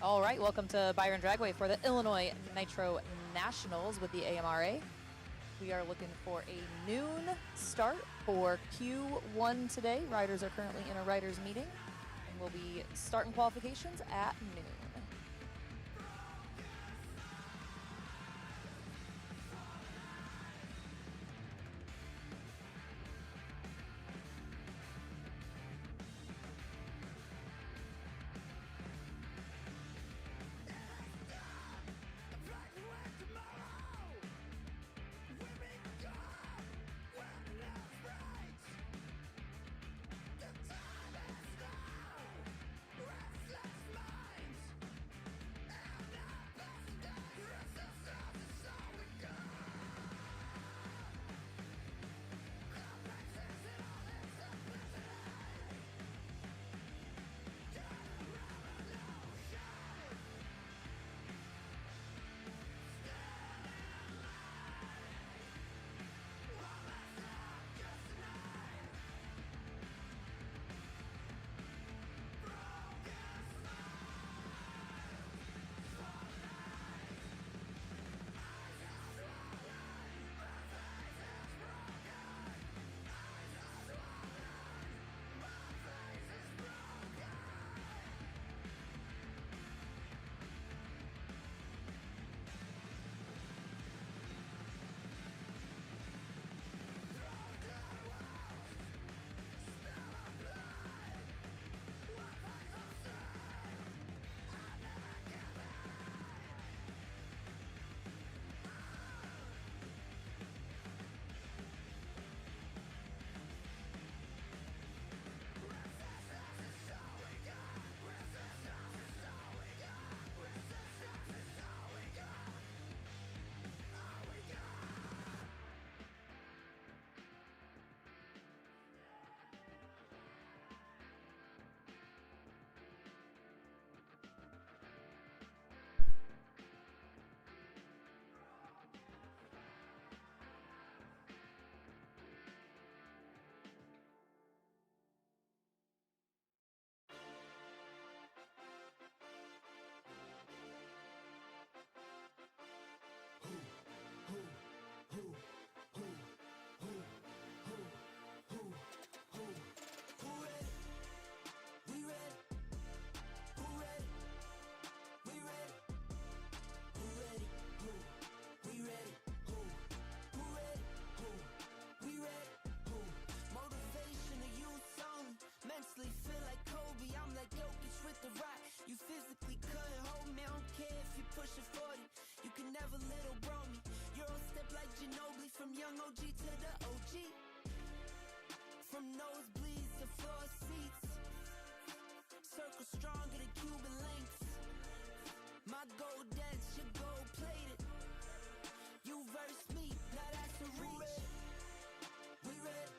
All right, welcome to Byron Dragway for the Illinois Nitro Nationals with the AMRA. We are looking for a noon start for Q1 today. Riders are currently in a riders meeting, and we'll be starting qualifications at noon. From young OG to the OG, from nosebleeds to floor seats, circle stronger than Cuban links. My gold dance, your gold plated. You verse me, now that's a reach. We ready?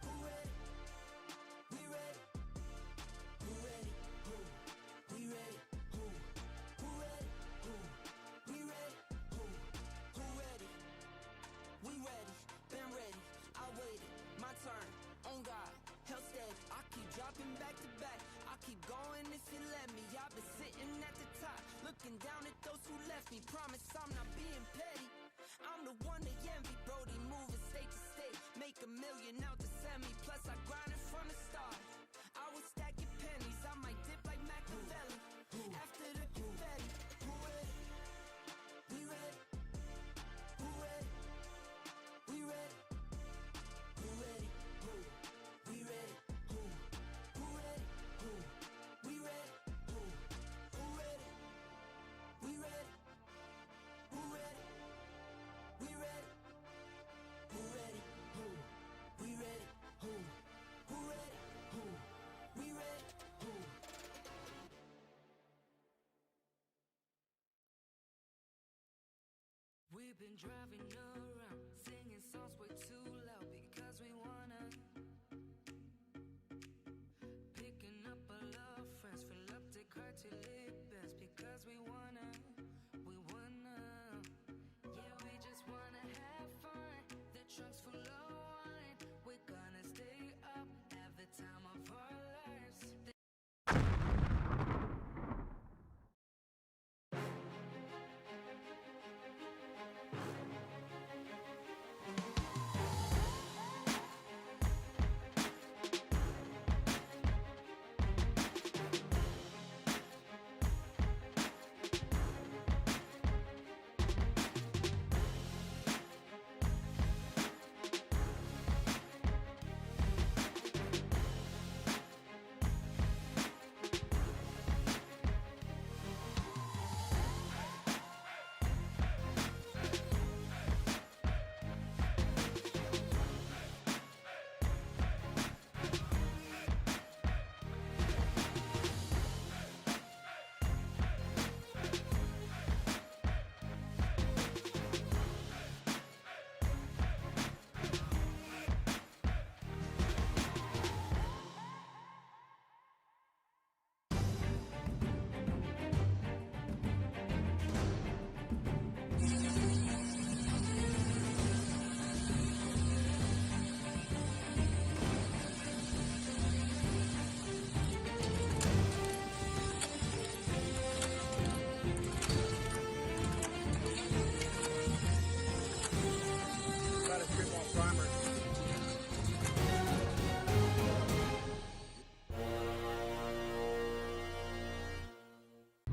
Who ready? We ready? Who ready? Who? We ready? Who? Who ready? Who? We ready? Who? Who ready? We ready, been ready, I waited, my turn, on God, held steady. I keep dropping back to back, I keep going if you let me. I've been sitting at the top, looking down at those who left me. Promise I'm not being petty, I'm the one they envy. Brody moving state to state, make $1 million out to send me. Plus I grinded from the start, I was stacking pennies. I might dip like Machiavelli, after the confetti. Who ready? We ready? Who ready? We ready? Who ready? Who? We ready? Who? Who ready? Who? We ready? Who? Who ready? We ready? Who ready? We ready? Who ready? Who? We ready? Who? Who ready? Who? We ready? Who? We've been driving around, singing songs way too loud because we wanna. Picking up all our friends, fill up the car till it bends because we wanna. Yeah, we just wanna have fun. The trunk's full of wine. We're gonna stay up, have the time of our lives.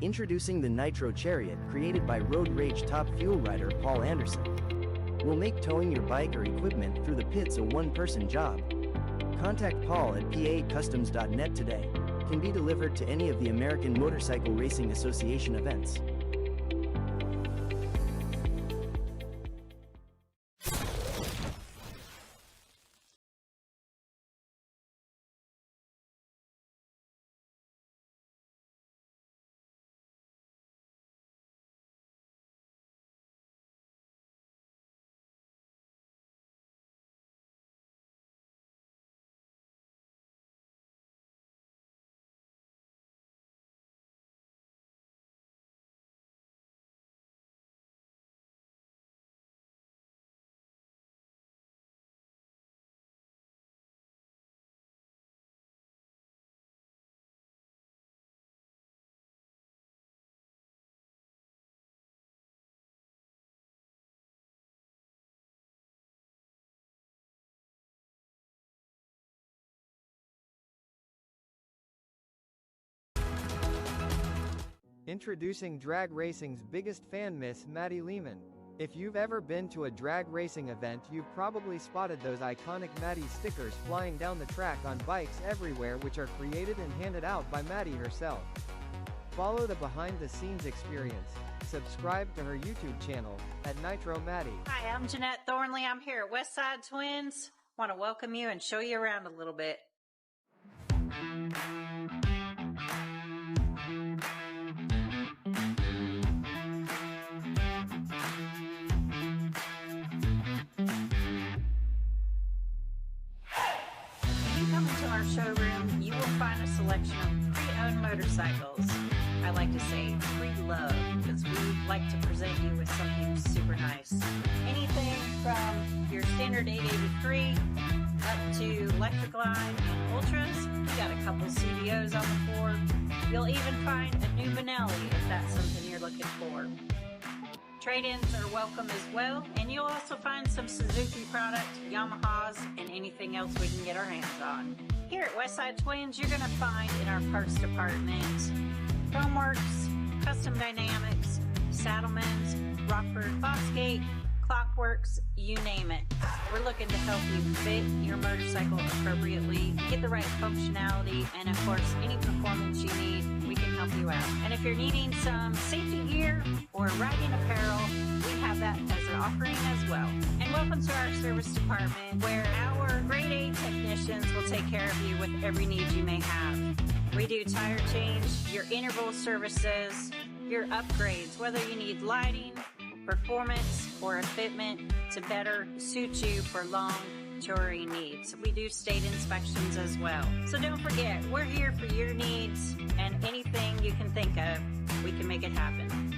Introducing the Nitro Chariot, created by road rage top fuel rider Paul Anderson. Will make towing your bike or equipment through the pits a one-person job. Contact Paul at pacustoms.net today. Can be delivered to any of the American Motorcycle Racing Association events. Introducing drag racing's biggest fan miss, Maddie Lehman. If you've ever been to a drag racing event, you've probably spotted those iconic Maddie stickers flying down the track on bikes everywhere, which are created and handed out by Maddie herself. Follow the behind-the-scenes experience. Subscribe to her YouTube channel at Nitro Maddie. Hi, I'm Jeanette Thornley. I'm here at Westside Twins. Want to welcome you and show you around a little bit. Our showroom, you will find a selection of pre-owned motorcycles. I like to say pre-love, because we like to present you with something super nice. Anything from your standard 883 up to Electric Line and Ultras. We got a couple CDOs on the floor. You'll even find a new Benelli if that's something you're looking for. Trade-ins are welcome as well, and you'll also find some Suzuki product, Yamahas, and anything else we can get our hands on. Here at Westside Twins, you're going to find in our parts department Chromeworks, Custom Dynamics, Saddlemans, Rockford Fosgate, Clockworks, you name it. We're looking to help you fit your motorcycle appropriately, get the right functionality, and of course, any performance you need, we can help you out. And if you're needing some safety gear or riding apparel, we have that as an offering as well. And welcome to our service department, where our grade A technicians will take care of you with every need you may have. We do tire change, your interval services, your upgrades, whether you need lighting, performance, or equipment to better suit you for long touring needs. We do state inspections as well. So don't forget, we're here for your needs, and anything you can think of, we can make it happen.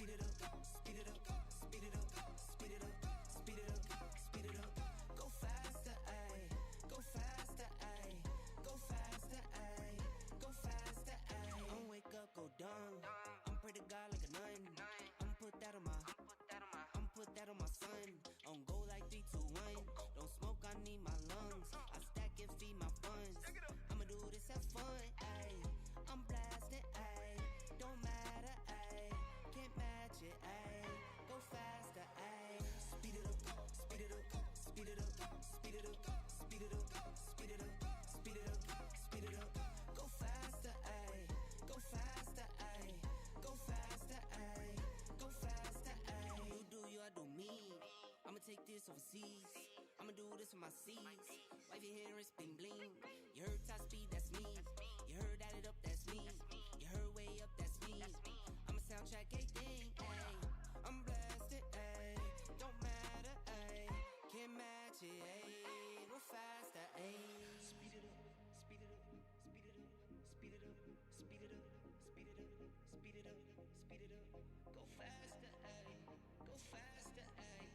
speed it up, speed it up, speed it up, speed it up, speed it up, speed it up. Go faster, ayy, go faster, ayy, go faster, ayy, go faster, ayy. I'm wake up, go down. I'm pray to God like a nun. I'm put that on my, I'm put that on my son. On go like 3, 2, 1. Don't smoke, I need my lungs. I stack and feed my funds. I'ma do this, have fun, ayy. I'm blasting, ayy. Don't matter, ayy. Can't match it, ayy. Go faster, ayy. Speed it up, speed it up, speed it up, speed it up, speed it up, speed it up, speed it up, speed it up. Go faster, ayy. Go faster, ayy. Go faster, ayy. Go faster, ayy. You do you, I do me. I'ma take this overseas. I'ma do this for my seeds. Wife your hair and spin bling. You heard top speed, that's me. You heard add it up, that's me. You heard way up, that's me. I'ma soundtrack everything, ayy. I'm blasted, ayy. Don't matter, ayy. Can't match it, ayy. Go faster, ayy. Speed it up, speed it up, speed it up, speed it up, speed it up, speed it up, speed it up, speed it up. Go faster, ayy. Go faster, ayy.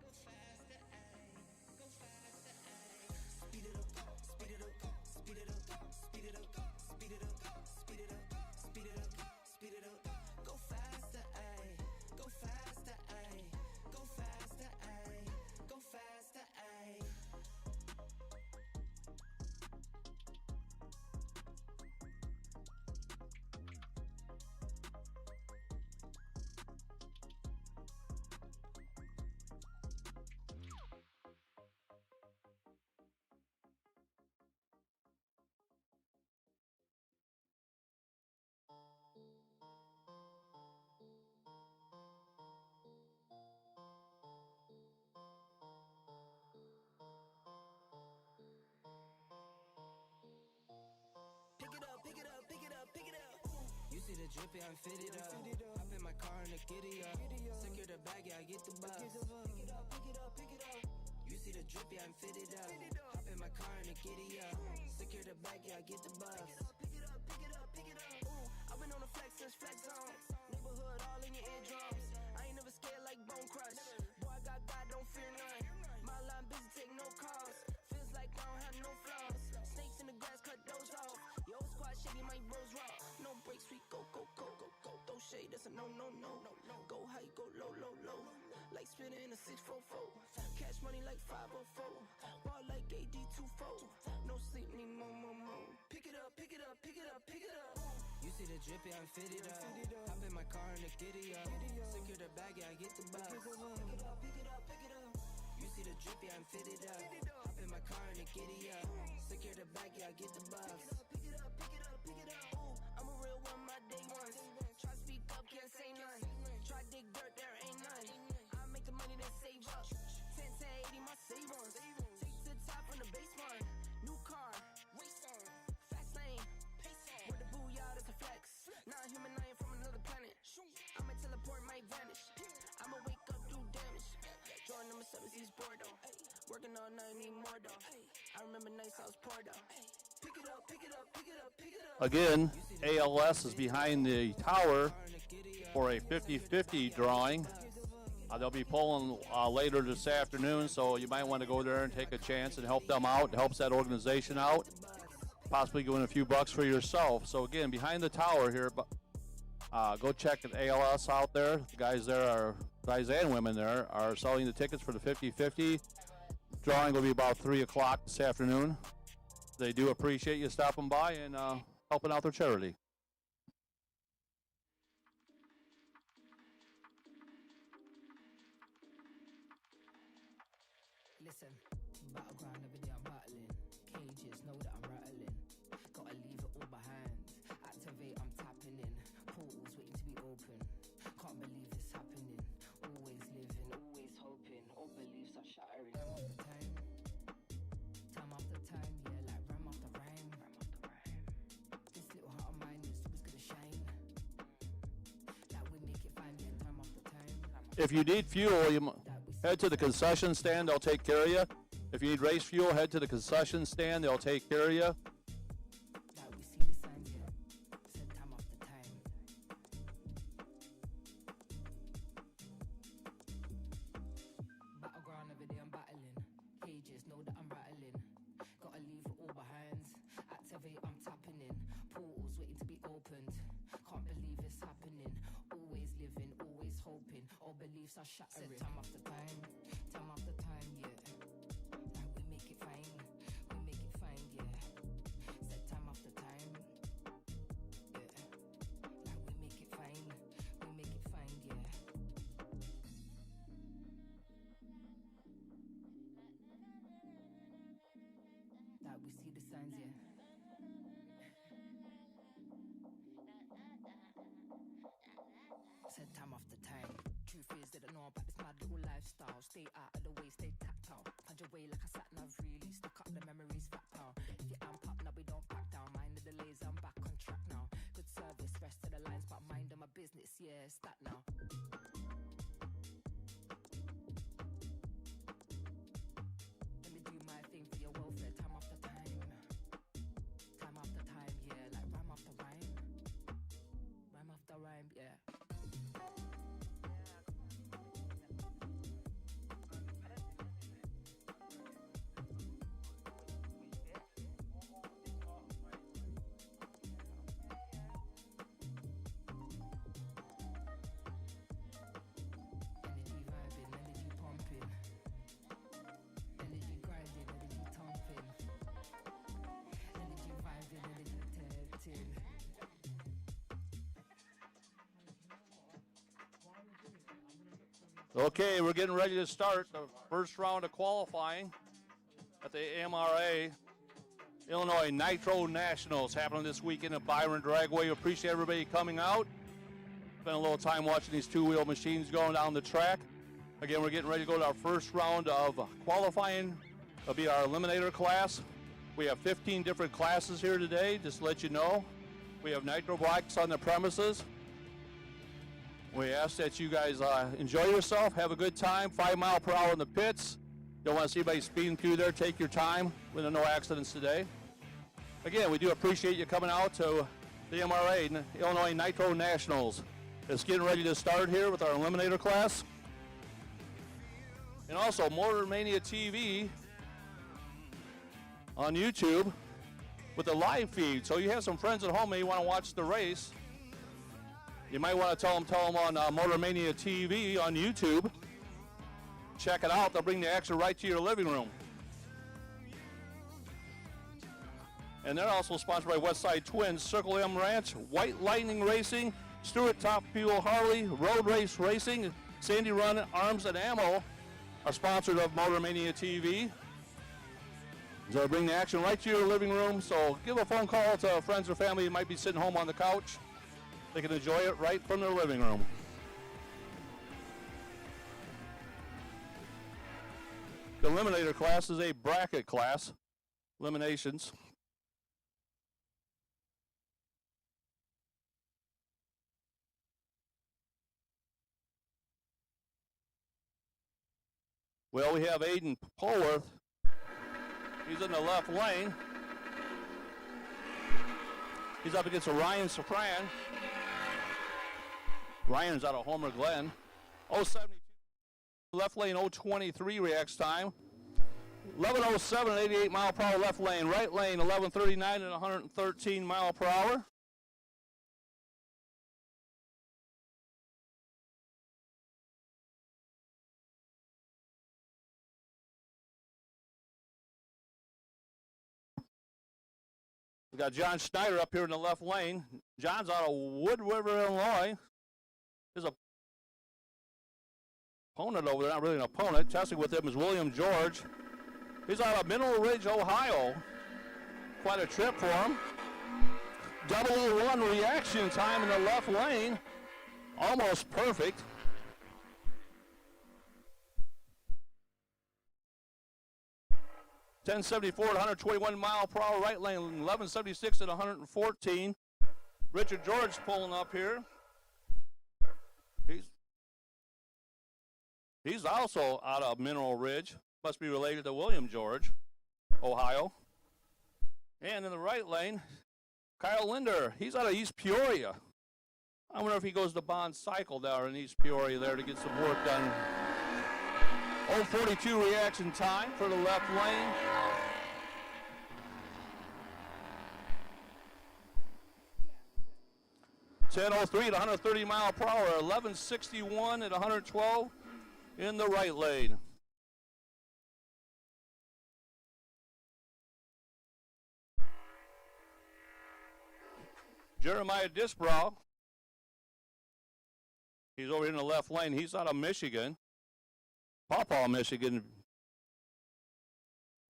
Go faster, ayy. Go faster, ayy. Speed it up, speed it up, speed it up, speed it up, speed it up, speed it up, speed it up, speed it up. Go faster, ayy. Go faster, ayy. Go faster, ayy. Go faster, ayy. Pick it up, pick it up, pick it up, pick it up. You see the drippy, I'm fitted up. Hop in my car and the giddy up. Secure the bag, yeah, I get the bus. Pick it up, pick it up, pick it up. You see the drippy, I'm fitted up. Hop in my car and the giddy up. Secure the bag, yeah, I get the bus. Pick it up, pick it up, pick it up, pick it up. Ooh, I've been on the flex since flex zone. Neighborhood all in your eardrums. I ain't never scared like Bone Crush. Boy, I got God, don't fear none. My line busy, take no calls. Feels like I don't have no flaws. Snakes in the grass, cut those off. Yo, squad shady, my bros raw. No breaks, we go, go, go, go, go. Don't shade, that's a no, no, no, no, no. Go high, go low, low, low. Like spinning in a 644. Cash money like 504. Ball like AD24. No sleep, need more, more, more. Pick it up, pick it up, pick it up, pick it up. You see the drippy, I'm fitted up. Hop in my car and the giddy up. Secure the bag, yeah, I get the bus. Pick it up, pick it up, pick it up. You see the drippy, I'm fitted up. Hop in my car and the giddy up. Secure the bag, yeah, I get the bus. Pick it up, pick it up, pick it up, pick it up. Ooh, I'm a real one, my day ones. Try to speak up, can't say none. Try dig dirt, there ain't none. I make the money, then save up. 10 to 80, my save ones. Take to the top from the basement. New car, race on. Fast lane, pace on. Where the booyah, that's a flex. Not a human, I ain't from another planet. I'ma teleport, might vanish. I'ma wake up, do damage. Jordan number 7, East Bordeaux. Working all night, need more though. I remember nights I was poor though. Pick it up, pick it up, pick it up, pick it up. Again, ALS is behind the tower for a 50-50 drawing. They'll be pulling later this afternoon, so you might want to go there and take a chance and help them out. It helps that organization out. Possibly win a few bucks for yourself. So again, behind the tower here, go check the ALS out there. The guys there are, guys and women there, are selling the tickets for the 50-50. Drawing will be about 3 o'clock this afternoon. They do appreciate you stopping by and helping out their charity. Listen, battleground every day I'm battling. Cages know that I'm rattling. Gotta leave it all behind. Activate, I'm tapping in. Portals waiting to be open. Can't believe this happening. Always living, always hoping. All beliefs are shattering. Time after time, yeah, like rhyme after rhyme. This little heart of mine is always gonna shine. Like we make it fine, yeah, time after time. If you need fuel, you head to the concession stand. They'll take care of you. If you need race fuel, head to the concession stand. They'll take care of you. Like we see the signs, yeah. Said time after time. all beliefs are shattering. Time after time, yeah. Like we make it fine, yeah. Said time after time, yeah. Like we make it fine, yeah. That we see the signs, yeah. Said time after time. Truth is, they don't know about this mad little lifestyle. Stay out of the way, stay tactile. Find your way like a sat nav, really. Stuck up the memories, fat pal. If you amp up, now we don't back down. Mind the delays, I'm back on track now. Good service, rest of the lines, but mind on my business, yeah, it's that now. Let me do my thing for your welfare, time after time. Time after time, yeah, like rhyme after rhyme. Rhyme after rhyme, yeah. Okay, we're getting ready to start the first round of qualifying at the AMRA Illinois Nitro Nationals happening this weekend at Byron Dragway. Appreciate everybody coming out. Spent a little time watching these two-wheel machines going down the track. Again, we're getting ready to go to our first round of qualifying. It'll be our Eliminator class. We have 15 different classes here today, just to let you know. We have nitro bikes on the premises. We ask that you guys enjoy yourself, have a good time, 5 miles per hour in the pits. Don't want to see anybody speeding through there. Take your time. There are no accidents today. Again, we do appreciate you coming out to the MRA, Illinois Nitro Nationals. It's getting ready to start here with our Eliminator class. And also MotorManiaTV on YouTube with a live feed. So you have some friends at home that you want to watch the race. You might want to tell them on MotorManiaTV on YouTube. Check it out. They'll bring the action right to your living room. And they're also sponsored by Westside Twins, Circle M Ranch, White Lightning Racing, Stewart Top Fuel Harley, Road Race Racing, Sandy Run Arms and Ammo are sponsored of MotorManiaTV. So they'll bring the action right to your living room. So give a phone call to friends or family who might be sitting home on the couch. They can enjoy it right from their living room. The Eliminator class is a bracket class. Eliminations. Well, we have Aiden Polworth. He's in the left lane. He's up against Ryan Safran. Ryan's out of Homer Glen. 072. Left lane 023 reacts time. 1107 at 88 mile per hour left lane. Right lane 1139 at 113 mile per hour. We got John Schneider up here in the left lane. John's out of Wood River, Illinois. His opponent over there, not really an opponent. Testing with him is William George. He's out of Mineral Ridge, Ohio. Quite a trip for him. 001 reaction time in the left lane. Almost perfect. .1074 at 121 mile per hour right lane, 1176 at 114. Richard George pulling up here. He's also out of Mineral Ridge. Must be related to William George, Ohio. And in the right lane, Kyle Linder. He's out of East Peoria. I wonder if he goes to Bond Cycle down in East Peoria there to get some work done. 042 reaction time for the left lane. 10:03 at 130 mile per hour. 11:61 at 112 in the right lane. Jeremiah Disbrow. He's over in the left lane. He's out of Michigan. Pawpaw, Michigan.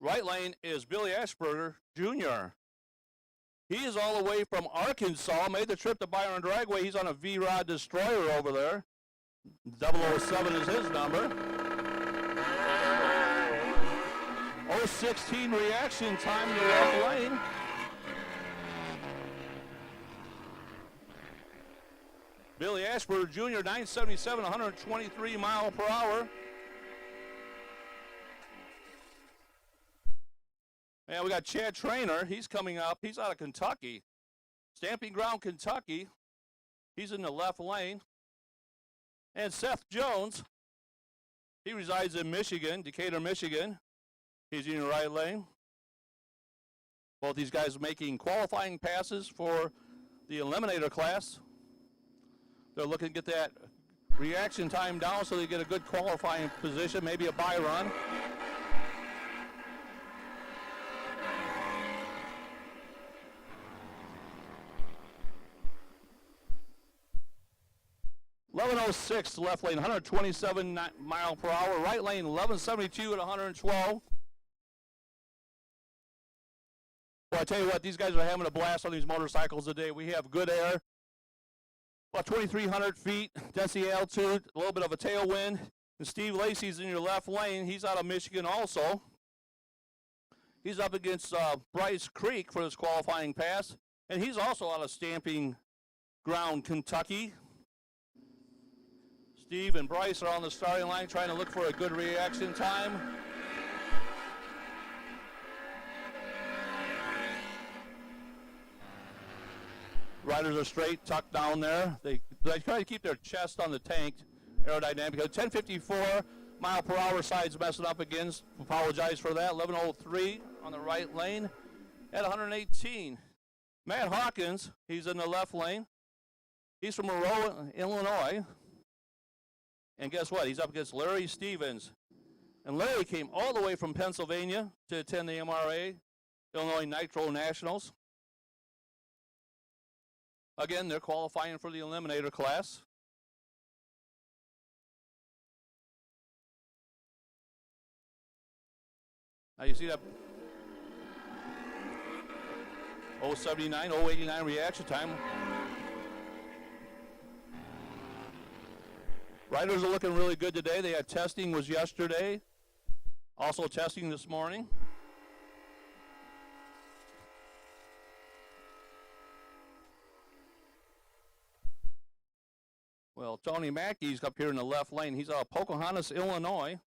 Right lane is Billy Ashburger Jr. He is all the way from Arkansas. Made the trip to Byron Dragway. He's on a V-Rod Destroyer over there. 007 is his number. 0:16 reaction time in the left lane. Billy Ashburger Jr., 977, 123 mile per hour. And we got Chad Trainer. He's coming up. He's out of Kentucky. Stamping Ground, Kentucky. He's in the left lane. And Seth Jones. He resides in Michigan, Decatur, Michigan. He's in the right lane. Both these guys making qualifying passes for the Eliminator class. They're looking to get that reaction time down so they get a good qualifying position, maybe a bye run. .1106 left lane, 127 mile per hour. Right lane, 1172 at 112. Well, I tell you what, these guys are having a blast on these motorcycles today. We have good air. About 2,300 feet, density altitude, a little bit of a tailwind. And Steve Lacey's in your left lane. He's out of Michigan also. He's up against Bryce Creek for his qualifying pass. And he's also out of Stamping Ground, Kentucky. Steve and Bryce are on the starting line trying to look for a good reaction time. Riders are straight, tucked down there. They try to keep their chest on the tank, aerodynamic. 1054 mile per hour sides messing up again. Apologize for that. 1103 on the right lane at 118. Matt Hawkins, he's in the left lane. He's from Monroe, Illinois. And guess what? He's up against Larry Stevens. And Larry came all the way from Pennsylvania to attend the AMRA Illinois Nitro Nationals. Again, they're qualifying for the Eliminator class. Now you see that 079, 089 reaction time. Riders are looking really good today. They had testing was yesterday. Also testing this morning. Well, Tony Mackey's up here in the left lane. He's out of Pocahontas, Illinois.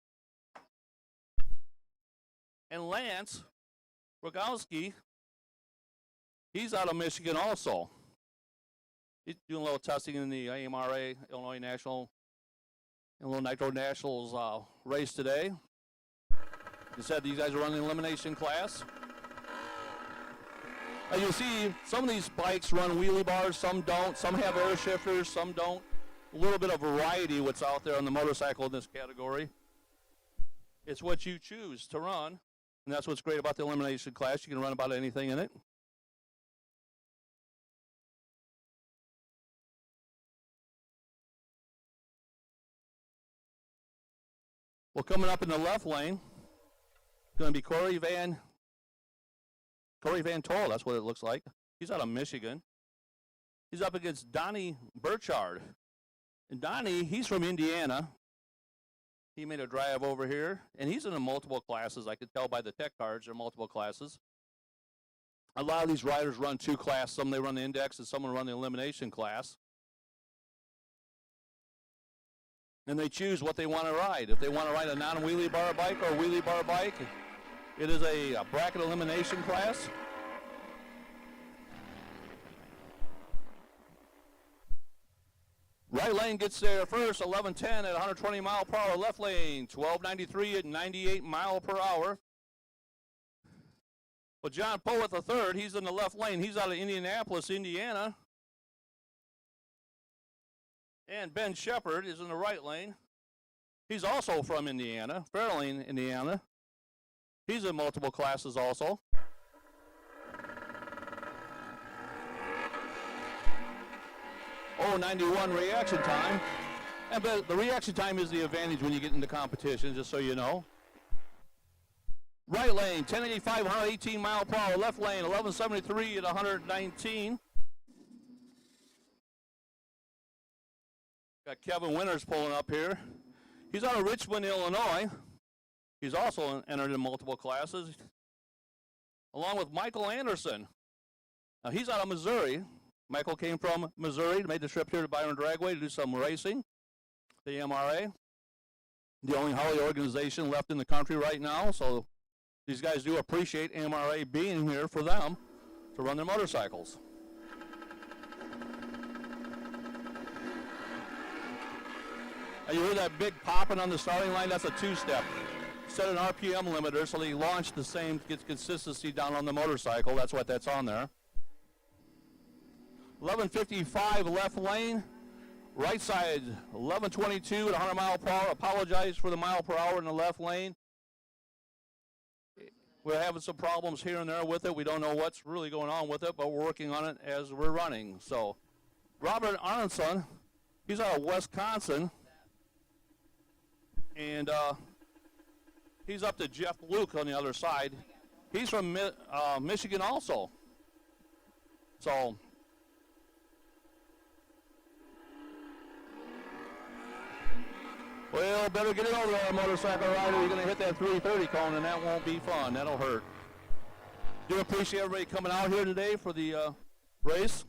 And Lance Rogowski, he's out of Michigan also. He's doing a little testing in the AMRA Illinois Nitro Nationals race today. He said these guys are running the elimination class. As you see, some of these bikes run wheelie bars, some don't. Some have air shifters, some don't. A little bit of variety what's out there on the motorcycle in this category. It's what you choose to run, and that's what's great about the elimination class. You can run about anything in it. Well, coming up in the left lane, going to be Corey Van Tol, that's what it looks like. He's out of Michigan. He's up against Donnie Burchard. And Donnie, he's from Indiana. He made a drive over here, and he's in the multiple classes. I could tell by the tech cards, they're multiple classes. A lot of these riders run two classes. Some they run the index, and some will run the elimination class. And they choose what they want to ride. If they want to ride a non-wheelie bar bike or a wheelie bar bike, it is a bracket elimination class. Right lane gets there first, 1110 at 120 mile per hour. Left lane, 1293 at 98 mile per hour. Well, John Poet III, he's in the left lane. He's out of Indianapolis, Indiana. And Ben Shepard is in the right lane. He's also from Indiana, Fairlane, Indiana. He's in multiple classes also. Oh, 91 reaction time. And the reaction time is the advantage when you get into competition, just so you know. Right lane, 1085, 118 mile per hour. Left lane, 1173 at 119. Got Kevin Winters pulling up here. He's out of Richmond, Illinois. He's also entered in multiple classes, along with Michael Anderson. Now, he's out of Missouri. Michael came from Missouri, made the trip here to Byron Dragway to do some racing, the AMRA. The only Harley organization left in the country right now, so these guys do appreciate AMRA being here for them to run their motorcycles. Now you hear that big popping on the starting line? That's a two-step. Set an RPM limiter so they launch the same, gets consistency down on the motorcycle. That's what that's on there. 1155 left lane. Right side, 1122 at 100 mile per hour. Apologize for the mile per hour in the left lane. We're having some problems here and there with it. We don't know what's really going on with it, but we're working on it as we're running. So, Robert Arnson, he's out of Wisconsin. And he's up to Jeff Luke on the other side. He's from Michigan also. So, well, better get it over there, motorcycle rider. You're going to hit that 330 cone, and that won't be fun. That'll hurt. Do appreciate everybody coming out here today for the race.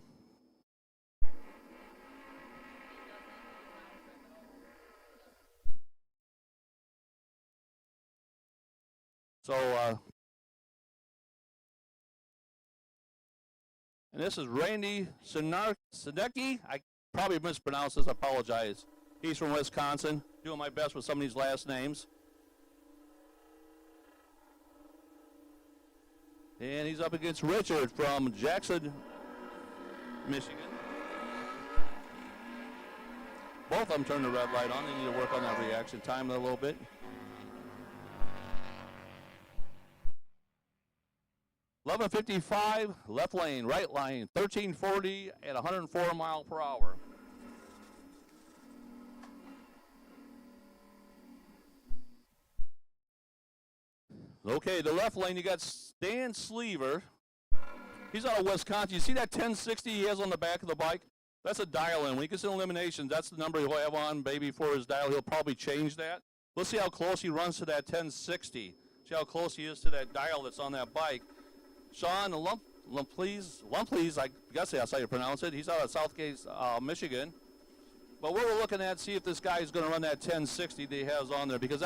So, and this is Randy Sadecki. I probably mispronounced this. I apologize. He's from Wisconsin. Doing my best with some of these last names. And he's up against Richard from Jackson, Michigan. Both of them turned the red light on. They need to work on that reaction time a little bit. $11.55, left lane, right lane, 1340 at 104 mile per hour. Okay, the left lane, you got Stan Sleever. He's out of Wisconsin. You see that 1060 he has on the back of the bike? That's a dial-in. When he gets in eliminations, that's the number he'll have on, maybe for his dial. He'll probably change that. Let's see how close he runs to that 1060. See how close he is to that dial that's on that bike. Sean Lumpley's, I guess that's how you pronounce it. He's out of Southgate, Michigan. But what we're looking at, see if this guy is going to run that 1060 that he has on there, because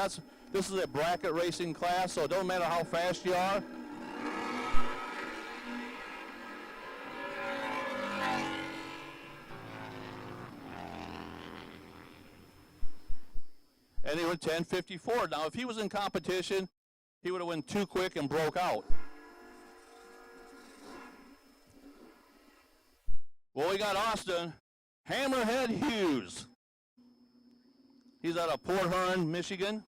this is a bracket racing class, so it don't matter how fast you are. And he went 10:54. Now, if he was in competition, he would have went too quick and broke out. Well, we got Austin Hammerhead Hughes. He's out of Port Huron, Michigan.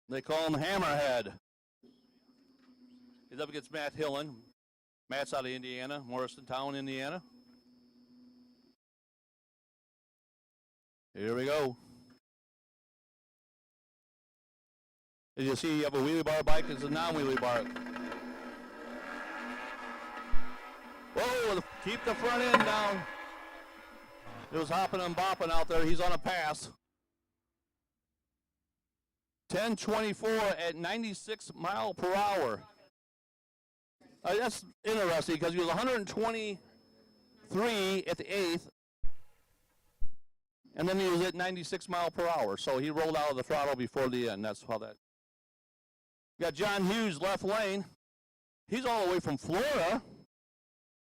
They call him Hammerhead. He's up against Matt Hillen. Matt's out of Indiana, Morristown, Indiana. Here we go. As you see, you have a wheelie bar bike. It's a non-wheelie bar. Whoa, keep the front end down. It was hopping and bopping out there. He's on a pass. 10:24 at 96 mile per hour. That's interesting because he was 123 at the 8th. And then he was at 96 mile per hour. So he rolled out of the throttle before the end. That's how that. You got John Hughes, left lane. He's all the way from Florida.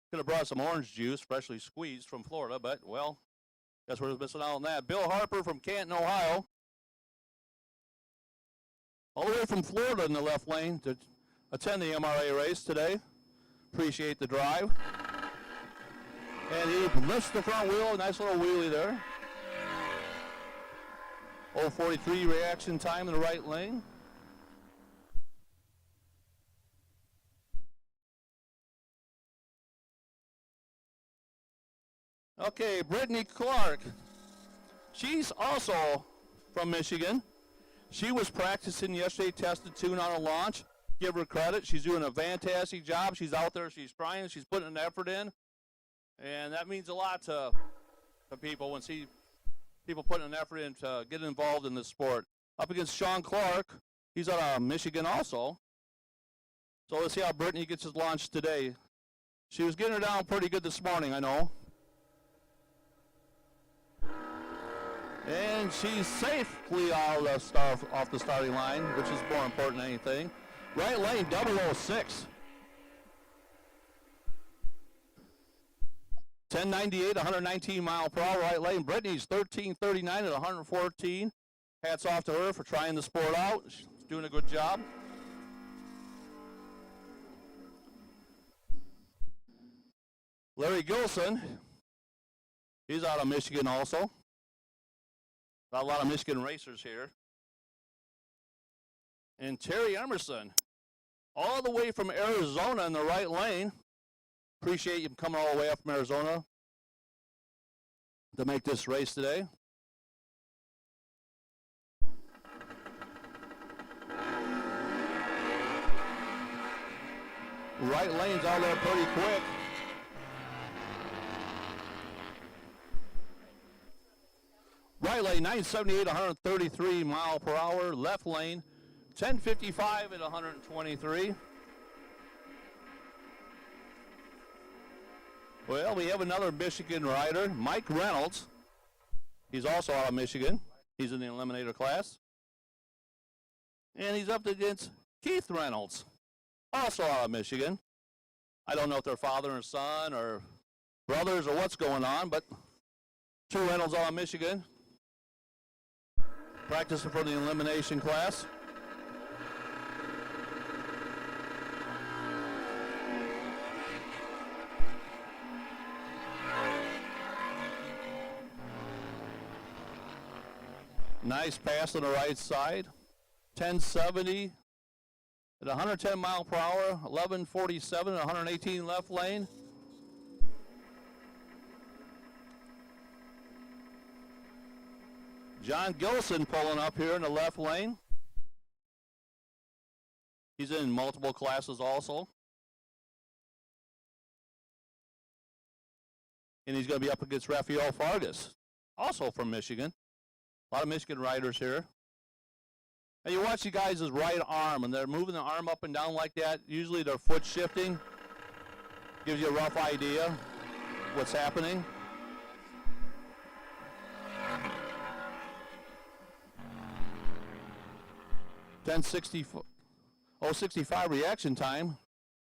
Could have brought some orange juice, freshly squeezed from Florida, but, well, guess we're missing out on that. Bill Harper from Canton, Ohio. All the way from Florida in the left lane to attend the MRA race today. Appreciate the drive. And he lifts the front wheel, nice little wheelie there. 0.43 reaction time in the right lane. Okay, Brittany Clark. She's also from Michigan. She was practicing yesterday, tested tune on a launch. Give her credit. She's doing a fantastic job. She's out there. She's trying. She's putting an effort in. And that means a lot to people when see people putting an effort in to get involved in this sport. Up against Sean Clark. He's out of Michigan also. So let's see how Brittany gets his launch today. She was getting her down pretty good this morning, I know. And she's safely off the starting line, which is more important than anything. Right lane, 006. 1098, 119 mile per hour right lane. Brittany's 1339 at 114. Hats off to her for trying the sport out. She's doing a good job. Larry Gilson, he's out of Michigan also. Got a lot of Michigan racers here. And Terry Emerson, all the way from Arizona in the right lane. Appreciate you coming all the way up from Arizona to make this race today. Right lane's out there pretty quick. Right lane, 978, 133 mile per hour. Left lane, 1055 at 123. Well, we have another Michigan rider, Mike Reynolds. He's also out of Michigan. He's in the Eliminator class. And he's up against Keith Reynolds, also out of Michigan. I don't know if they're father and son or brothers or what's going on, but two Reynolds out of Michigan. Practicing for the elimination class. Nice pass on the right side. 1070 at 110 mile per hour. 1147 at 118 left lane. John Gilson pulling up here in the left lane. He's in multiple classes also. And he's going to be up against Rafael Fargas, also from Michigan. A lot of Michigan riders here. And you watch the guys' right arm, and they're moving the arm up and down like that. Usually their foot shifting. Gives you a rough idea what's happening. .065 reaction time.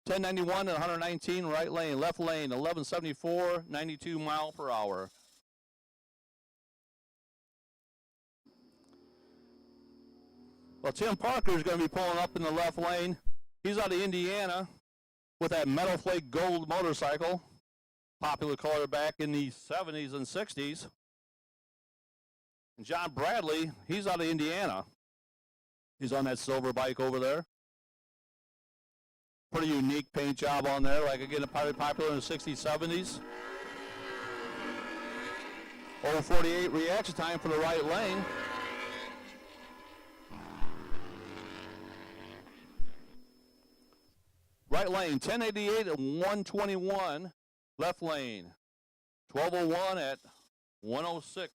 1091 and 119 right lane. Left lane, 1174, 92 mile per hour. Well, Tim Parker is going to be pulling up in the left lane. He's out of Indiana with that metal flake gold motorcycle. Popular color back in the 70s and 60s. And John Bradley, he's out of Indiana. He's on that silver bike over there. Pretty unique paint job on there, like again, probably popular in the 60s, 70s. 048 reaction time for the right lane. Right lane, 1088 at 121. Left lane, 1201 at 106.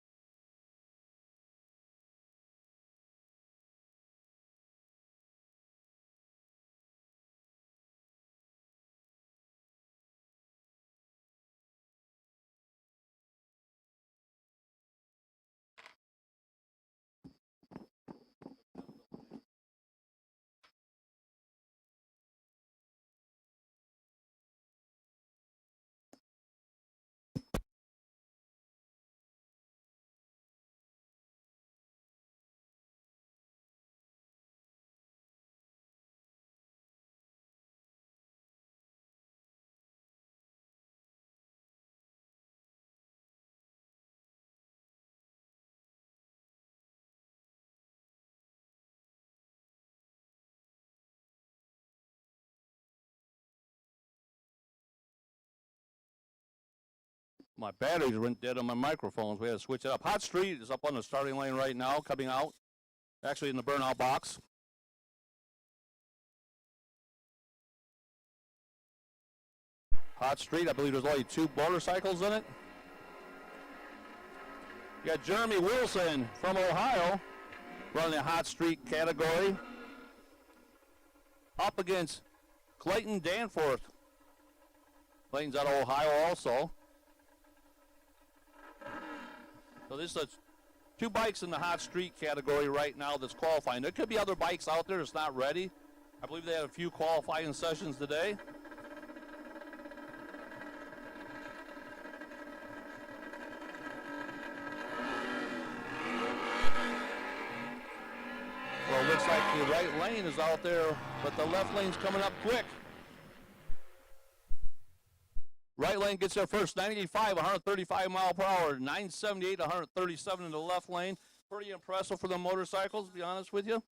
My batteries went dead on my microphones. We had to switch it up. Hot Street is up on the starting lane right now, coming out. Actually in the burnout box. Hot Street, I believe there's only 2 motorcycles in it. You got Jeremy Wilson from Ohio running the Hot Street category. Up against Clayton Danforth. Clayton's out of Ohio also. So this is 2 bikes in the Hot Street category right now that's qualifying. There could be other bikes out there that's not ready. I believe they had a few qualifying sessions today. Well, it looks like the right lane is out there, but the left lane's coming up quick. Right lane gets there first, 985, 135 mile per hour, 978, 137 in the left lane. Pretty impressive for the motorcycles, to be honest with you.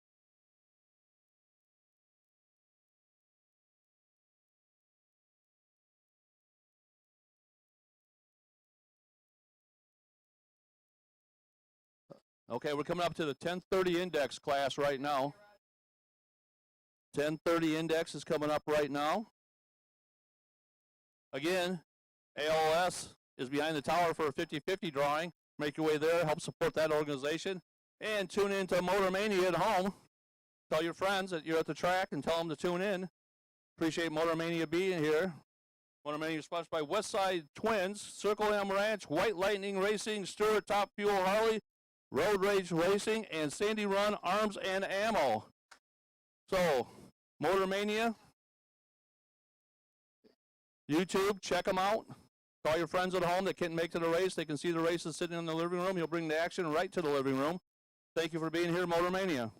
Okay, we're coming up to the 1030 index class right now. 1030 index is coming up right now. Again, ALS is behind the tower for a 50-50 drawing. Make your way there, help support that organization. And tune in to MotorMania at home. Tell your friends that you're at the track and tell them to tune in. Appreciate MotorMania being here. MotorMania is sponsored by Westside Twins, Circle M Ranch, White Lightning Racing, Stewart Top Fuel Harley, Road Rage Racing, and Sandy Run Arms and Ammo. So, MotorMania, YouTube, check them out. Call your friends at home that can't make it to the race. They can see the races sitting in the living room. He'll bring the action right to the living room. Thank you for being here, MotorMania.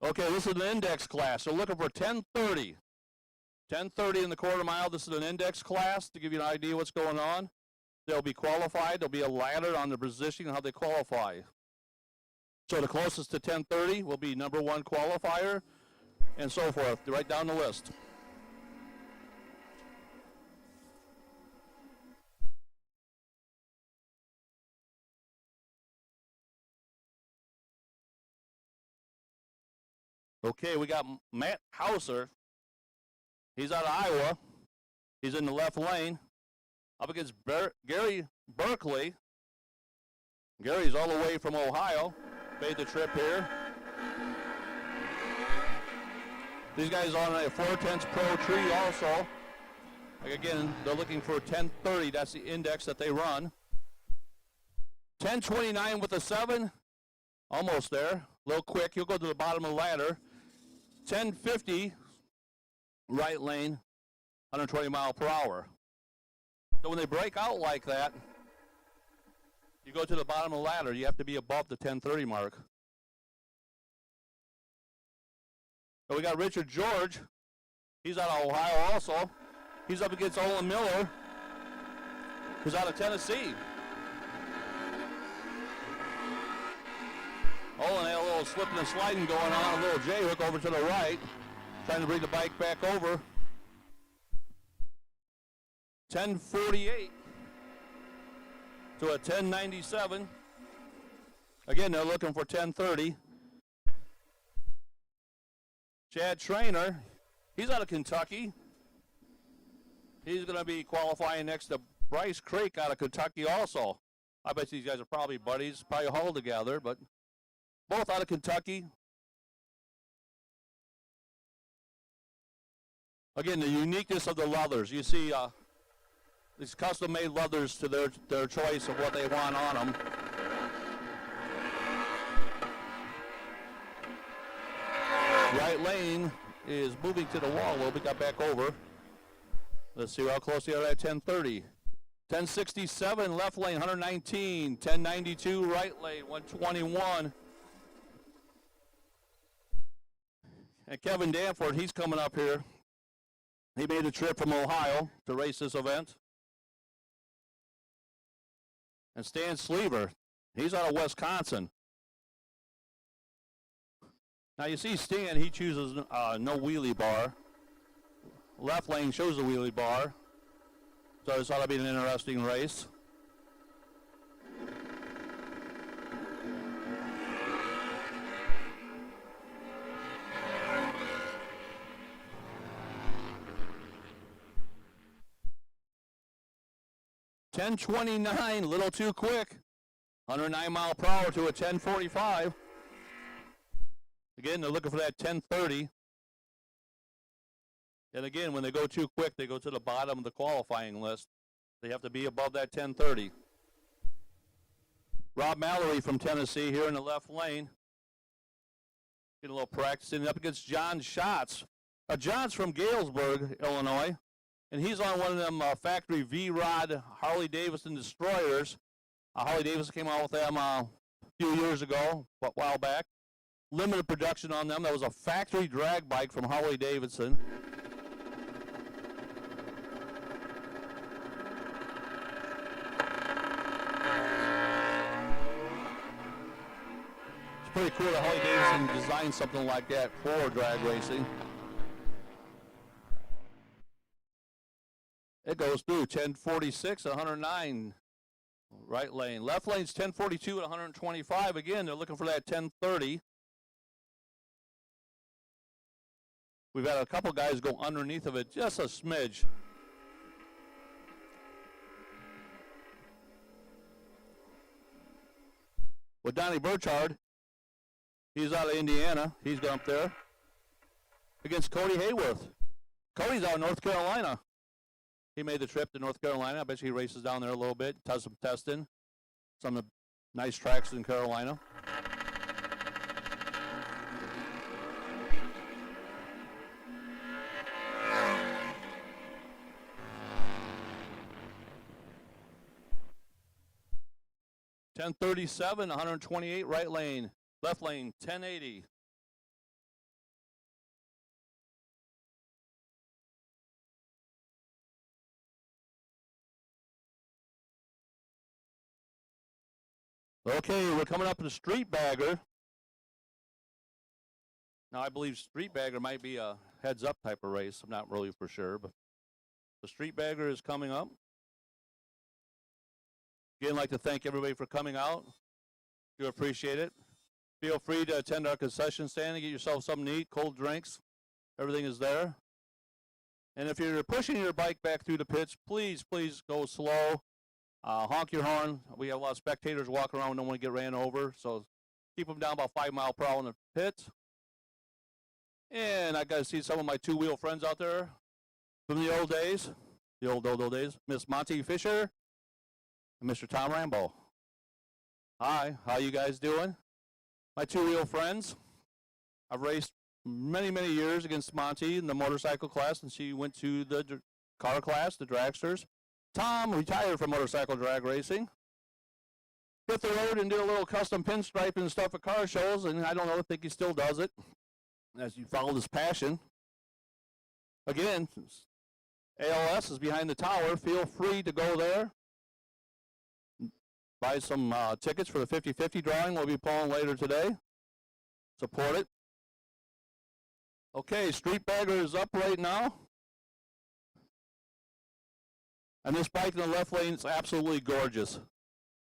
Okay, this is an index class. So looking for 1030. 1030 in the quarter mile. This is an index class to give you an idea what's going on. They'll be qualified. There'll be a ladder on the positioning and how they qualify. So the closest to 1030 will be number 1 qualifier and so forth, right down the list. Okay, we got Matt Hauser. He's out of Iowa. He's in the left lane. Up against Gary Berkeley. Gary's all the way from Ohio. Made the trip here. These guys are on a 4/10 Pro Tree also. Like again, they're looking for 1030. That's the index that they run. 1029 with a 7. Almost there. A little quick. He'll go to the bottom of the ladder. 1050 right lane, 120 mile per hour. So when they break out like that, you go to the bottom of the ladder. You have to be above the 1030 mark. So we got Richard George. He's out of Ohio also. He's up against Olin Miller, who's out of Tennessee. Olin had a little slipping and sliding going on, a little J-hook over to the right, trying to bring the bike back over. 1048 to a 1097. Again, they're looking for 1030. Chad Trainer, he's out of Kentucky. He's going to be qualifying next to Bryce Creek out of Kentucky also. I bet these guys are probably buddies, probably hauled together, but both out of Kentucky. Again, the uniqueness of the leathers. You see these custom-made leathers to their choice of what they want on them. Right lane is moving to the wall a little bit, got back over. Let's see how close they are at 1030. 1067 left lane, 119. 1092 right lane, 121. And Kevin Danforth, he's coming up here. He made a trip from Ohio to race this event. And Stan Sleever, he's out of Wisconsin. Now you see Stan, he chooses no wheelie bar. Left lane shows the wheelie bar. So this ought to be an interesting race. .1029, a little too quick. 109 mile per hour to a 1045. Again, they're looking for that 1030. And again, when they go too quick, they go to the bottom of the qualifying list. They have to be above that 1030. Rob Mallory from Tennessee here in the left lane. Getting a little practicing up against John Schatz. John's from Galesburg, Illinois. And he's on one of them factory V-Rod Harley-Davidson Destroyers. Harley-Davidson came out with them a few years ago, a while back. Limited production on them. That was a factory drag bike from Harley-Davidson. It's pretty cool that Harley-Davidson designed something like that for drag racing. It goes through 1046 at 109, right lane. Left lane's 1042 at 125. Again, they're looking for that 1030. We've had a couple guys go underneath of it, just a smidge. With Donnie Burchard, he's out of Indiana. He's gone up there against Cody Hayworth. Cody's out of North Carolina. He made the trip to North Carolina. I bet you he races down there a little bit, does some testing. Some nice tracks in Carolina. .1037, 128 right lane. Left lane, 1080. Okay, we're coming up to the Street Bagger. Now, I believe Street Bagger might be a heads-up type of race. I'm not really for sure, but the Street Bagger is coming up. Again, I'd like to thank everybody for coming out. Do appreciate it. Feel free to attend our concession stand and get yourself something to eat, cold drinks. Everything is there. And if you're pushing your bike back through the pits, please go slow. Honk your horn. We have a lot of spectators walking around. We don't want to get ran over. So keep them down about 5 miles per hour in the pits. And I got to see some of my two-wheel friends out there from the old days, the old days. Miss Monty Fisher and Mr. Tom Rambo. Hi, how you guys doing? My two-wheel friends. I've raced many years against Monty in the motorcycle class, and she went to the car class, the dragsters. Tom retired from motorcycle drag racing. Hit the road and did a little custom pinstriping and stuff at car shows, and I don't know, I think he still does it as you follow his passion. Again, ALS is behind the tower. Feel free to go there. Buy some tickets for the 50-50 drawing we'll be pulling later today. Support it. Okay, Street Bagger is up right now. And this bike in the left lane is absolutely gorgeous.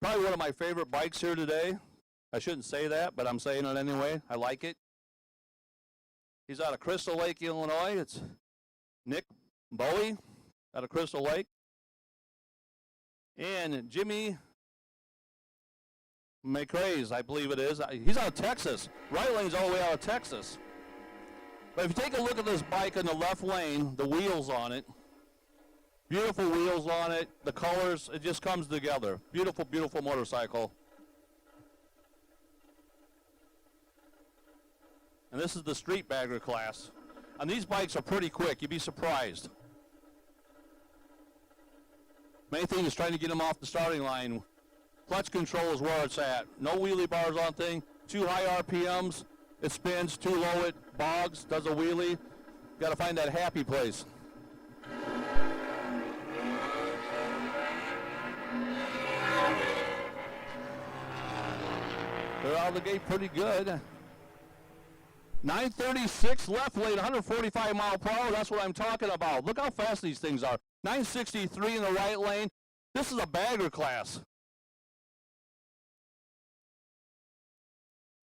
Probably one of my favorite bikes here today. I shouldn't say that, but I'm saying it anyway. I like it. He's out of Crystal Lake, Illinois. It's Nick Bowie out of Crystal Lake. And Jimmy McRae's, I believe it is. He's out of Texas. Right lane's all the way out of Texas. But if you take a look at this bike in the left lane, the wheels on it, beautiful wheels on it, the colors, it just comes together. Beautiful, beautiful motorcycle. And this is the Street Bagger class. And these bikes are pretty quick. You'd be surprised. Main thing is trying to get them off the starting line. Clutch control is where it's at. No wheelie bars on thing. Too high RPMs, it spins. Too low, it bogs, does a wheelie. Got to find that happy place. They're out of the gate pretty good. 936 left lane, 145 mile per hour. That's what I'm talking about. Look how fast these things are. 963 in the right lane. This is a bagger class.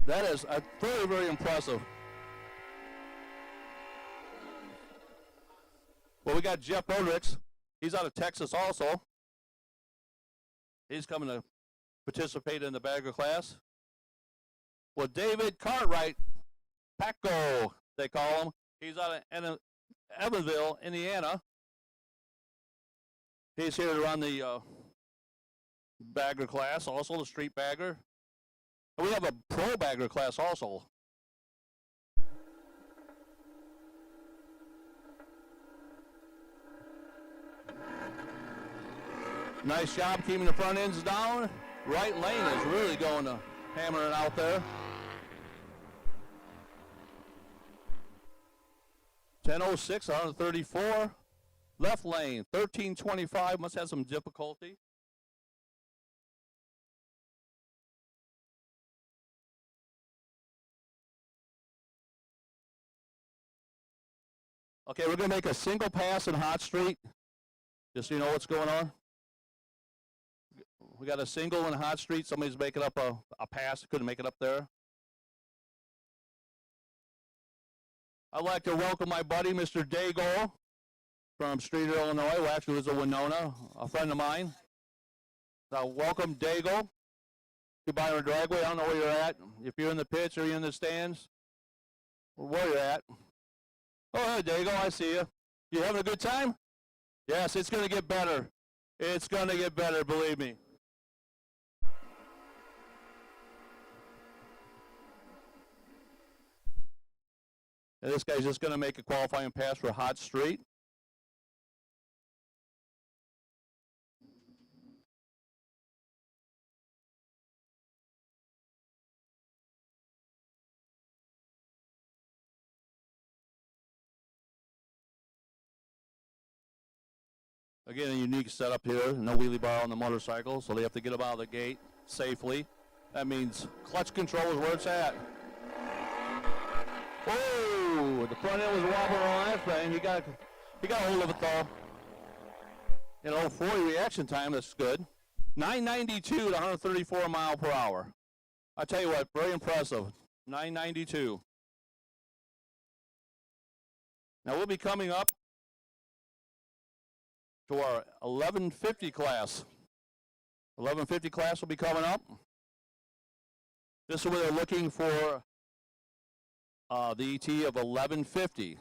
That is very, very impressive. Well, we got Jeff Rodricks. He's out of Texas also. He's coming to participate in the bagger class. Well, David Cartwright, Paco, they call him. He's out of Evansville, Indiana. He's here to run the bagger class, also the street bagger. And we have a pro bagger class also. Nice job keeping the front ends down. Right lane is really going to hammer it out there. 10:06, 134. Left lane, 13:25. Must have some difficulty. Okay, we're going to make a single pass in Hot Street, just so you know what's going on. We got a single in Hot Street. Somebody's making up a pass. Couldn't make it up there. I'd like to welcome my buddy, Mr. Dago, from Streeter, Illinois, who actually was a Winona, a friend of mine. So welcome, Dago, to Byron Dragway. I don't know where you're at. If you're in the pitch or you're in the stands, or where you're at. Oh, hey, Dago, I see you. You having a good time? Yes, it's going to get better. It's going to get better, believe me. And this guy's just going to make a qualifying pass for Hot Street. Again, a unique setup here. No wheelie bar on the motorcycle, so they have to get them out of the gate safely. That means clutch control is where it's at. Oh, the front end was wobbling on that thing. He got a hold of it though. You know, 40 reaction time, that's good. 992 to 134 mile per hour. I tell you what, very impressive. 992. Now we'll be coming up to our 1150 class. 1150 class will be coming up. This is where they're looking for the ET of 1150.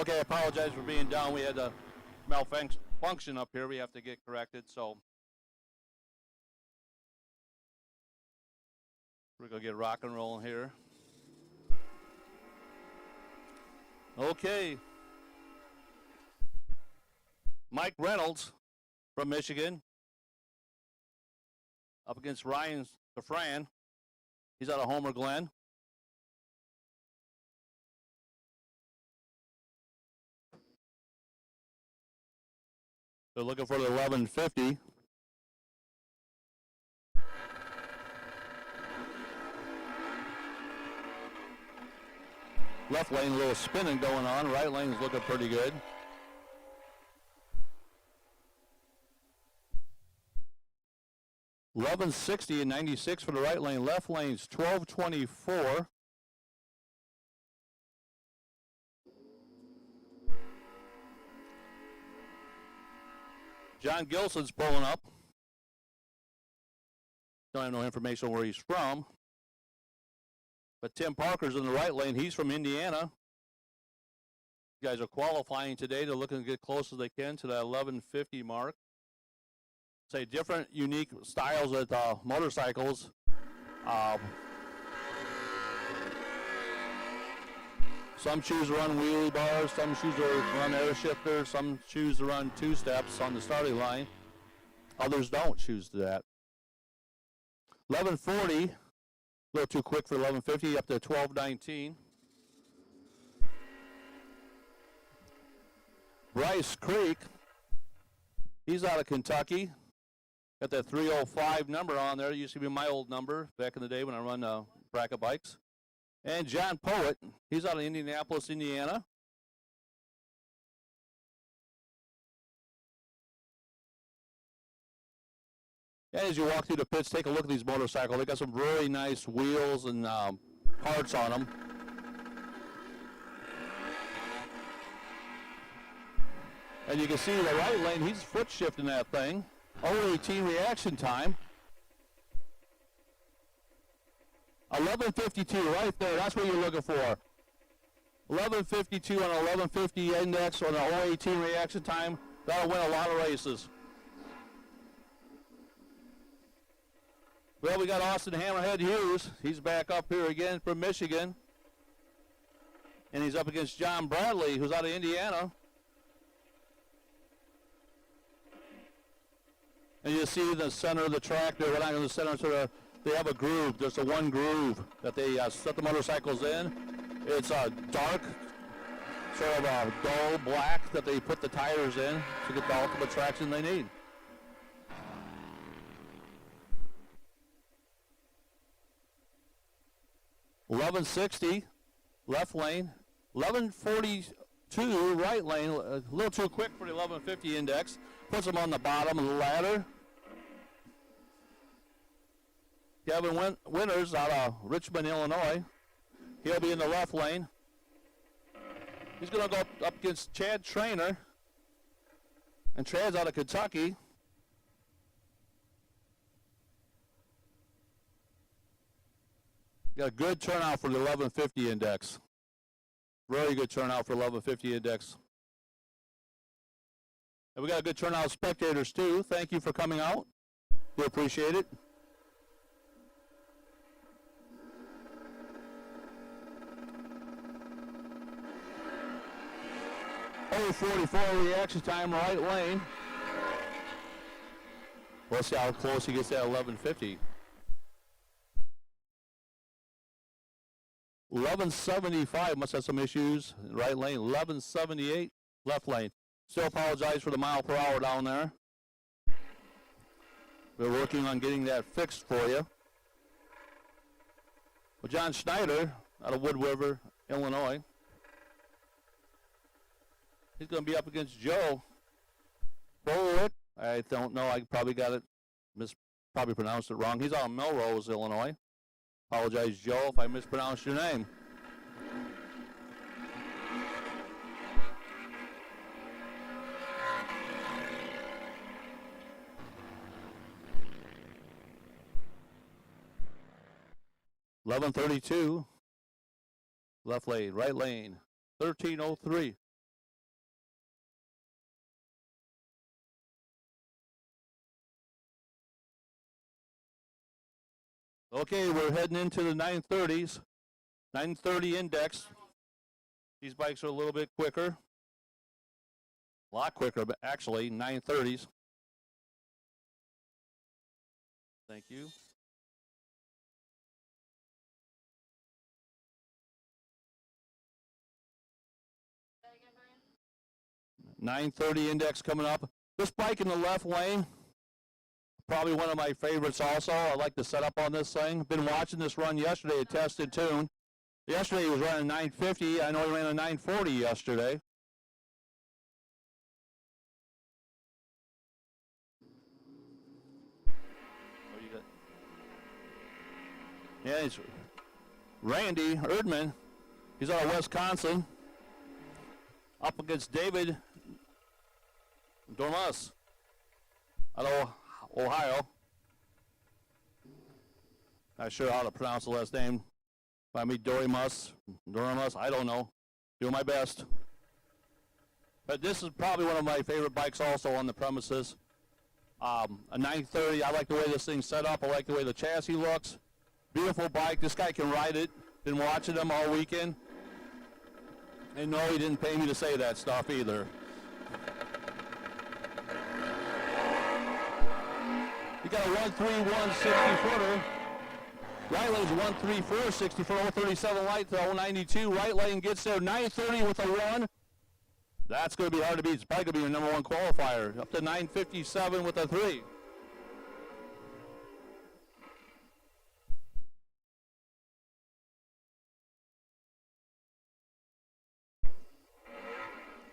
Okay, I apologize for being down. We had a malfunction up here. We have to get corrected, so we're going to get rock and rolling here. Okay. Mike Reynolds from Michigan up against Ryan DeFran. He's out of Homer Glen. They're looking for the 1150. Left lane, a little spinning going on. Right lane is looking pretty good. $11.60 and 96 for the right lane. Left lane's $12.24. John Gilson's pulling up. Don't have no information on where he's from. But Tim Parker's in the right lane. He's from Indiana. You guys are qualifying today. They're looking to get close as they can to that 1150 mark. Say different, unique styles with motorcycles. Some choose to run wheelie bars, some choose to run air shifter, some choose to run two steps on the starting line. Others don't choose that. 1140, a little too quick for 1150, up to 1219. Bryce Creek, he's out of Kentucky. Got that 305 number on there. It used to be my old number back in the day when I run bracket bikes. And John Poet, he's out of Indianapolis, Indiana. And as you walk through the pits, take a look at these motorcycles. They got some really nice wheels and parts on them. And you can see the right lane, he's foot shifting that thing. 018 reaction time. 1152 right there, that's what you're looking for. 1152 on 1150 index on the 018 reaction time. That'll win a lot of races. Well, we got Austin Hammerhead Hughes. He's back up here again from Michigan. And he's up against John Bradley, who's out of Indiana. And you see the center of the track there, right in the center, they have a groove. There's a one groove that they set the motorcycles in. It's a dark, sort of a dull black that they put the tires in to get the ultimate traction they need. $11.60 left lane, 11.42 right lane, a little too quick for the 11.50 index. Puts them on the bottom of the ladder. Kevin Winters out of Richmond, Illinois. He'll be in the left lane. He's going to go up against Chad Trainer. And Chad's out of Kentucky. Got a good turnout for the 1150 index. Really good turnout for 1150 index. And we got a good turnout of spectators too. Thank you for coming out. We appreciate it. Oh, 44 reaction time, right lane. We'll see how close he gets to that 1150. 1175 must have some issues. Right lane. 1178 left lane. Still apologize for the mile per hour down there. We're working on getting that fixed for you. Well, John Schneider out of Wood River, Illinois. He's going to be up against Joe Bolick. I don't know. I probably got it, probably pronounced it wrong. He's out of Melrose, Illinois. Apologize, Joe, if I mispronounced your name. $11.32. Left lane, right lane. 13.03. Okay, we're heading into the 930s. 930 index. These bikes are a little bit quicker. A lot quicker, but actually, 930s. Thank you. .930 index coming up. This bike in the left lane, probably one of my favorites also. I like the setup on this thing. Been watching this run yesterday at Test and Tune. Yesterday he was running 950. I know he ran a 940 yesterday. Oh, you got. Yeah, it's Randy Erdman. He's out of Wisconsin. Up against David Dormus out of Ohio. Not sure how to pronounce the last name. If I meet Dormus, I don't know. Do my best. But this is probably one of my favorite bikes also on the premises. A 930, I like the way this thing's set up. I like the way the chassis looks. Beautiful bike. This guy can ride it. Been watching him all weekend. And no, he didn't pay me to say that stuff either. You got a 131 60-footer. Right lane's 134 60-foot, 037 light to 092. Right lane gets there 930 with a 1. That's going to be hard to beat. It's probably going to be your number 1 qualifier. Up to 957 with a 3.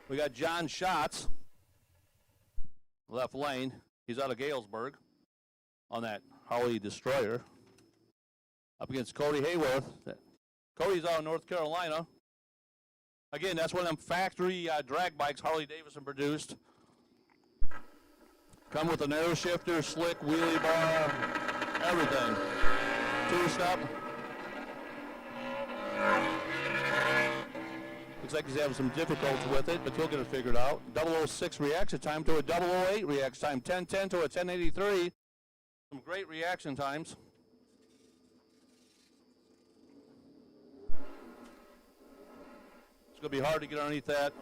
We got John Schatz, left lane. He's out of Galesburg on that Harley Destroyer. Up against Cody Hayworth. Cody's out of North Carolina. Again, that's one of them factory drag bikes Harley Davidson produced. Come with an air shifter, slick, wheelie bar, everything. 2-step. Looks like he's having some difficulty with it, but he'll get it figured out. 006 reaction time to a 008 reaction time. 1010 to a 1083. Some great reaction times. It's going to be hard to get underneath that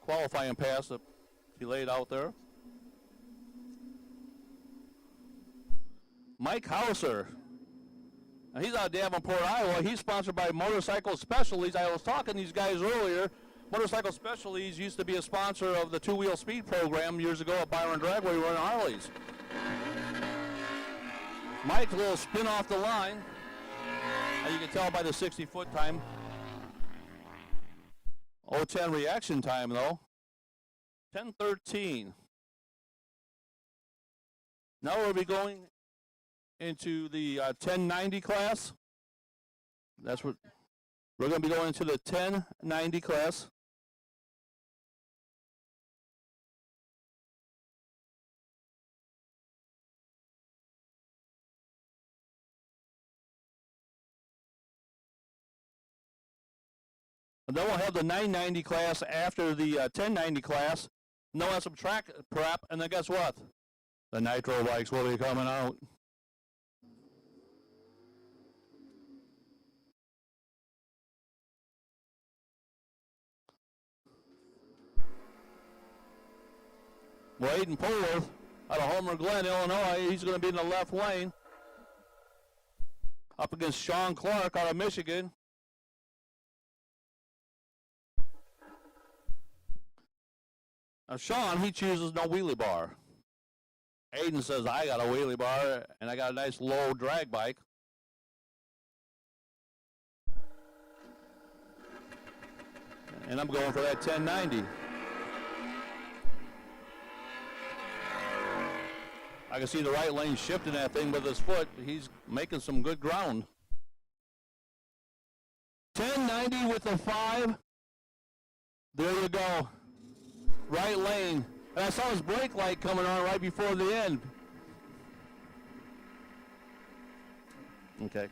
qualifying pass that he laid out there. Mike Hauser. Now he's out of Davenport, Iowa. He's sponsored by Motorcycle Specialties. I was talking to these guys earlier. Motorcycle Specialties used to be a sponsor of the two-wheel speed program years ago at Byron Dragway running Harleys. Mike, a little spin off the line. As you can tell by the 60-foot time. 010 reaction time, though. 10:13. Now we'll be going into the 1090 class. That's what we're going to be going into the 1090 class. And then we'll have the 990 class after the 1090 class. And then we'll have some track prep, and then guess what? The Nitro bikes will be coming out. Well, Aiden Polworth out of Homer Glen, Illinois, he's going to be in the left lane. Up against Sean Clark out of Michigan. Now, Sean, he chooses no wheelie bar. Aiden says, I got a wheelie bar, and I got a nice low drag bike. And I'm going for that 1090. I can see the right lane shifting that thing with his foot. He's making some good ground. 1090 with a 5. There you go. Right lane. And I saw his brake light coming on right before the end. Okay.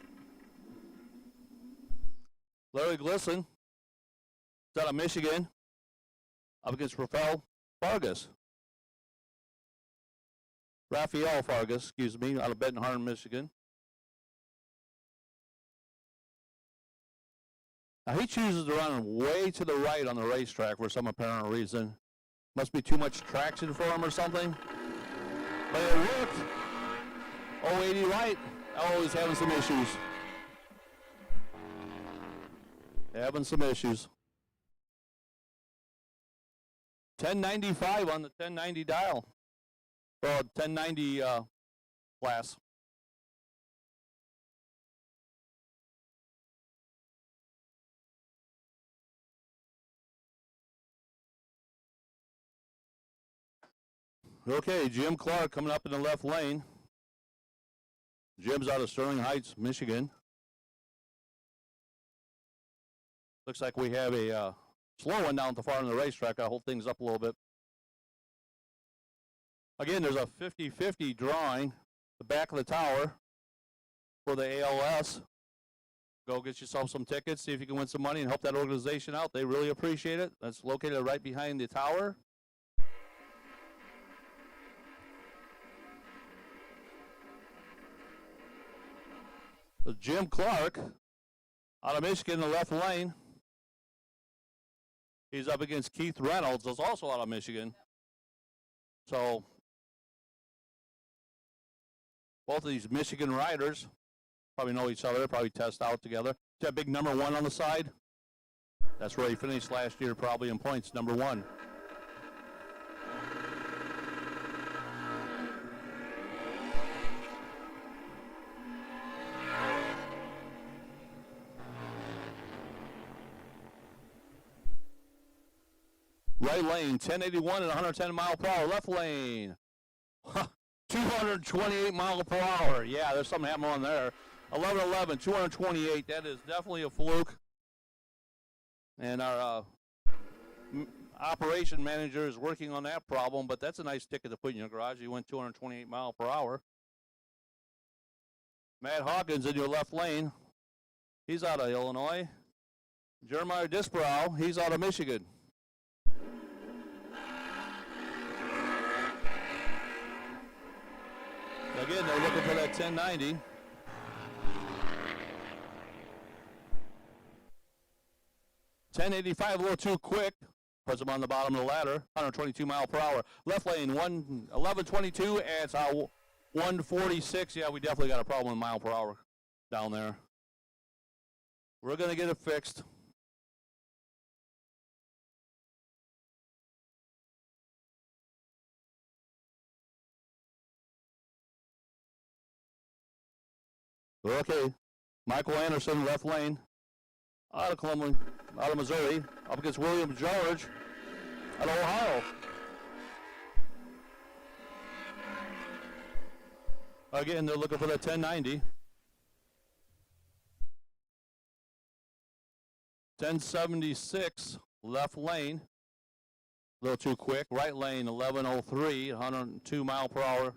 Larry Glisson, out of Michigan, up against Raphael Fargas. Raphael Fargas, excuse me, out of Benton Harbor, Michigan. Now he chooses to run way to the right on the racetrack for some apparent reason. Must be too much traction for him or something. But it worked. 080 right. Always having some issues. Having some issues. 1095 on the 1090 dial. Or 1090 class. Okay, Jim Clark coming up in the left lane. Jim's out of Sterling Heights, Michigan. Looks like we have a slow one down at the far end of the racetrack. I'll hold things up a little bit. Again, there's a 50-50 drawing, the back of the tower for the ALS. Go get yourself some tickets, see if you can win some money and help that organization out. They really appreciate it. That's located right behind the tower. Jim Clark out of Michigan in the left lane. He's up against Keith Reynolds, who's also out of Michigan. So both of these Michigan riders probably know each other, probably test out together. That big number 1 on the side, that's where he finished last year, probably in points, number 1. Right lane, 1081 and 110 mile per hour. Left lane, 228 mile per hour. Yeah, there's something happening on there. 1111, 228. That is definitely a fluke. And our operation manager is working on that problem, but that's a nice ticket to put in your garage. You went 228 mile per hour. Matt Hawkins in your left lane. He's out of Illinois. Jeremiah Disbrow, he's out of Michigan. Again, they're looking for that 1090. $10.85, a little too quick. Puts them on the bottom of the ladder. 122 mile per hour. Left lane, 1122, and it's 146. Yeah, we definitely got a problem with mile per hour down there. We're going to get it fixed. Okay, Michael Anderson, left lane, out of Columbia, out of Missouri, up against William George, out of Ohio. Again, they're looking for that 1090. 1076, left lane, a little too quick. Right lane, 1103, 102 mile per hour.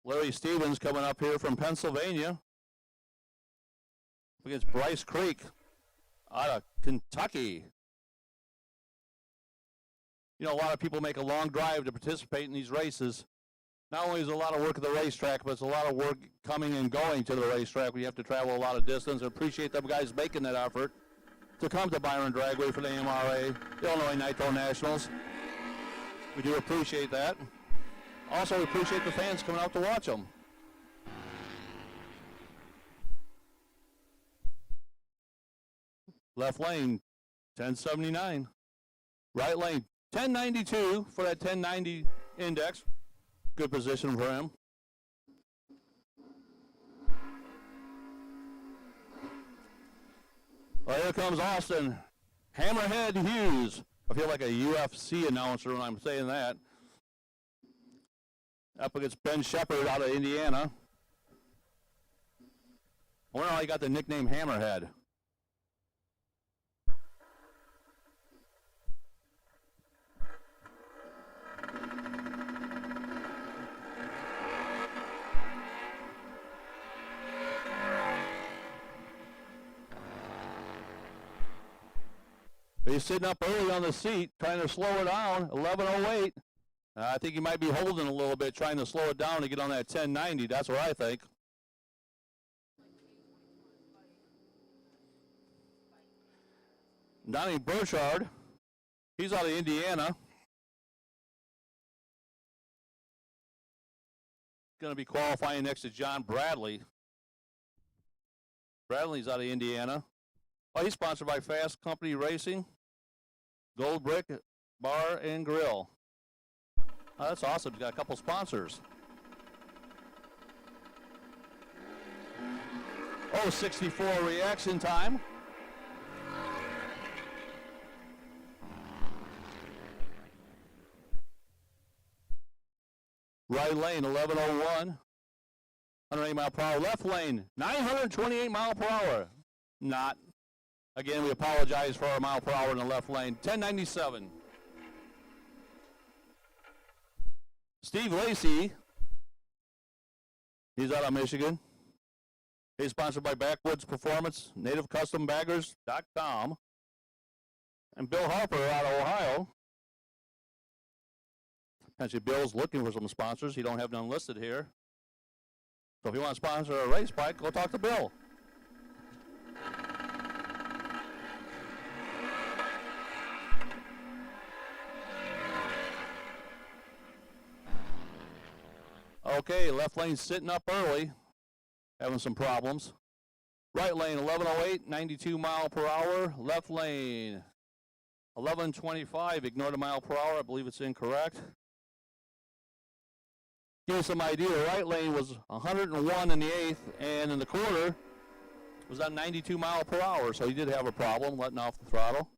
Larry Stevens coming up here from Pennsylvania against Bryce Creek out of Kentucky. You know, a lot of people make a long drive to participate in these races. Not only is it a lot of work at the racetrack, but it's a lot of work coming and going to the racetrack. We have to travel a lot of distance. I appreciate them guys making that effort to come to Byron Dragway for the AMRA Illinois Nitro Nationals. We do appreciate that. Also, we appreciate the fans coming out to watch them. Left lane, 1079. Right lane, 1092 for that 1090 index. Good position for him. Well, here comes Austin Hammerhead Hughes. I feel like a UFC announcer when I'm saying that. Up against Ben Shepard out of Indiana. I wonder how he got the nickname Hammerhead. He's sitting up early on the seat, trying to slow it down, 11:08. I think he might be holding a little bit, trying to slow it down to get on that 1090. That's what I think. Donnie Burchard, he's out of Indiana. Going to be qualifying next to John Bradley. Bradley's out of Indiana. Oh, he's sponsored by Fast Company Racing, Gold Brick Bar and Grill. Oh, that's awesome. He's got a couple sponsors. Oh, 64 reaction time. Right lane, 1101. 108 mile per hour. Left lane, 928 mile per hour. Not. Again, we apologize for our mile per hour in the left lane. 1097. Steve Lacey, he's out of Michigan. He's sponsored by Backwoods Performance, NativeCustomBaggers.com. And Bill Harper out of Ohio. Actually, Bill's looking for some sponsors. He don't have none listed here. So if you want to sponsor a race bike, go talk to Bill. Okay, left lane sitting up early, having some problems. Right lane, 1108, 92 mile per hour. Left lane, 1125, ignore the mile per hour. I believe it's incorrect. Give you some idea, right lane was 101 in the eighth, and in the quarter was at 92 mile per hour, so he did have a problem letting off the throttle.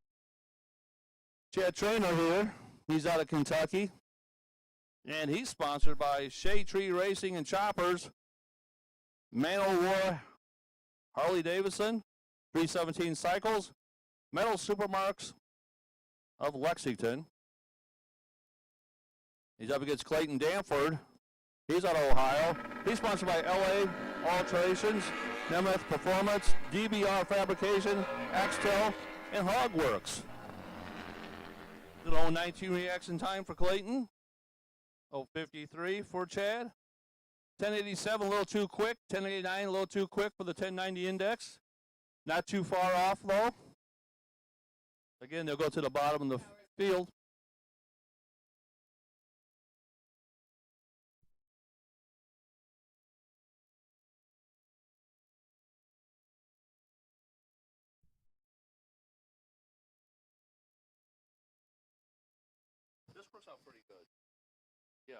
Chad Traynor here, he's out of Kentucky, and he's sponsored by Shade Tree Racing and Choppers, Manor War, Harley Davidson, 317 Cycles, Metal Supermarks of Lexington. He's up against Clayton Danford. He's out of Ohio. He's sponsored by LA Alterations, Nemeth Performance, DBR Fabrication, Axtel, and Hogworks. 0.92 reaction time for Clayton. 0.53 for Chad. 1087 a little too quick. 1089 a little too quick for the 1090 index. Not too far off though. Again, they'll go to the bottom of the field. This works out pretty good. Yeah.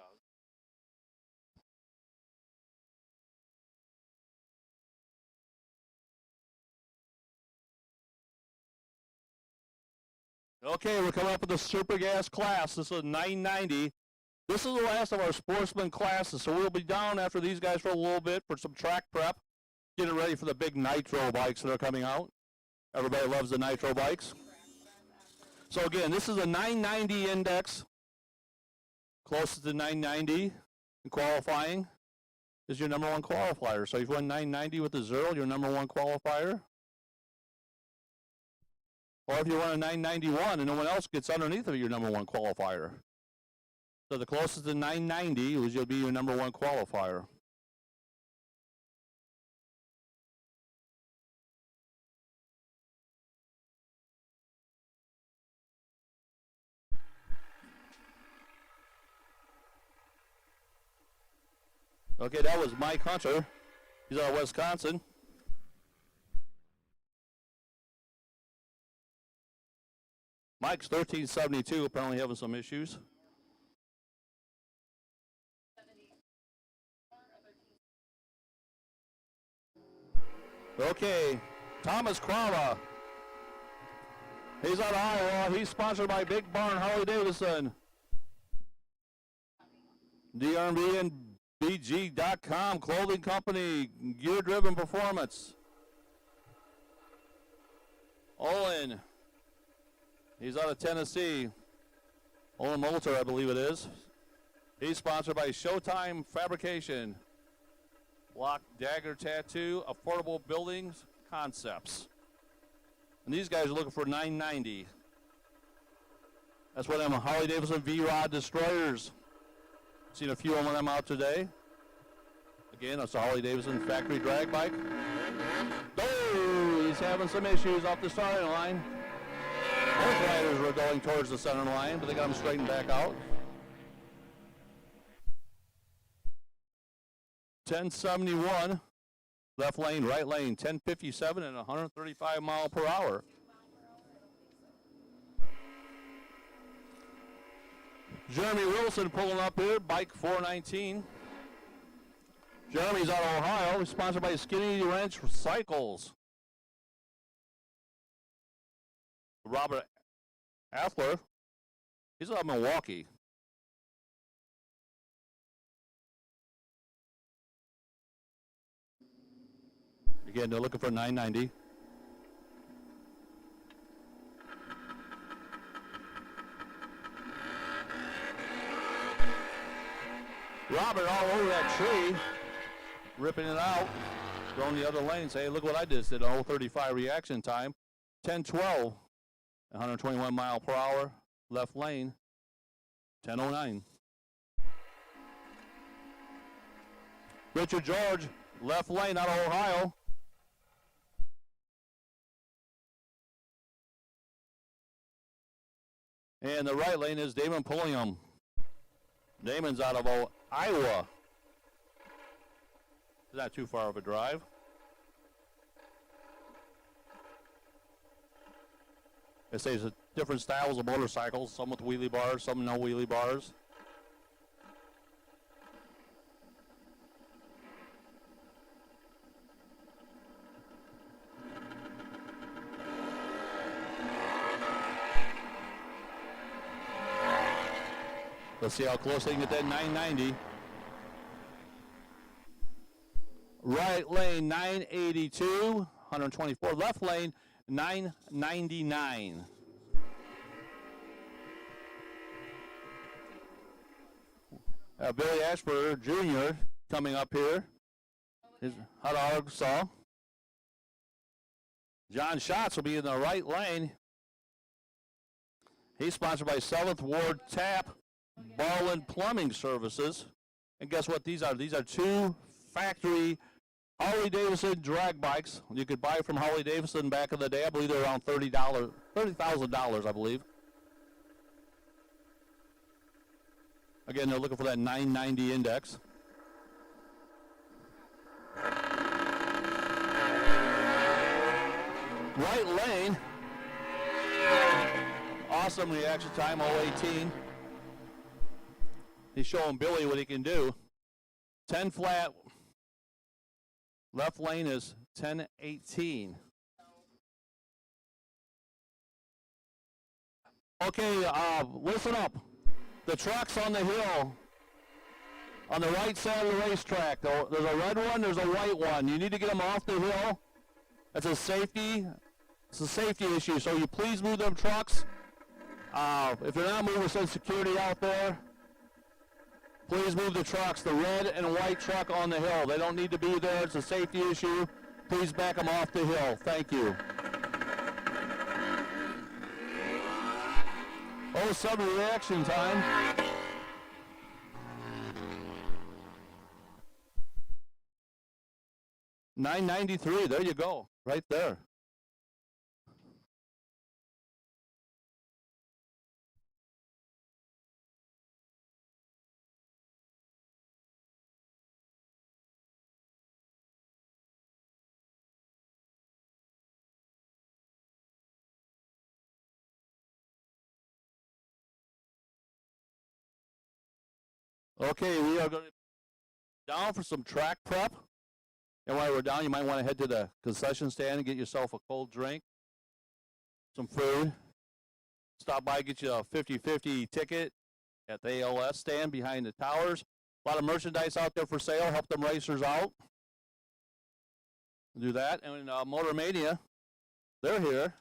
Okay, we're coming up with the Super Gas class. This is a 990. This is the last of our Sportsman classes, so we'll be down after these guys for a little bit for some track prep, getting ready for the big Nitro bikes that are coming out. Everybody loves the Nitro bikes. So again, this is a 990 index. Closest to 990 in qualifying is your number one qualifier. So if you won 990 with a 0, your number one qualifier. Or if you run a 991 and no one else gets underneath of your number one qualifier. So the closest to 990 will be your number one qualifier. Okay, that was Mike Hunter. He's out of Wisconsin. Mike's 1372, apparently having some issues. Okay, Thomas Qual. He's out of Iowa. He's sponsored by Big Barn Harley Davidson. DRB and BG.com, clothing company, gear-driven performance. Olin, he's out of Tennessee. Olin Moulter, I believe it is. He's sponsored by Showtime Fabrication, Block Dagger Tattoo, Affordable Buildings Concepts. And these guys are looking for 990. That's what them Harley Davidson V-Rod Destroyers. Seen a few of them out today. Again, that's a Harley Davidson factory drag bike. Oh, he's having some issues off the starting line. Both riders were going towards the center line, but they got them straightened back out. 1071, left lane, right lane, 1057 and 135 mile per hour. Jeremy Wilson pulling up here, bike 419. Jeremy's out of Ohio. He's sponsored by Skinny Wrench Cycles. Robert Athler, he's out of Milwaukee. Again, they're looking for 990. Robert all over that tree, ripping it out, going the other lane. Say, hey, look what I just did, a 035 reaction time. 1012, 121 mile per hour, left lane, 1009. Richard George, left lane out of Ohio. And the right lane is Damon Pulliam. Damon's out of Iowa. Not too far of a drive. It says different styles of motorcycles, some with wheelie bars, some no wheelie bars. Let's see how close they can get that 990. Right lane 982, 124. Left lane 999. Billy Ashburger Jr. coming up here. He's out of Arkansas. John Schatz will be in the right lane. He's sponsored by 7th Ward Tap Barland Plumbing Services. And guess what these are? These are two factory Harley Davidson drag bikes. You could buy from Harley Davidson back in the day. I believe they're around $30,000, I believe. Again, they're looking for that 990 index. Right lane. Awesome reaction time, 018. He's showing Billy what he can do. 10 flat. Left lane is 1018. Okay, listen up. The trucks on the hill, on the right side of the racetrack, there's a red one, there's a white one. You need to get them off the hill. That's a safety. It's a safety issue, so you please move them trucks. If you're not moving, send security out there. Please move the trucks, the red and white truck on the hill. They don't need to be there. It's a safety issue. Please back them off the hill. Thank you. 07 reaction time. $993. There you go. Right there. Okay, we are going to down for some track prep. And while we're down, you might want to head to the concession stand and get yourself a cold drink, some food. Stop by, get you a 50/50 ticket at the ALS stand behind the towers. A lot of merchandise out there for sale. Help them racers out. Do that. And MotorMania, they're here.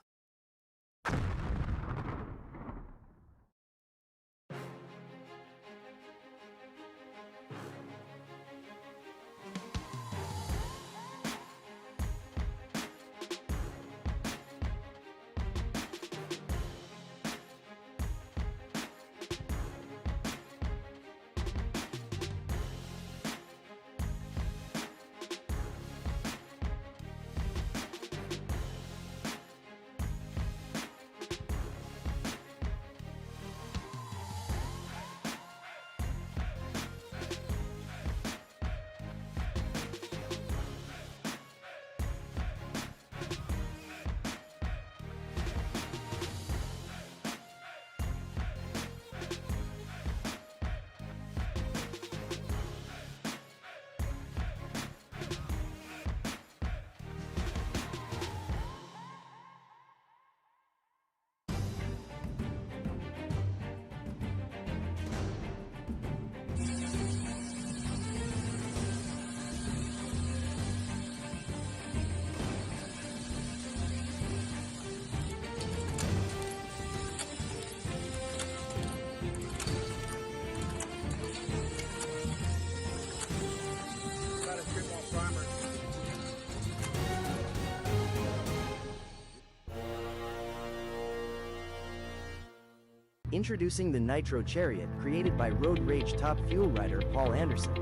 Introducing the Nitro Chariot, created by Road Rage top fuel rider Paul Anderson.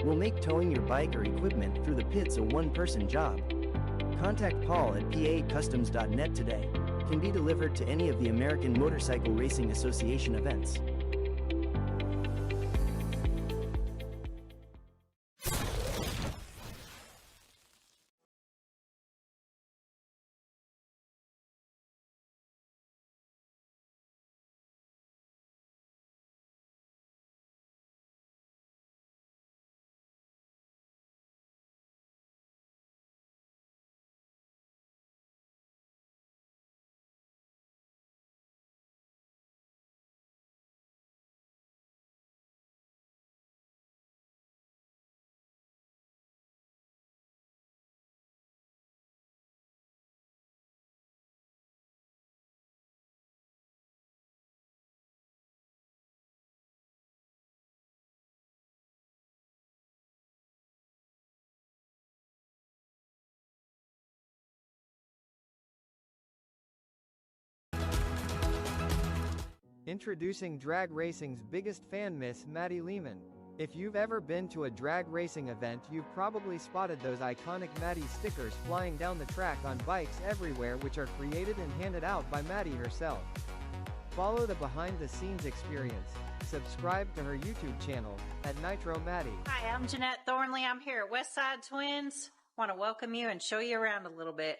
We'll make towing your bike or equipment through the pits a one-person job. Contact Paul at pacustoms.net today. Can be delivered to any of the American Motorcycle Racing Association events. Introducing drag racing's biggest fan miss, Maddie Lehman. If you've ever been to a drag racing event, you've probably spotted those iconic Maddie stickers flying down the track on bikes everywhere, which are created and handed out by Maddie herself. Follow the behind-the-scenes experience. Subscribe to her YouTube channel at Nitro Maddie. Hi, I'm Jeanette Thornley. I'm here at Westside Twins. Want to welcome you and show you around a little bit.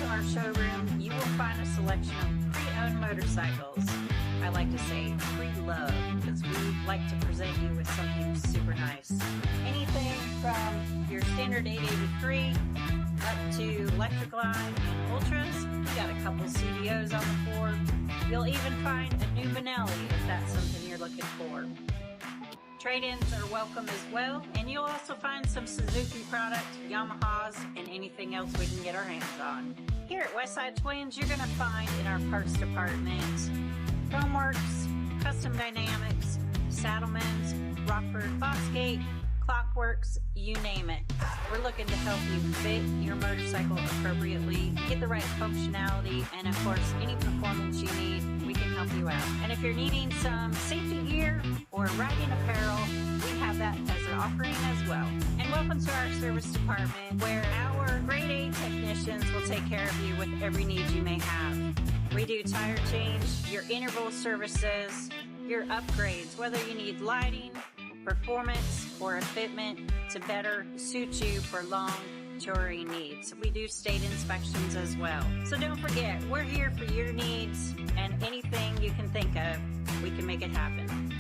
Our showroom, you will find a selection of pre-owned motorcycles. I like to say pre-love, because we like to present you with something super nice. Anything from your standard 883 up to Electric Line and Ultras. We got a couple CDOs on the floor. You'll even find a new Benelli if that's something you're looking for. Trade-ins are welcome as well, and you'll also find some Suzuki product, Yamahas, and anything else we can get our hands on. Here at Westside Twins, you're going to find in our parts department Chromeworks, Custom Dynamics, Saddlemans, Rockford Fosgate, Clockworks, you name it. We're looking to help you fit your motorcycle appropriately, get the right functionality, and of course, any performance you need, we can help you out. And if you're needing some safety gear or riding apparel, we have that as an offering as well. And welcome to our service department, where our grade A technicians will take care of you with every need you may have. We do tire change, your interval services, your upgrades, whether you need lighting, performance, or equipment to better suit you for long touring needs. We do state inspections as well. So don't forget, we're here for your needs, and anything you can think of, we can make it happen.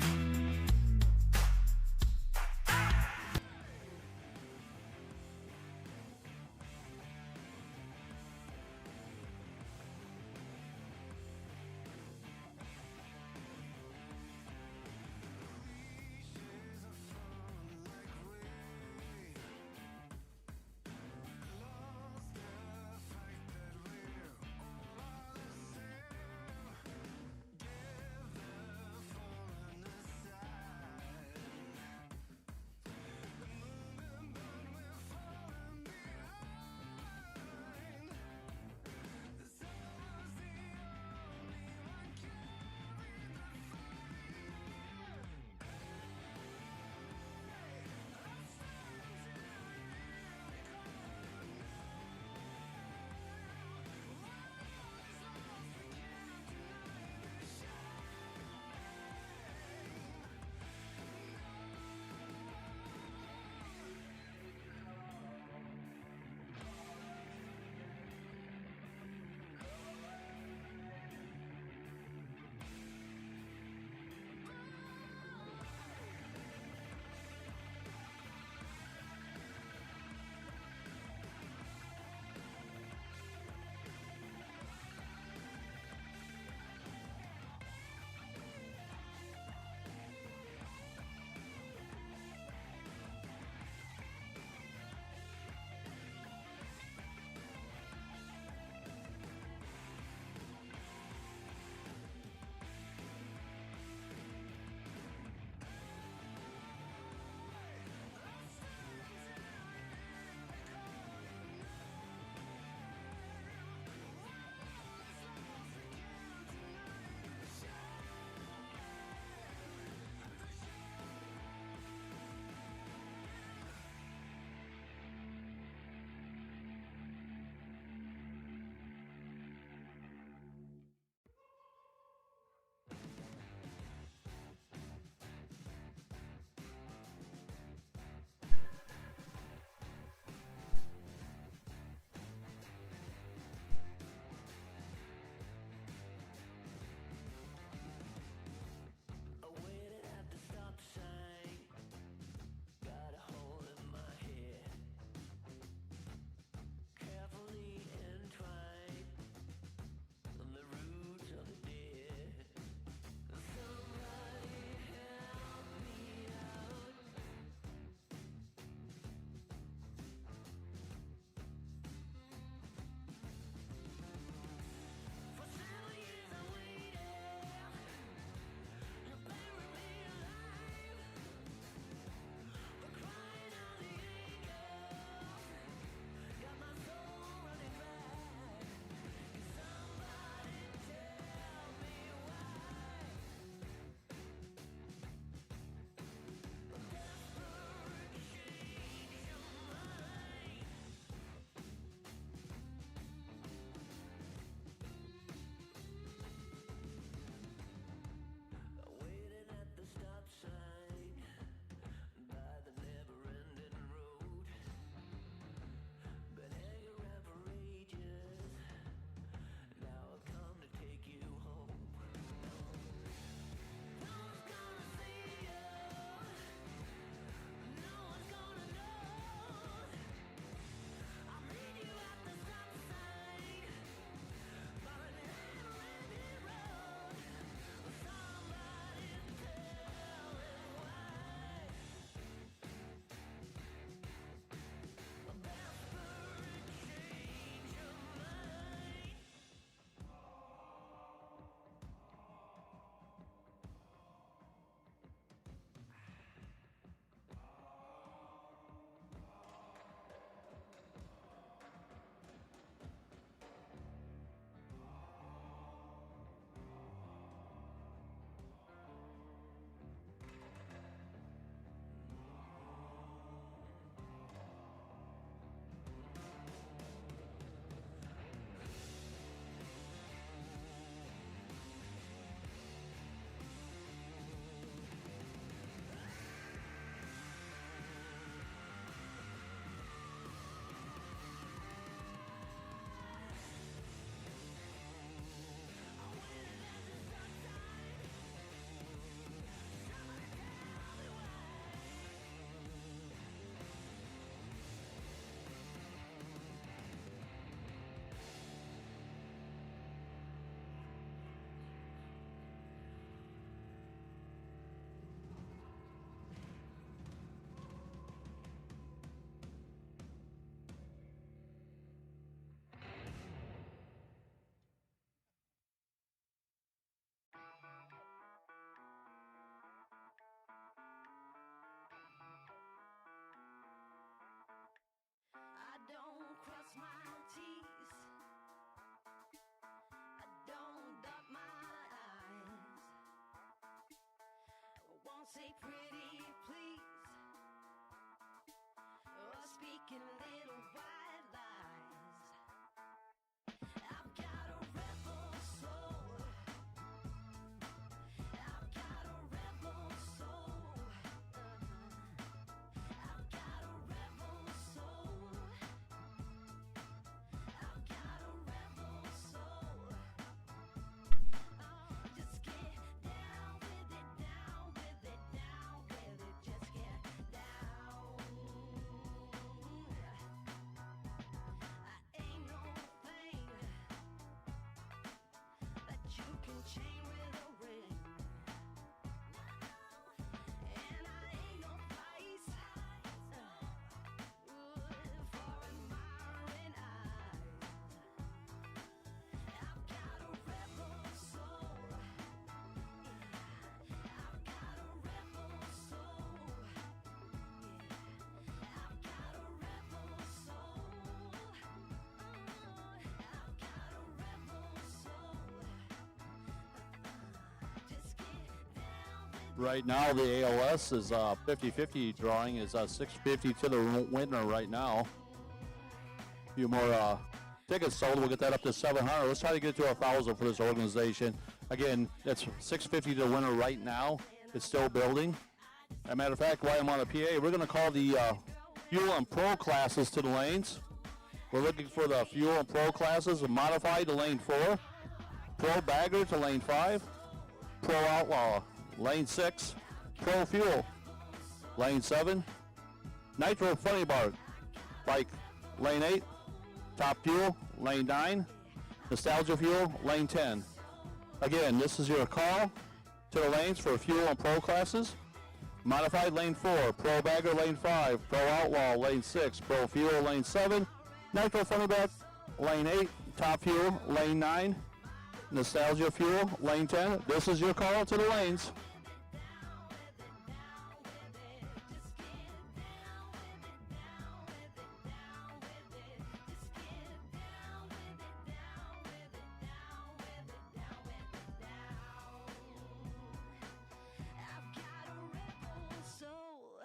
say pretty please, or speaking little white lies. I've got a rebel soul. I've got a rebel soul. I've got a rebel soul. I've got a rebel soul. Just get down with it, down with it, down with it. Just get down. I ain't no thing that you can chain with a ring. And I ain't no place for admiring eyes. I've got a rebel soul. I've got a rebel soul. I've got a rebel soul. I've got a rebel soul. Just get down with Right now, the ALS is 50-50 drawing is 650 to the winner right now. A few more tickets sold. We'll get that up to 700. Let's try to get to 1,000 for this organization. Again, that's 650 to the winner right now. It's still building. As a matter of fact, while I'm on the PA, we're going to call the Fuel and Pro classes to the lanes. We're looking for the Fuel and Pro classes, Modified to lane 4, Pro Bagger to lane 5, Pro Outlaw, lane 6, Pro Fuel, lane 7, Nitro Funny Bar, Bike, lane 8, Top Fuel, lane 9, Nostalgia Fuel, lane 10. Again, this is your call to the lanes for Fuel and Pro classes. Modified, lane 4, Pro Bagger, lane 5, Pro Outlaw, lane 6, Pro Fuel, lane 7, Nitro Funny Bar, lane 8, Top Fuel, lane 9, Nostalgia Fuel, lane 10. This is your call to the lanes. I've got a rebel soul.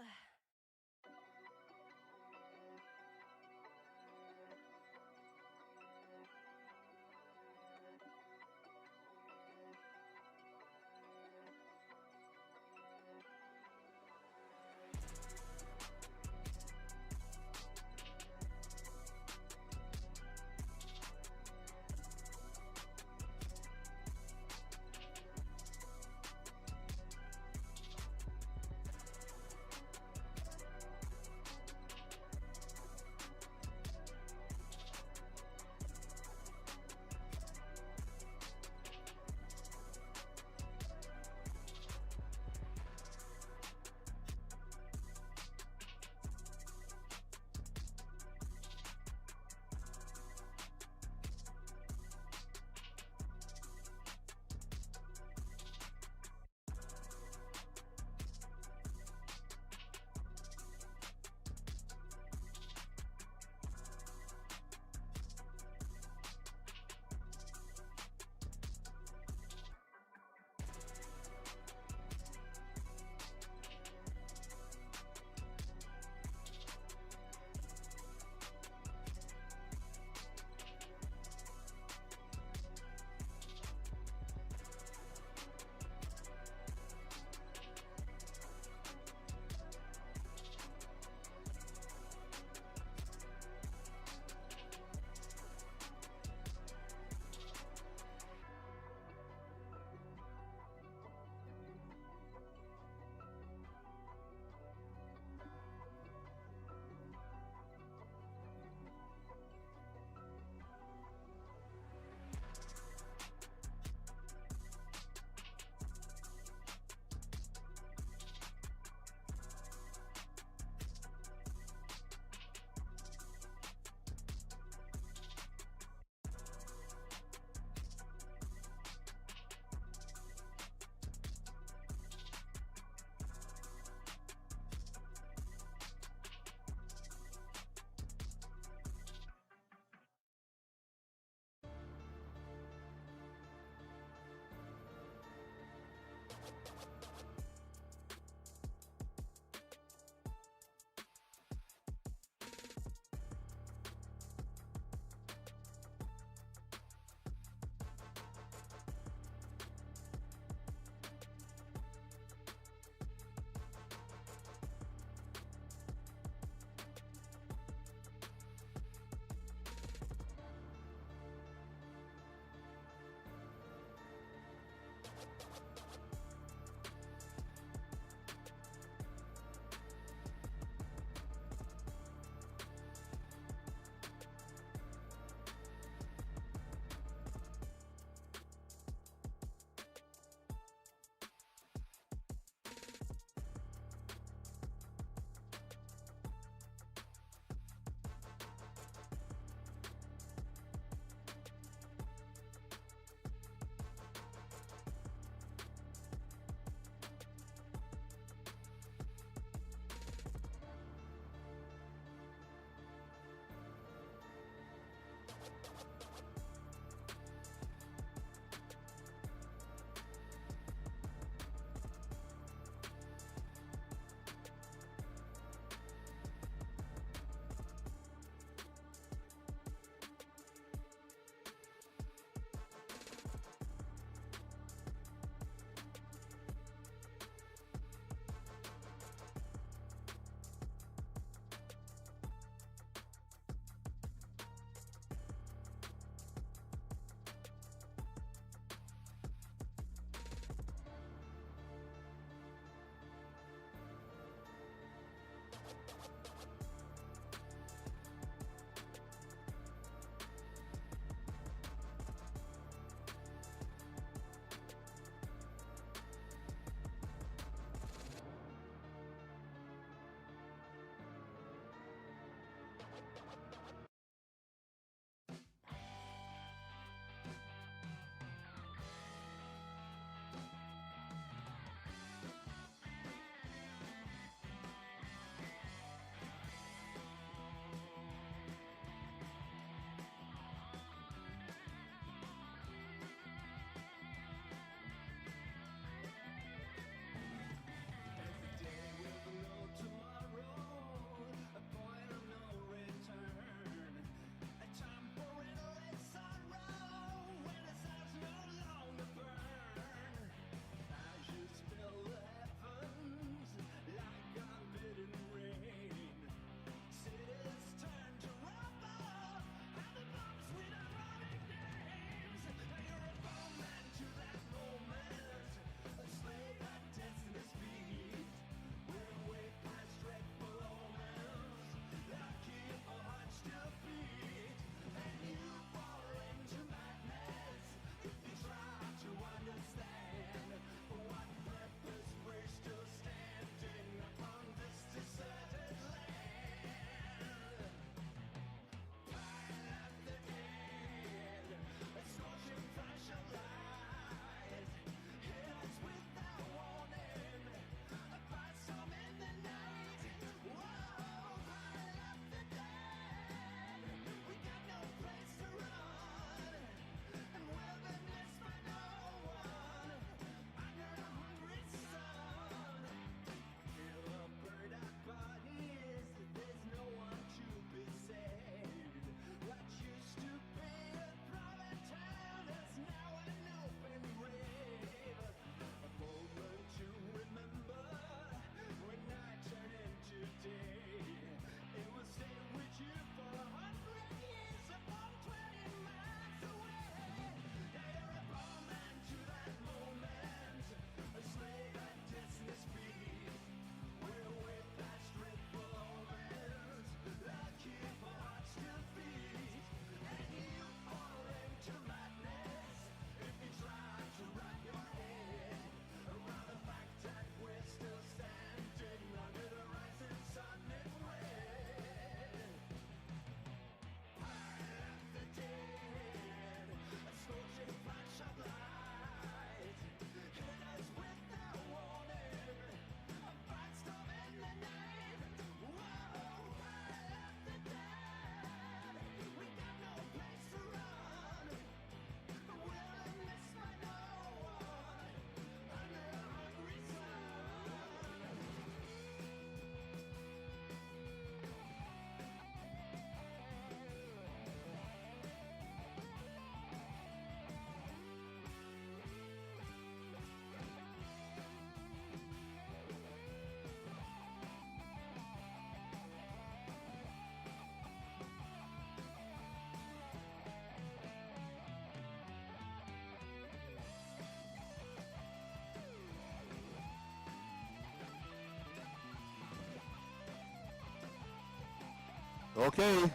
Okay,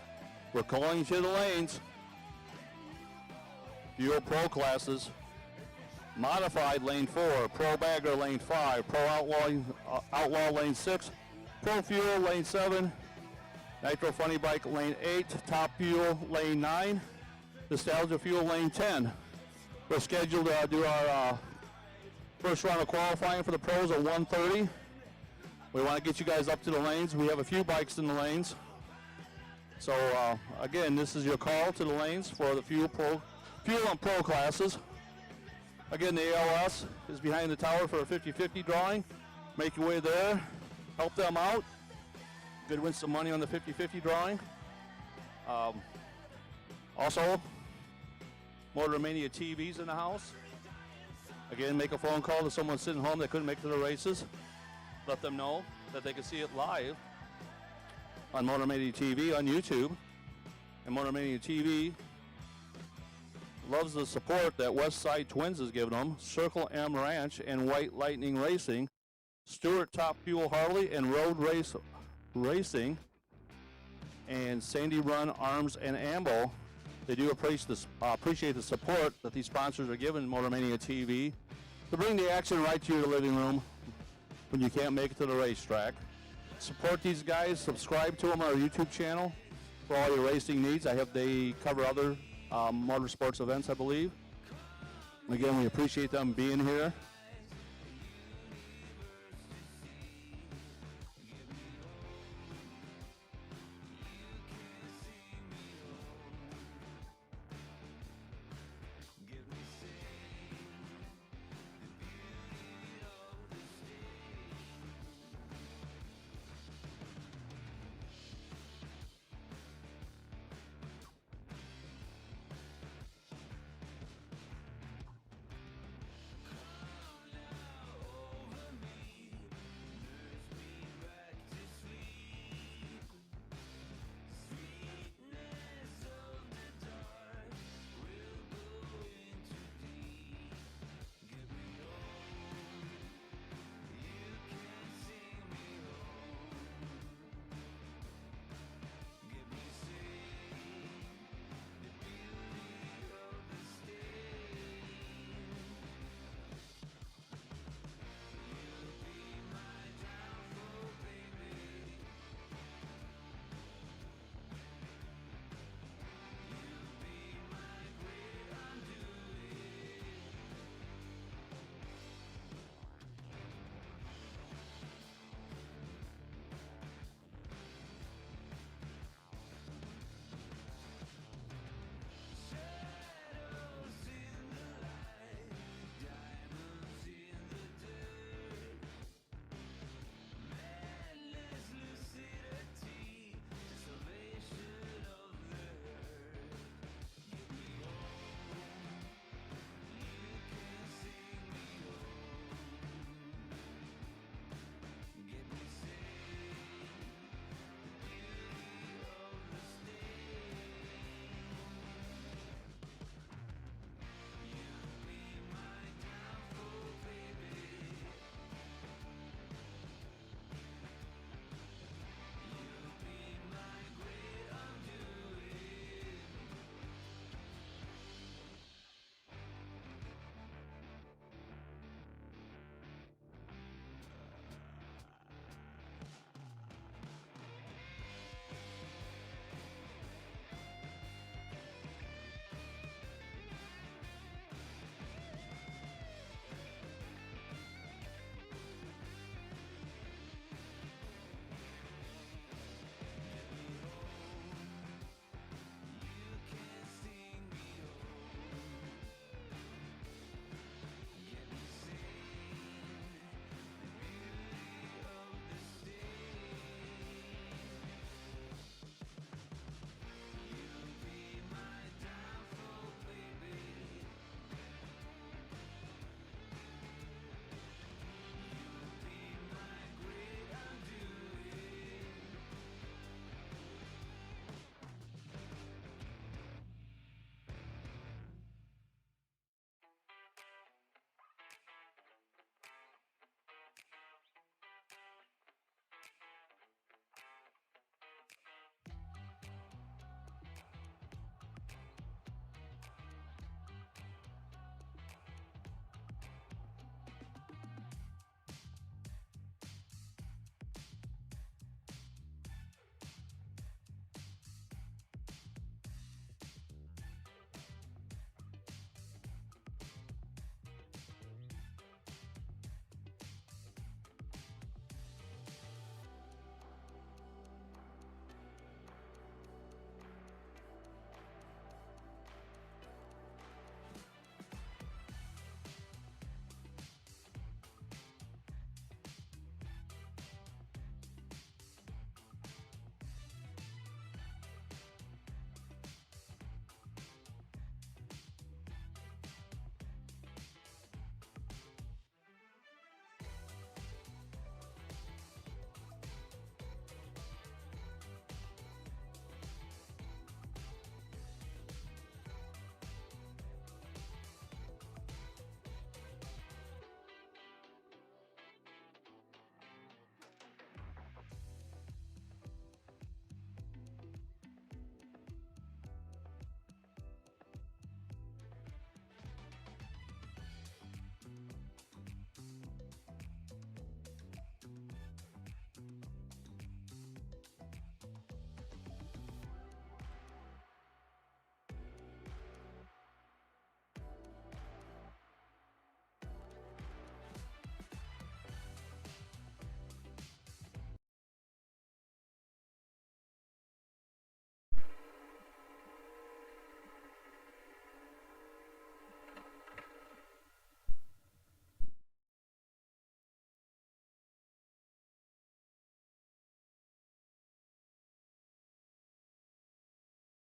we're calling to the lanes. Fuel Pro classes. Modified lane 4, Pro Bagger lane 5, Pro Outlaw lane 6, Pro Fuel lane 7, Nitro Funny Bike lane 8, Top Fuel lane 9, Nostalgia Fuel lane 10. We're scheduled to do our first round of qualifying for the pros at 1:30. We want to get you guys up to the lanes. We have a few bikes in the lanes. So again, this is your call to the lanes for the Fuel and Pro classes. Again, the ALS is behind the tower for a 50-50 drawing. Make your way there. Help them out. Could win some money on the 50-50 drawing. Also, MotorManiaTV's in the house. Again, make a phone call to someone sitting home that couldn't make it to the races. Let them know that they can see it live on MotorManiaTV on YouTube. And MotorManiaTV loves the support that Westside Twins has given them, Circle M Ranch and White Lightning Racing, Stewart Top Fuel Harley and Road Race Racing, and Sandy Run Arms and Ambo. They do appreciate the support that these sponsors are giving MotorManiaTV to bring the action right to your living room when you can't make it to the racetrack. Support these guys, subscribe to them on our YouTube channel for all your racing needs. They cover other motorsports events, I believe. Again, we appreciate them being here.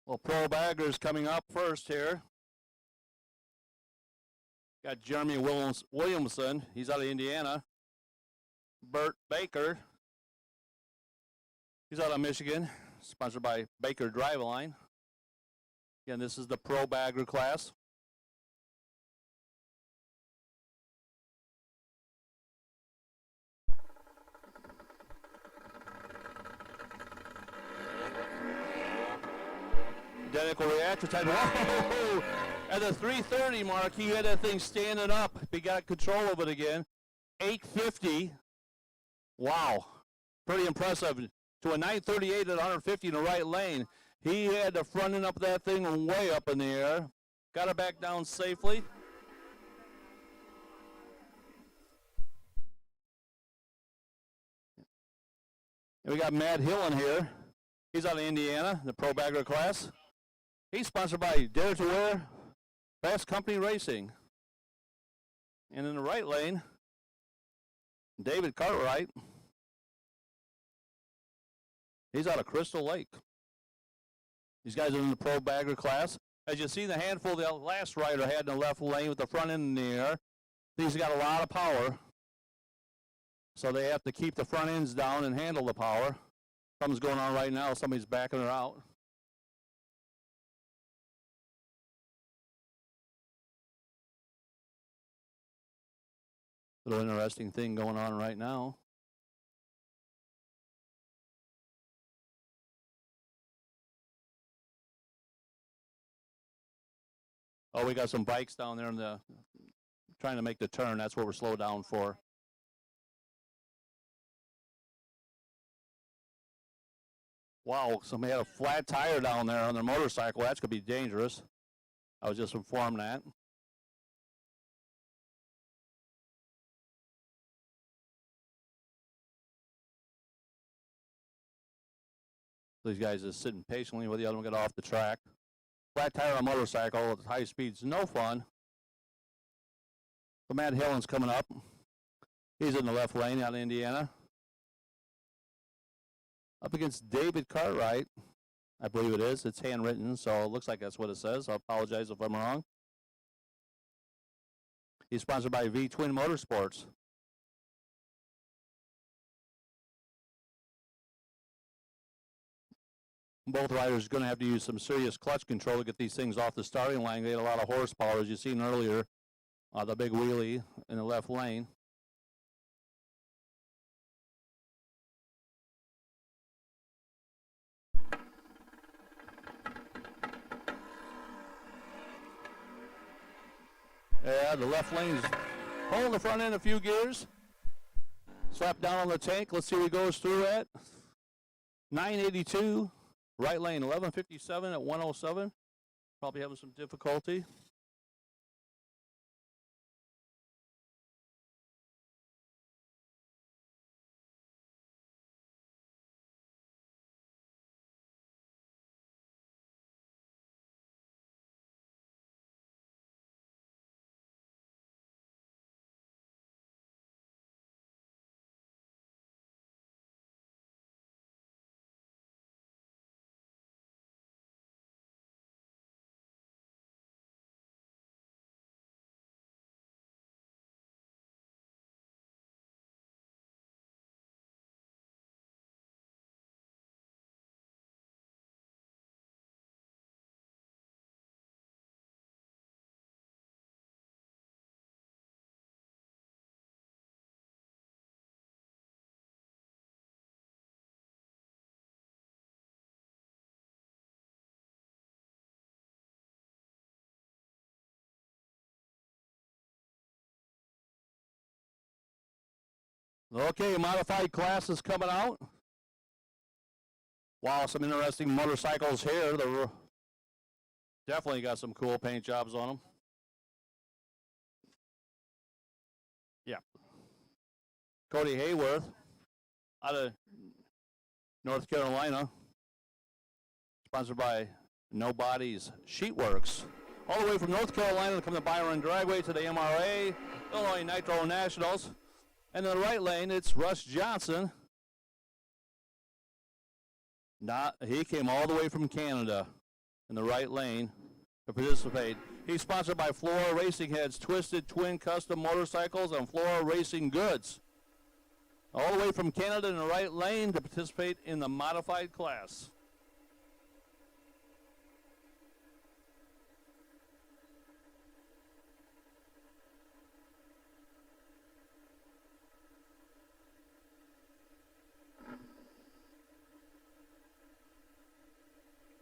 Well, pro baggers coming up first here. Got Jeremy Williamson. He's out of Indiana. Bert Baker. He's out of Michigan. Sponsored by Baker Driveline. Again, this is the pro bagger class. Identical reactor time. Whoa! At the 3:30 mark, he had that thing standing up. He got control of it again. 850. Wow. Pretty impressive. To a 938 at 150 in the right lane. He had the front end up that thing way up in the air. Got it back down safely. And we got Matt Hillen here. He's out of Indiana, the pro bagger class. He's sponsored by Dare to Wear, Fast Company Racing. And in the right lane, David Cartwright. He's out of Crystal Lake. These guys are in the pro bagger class. As you see, the handful the last rider had in the left lane with the front end in the air. These got a lot of power. So they have to keep the front ends down and handle the power. Something's going on right now. Somebody's backing her out. Little interesting thing going on right now. Oh, we got some bikes down there in the trying to make the turn. That's what we're slowed down for. Wow, somebody had a flat tire down there on their motorcycle. That's going to be dangerous. I was just informed that. These guys are sitting patiently with the other one get off the track. Flat tire on a motorcycle at high speeds, no fun. So Matt Hillen's coming up. He's in the left lane out of Indiana. Up against David Cartwright, I believe it is. It's handwritten, so it looks like that's what it says. I apologize if I'm wrong. He's sponsored by V-Twin Motorsports. Both riders are going to have to use some serious clutch control to get these things off the starting line. They had a lot of horsepower, as you've seen earlier, the big wheelie in the left lane. Yeah, the left lane's pulling the front end a few gears. Slap down on the tank. Let's see what he goes through at. 982. Right lane, 1157 at 107. Probably having some difficulty. Okay, modified class is coming out. Wow, some interesting motorcycles here. They're definitely got some cool paint jobs on them. Yeah. Cody Hayworth out of North Carolina. Sponsored by Nobody's Sheetworks. All the way from North Carolina to come to Byron Dragway to the AMRA Illinois Nitro Nationals. And in the right lane, it's Russ Johnson. He came all the way from Canada. in the right lane to participate. He's sponsored by Flora Racing Heads, Twisted Twin Custom Motorcycles, and Flora Racing Goods. All the way from Canada in the right lane to participate in the modified class.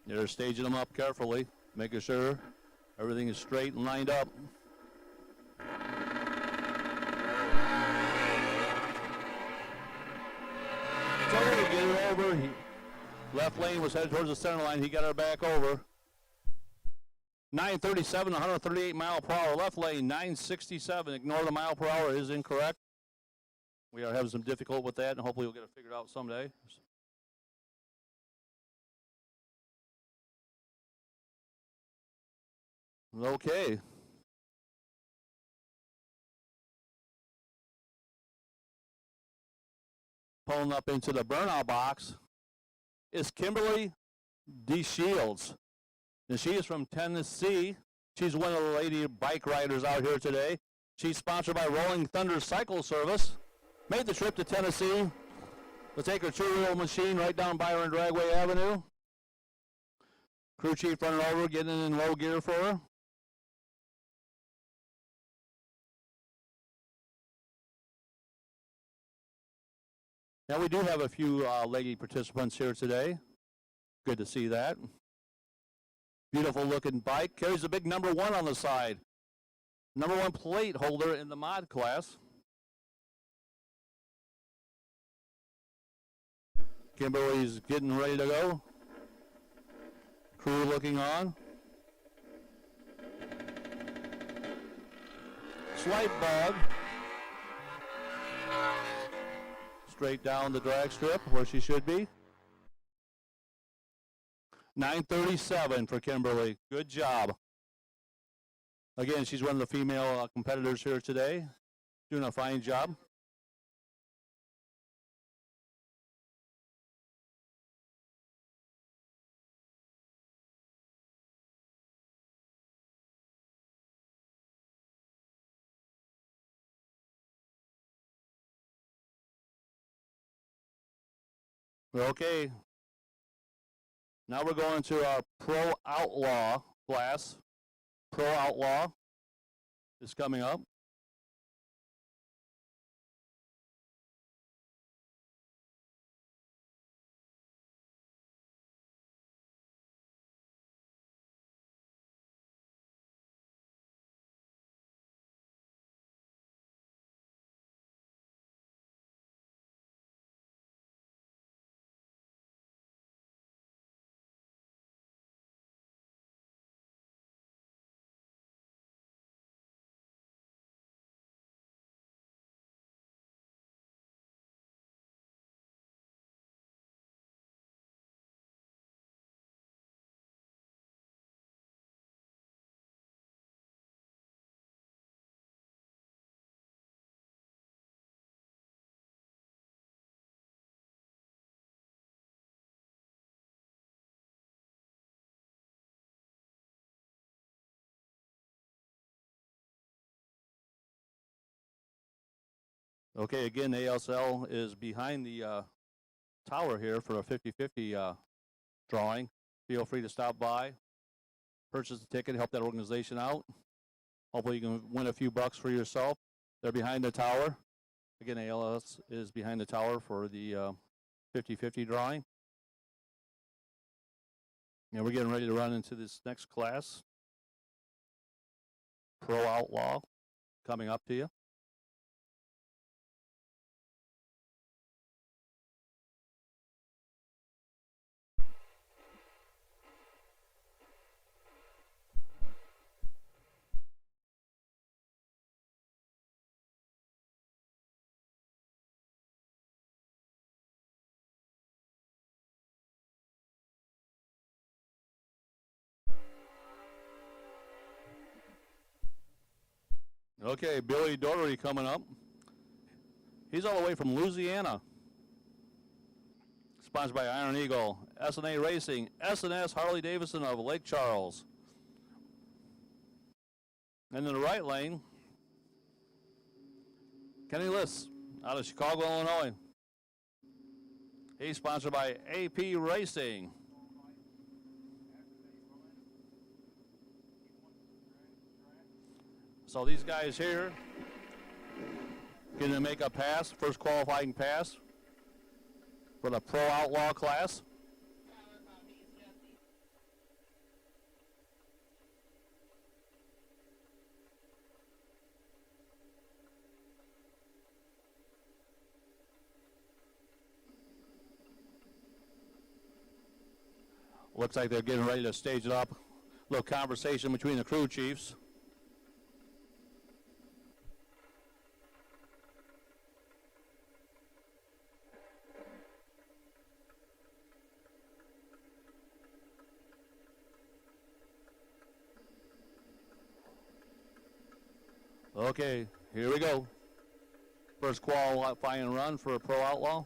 They're staging them up carefully, making sure everything is straight and lined up. So we get it over. Left lane was headed towards the center line. He got her back over. 937, 138 mile per hour. Left lane, 967. Ignore the mile per hour is incorrect. We are having some difficulty with that, and hopefully we'll get it figured out someday. Okay. Pulling up into the burnout box is Kimberly D. Shields. And she is from Tennessee. She's one of the lady bike riders out here today. She's sponsored by Rolling Thunder Cycle Service. Made the trip to Tennessee to take her two-wheel machine right down Byron Dragway Avenue. Crew chief running over, getting in low gear for her. Now we do have a few lady participants here today. Good to see that. Beautiful looking bike. Carries a big number 1 on the side. Number 1 plate holder in the mod class. Kimberly's getting ready to go. Crew looking on. Slight bog. Straight down the drag strip where she should be. 937 for Kimberly. Good job. Again, she's one of the female competitors here today. Doing a fine job. Okay. Now we're going to our Pro Outlaw class. Pro Outlaw is coming up. Okay, again, ASL is behind the tower here for a 50-50 drawing. Feel free to stop by, purchase a ticket, help that organization out. Hopefully you can win a few bucks for yourself. They're behind the tower. Again, ALS is behind the tower for the 50-50 drawing. And we're getting ready to run into this next class. Pro Outlaw coming up to you. Okay, Billy Doherty coming up. He's all the way from Louisiana. Sponsored by Iron Eagle, S&A Racing, S&S Harley Davidson of Lake Charles. And in the right lane, Kenny Liss out of Chicago, Illinois. He's sponsored by AP Racing. So these guys here going to make a pass, first qualifying pass for the Pro Outlaw class. Looks like they're getting ready to stage it up. A little conversation between the crew chiefs. Okay, here we go. First qualifying run for a Pro Outlaw.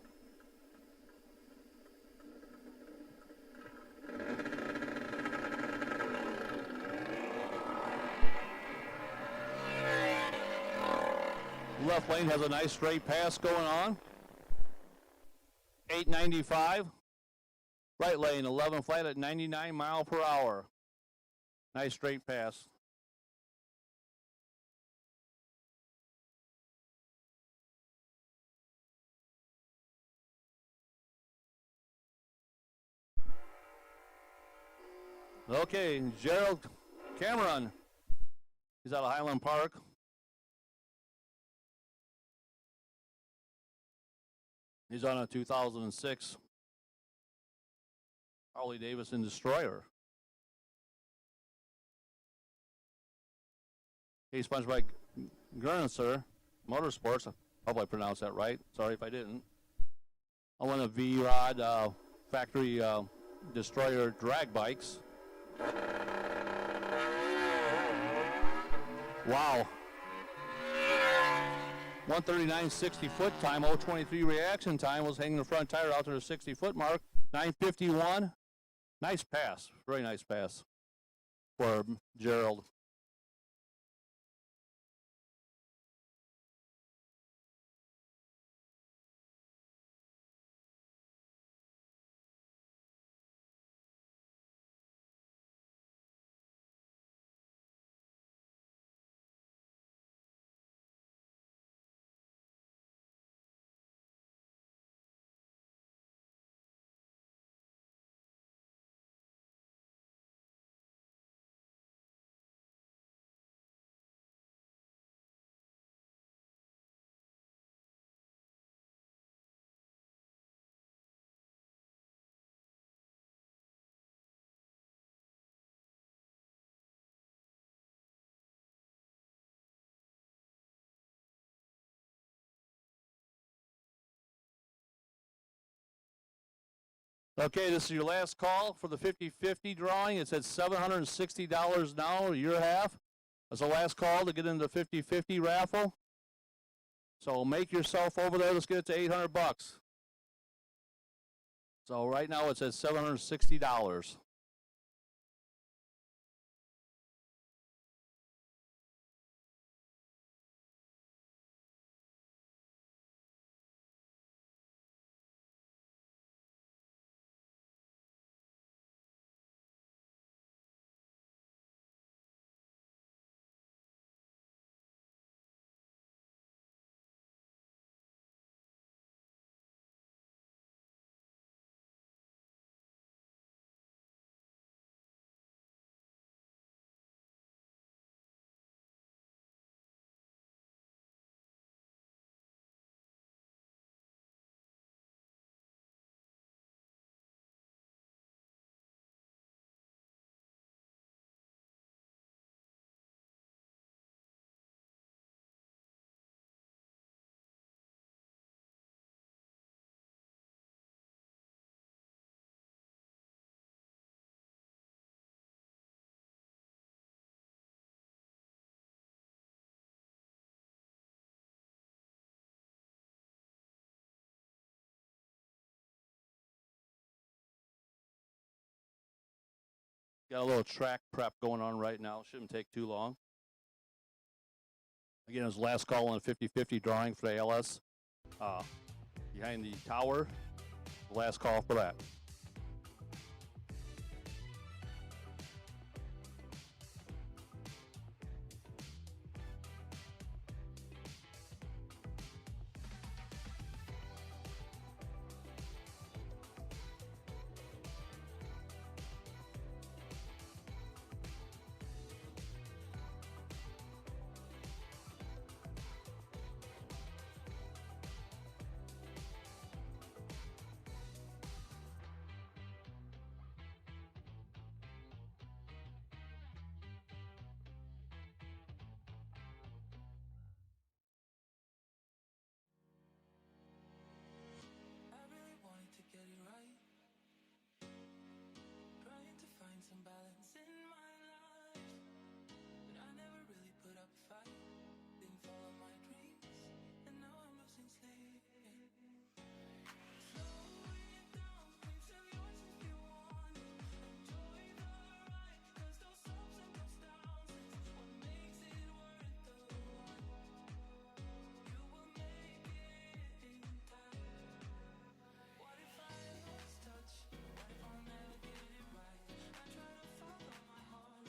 Left lane has a nice straight pass going on. 895. Right lane 11 flat at 99 mile per hour. Nice straight pass. Okay, Gerald Cameron. He's out of Highland Park. He's on a 2006 Harley Davidson Destroyer. He's sponsored by Gurnitzer Motorsports. I probably pronounced that right. Sorry if I didn't. I want a V-Rod factory Destroyer drag bikes. Wow. 139.60 foot time, 023 reaction time, was hanging the front tire out to the 60 foot mark. 951. Nice pass. Very nice pass for Gerald. Okay, this is your last call for the 50-50 drawing. It's at $760 now, your half. That's the last call to get into the 50-50 raffle. So make yourself over there. Let's get it to $800. So right now it's at $760. Got a little track prep going on right now. Shouldn't take too long. Again, it was last call on a 50-50 drawing for the ALS behind the tower. Last call for that. I really wanted to get it right. Trying to find some balance in my life. But I never really put up a fight. Didn't follow my dreams. And now I'm losing sleep. Slow it down. Please tell yours if you want it. Enjoy the ride. 'Cause those ups and those downs is what makes it worth the run. You will make it in time. What if I lost touch? What if I'll never get it right? I try to follow my heart,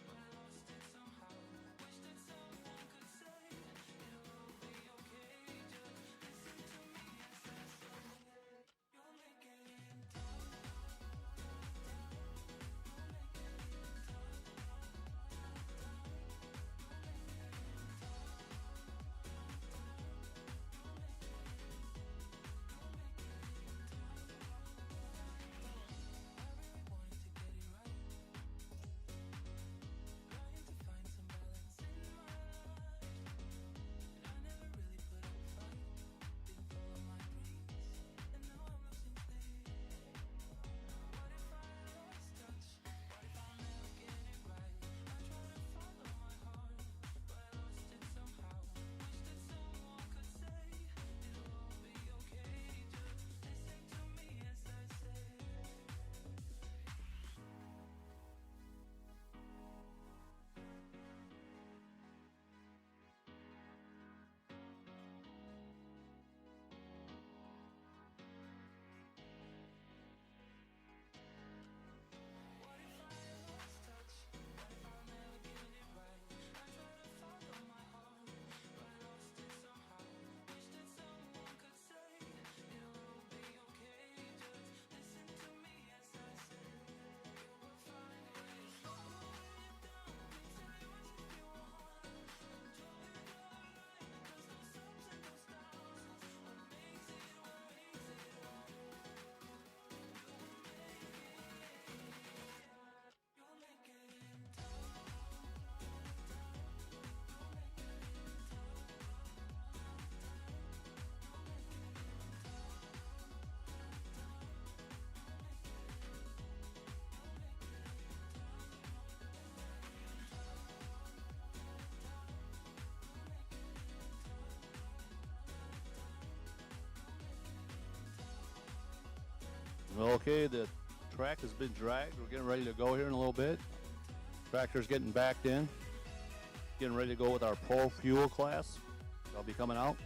but I lost it somehow. Wish that someone could say it'll all be okay. Just listen to me as I say you'll make it in time. Okay, the track has been dragged. We're getting ready to go here in a little bit. Tractor's getting backed in. Getting ready to go with our Pro Fuel class. They'll be coming out.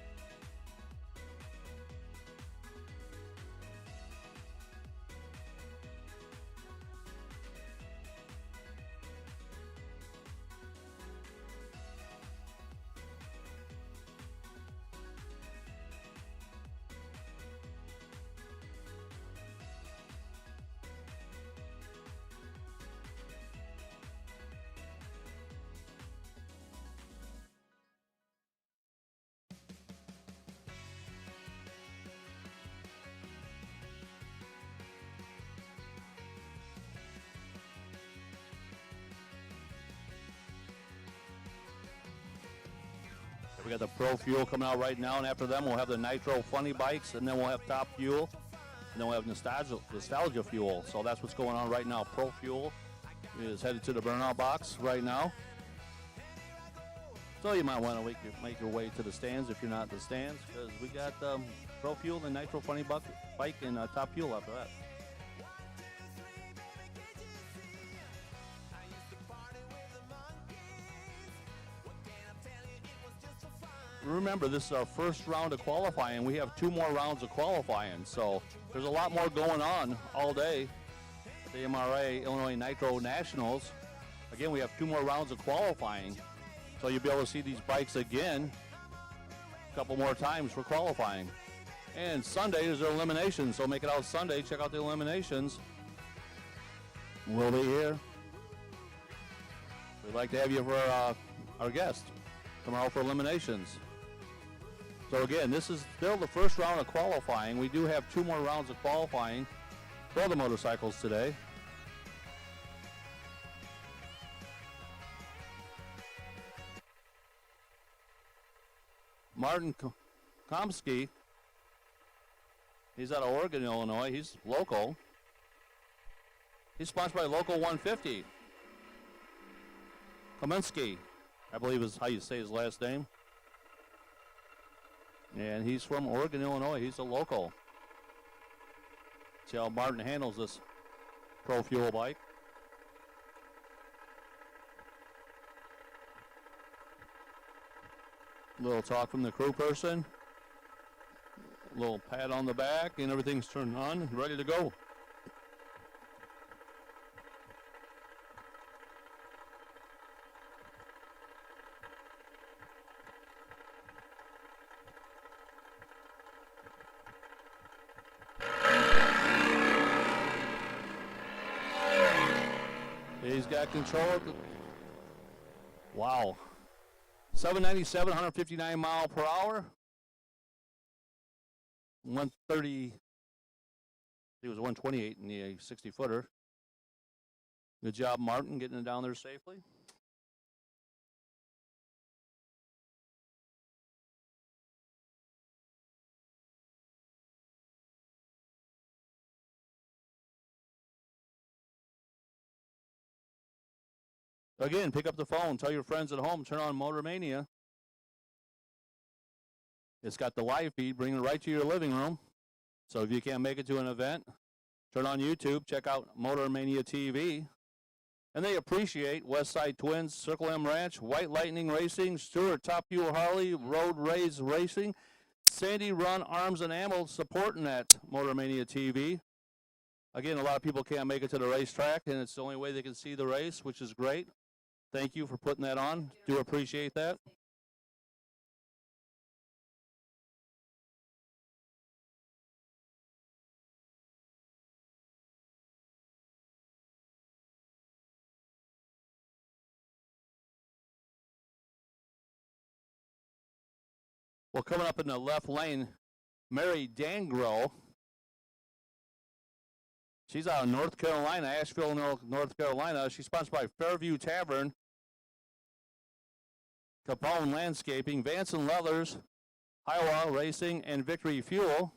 We got the Pro Fuel coming out right now, and after them we'll have the Nitro Funny Bikes, and then we'll have Top Fuel, and then we'll have Nostalgia Fuel. So that's what's going on right now. Pro Fuel is headed to the burnout box right now. So you might want to make your way to the stands if you're not in the stands, because we got Pro Fuel, the Nitro Funny Bike, and Top Fuel after that. remember, this is our first round of qualifying. We have 2 more rounds of qualifying, so there's a lot more going on all day. The AMRA Illinois Nitro Nationals. Again, we have 2 more rounds of qualifying, so you'll be able to see these bikes again a couple more times for qualifying. And Sunday is their eliminations, so make it out Sunday. Check out the eliminations. We'll be here. We'd like to have you for our guest tomorrow for eliminations. So again, this is still the first round of qualifying. We do have 2 more rounds of qualifying for the motorcycles today. Martin Komsky, he's out of Oregon, Illinois. He's local. He's sponsored by Local 150. Kaminsky, I believe is how you say his last name. And he's from Oregon, Illinois. He's a local. See how Martin handles this Pro Fuel bike. Little talk from the crew person. Little pat on the back, and everything's turned on and ready to go. He's got control. Wow. 797, 159 mile per hour. 130. It was 128 in the 60 footer. Good job, Martin, getting it down there safely. Again, pick up the phone. Tell your friends at home, turn on MotorMania. It's got the live feed, bring it right to your living room. So if you can't make it to an event, turn on YouTube, check out MotorManiaTV. And they appreciate Westside Twins, Circle M Ranch, White Lightning Racing, Stewart Top Fuel Harley, Road Rays Racing, Sandy Run Arms and Ammo supporting that MotorManiaTV. Again, a lot of people can't make it to the racetrack, and it's the only way they can see the race, which is great. Thank you for putting that on. Do appreciate that. Well, coming up in the left lane, Mary Dangro. She's out of North Carolina, Asheville, North Carolina. She's sponsored by Fairview Tavern, Capone Landscaping, Vanson Leathers, Iowa Racing, and Victory Fuel.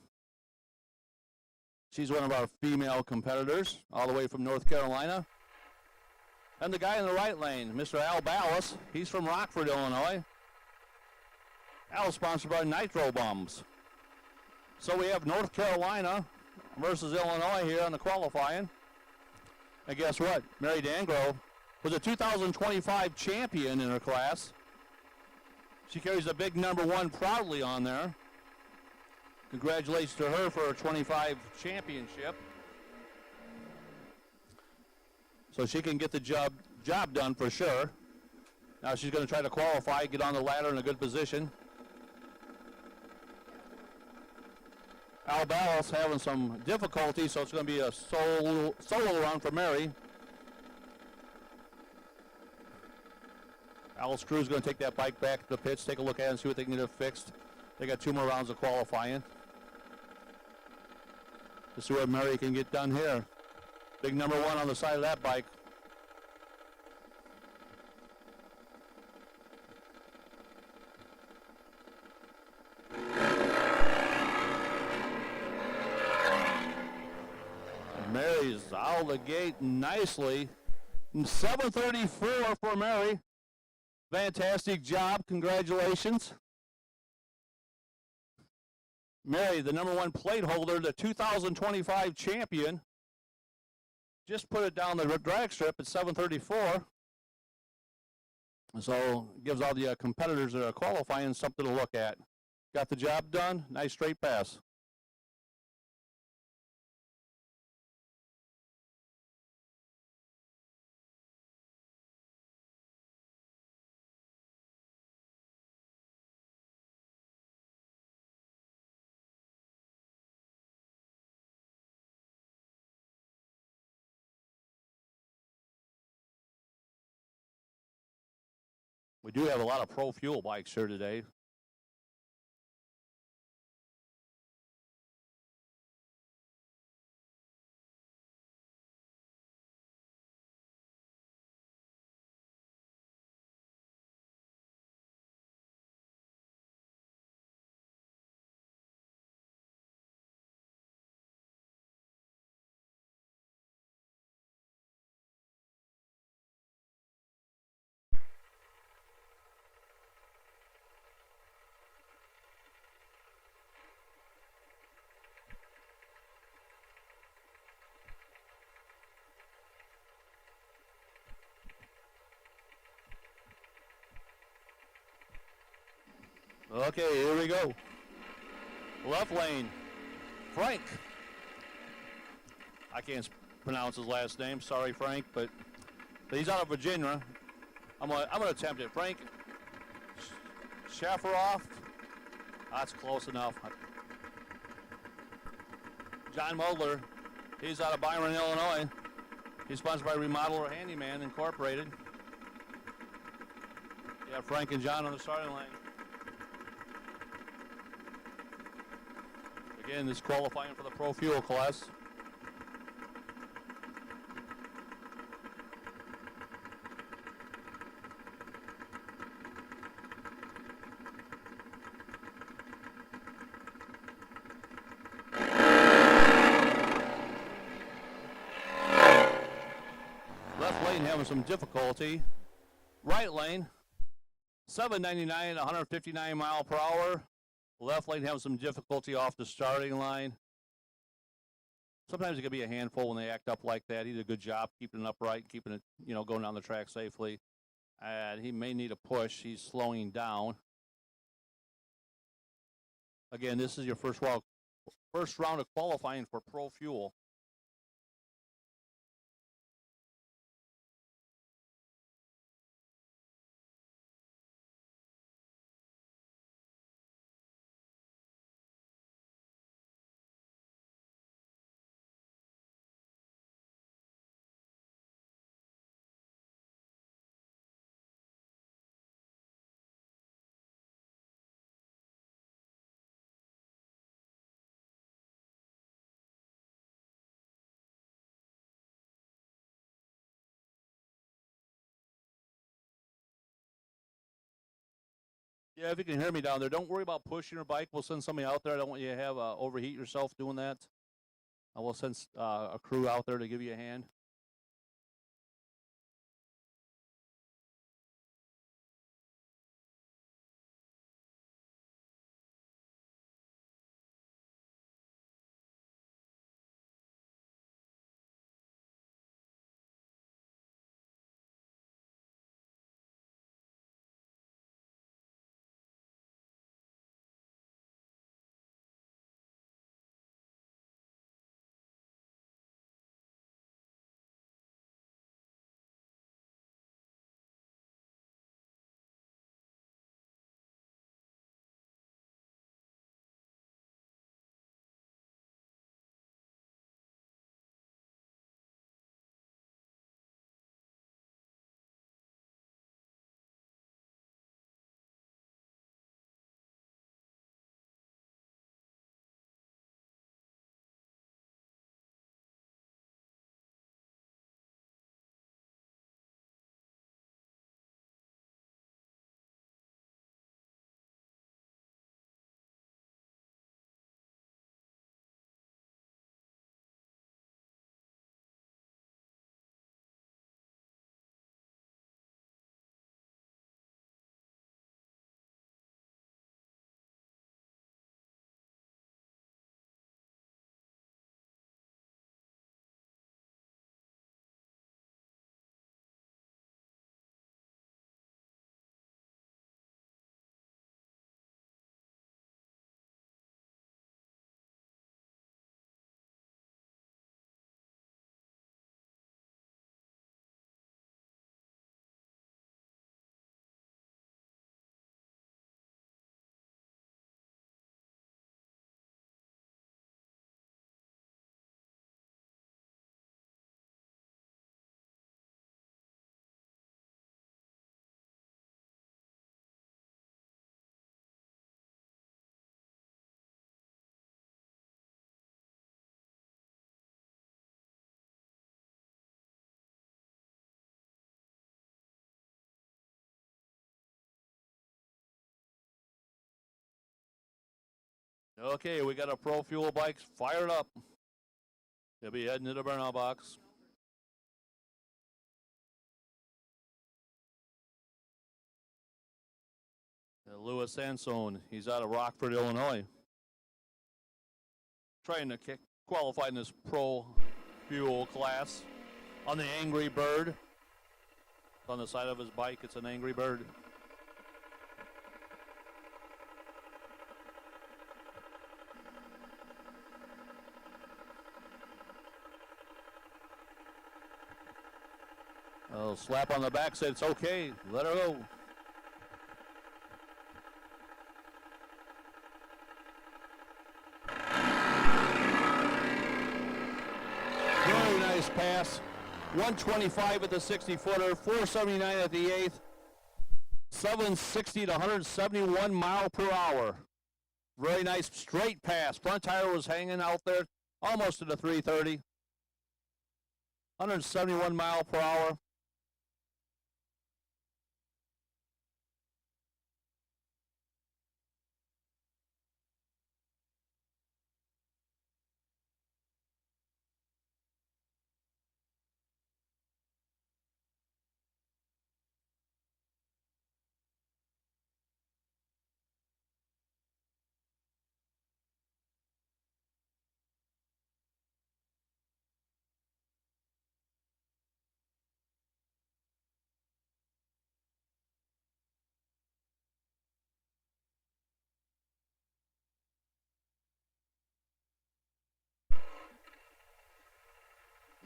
She's one of our female competitors, all the way from North Carolina. And the guy in the right lane, Mr. Al Ballas, he's from Rockford, Illinois. Al's sponsored by Nitro Bums. So we have North Carolina versus Illinois here on the qualifying. And guess what? Mary Dangro was a 2025 champion in her class. She carries a big #1 proudly on there. Congratulations to her for her 25 championship. So she can get the job done for sure. Now she's going to try to qualify, get on the ladder in a good position. Al Ballas having some difficulty, so it's going to be a solo run for Mary. Al's crew is going to take that bike back to the pits, take a look at it and see what they can get it fixed. They got 2 more rounds of qualifying. To see what Mary can get done here. Big #1 on the side of that bike. Mary's out of the gate nicely. 734 for Mary. Fantastic job. Congratulations. Mary, the #1 plate holder, the 2025 champion. Just put it down the drag strip at 734. So it gives all the competitors that are qualifying something to look at. Got the job done. Nice straight pass. We do have a lot of Pro Fuel bikes here today. Okay, here we go. Left lane, Frank. I can't pronounce his last name. Sorry, Frank, but he's out of Virginia. I'm gonna attempt it. Frank Shafferoff. That's close enough. John Mulder. He's out of Byron, Illinois. He's sponsored by Remodeler Handyman Incorporated. Yeah, Frank and John on the starting line. Again, this is qualifying for the Pro Fuel class. Left lane having some difficulty. Right lane, 799 at 159 mile per hour. Left lane having some difficulty off the starting line. Sometimes it can be a handful when they act up like that. He did a good job keeping it upright, keeping it, going down the track safely. And he may need a push. He's slowing down. Again, this is your first round of qualifying for Pro Fuel. Yeah, if you can hear me down there, don't worry about pushing your bike. We'll send somebody out there. I don't want you to have overheat yourself doing that. I will send a crew out there to give you a hand. Okay, we got a Pro Fuel bike fired up. They'll be heading to the burnout box. Louis Sansone, he's out of Rockford, Illinois. Trying to qualify in this Pro Fuel class on the Angry Bird. On the side of his bike, it's an Angry Bird. A slap on the back said it's okay, let her go. Very nice pass. 125 at the 60-footer, 479 at the 8th, 760 to 171 mile per hour. Very nice straight pass. Front tire was hanging out there almost to the 330. 171 mile per hour.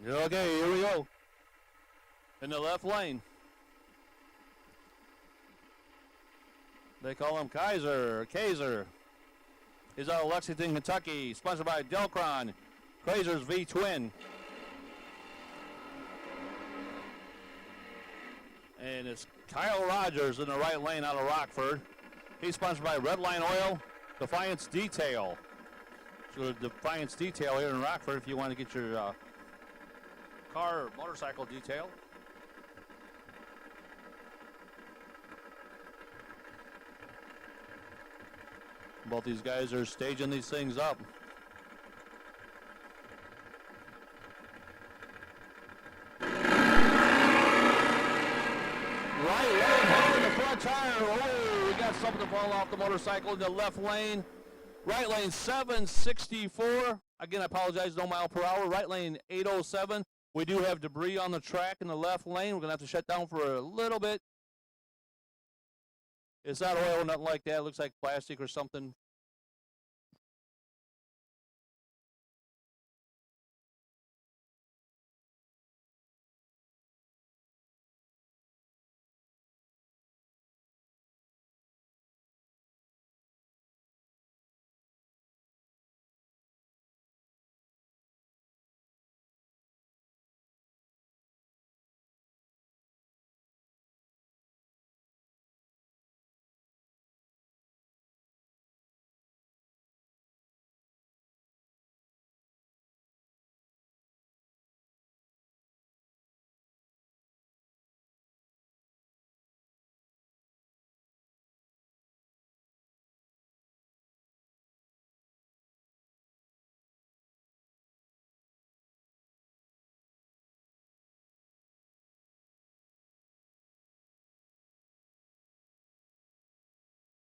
Okay, here we go. In the left lane. They call him Kaiser. He's out of Lexington, Kentucky. Sponsored by Delcron. Kaiser's V-Twin. And it's Kyle Rogers in the right lane out of Rockford. He's sponsored by Redline Oil, Defiance Detail. So Defiance Detail here in Rockford if you want to get your car or motorcycle detail. Both these guys are staging these things up. Right lane, hard in the front tire. Oh, we got something to fall off the motorcycle in the left lane. Right lane 764. Again, I apologize, no mile per hour. Right lane 807. We do have debris on the track in the left lane. We're going to have to shut down for a little bit. It's not oil, nothing like that. It looks like plastic or something.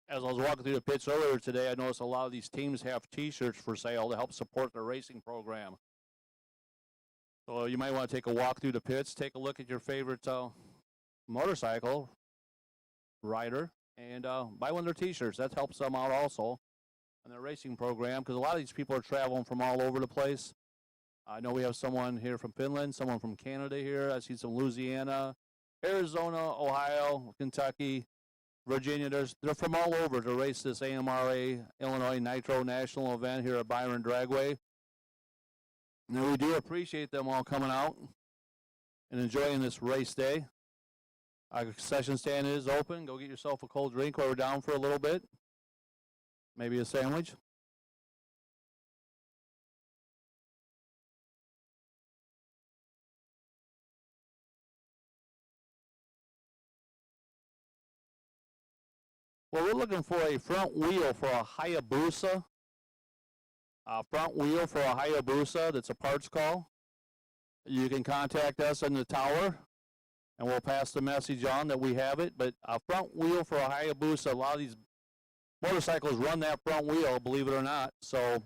As I was walking through the pits earlier today, I noticed a lot of these teams have T-shirts for sale to help support their racing program. So you might want to take a walk through the pits, take a look at your favorite motorcycle rider, and buy one of their T-shirts. That helps them out also in their racing program, because a lot of these people are traveling from all over the place. I know we have someone here from Finland, someone from Canada here. I see some Louisiana, Arizona, Ohio, Kentucky, Virginia. They're from all over to race this AMRA Illinois Nitro National event here at Byron Dragway. And we do appreciate them all coming out and enjoying this race day. Our concession stand is open. Go get yourself a cold drink while we're down for a little bit. Maybe a sandwich. Well, we're looking for a front wheel for a Hayabusa front wheel for a Hayabusa, that's a parts call. You can contact us in the tower, and we'll pass the message on that we have it. But a front wheel for a Hayabusa, a lot of these motorcycles run that front wheel, believe it or not. So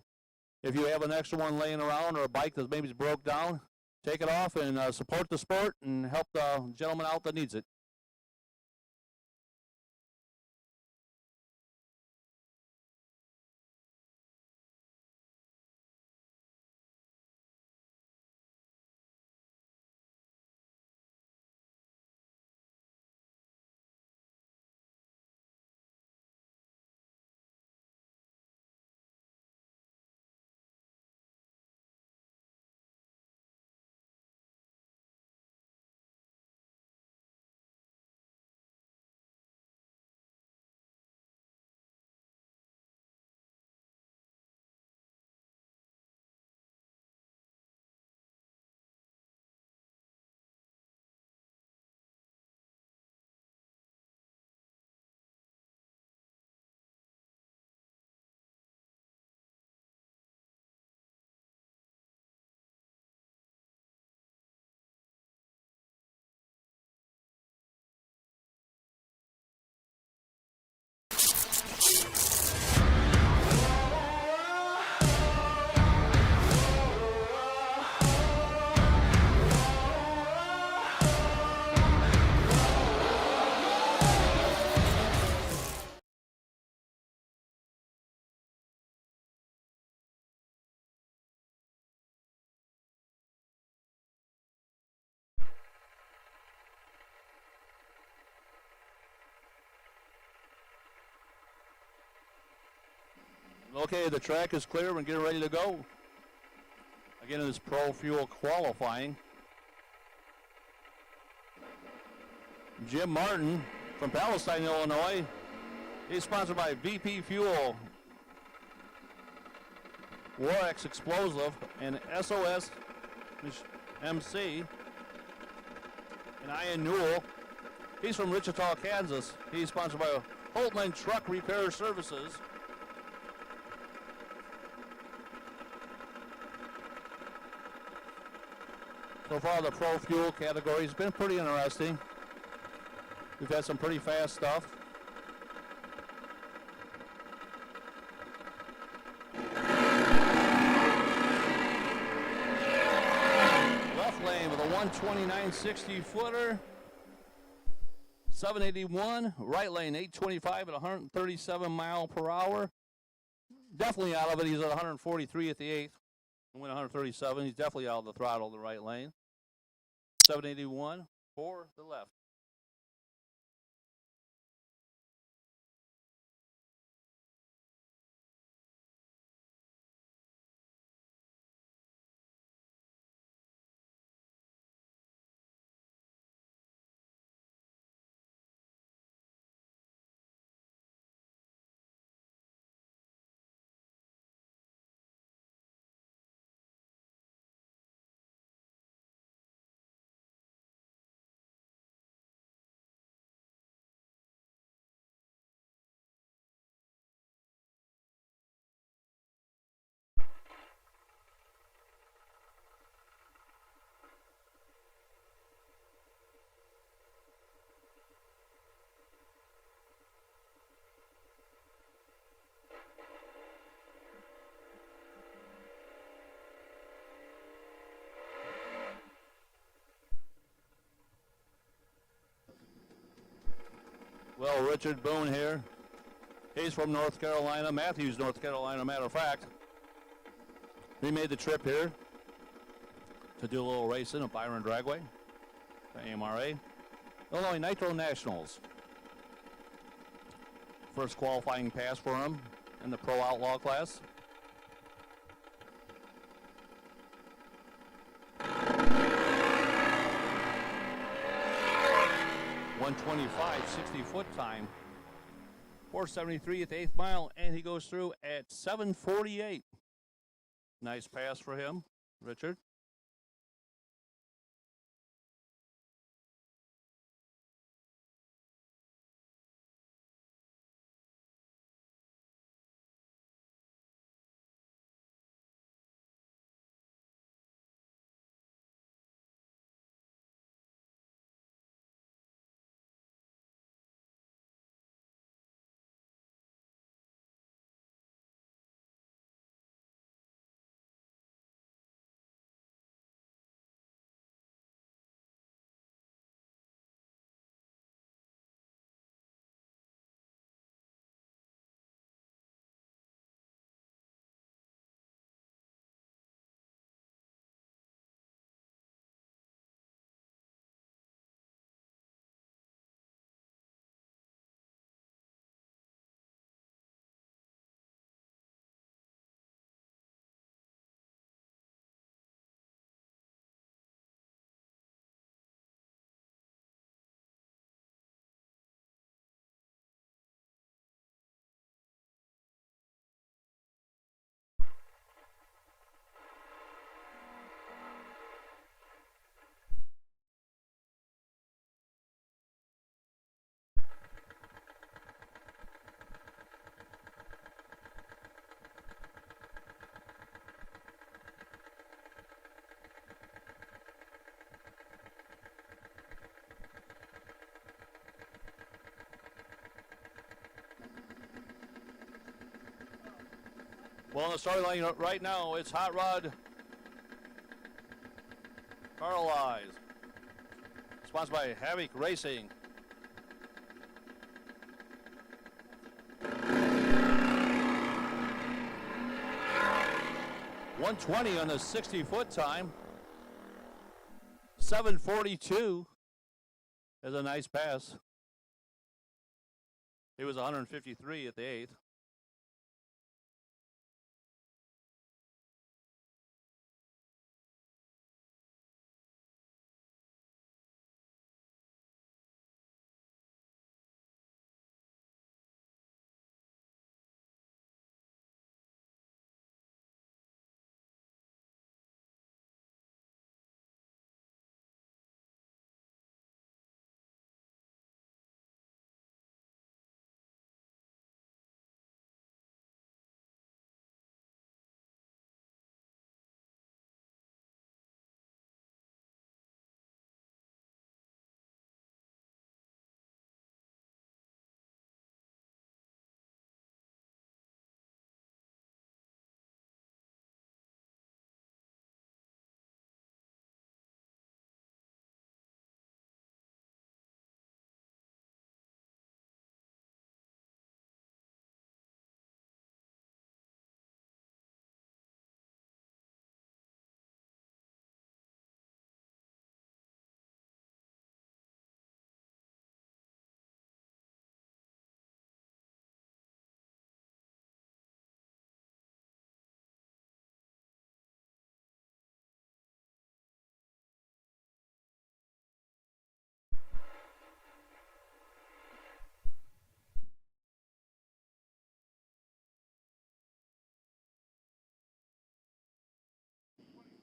if you have an extra one laying around or a bike that maybe broke down, take it off and support the sport and help the gentleman out that needs it. Okay, the track is clear. We're getting ready to go. Again, it is Pro Fuel qualifying. Jim Martin from Palestine, Illinois. He's sponsored by VP Fuel, Warex Explosive, and SOS MC. And Ian Newell. He's from Wichita, Kansas. He's sponsored by Holtman Truck Repair Services. So far, the Pro Fuel category has been pretty interesting. We've had some pretty fast stuff. Left lane with a 129.60 footer. 781. Right lane 825 at 137 mile per hour. Definitely out of it. He's at 143 at the 8th. And went 137. He's definitely out of the throttle, the right lane. 781 for the left. Well, Richard Boone here. He's from North Carolina, Matthews, North Carolina, matter of fact. We made the trip here to do a little racing at Byron Dragway, the AMRA. Illinois Nitro Nationals. First qualifying pass for him in the Pro Outlaw class. .125 60-foot time. 473 at the 8th mile, and he goes through at 7:48. Nice pass for him, Richard. Well, on the starting line right now, it's Hot Rod Harleys, sponsored by Havoc Racing. $120 on the 60-foot time. 742 is a nice pass. It was 153 at the 8th.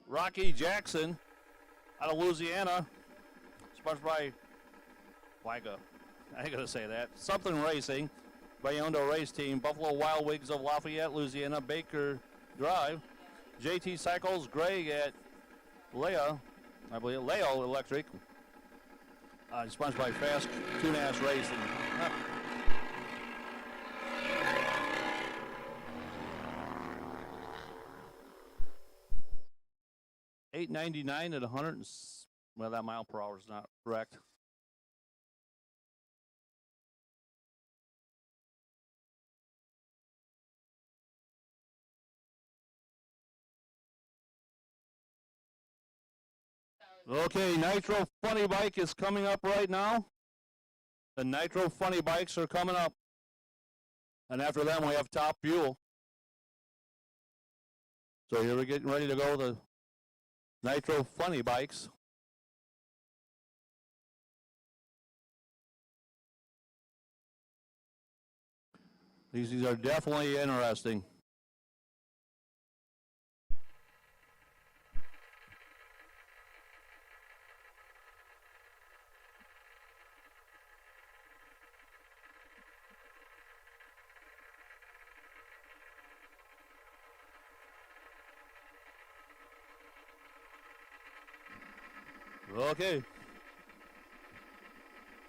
Rocky Jackson out of Louisiana, sponsored by Wyga. I ain't gonna say that. Something Racing, Bayondo Race Team, Buffalo Wild Wings of Lafayette, Louisiana, Baker Drive, JT Cycles, Greg at Leo Electric, sponsored by Fast Tunas Racing. $8.99 at 100. Well, that mile per hour is not correct. Okay, Nitro Funny Bike is coming up right now. The Nitro Funny Bikes are coming up. And after them, we have Top Fuel. So here we're getting ready to go. The Nitro Funny Bikes. These are definitely interesting. Okay.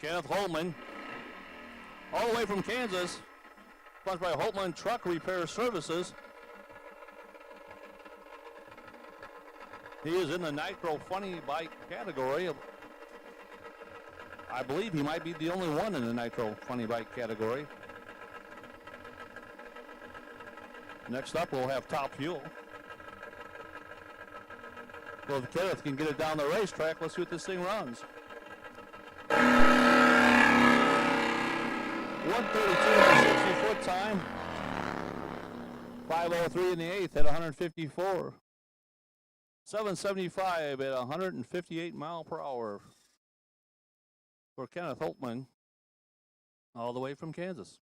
Kenneth Holtman, all the way from Kansas, sponsored by Holtman Truck Repair Services. He is in the Nitro Funny Bike category. I believe he might be the only one in the Nitro Funny Bike category. Next up, we'll have Top Fuel. Well, if Kenneth can get it down the racetrack, let's see what this thing runs. 132 on the 60-foot time. 5:03 in the 8th at 154. 7:75 at 158 mile per hour for Kenneth Holtman, all the way from Kansas.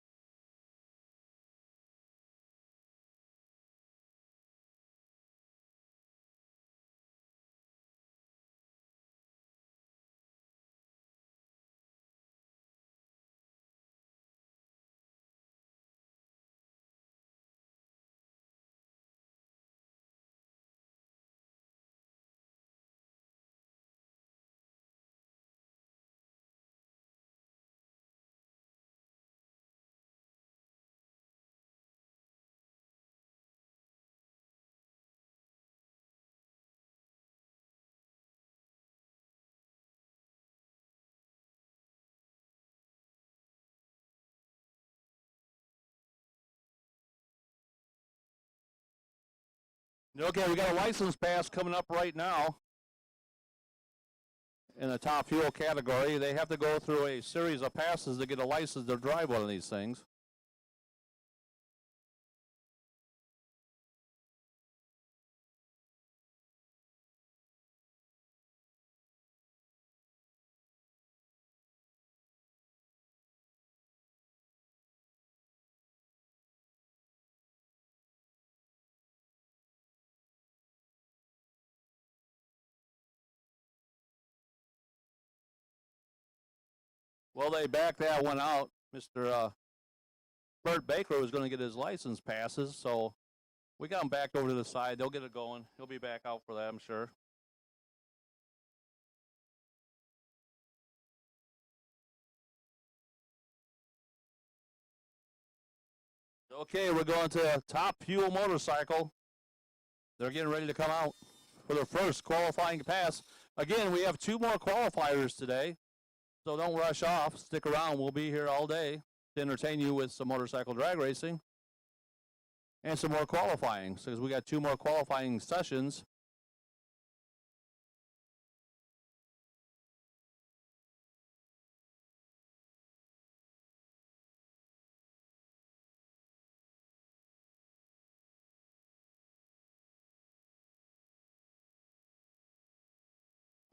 Okay, we got a license pass coming up right now in the top fuel category. They have to go through a series of passes to get a license to drive one of these things. Well, they backed that one out. Mr. Bert Baker was going to get his license passes, so we got him backed over to the side. They'll get it going. He'll be back out for that, I'm sure. Okay, we're going to top fuel motorcycle. They're getting ready to come out for their first qualifying pass. Again, we have 2 more qualifiers today, so don't rush off. Stick around. We'll be here all day to entertain you with some motorcycle drag racing and some more qualifying, because we got 2 more qualifying sessions.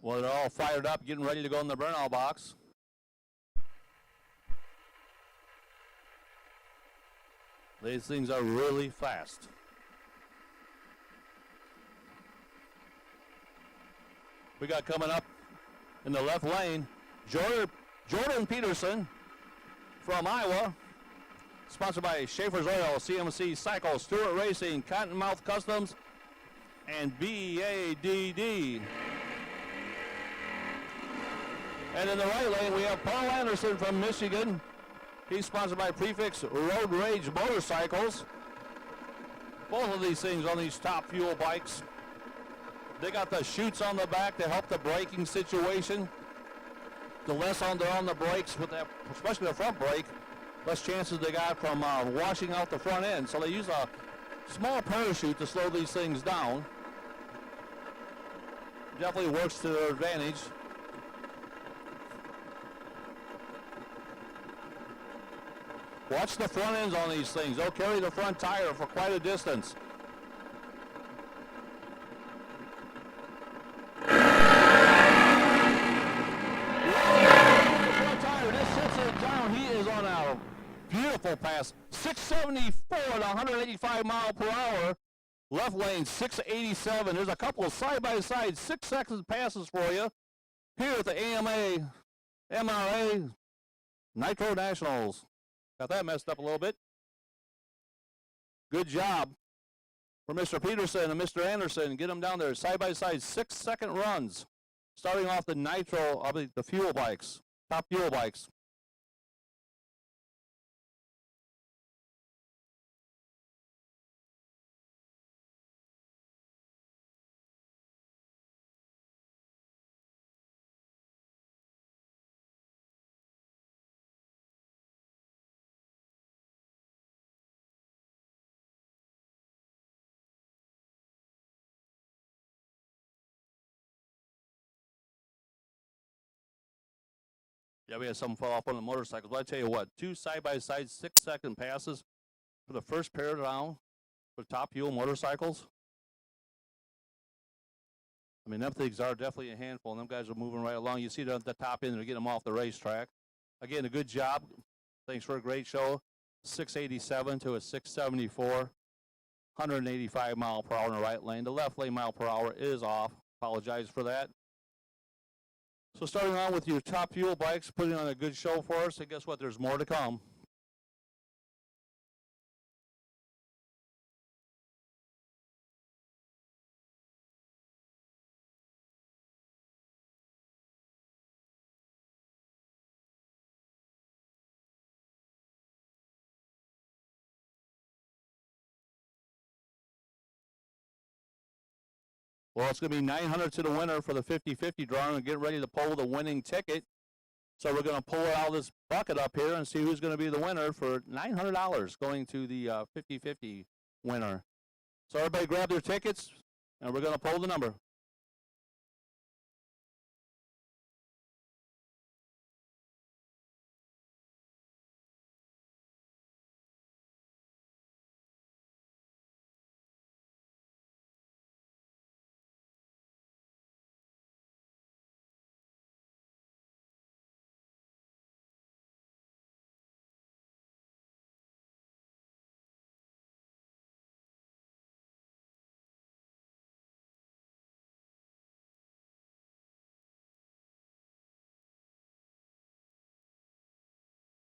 Well, they're all fired up, getting ready to go in the burnout box. These things are really fast. We got coming up in the left lane, Jordan Peterson from Iowa, sponsored by Schaefer's Oil, CMC Cycle, Stewart Racing, Cottonmouth Customs, and BADD. And in the right lane, we have Paul Anderson from Michigan. He's sponsored by Prefix Road Rage Motorcycles. Both of these things on these top fuel bikes. They got the chutes on the back to help the braking situation. The less they're on the brakes, with that, especially the front brake, less chances they got from washing out the front end. So they use a small parachute to slow these things down. Definitely works to their advantage. Watch the front ends on these things. They'll carry the front tire for quite a distance. The front tire just sits it down. He is on a beautiful pass. 674 at 185 mile per hour. Left lane 687. There's a couple of side-by-side 6-second passes for you here at the AMRA Nitro Nationals. Got that messed up a little bit. Good job for Mr. Peterson and Mr. Anderson. Get them down there side-by-side 6-second runs. Starting off the nitro, the fuel bikes, top fuel bikes. Yeah, we had some fall off on the motorcycles. But I tell you what, 2 side-by-side 6-second passes for the first pair down for top fuel motorcycles. I mean, them things are definitely a handful, and them guys are moving right along. You see the top end, they're getting them off the racetrack. Again, a good job. Thanks for a great show. 687 to a 674. 185 mile per hour in the right lane. The left lane mile per hour is off. Apologize for that. So starting on with your top fuel bikes, putting on a good show for us, and guess what? There's more to come. Well, it's going to be $900 to the winner for the 50-50 drawing and get ready to pull the winning ticket. So we're going to pull out this bucket up here and see who's going to be the winner for $900 going to the 50-50 winner. So everybody grab their tickets, and we're going to pull the number.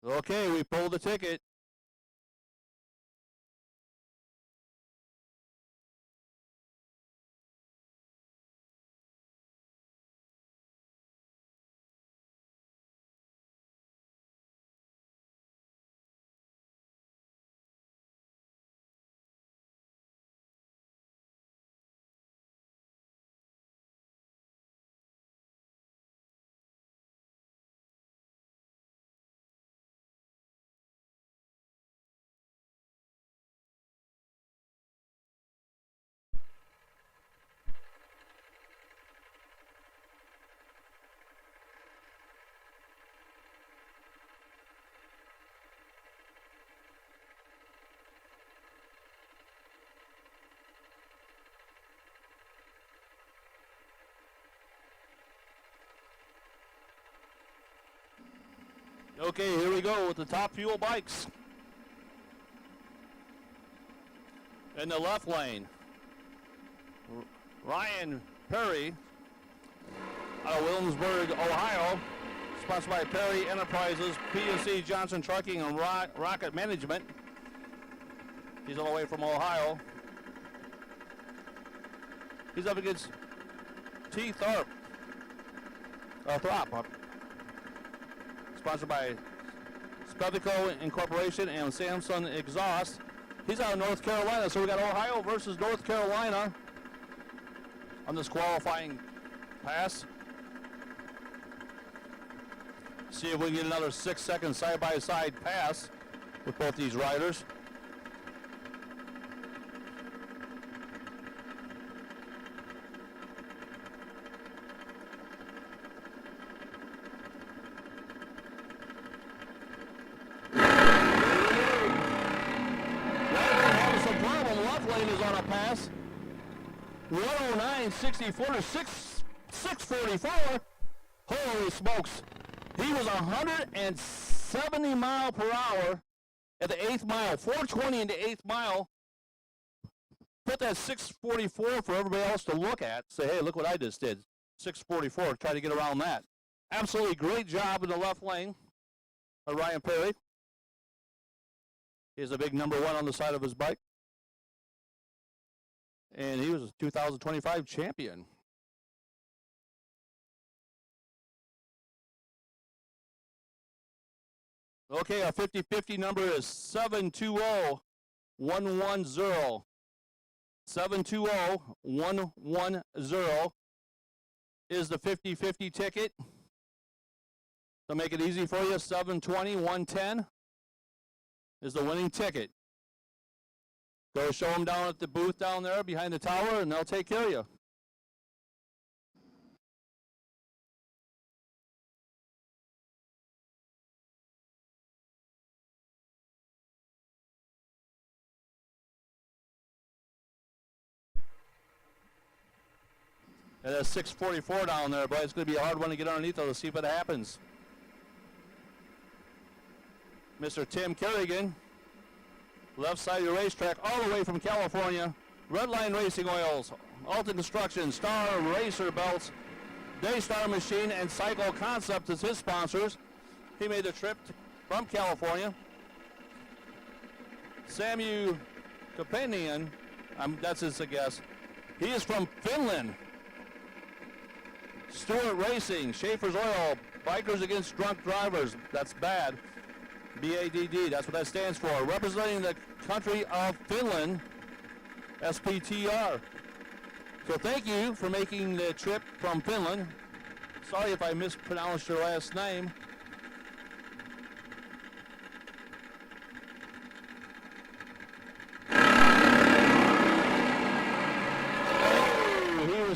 Okay, we pulled the ticket. Okay, here we go with the Top Fuel bikes. In the left lane, Ryan Perry out of Williamsburg, Ohio, sponsored by Perry Enterprises, PNC Johnson Trucking, and Rocket Management. He's all the way from Ohio. He's up against T. Throp, sponsored by Spevco Incorporation and Samsung Exhaust. He's out of North Carolina, so we got Ohio versus North Carolina on this qualifying pass. See if we can get another 6-second side-by-side pass with both these riders. Is on a pass 109.64 to 644. Holy smokes, he was 170 mile per hour at the 8th mile, 420 in the 8th mile. Put that 644 for everybody else to look at, say, hey, look what I just did. 644, try to get around that. Absolutely great job in the left lane by Ryan Perry. He's a big number 1 on the side of his bike. And he was a 2025 champion. Okay, our 50-50 number is 720110. 720110 is the 50-50 ticket. To make it easy for you, 720-110 is the winning ticket. Go show them down at the booth down there behind the tower, and they'll take care of you. And that's 644 down there, but it's going to be a hard one to get underneath, though, to see what happens. Mr. Tim Kerrigan, left side of the racetrack, all the way from California. Redline Racing Oils, Alta Construction, Star Racer Belts, Daystar Machine, and Cycle Concept as his sponsors. He made the trip from California. Samu Kopanian, that's his guess. He is from Finland. Stewart Racing, Schaefer's Oil, Bikers Against Drunk Drivers, that's bad. BADD, that's what that stands for. Representing the country of Finland, SPTR. So thank you for making the trip from Finland. Sorry if I mispronounced your last name.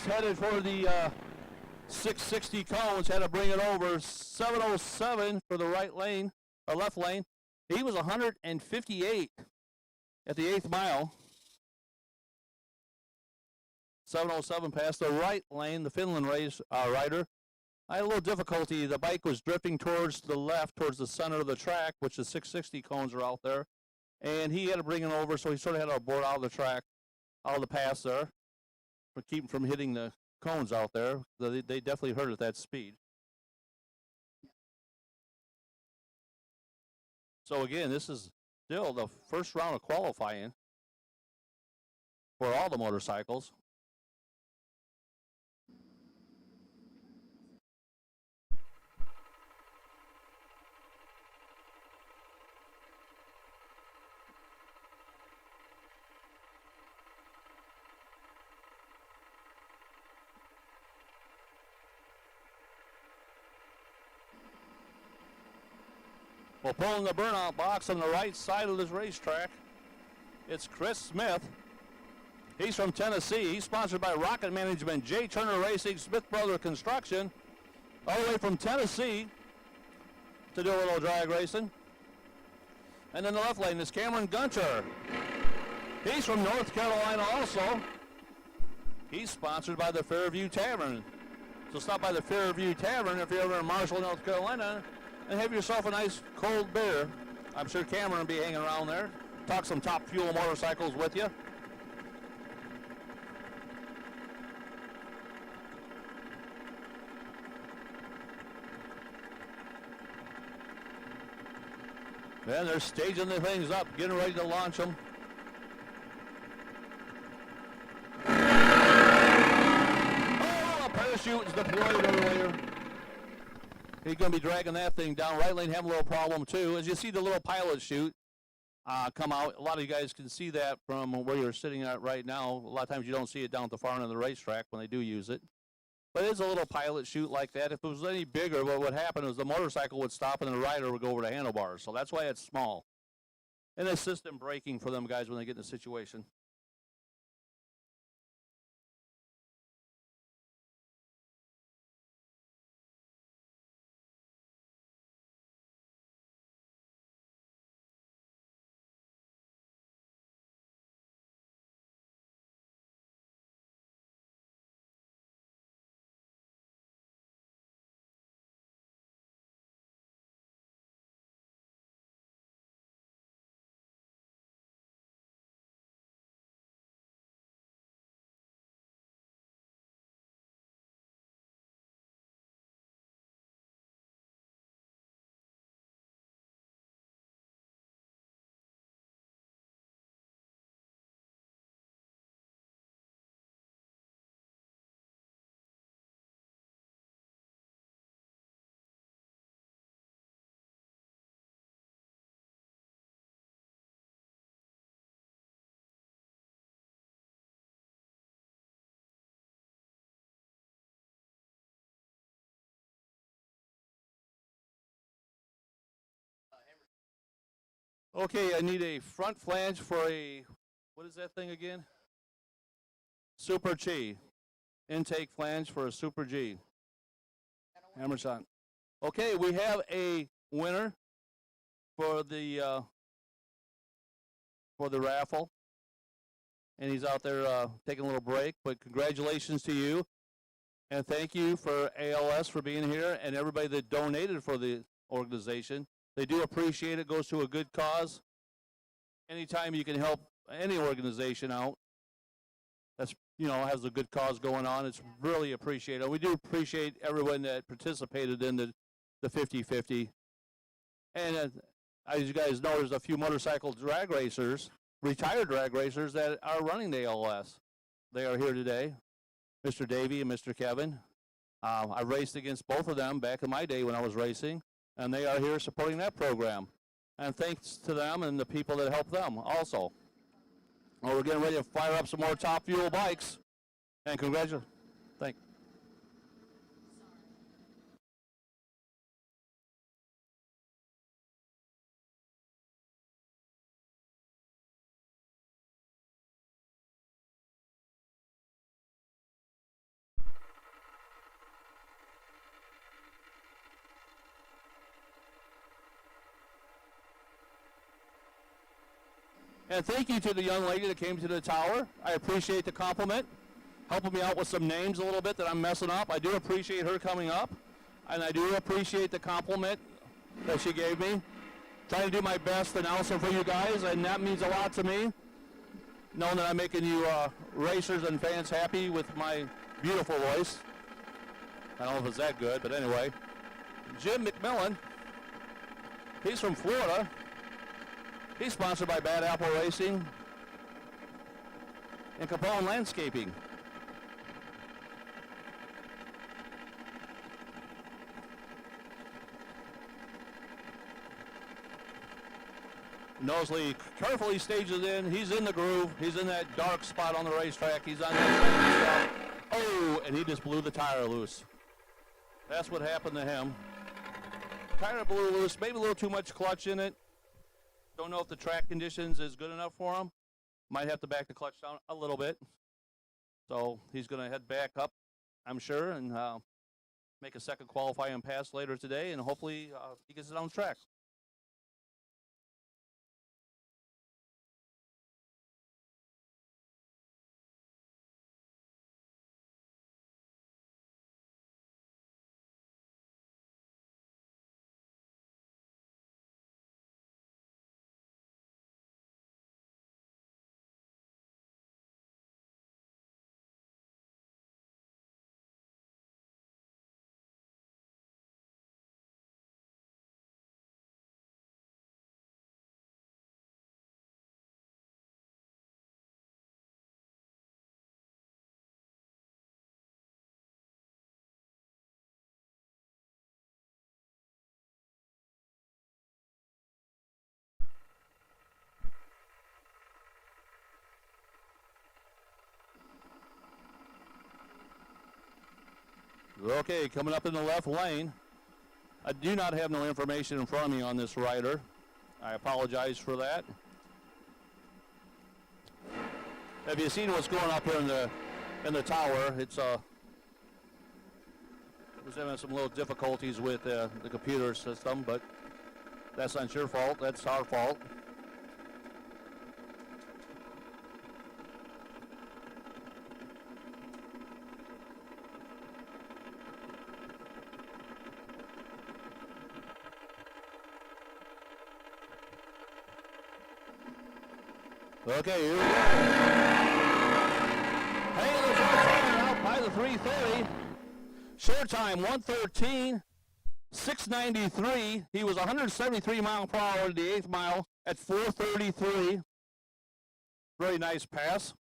is headed for the 660 cones. Had to bring it over. 707 for the right lane, or left lane. He was 158 at the 8th mile. 707 past the right lane, the Finland race rider. I had a little difficulty. The bike was drifting towards the left, towards the center of the track, which the 660 cones are out there. And he had to bring it over, so he sort of had to board out of the track, out of the pass there, to keep him from hitting the cones out there. They definitely hurt at that speed. So again, this is still the first round of qualifying for all the motorcycles. Well, pulling the burnout box on the right side of this racetrack, it's Chris Smith. He's from Tennessee. He's sponsored by Rocket Management, J. Turner Racing, Smith Brother Construction, all the way from Tennessee to do a little drag racing. And in the left lane is Cameron Gunter. He's from North Carolina also. He's sponsored by the Fairview Tavern. So stop by the Fairview Tavern if you're ever in Marshall, North Carolina, and have yourself a nice cold beer. I'm sure Cameron will be hanging around there. Talk some Top Fuel motorcycles with you. Man, they're staging the things up, getting ready to launch them. Oh, a parachute is deployed earlier. He's going to be dragging that thing down. Right lane having a little problem too. As you see the little pilot chute come out, a lot of you guys can see that from where you're sitting at right now. A lot of times you don't see it down at the far end of the racetrack when they do use it. But it's a little pilot chute like that. If it was any bigger, what would happen is the motorcycle would stop and the rider would go over the handlebars. So that's why it's small. And it's system braking for them guys when they get in a situation. Okay, I need a front flange for a, what is that thing again? Super G. Intake flange for a Super G. Emerson. Okay, we have a winner for the raffle. And he's out there taking a little break, but congratulations to you. And thank you for ALS for being here and everybody that donated for the organization. They do appreciate it. Goes to a good cause. Anytime you can help any organization out that's, you know, has a good cause going on, it's really appreciated. We do appreciate everyone that participated in the 50-50. And as you guys know, there's a few motorcycle drag racers, retired drag racers, that are running the ALS. They are here today, Mr. Davey and Mr. Kevin. I raced against both of them back in my day when I was racing. And they are here supporting that program. And thanks to them and the people that help them also. Well, we're getting ready to fire up some more Top Fuel bikes. And congratulations. Thank you. And thank you to the young lady that came to the tower. I appreciate the compliment, helping me out with some names a little bit that I'm messing up. I do appreciate her coming up, and I do appreciate the compliment that she gave me. Trying to do my best announcing for you guys, and that means a lot to me, knowing that I'm making you racers and fans happy with my beautiful voice. I don't know if it's that good, but anyway. Jim McMillan, he's from Florida. He's sponsored by Bad Apple Racing and Capone Landscaping. Nosley carefully stages in. He's in the groove. He's in that dark spot on the racetrack. He's on that stuff. Oh, and he just blew the tire loose. That's what happened to him. Tire blew loose. Maybe a little too much clutch in it. Don't know if the track conditions is good enough for him. Might have to back the clutch down a little bit. So he's going to head back up, I'm sure, and make a second qualifying pass later today, and hopefully he gets it on the track. Okay, coming up in the left lane. I do not have no information in front of me on this rider. I apologize for that. Have you seen what's going up here in the tower? It's was having some little difficulties with the computer system, but that's not your fault. That's our fault. Okay, here we go. Hey, the short time out by the 330. Short time, 1:13.693. He was 173 mile per hour in the 8th mile at 4:33. Very nice pass.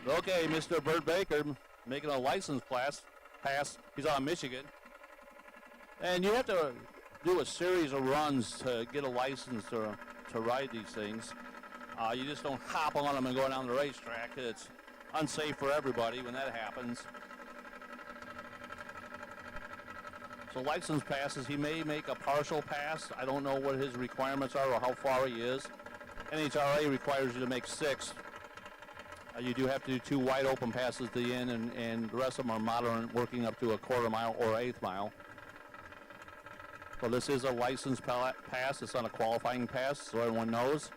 Okay, Mr. Burt Baker making a license pass. He's on Michigan. And you have to do a series of runs to get a license to ride these things. You just don't hop on them and go down the racetrack. It's unsafe for everybody when that happens. So license passes, he may make a partial pass. I don't know what his requirements are or how far he is. NHRA requires you to make 6. You do have to do 2 wide open passes at the end, and the rest of them are modern, working up to a quarter mile or 1/8 mile. So this is a licensed pass. It's not a qualifying pass, so everyone knows.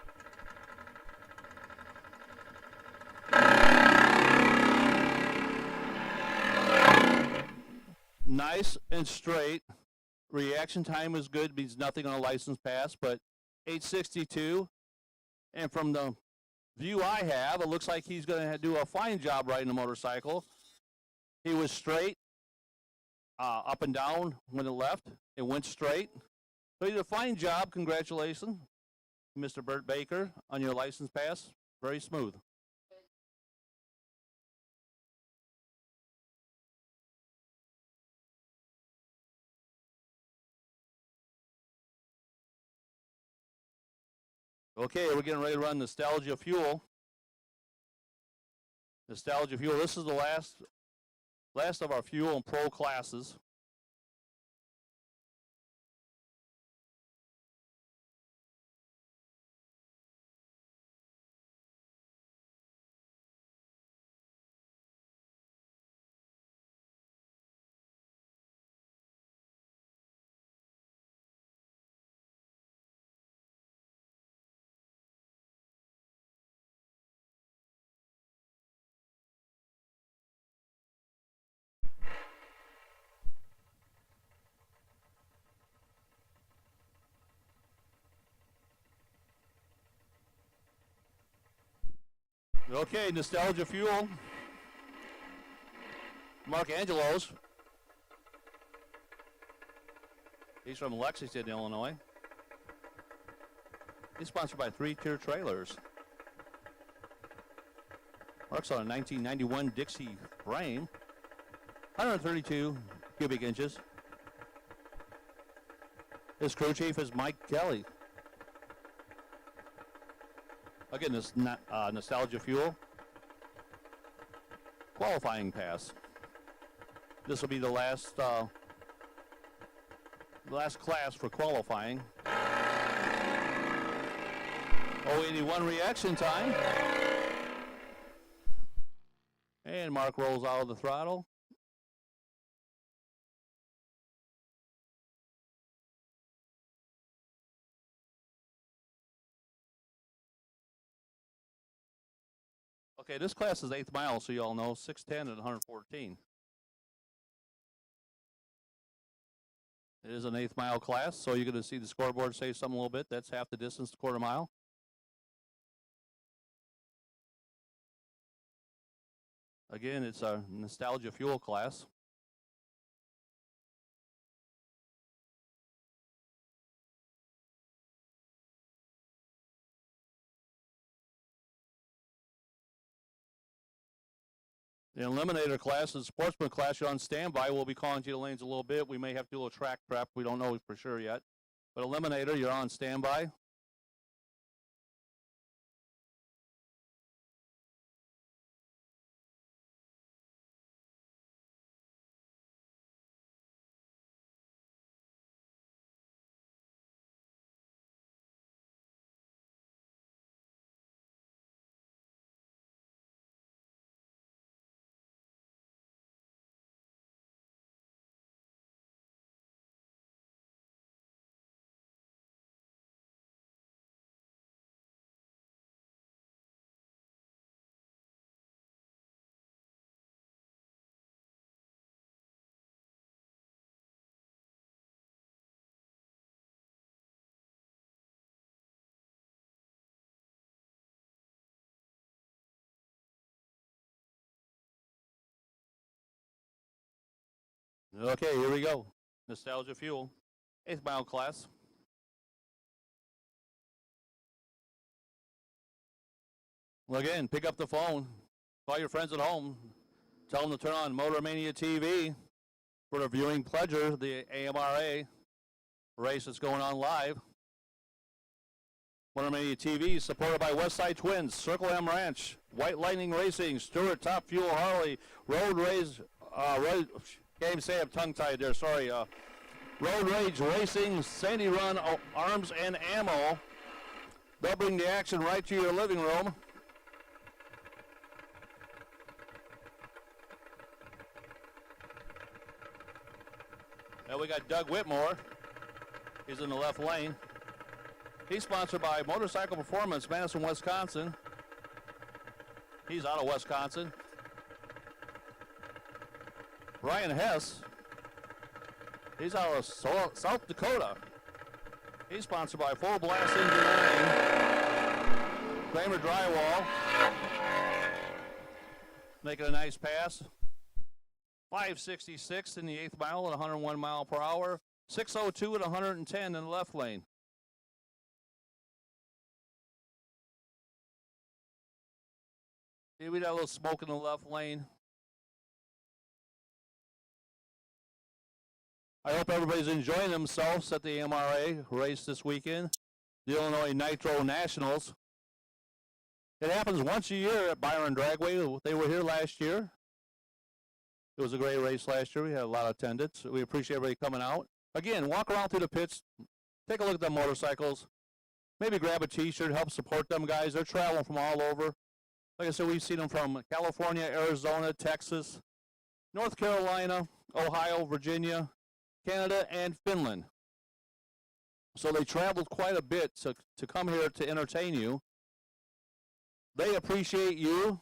Nice and straight. Reaction time is good, means nothing on a license pass, but 862. And from the view I have, it looks like he's going to do a fine job riding the motorcycle. He was straight, up and down when it left. It went straight. So he did a fine job. Congratulations, Mr. Burt Baker, on your license pass. Very smooth. Okay, we're getting ready to run Nostalgia Fuel. Nostalgia Fuel, this is the last of our Fuel and Pro classes. Okay, Nostalgia Fuel. Mark Angelos. He's from Lexington, Illinois. He's sponsored by 3-Tier Trailers. Mark's on a 1991 Dixie frame. 132 cubic inches. His crew chief is Mike Kelly. Again, this Nostalgia Fuel qualifying pass. This will be the last class for qualifying. 081 reaction time. And Mark rolls out of the throttle. Okay, this class is 8th mile, so you all know, 610 and 114. It is an 8th mile class, so you're going to see the scoreboard say something a little bit. That's half the distance to quarter mile. Again, it's a Nostalgia Fuel class. The Eliminator class is Sportsman class. You're on standby. We'll be calling to the lanes a little bit. We may have to do a little track prep. We don't know for sure yet. But Eliminator, you're on standby. Okay, here we go. Nostalgia Fuel, 8th mile class. Well, again, pick up the phone. Call your friends at home. Tell them to turn on MotorManiaTV for the viewing pleasure, the AMRA race that's going on live. MotorManiaTV is supported by Westside Twins, Circle M Ranch, White Lightning Racing, Stewart Top Fuel Harley, Road Rage, can't even say I'm tongue-tied there, sorry. Road Rage Racing, Sandy Run Arms and Ammo. They'll bring the action right to your living room. Now we got Doug Whitmore. He's in the left lane. He's sponsored by Motorcycle Performance, Madison, Wisconsin. He's out of Wisconsin. Ryan Hess, he's out of South Dakota. He's sponsored by Full Blast Engineering. Kramer Drywall. Making a nice pass. 566 in the 8th mile at 101 mile per hour. 602 at 110 in the left lane. Here we got a little smoke in the left lane. I hope everybody's enjoying themselves at the AMRA race this weekend, the Illinois Nitro Nationals. It happens once a year at Byron Dragway. They were here last year. It was a great race last year. We had a lot of attendance. We appreciate everybody coming out. Again, walk around through the pits, take a look at the motorcycles, maybe grab a t-shirt, help support them guys. They're traveling from all over. Like I said, we've seen them from California, Arizona, Texas, North Carolina, Ohio, Virginia, Canada, and Finland. So they traveled quite a bit to come here to entertain you. They appreciate you,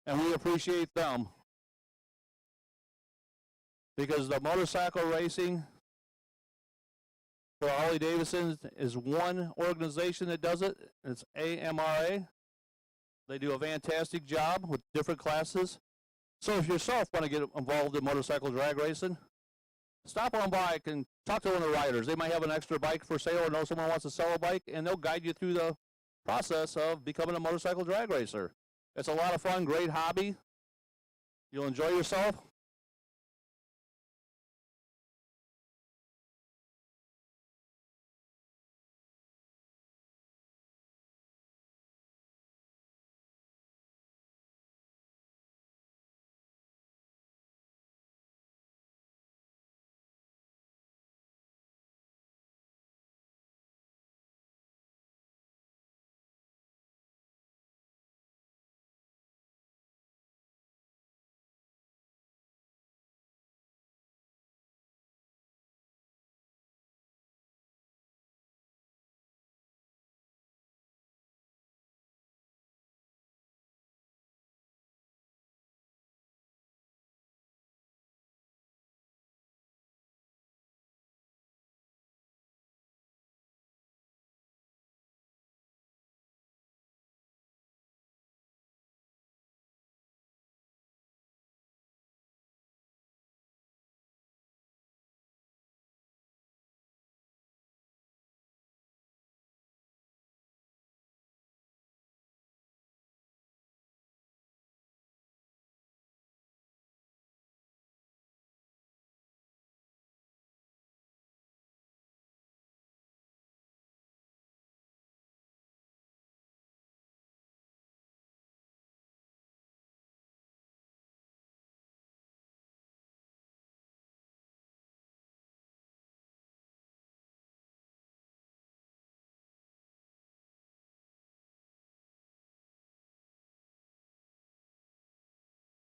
and we appreciate them. Because the motorcycle racing for Harley Davidson is one organization that does it. It's AMRA. They do a fantastic job with different classes. So if yourself want to get involved in motorcycle drag racing, stop on by and talk to one of the riders. They might have an extra bike for sale or know someone wants to sell a bike, and they'll guide you through the process of becoming a motorcycle drag racer. It's a lot of fun, great hobby. You'll enjoy yourself.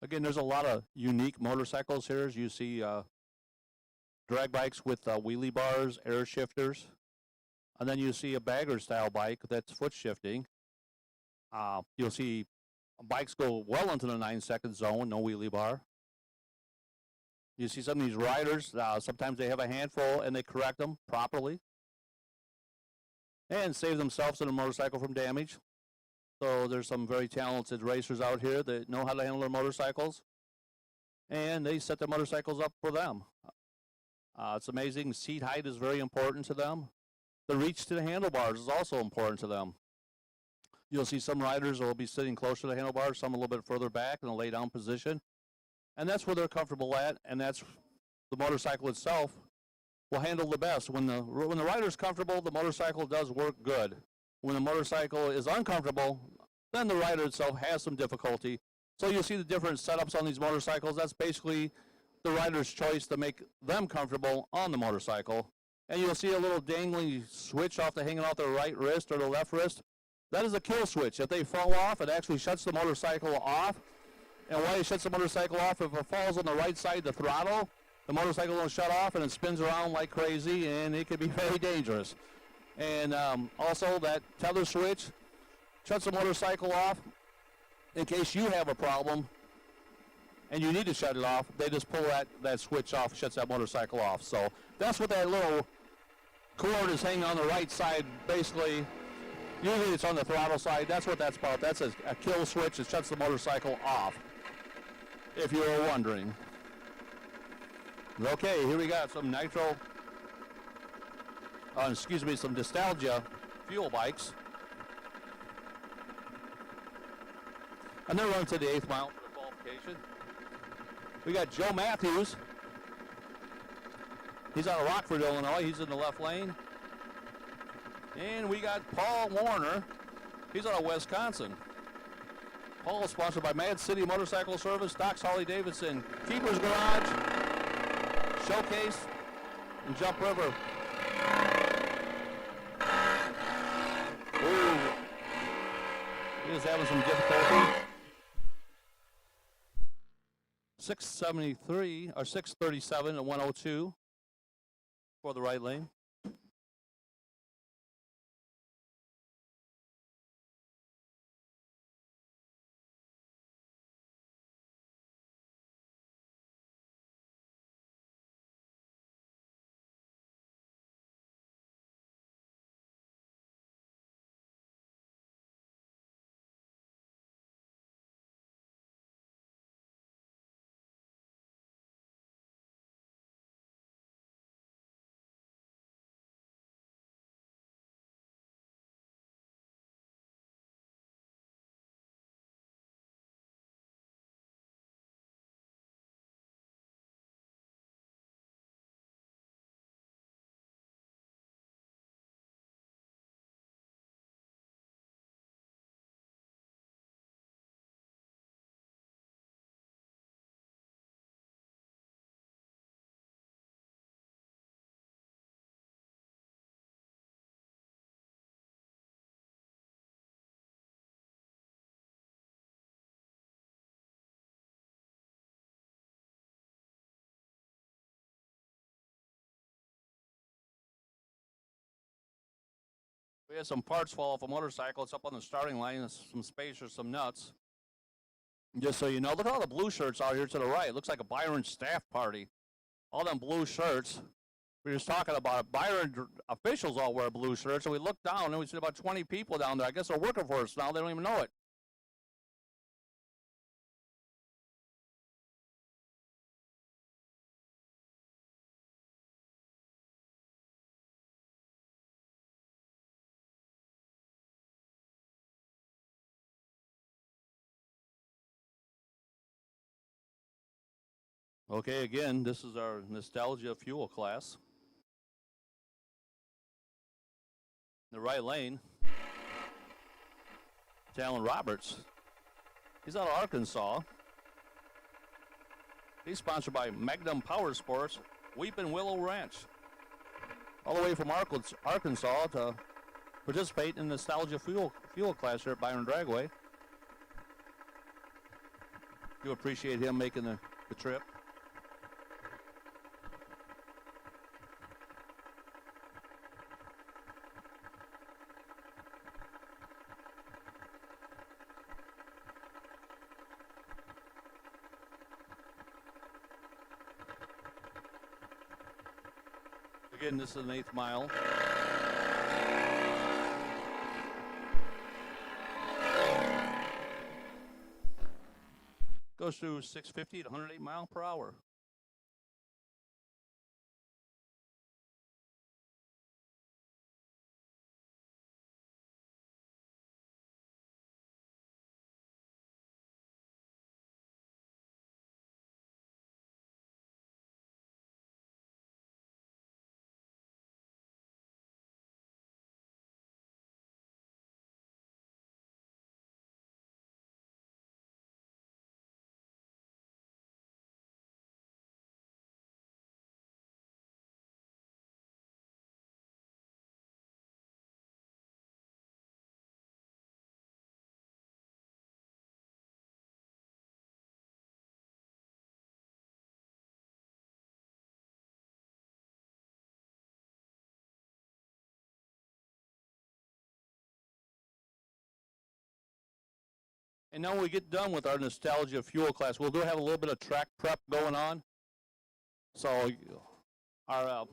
Again, there's a lot of unique motorcycles here. As you see drag bikes with wheelie bars, air shifters. And then you see a bagger style bike that's foot shifting. You'll see bikes go well into the 9-second zone, no wheelie bar. You see some of these riders, sometimes they have a handful and they correct them properly and save themselves and the motorcycle from damage. So there's some very talented racers out here that know how to handle their motorcycles, and they set their motorcycles up for them. It's amazing. Seat height is very important to them. The reach to the handlebars is also important to them. You'll see some riders will be sitting closer to the handlebars, some a little bit further back in a lay-down position, and that's where they're comfortable at, and that's the motorcycle itself will handle the best. When the rider's comfortable, the motorcycle does work good. When the motorcycle is uncomfortable, then the rider itself has some difficulty. So you'll see the different setups on these motorcycles. That's basically the rider's choice to make them comfortable on the motorcycle. And you'll see a little dangling switch hanging off their right wrist or the left wrist. That is a kill switch. If they fall off, it actually shuts the motorcycle off. And why it shuts the motorcycle off, if it falls on the right side of the throttle, the motorcycle will shut off and it spins around like crazy, and it can be very dangerous. And also that tether switch shuts the motorcycle off in case you have a problem and you need to shut it off. They just pull that switch off, shuts that motorcycle off. So that's what that little cord is hanging on the right side, basically. Usually it's on the throttle side. That's what that's about. That's a kill switch that shuts the motorcycle off, if you were wondering. Okay, here we got some nitro, some nostalgia fuel bikes. And they're running to the 8th mile for the qualification. We got Joe Matthews. He's out of Rockford, Illinois. He's in the left lane. And we got Paul Warner. He's out of Wisconsin. Paul is sponsored by Mad City Motorcycle Service, Doc's Harley Davidson, Keeper's Garage, Showcase, and Jump River. Ooh. He is having some difficulty. 673 or 637 at 102 for the right lane. We had some parts fall off a motorcycle. It's up on the starting line. Some spacers, some nuts. Just so you know, look at all the blue shirts out here to the right. It looks like a Byron staff party. All them blue shirts. We were just talking about it. Byron officials all wear blue shirts, and we looked down, and we see about 20 people down there. I guess they're working for us now. They don't even know it. Okay, again, this is our nostalgia fuel class. In the right lane, it's Alan Roberts. He's out of Arkansas. He's sponsored by Magnum Power Sports, Weepin' Willow Ranch. All the way from Arkansas to participate in the nostalgia fuel class here at Byron Dragway. Do appreciate him making the trip. Again, this is an 8th mile. Goes through 650 to 108 miles per hour. And now when we get done with our nostalgia fuel class, we'll have a little bit of track prep going on. So our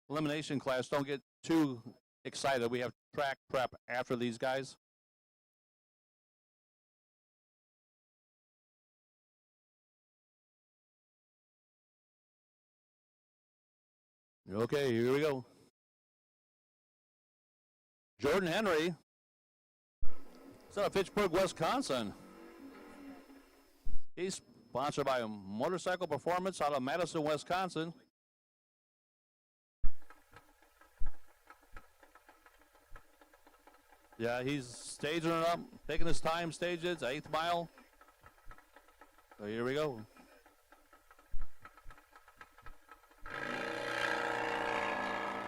elimination class, don't get too excited. We have track prep after these guys. Okay, here we go. Jordan Henry. It's out of Fitchburg, Wisconsin. He's sponsored by Motorcycle Performance out of Madison, Wisconsin. Yeah, he's staging it up, taking his time, staging it. It's 8th mile. So here we go.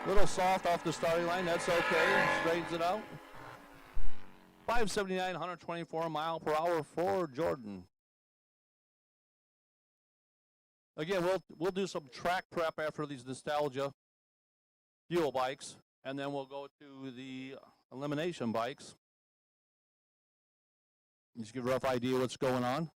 Little soft off the starting line. That's okay. Straightens it out. 579, 124 mile per hour for Jordan. Again, we'll do some track prep after these nostalgia fuel bikes, and then we'll go to the elimination bikes. Just give a rough idea what's going on.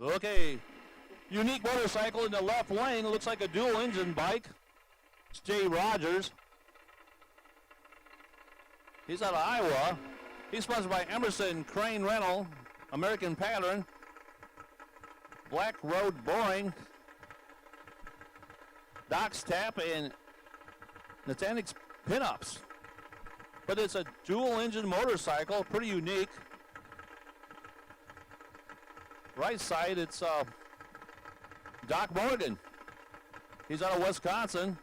Okay, unique motorcycle in the left lane. It looks like a dual engine bike. It's Jay Rogers. He's out of Iowa. He's sponsored by Emerson Crane Rental, American Pattern, Black Road Boring, Doc's Tap, and Natanix Pinups. But it's a dual engine motorcycle, pretty unique. Right side, it's Doc Morgan. He's out of Wisconsin.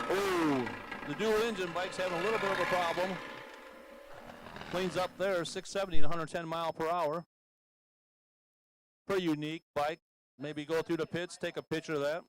Oh, the dual engine bike's having a little bit of a problem. Cleans up there, 670 to 110 mile per hour. Pretty unique bike. Maybe go through the pits, take a picture of that.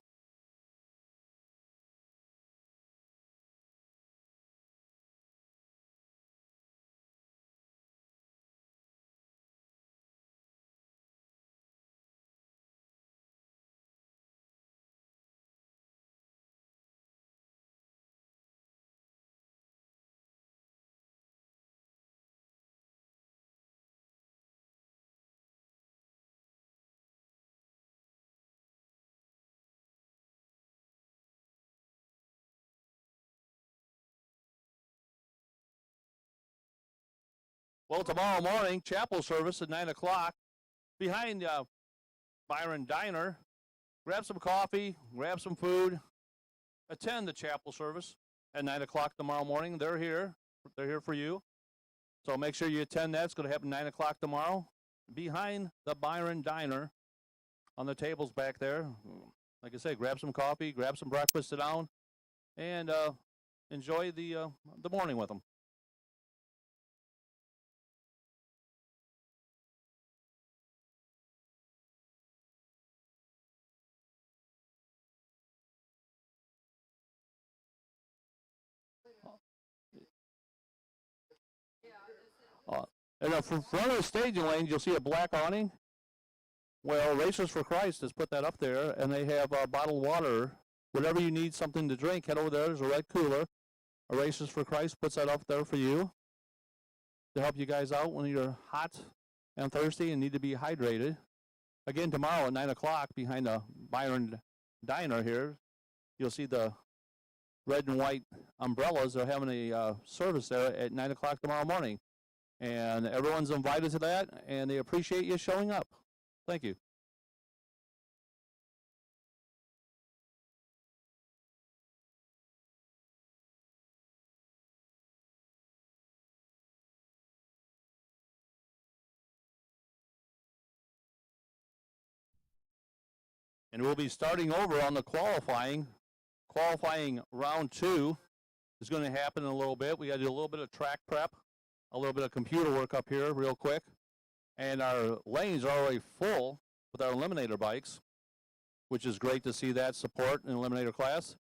Well, tomorrow morning, chapel service at 9 o'clock behind Byron Diner. Grab some coffee, grab some food, attend the chapel service at 9 o'clock tomorrow morning. They're here. They're here for you. So make sure you attend that. It's going to happen 9 o'clock tomorrow behind the Byron Diner on the tables back there. Like I said, grab some coffee, grab some breakfast, sit down, and enjoy the morning with them. In the front of the staging lanes, you'll see a black awning. Well, Racers for Christ has put that up there, and they have bottled water. Whatever you need something to drink, head over there. There's a red cooler. Racers for Christ puts that up there for you to help you guys out when you're hot and thirsty and need to be hydrated. Again, tomorrow at 9 o'clock behind the Byron Diner here, you'll see the red and white umbrellas. They're having a service there at 9 o'clock tomorrow morning. And everyone's invited to that, and they appreciate you showing up. Thank you. And we'll be starting over on the qualifying. Qualifying round 2 is going to happen in a little bit. We got to do a little bit of track prep, a little bit of computer work up here real quick. And our lanes are already full with our Eliminator bikes, which is great to see that support in Eliminator class.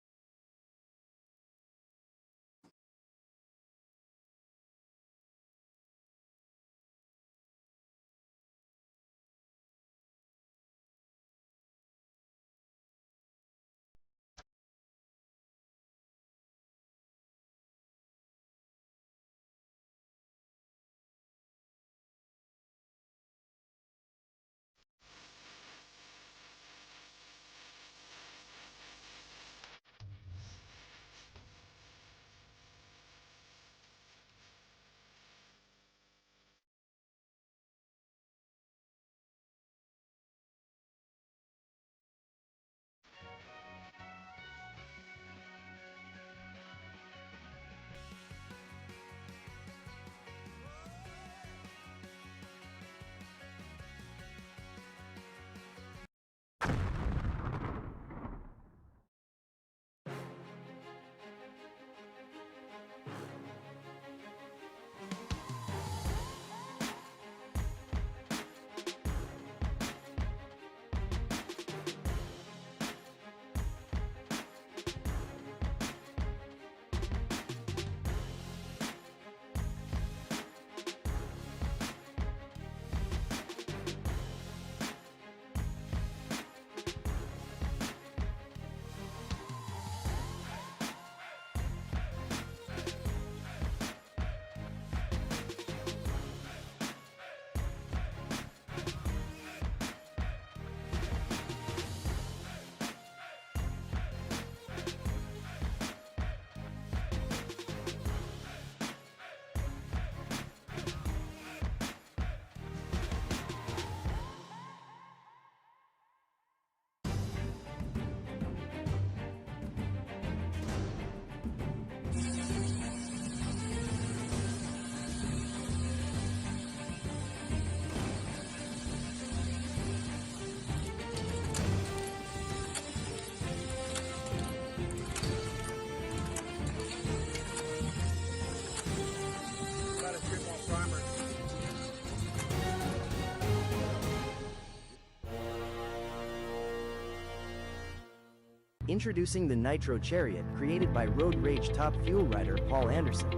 Introducing the Nitro Chariot, created by Road Rage top fuel rider Paul Anderson.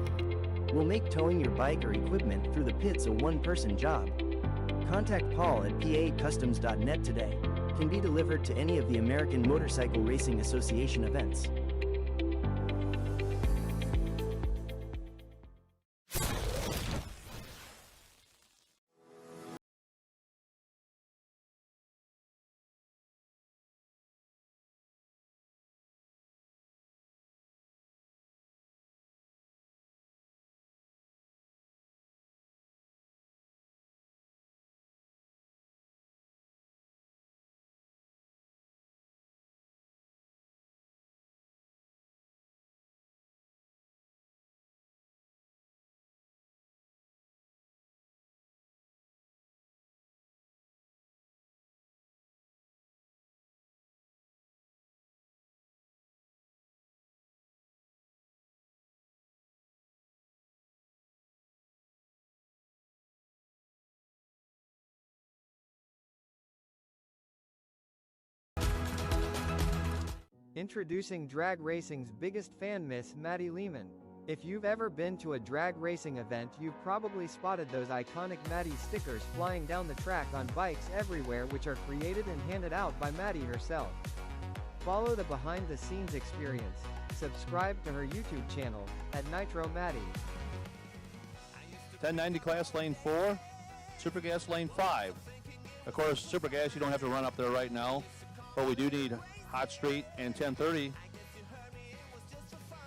We'll make towing your bike or equipment through the pits a one-person job. Contact Paul at pacustoms.net today. Can be delivered to any of the American Motorcycle Racing Association events. Introducing drag racing's biggest fan miss, Maddie Lehman. If you've ever been to a drag racing event, you've probably spotted those iconic Maddie stickers flying down the track on bikes everywhere, which are created and handed out by Maddie herself. Follow the behind-the-scenes experience. Subscribe to her YouTube channel at Nitro Maddie. 1090 class lane 4, super gas lane 5. Of course, super gas, you don't have to run up there right now, but we do need Hot Street and 1030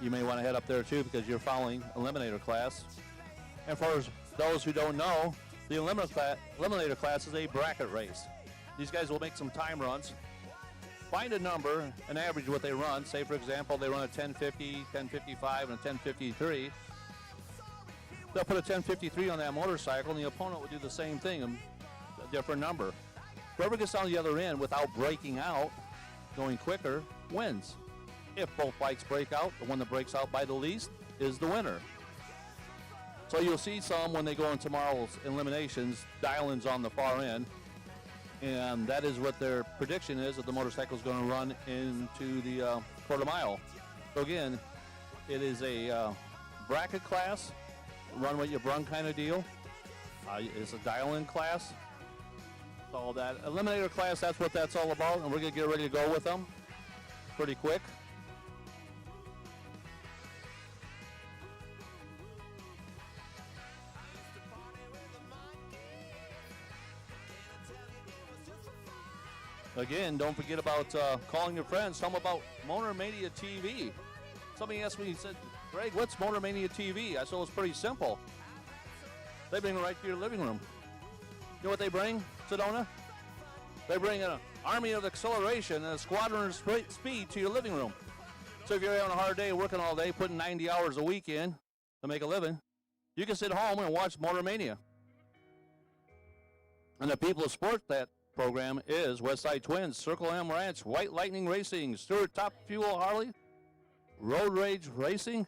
you may want to head up there too because you're following Eliminator class. And for those who don't know, the Eliminator class is a bracket race. These guys will make some time runs, find a number, an average of what they run. Say, for example, they run a 1050, 1055, and a 1053. They'll put a 1053 on that motorcycle, and the opponent will do the same thing, a different number. Whoever gets on the other end without breaking out, going quicker, wins. If both bikes break out, the one that breaks out by the least is the winner. So you'll see some when they go in tomorrow's eliminations, dial-ins on the far end, and that is what their prediction is that the motorcycle is going to run into the quarter mile. So again, it is a bracket class, run what you brung kind of deal. It's a dial-in class. So that Eliminator class, that's what that's all about, and we're going to get ready to go with them pretty quick. Again, don't forget about calling your friends. Tell them about MotorManiaTV. Somebody asked me, he said, Greg, what's MotorManiaTV? I said, it's pretty simple. They bring it right to your living room. You know what they bring, Sedona? They bring an army of acceleration and a squadron of speed to your living room. So if you're having a hard day, working all day, putting 90 hours a week in to make a living, you can sit home and watch MotorMania. And the people of sport that program is Westside Twins, Circle M Ranch, White Lightning Racing, Stewart Top Fuel Harley, Road Rage Racing,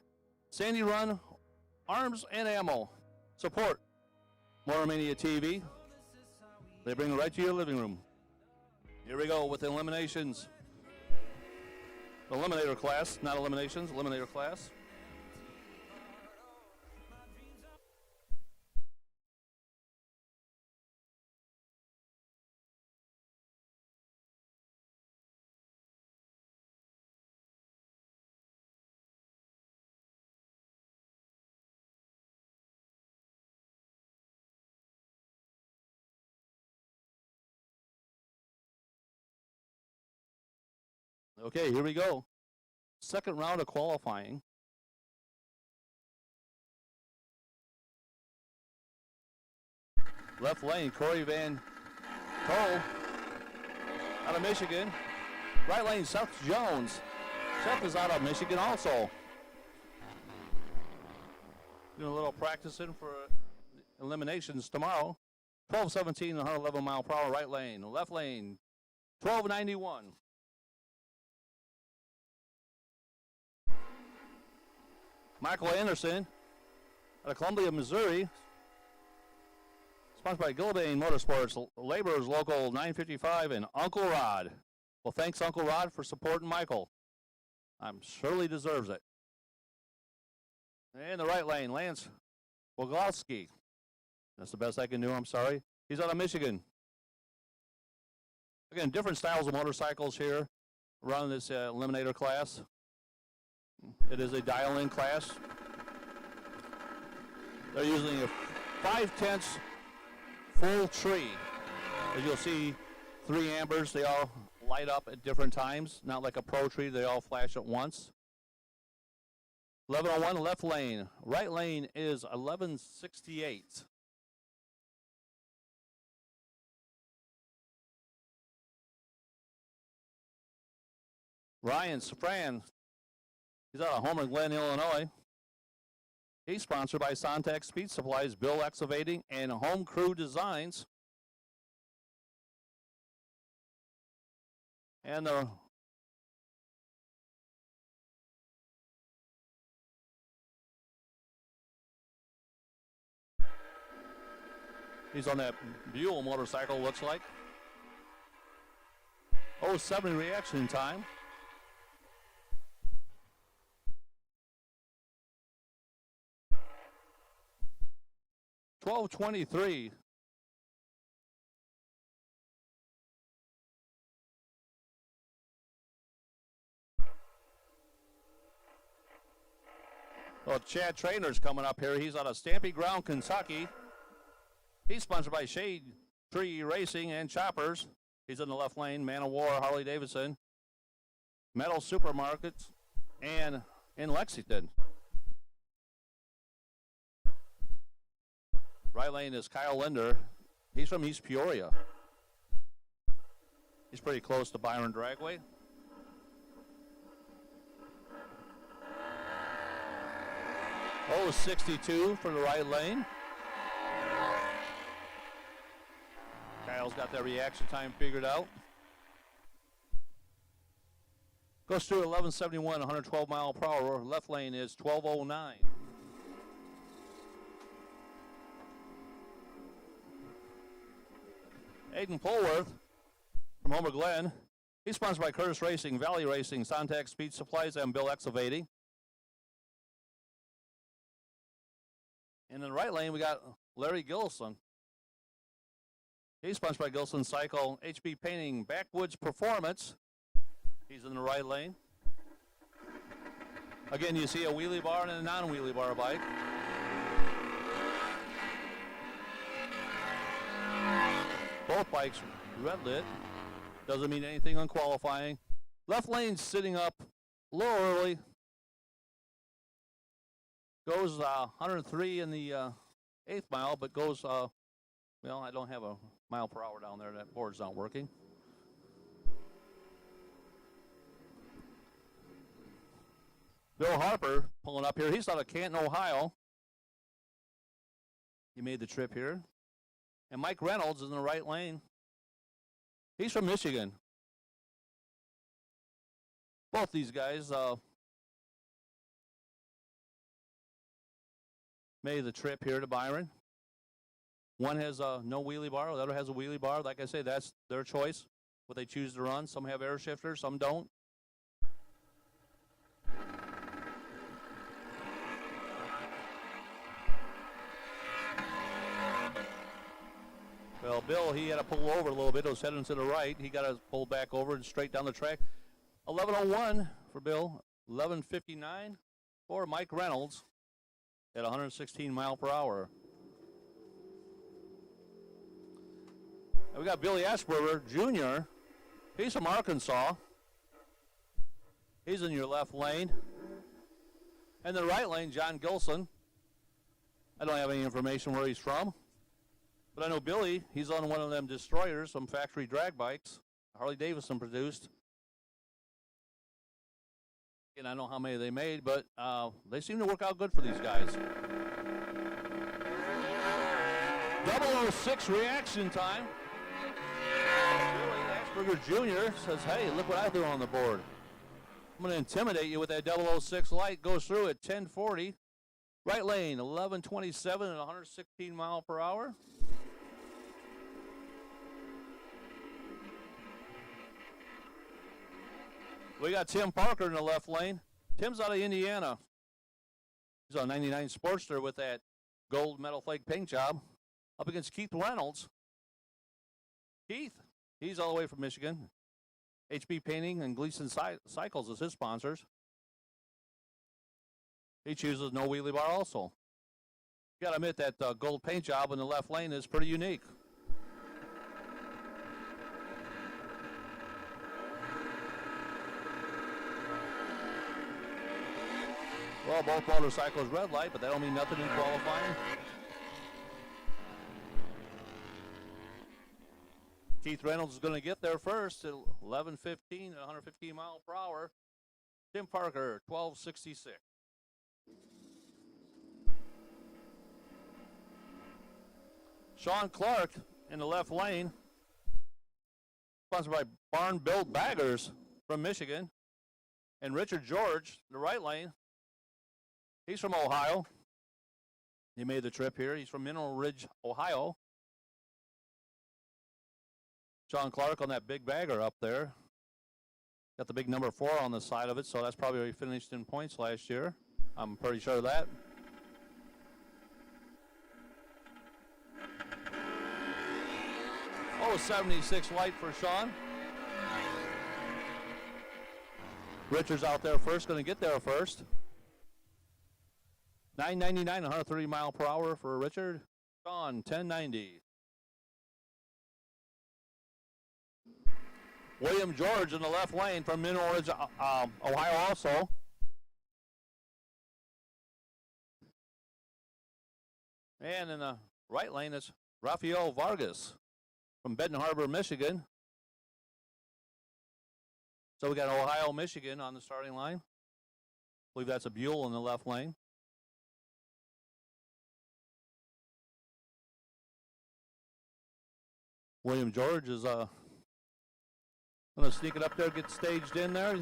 Sandy Run, Arms and Ammo. Support MotorManiaTV. They bring it right to your living room. Here we go with the eliminations. Eliminator class, not eliminations, Eliminator class. Okay, here we go. Second round of qualifying. Left lane, Corey Van Tol out of Michigan. Right lane, Seth Jones. Seth is out of Michigan also. Doing a little practicing for eliminations tomorrow. 12:17, 111 mile per hour right lane. Left lane, 12:91. Michael Anderson out of Columbia, Missouri. Sponsored by Gilbane Motorsports, Laborers Local 955, and Uncle Rod. Well, thanks, Uncle Rod, for supporting Michael. I'm surely deserves it. In the right lane, Lance Woglowski. That's the best I can do, I'm sorry. He's out of Michigan. Again, different styles of motorcycles here running this Eliminator class. It is a dial-in class. They're using a 5/10 full tree. As you'll see, 3 ambers, they all light up at different times. Not like a pro tree, they all flash at once. 1101 left lane. Right lane is 1168. Ryan Safran. He's out of Homer Glen, Illinois. He's sponsored by Sontec Speed Supplies, Bill Excavating, and Home Crew Designs. And he's on that Buell motorcycle, looks like. 07 reaction time. $12.23. Well, Chad Trainer's coming up here. He's out of Stampede Ground, Kentucky. He's sponsored by Shade Tree Racing and Choppers. He's in the left lane. Man of War, Harley Davidson, Metal Supermarkets, and in Lexington. Right lane is Kyle Linder. He's from East Peoria. He's pretty close to Byron Dragway. Oh, 62 for the right lane. Kyle's got that reaction time figured out. Goes through 1171, 112 mile per hour. Left lane is 1209. Aiden Polworth from Homer Glen. He's sponsored by Curtis Racing, Valley Racing, Sontag Speed Supplies, and Bill Excavating. And in the right lane, we got Larry Gilson. He's sponsored by Gilson Cycle, HB Painting, Backwoods Performance. He's in the right lane. Again, you see a wheelie bar and a non-wheelie bar bike. Both bikes red lit. Doesn't mean anything on qualifying. Left lane sitting up a little early. Goes 103 in the 8th mile, but goes, well, I don't have a mile per hour down there. That board's not working. Bill Harper pulling up here. He's out of Canton, Ohio. He made the trip here. And Mike Reynolds is in the right lane. He's from Michigan. Both these guys made the trip here to Byron. One has no wheelie bar, the other has a wheelie bar. Like I say, that's their choice, what they choose to run. Some have air shifters, some don't. Well, Bill, he had to pull over a little bit. It was heading to the right. He got to pull back over and straight down the track. 11:01 for Bill. 11:59 for Mike Reynolds at 116 mile per hour. And we got Billy Asperger Jr. He's from Arkansas. He's in your left lane. And the right lane, John Gilson. I don't have any information where he's from. But I know Billy, he's on one of them destroyers, some factory drag bikes, Harley Davidson produced. And I don't know how many they made, but they seem to work out good for these guys. 006 reaction time. Billy Asperger Jr. says, hey, look what I threw on the board. I'm going to intimidate you with that 006 light. Goes through at 1040. Right lane, 1127 at 116 mile per hour. We got Tim Parker in the left lane. Tim's out of Indiana. He's on 99 Sportster with that gold metal flake paint job. Up against Keith Reynolds. Keith, he's all the way from Michigan. HB Painting and Gleason Cycles as his sponsors. He chooses no wheelie bar also. You got to admit that gold paint job in the left lane is pretty unique. Well, both motorcycles red light, but that don't mean nothing in qualifying. Keith Reynolds is going to get there first at 11:15 at 115 mile per hour. Tim Parker, 12:66. Sean Clark in the left lane, sponsored by Barn Built Baggers from Michigan. And Richard George, the right lane. He's from Ohio. He made the trip here. He's from Mineral Ridge, Ohio. Sean Clark on that big bagger up there. Got the big number 4 on the side of it, so that's probably where he finished in points last year. I'm pretty sure of that. Oh, 76 light for Sean. Richard's out there first, going to get there first. 999, 130 mile per hour for Richard. Sean, 1090. William George in the left lane from Mineral Ridge, Ohio also. And in the right lane, it's Rafael Vargas from Benton Harbor, Michigan. So we got Ohio, Michigan on the starting line. I believe that's a Buell in the left lane. William George is going to sneak it up there, get staged in there.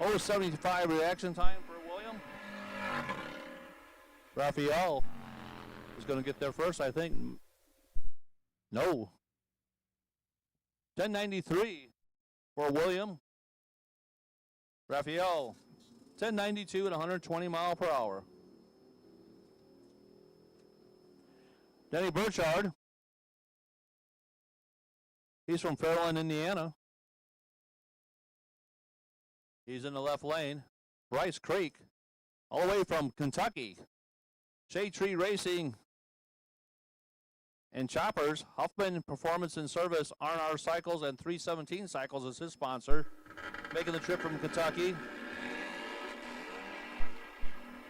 Over 75 reaction time for William. Raphael is going to get there first, I think. No. 1093 for William. Raphael, 1092 at 120 mile per hour. Denny Burchard. He's from Fairland, Indiana. He's in the left lane. Bryce Creek, all the way from Kentucky. Shade Tree Racing and Choppers. Huffman Performance and Service, R&R Cycles, and 317 Cycles is his sponsor. Making the trip from Kentucky.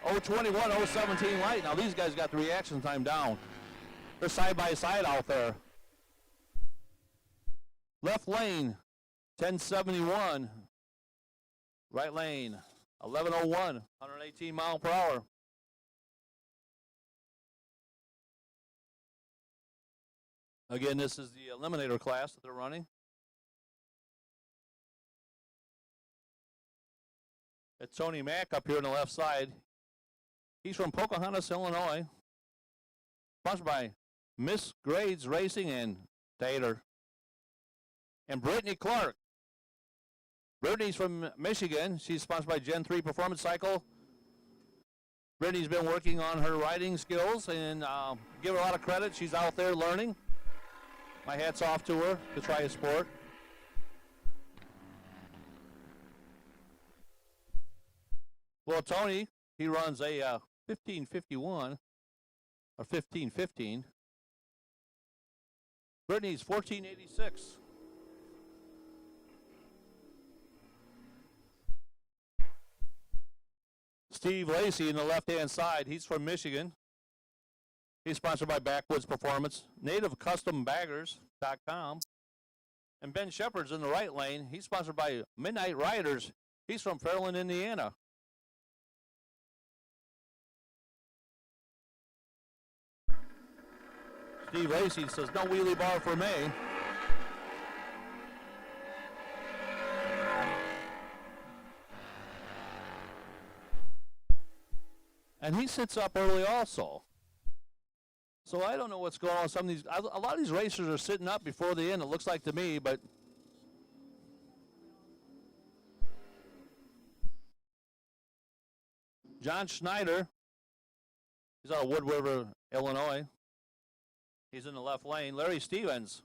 021, 017 light. Now these guys got the reaction time down. They're side by side out there. Left lane, 1071. Right lane, 1101, 118 mile per hour. Again, this is the Eliminator class that they're running. It's Tony Mack up here on the left side. He's from Pocahontas, Illinois. Sponsored by Miss Grades Racing and Tater. And Brittany Clark. Brittany's from Michigan. She's sponsored by Gen 3 Performance Cycle. Brittany's been working on her riding skills, and give her a lot of credit. She's out there learning. My hat's off to her to try a sport. Well, Tony, he runs a 1551 or 1515. Brittany's 1486. Steve Lacey in the left-hand side. He's from Michigan. He's sponsored by Backwoods Performance, NativeCustomBaggers.com. And Ben Shepard's in the right lane. He's sponsored by Midnight Riders. He's from Fairland, Indiana. Steve Lacey says, no wheelie bar for me. And he sits up early also. So I don't know what's going on. Some of these, a lot of these racers are sitting up before the end, it looks like to me, but John Schneider, he's out of Wood River, Illinois. He's in the left lane. Larry Stevens,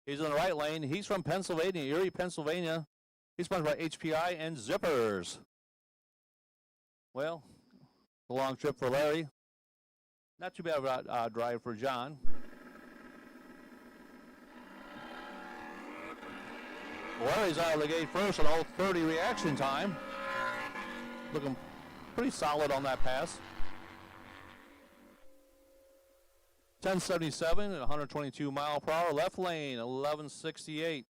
he's in the right lane. He's from Pennsylvania, Erie, Pennsylvania. He's sponsored by HPI and Zippers. Well, a long trip for Larry. Not too bad of a drive for John. Larry's out of the gate first at 0:30 reaction time. Looking pretty solid on that pass. 1077 at 122 mile per hour. Left lane, 1168.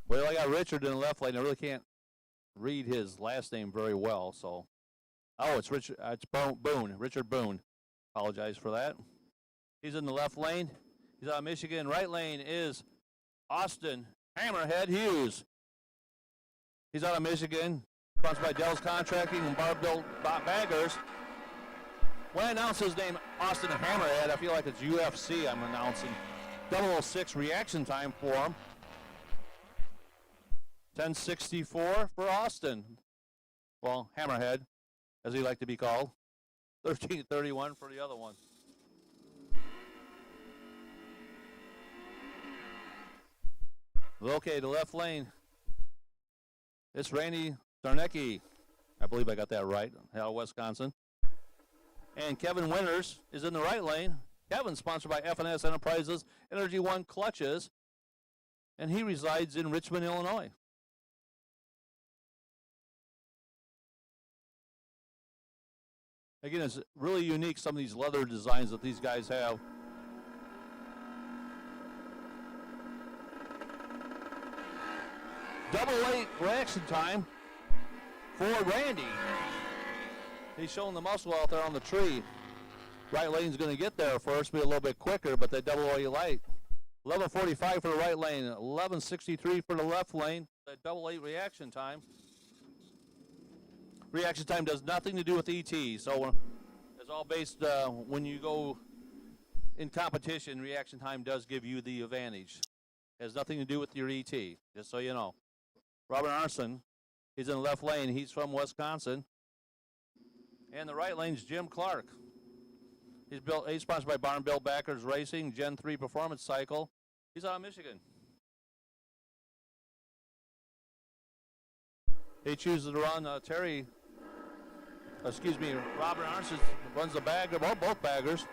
Well, I got Richard in the left lane. I really can't read his last name very well, so. Oh, it's Richard. It's Boone. Richard Boone. Apologize for that. He's in the left lane. He's out of Michigan. Right lane is Austin Hammerhead Hughes. He's out of Michigan. Sponsored by Dell's Contracting and Barbell Baggers. When I announce his name, Austin Hammerhead, I feel like it's UFC I'm announcing. 006 reaction time for him. 1064 for Austin. Well, Hammerhead, as he like to be called. 1331 for the other one. Okay, the left lane. It's Randy Zarnecki. I believe I got that right. Out of Wisconsin. And Kevin Winters is in the right lane. Kevin, sponsored by F&S Enterprises, Energy One Clutches. and he resides in Richmond, Illinois. Again, it's really unique, some of these leather designs that these guys have. Double 8 reaction time for Randy. He's showing the muscle out there on the tree. Right lane's going to get there first, be a little bit quicker, but that double 8 light. 11:45 for the right lane, 11:63 for the left lane. That double 8 reaction time. Reaction time does nothing to do with ET, so it's all based when you go in competition. Reaction time does give you the advantage. It has nothing to do with your ET, just so you know. Robert Arson, he's in the left lane. He's from Wisconsin. And the right lane's Jim Clark. He's sponsored by Barn Bill Backers Racing, Gen 3 Performance Cycle. He's out of Michigan. He chooses to run Robert Arson runs the bagger, both baggers.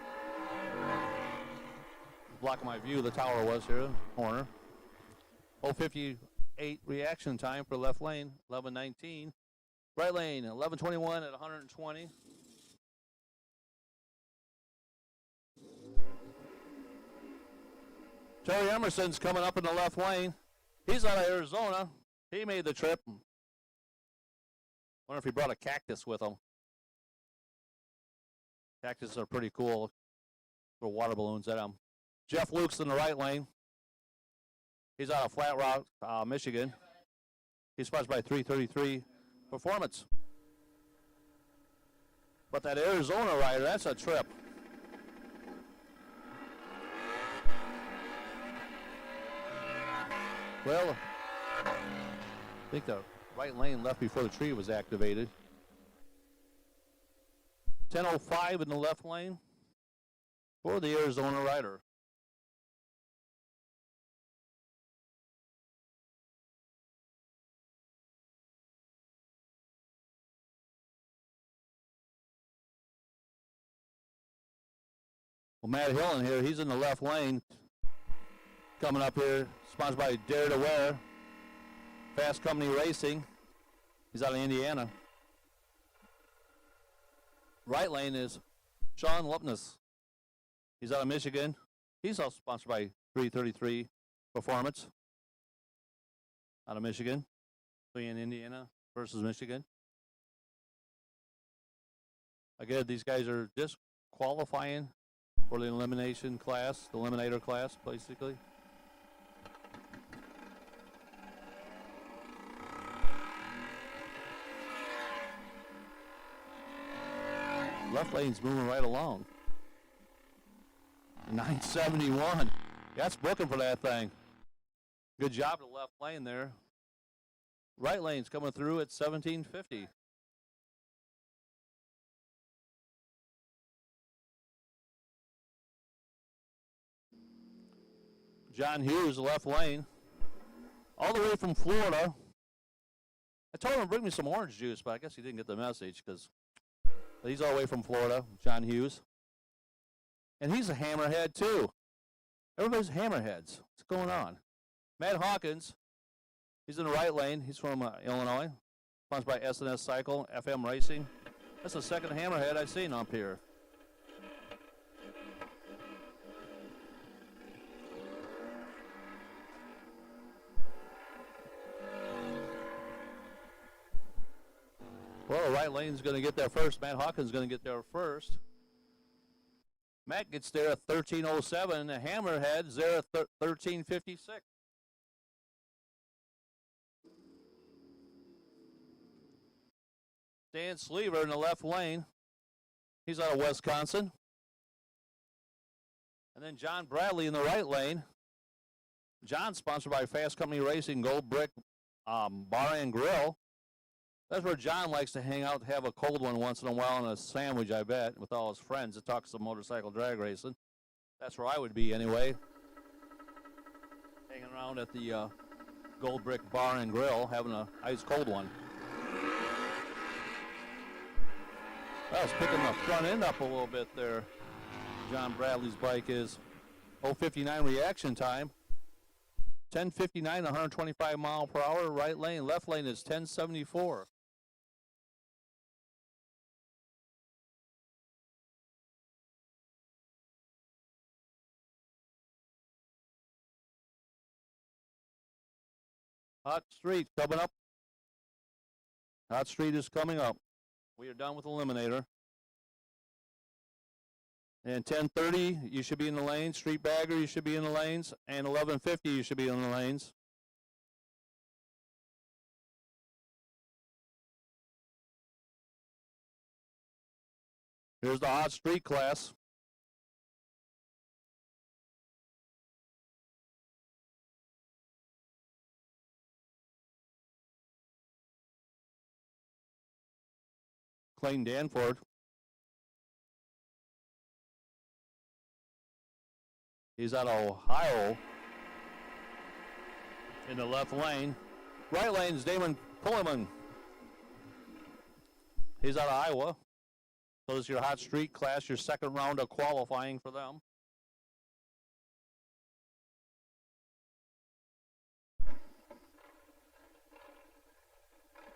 Blocking my view, the tower was here, corner. 0:58 reaction time for left lane, 11:19. Right lane, 11:21 at 120. Terry Emerson's coming up in the left lane. He's out of Arizona. He made the trip. Wonder if he brought a cactus with him. Cactuses are pretty cool. For water balloons at them. Jeff Luke's in the right lane. He's out of Flat Rock, Michigan. He's sponsored by 333 Performance. But that Arizona rider, that's a trip. Well, I think the right lane left before the tree was activated. 10:05 in the left lane for the Arizona rider. Well, Matt Hill in here, he's in the left lane. Coming up here, sponsored by Dare to Wear, Fast Company Racing. He's out of Indiana. Right lane is Sean Lupness. He's out of Michigan. He's also sponsored by 333 Performance. Out of Michigan. In Indiana versus Michigan. Again, these guys are just qualifying for the elimination class, the Eliminator class, basically. Left lane's moving right along. 971. That's booking for that thing. Good job to the left lane there. Right lane's coming through at 1750. John Hughes, left lane. All the way from Florida. I told him to bring me some orange juice, but I guess he didn't get the message because he's all the way from Florida, John Hughes. And he's a hammerhead, too. Everybody's hammerheads. What's going on? Matt Hawkins, he's in the right lane. He's from Illinois. Sponsored by S&S Cycle, FM Racing. That's the second hammerhead I've seen up here. Well, the right lane's going to get there first. Matt Hawkins is going to get there first. Matt gets there at 13:07. The hammerhead's there at 13:56. Dan Sleever in the left lane. He's out of Wisconsin. And then John Bradley in the right lane. John's sponsored by Fast Company Racing, Gold Brick Bar and Grill. That's where John likes to hang out, have a cold one once in a while and a sandwich, I bet, with all his friends that talks some motorcycle drag racing. That's where I would be anyway. Hanging around at the Gold Brick Bar and Grill, having a ice cold one. Well, it's picking the front end up a little bit there. John Bradley's bike is 0:59 reaction time. 1059, 125 mile per hour. Right lane, left lane is 1074. Hot Street coming up. Hot Street is coming up. We are done with Eliminator. And 1030, you should be in the lanes. Street Bagger, you should be in the lanes. And 1150, you should be in the lanes. Here's the Hot Street class. Clayton Danford. He's out of Ohio in the left lane. Right lane is Damon Pulliman. He's out of Iowa. So this is your Hot Street class, your second round of qualifying for them.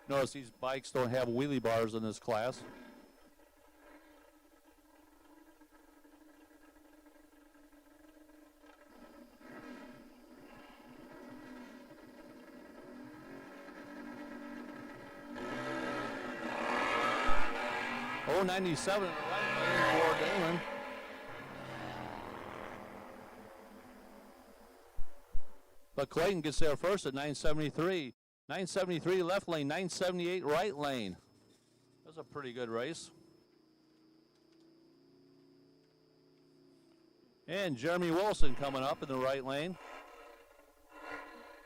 Notice these bikes don't have wheelie bars in this class. Oh, 97 in the right lane for Damon. But Clayton gets there first at 973. 973 left lane, 978 right lane. That was a pretty good race. And Jeremy Wilson coming up in the right lane.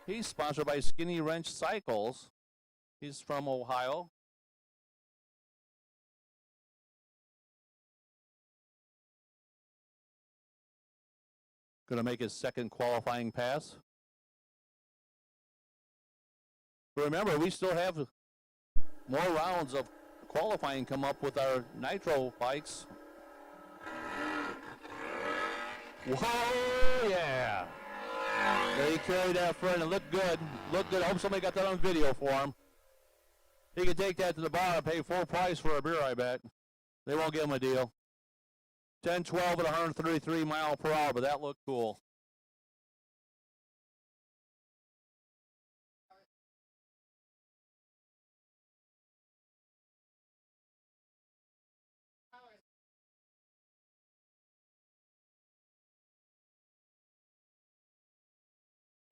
He's sponsored by Skinny Wrench Cycles. He's from Ohio. Going to make his second qualifying pass. But remember, we still have more rounds of qualifying come up with our Nitro bikes. Whoa, yeah. They carried that front and looked good. Looked good. I hope somebody got that on video for him. He could take that to the bar and pay full price for a beer, I bet. They won't give him a deal. 10-12 at 133 mile per hour, but that looked cool.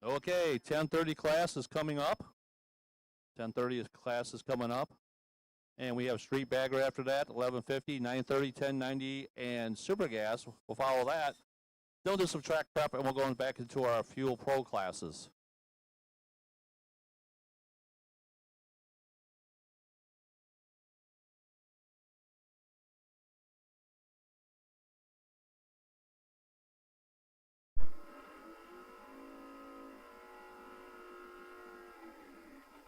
Okay, 1030 class is coming up. 1030 class is coming up. And we have Street Bagger after that, 1150, 930, 1090, and Super Gas. We'll follow that. Then we'll do some track prep, and we'll go back into our Fuel Pro classes.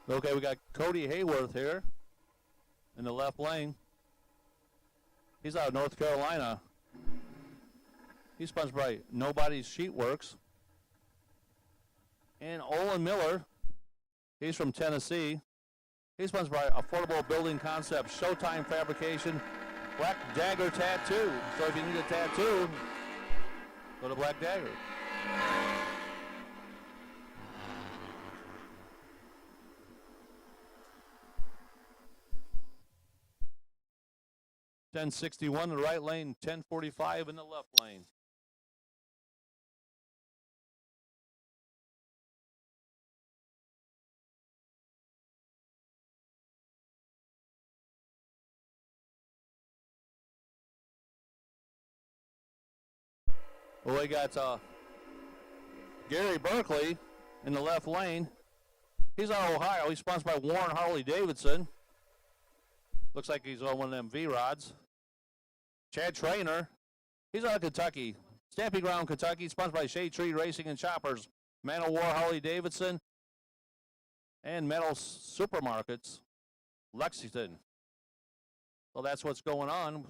Okay, we got Cody Hayworth here in the left lane. He's out of North Carolina. He's sponsored by Nobody's Sheetworks. And Olin Miller, he's from Tennessee. He's sponsored by Affordable Building Concepts, Showtime Fabrication, Black Dagger Tattoo. So if you need a tattoo, go to Black Dagger. .1061 in the right lane, 1045 in the left lane. Well, we got Gary Berkeley in the left lane. He's out of Ohio. He's sponsored by Warren Harley Davidson. Looks like he's on one of them V-Rods. Chad Trainer, he's out of Kentucky. Stamping Ground, Kentucky, sponsored by Shade Tree Racing and Choppers. Man of War Harley Davidson. And Metal Supermarkets, Lexington. So that's what's going on.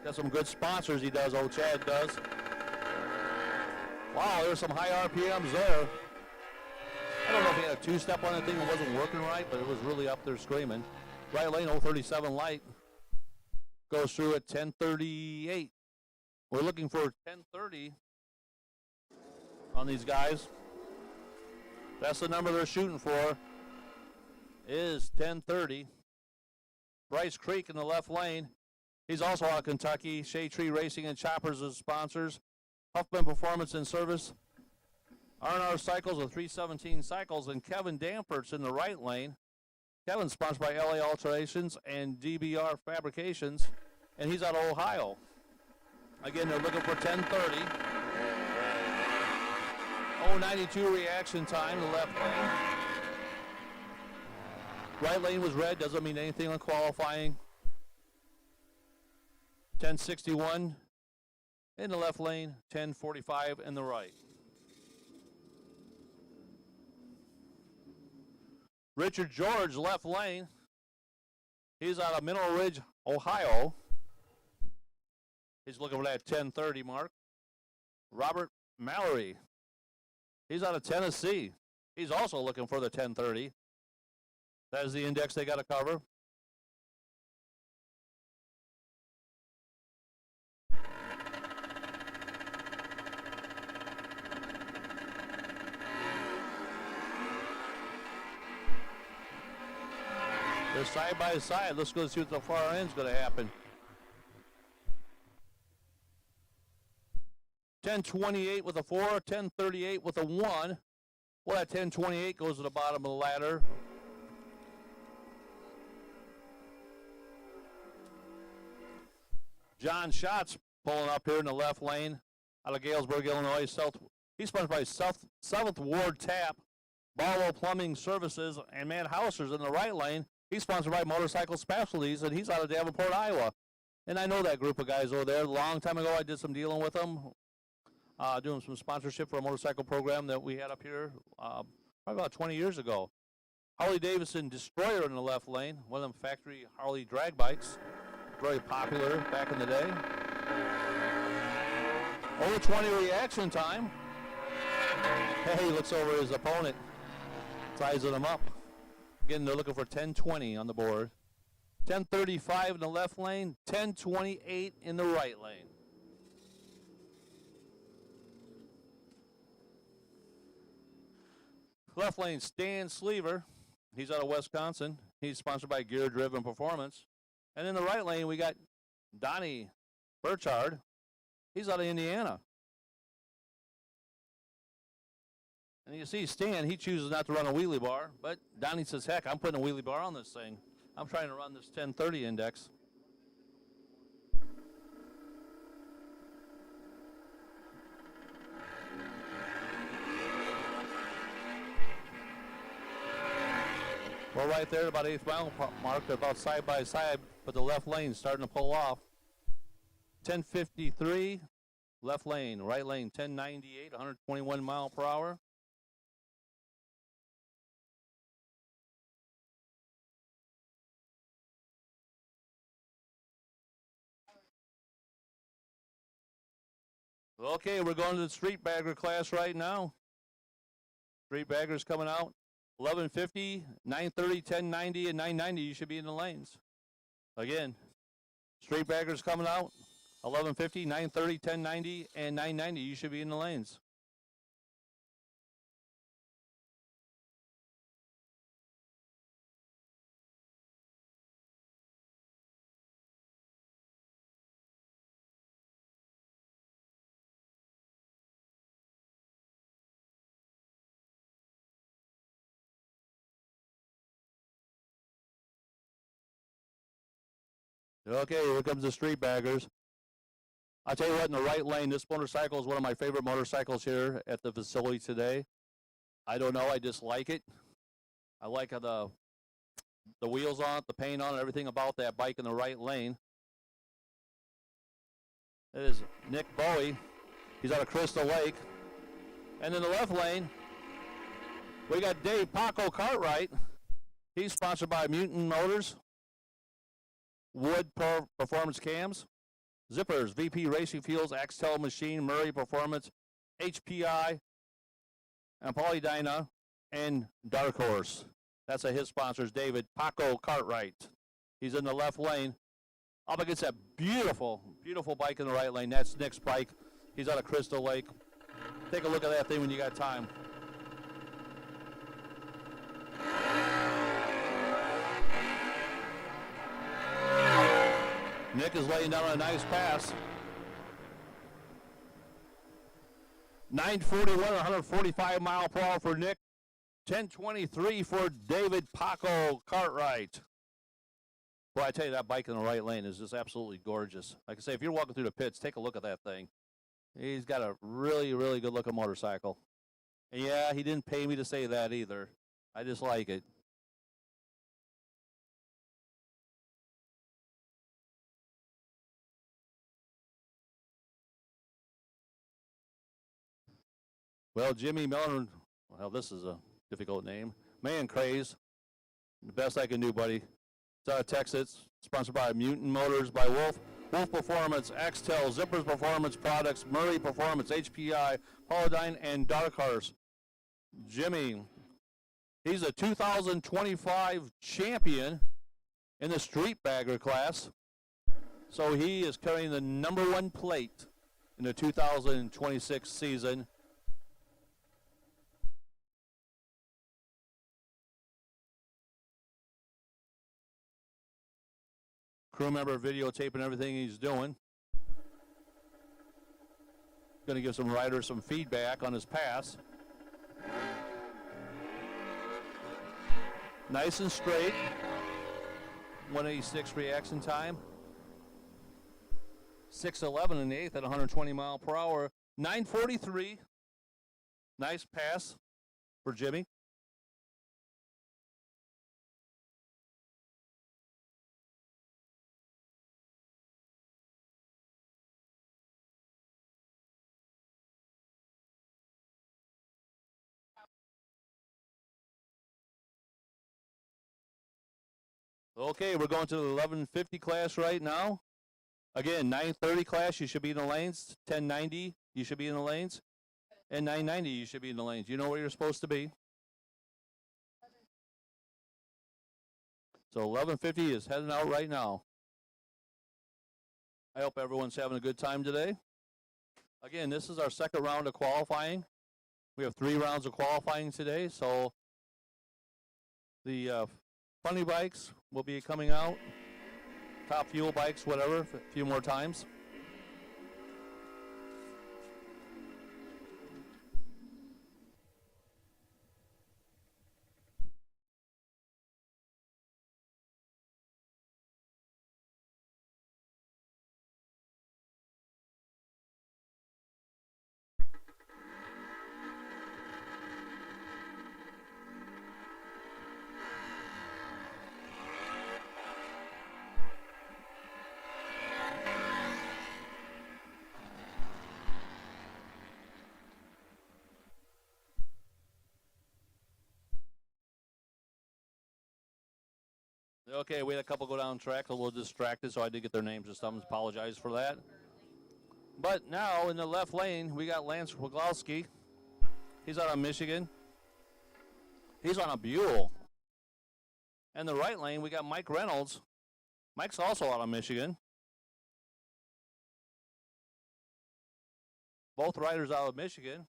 Got some good sponsors he does, old Chad does. Wow, there's some high RPMs there. I don't know if he had a two-step on the thing. It wasn't working right, but it was really up there screaming. Right lane, 037 light. Goes through at 10:38. We're looking for 10:30 on these guys. That's the number they're shooting for, is 10:30. Bryce Creek in the left lane. He's also out of Kentucky. Shade Tree Racing and Choppers as sponsors. Huffman Performance and Service. R&R Cycles with 317 Cycles. And Kevin Dampert's in the right lane. Kevin's sponsored by LA Alterations and DBR Fabrications. And he's out of Ohio. Again, they're looking for 10:30. 092 reaction time, the left lane. Right lane was red, doesn't mean anything on qualifying. 1061 in the left lane, 1045 in the right. Richard George, left lane. He's out of Mineral Ridge, Ohio. He's looking for that 10:30 mark. Robert Mallory. He's out of Tennessee. He's also looking for the 10:30. That is the index they got to cover. They're side by side. Let's go see what the far end's going to happen. 10:28 with a 4, 10:38 with a 1. Well, that 10:28 goes to the bottom of the ladder. John Schatz pulling up here in the left lane out of Galesburg, Illinois. He's sponsored by 7th Ward Tap, Barlow Plumbing Services, and Matt Hauser's in the right lane. He's sponsored by Motorcycle Specialties, and he's out of Davenport, Iowa. And I know that group of guys over there. A long time ago, I did some dealing with them, doing some sponsorship for a motorcycle program that we had up here probably about 20 years ago. Harley Davidson Destroyer in the left lane, one of them factory Harley drag bikes. Very popular back in the day. Over 20 reaction time. Hey, he looks over his opponent, sizing him up. Again, they're looking for 10:20 on the board. 10:35 in the left lane, 10:28 in the right lane. Left lane, Stan Sleever. He's out of Wisconsin. He's sponsored by Gear Driven Performance. And in the right lane, we got Donnie Burchard. He's out of Indiana. And you see Stan, he chooses not to run a wheelie bar, but Donnie says, heck, I'm putting a wheelie bar on this thing. I'm trying to run this 10:30 index. We're right there, about 8th mile mark. They're about side by side, but the left lane starting to pull off. 10:53, left lane, right lane, 1098, 121 mile per hour. Okay, we're going to the street bagger class right now. Street baggers coming out. 1150, 930, 1090, and 990, you should be in the lanes. Again, street baggers coming out. 1150, 930, 1090, and 990, you should be in the lanes. Okay, here comes the street baggers. I'll tell you what, in the right lane, this motorcycle is one of my favorite motorcycles here at the facility today. I don't know, I just like it. I like how the wheels on it, the paint on it, everything about that bike in the right lane. It is Nick Bowie. He's out of Crystal Lake. And in the left lane, we got Dave Paco Cartwright. He's sponsored by Mutant Motors, Wood Performance Cams, Zippers, VP Racing Fuels, Axtel Machine, Murray Performance, HPI, and Polydyna, and Dark Horse. That's his sponsors, David Paco Cartwright. He's in the left lane. Up against that beautiful, beautiful bike in the right lane. That's Nick's bike. He's out of Crystal Lake. Take a look at that thing when you got time. Nick is laying down a nice pass. 941, 145 mile per hour for Nick. 1023 for David Paco Cartwright. Boy, I tell you, that bike in the right lane is just absolutely gorgeous. Like I say, if you're walking through the pits, take a look at that thing. He's got a really, really good looking motorcycle. And yeah, he didn't pay me to say that either. I just like it. Well, Jimmy Miller, well, this is a difficult name. Man Craze, the best I can do, buddy. It's out of Texas, sponsored by Mutant Motors, by Wolf Performance, Axtel, Zippers Performance Products, Murray Performance, HPI, Polydyne, and Dark Horse. Jimmy, he's a 2025 champion in the street bagger class. So he is carrying the #1 plate in the 2026 season. Crew member videotaping everything he's doing. Going to give some riders some feedback on his pass. Nice and straight. 186 reaction time. 611 in the 8th at 120 mile per hour. 943. Nice pass for Jimmy. Okay, we're going to the 1150 class right now. Again, 930 class, you should be in the lanes. 1090, you should be in the lanes. And 990, you should be in the lanes. You know where you're supposed to be. So 1150 is heading out right now. I hope everyone's having a good time today. Again, this is our second round of qualifying. We have 3 rounds of qualifying today, so the funny bikes will be coming out. Top fuel bikes, whatever, a few more times. Okay, we had a couple go down track, a little distracted, so I did get their names and stuff. Apologize for that. But now in the left lane, we got Lance Rogalski. He's out of Michigan. He's on a Buell. And the right lane, we got Mike Reynolds. Mike's also out of Michigan. Both riders out of Michigan.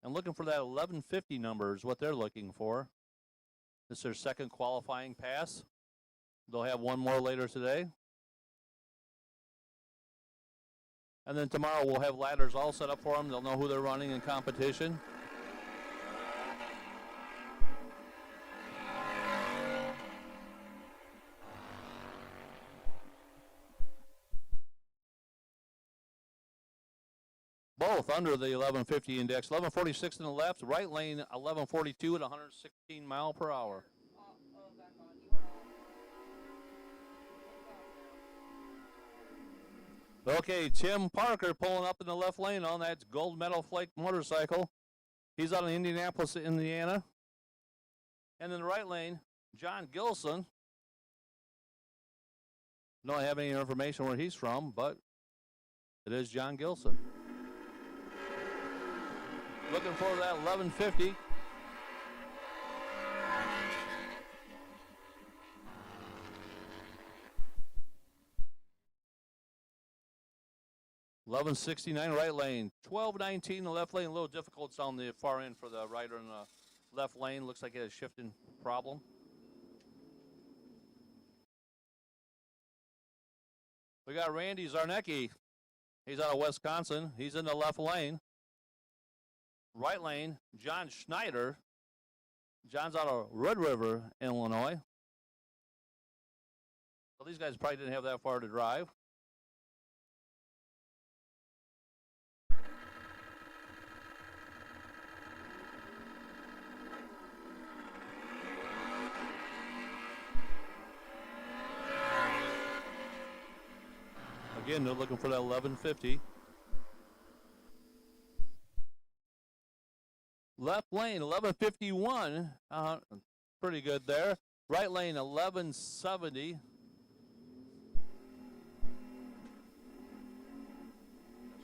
And looking for that 1150 number is what they're looking for. This is their second qualifying pass. They'll have one more later today. And then tomorrow we'll have ladders all set up for them. They'll know who they're running in competition. Both under the 1150 index. 1146 in the left, right lane 1142 at 116 mile per hour. Okay, Tim Parker pulling up in the left lane on that gold medal flake motorcycle. He's out in Indianapolis, Indiana. And in the right lane, John Gilson. Don't have any information where he's from, but It is John Gilson. Looking for that 1150. $11.69 right lane, $12.19 the left lane. A little difficult on the far end for the rider in the left lane. Looks like it has a shifting problem. We got Randy Zarnecki. He's out of Wisconsin. He's in the left lane. Right lane, John Schneider. John's out of Red River, Illinois. So these guys probably didn't have that far to drive. Again, they're looking for that 1150. Left lane, 1151. Pretty good there. Right lane, 1170.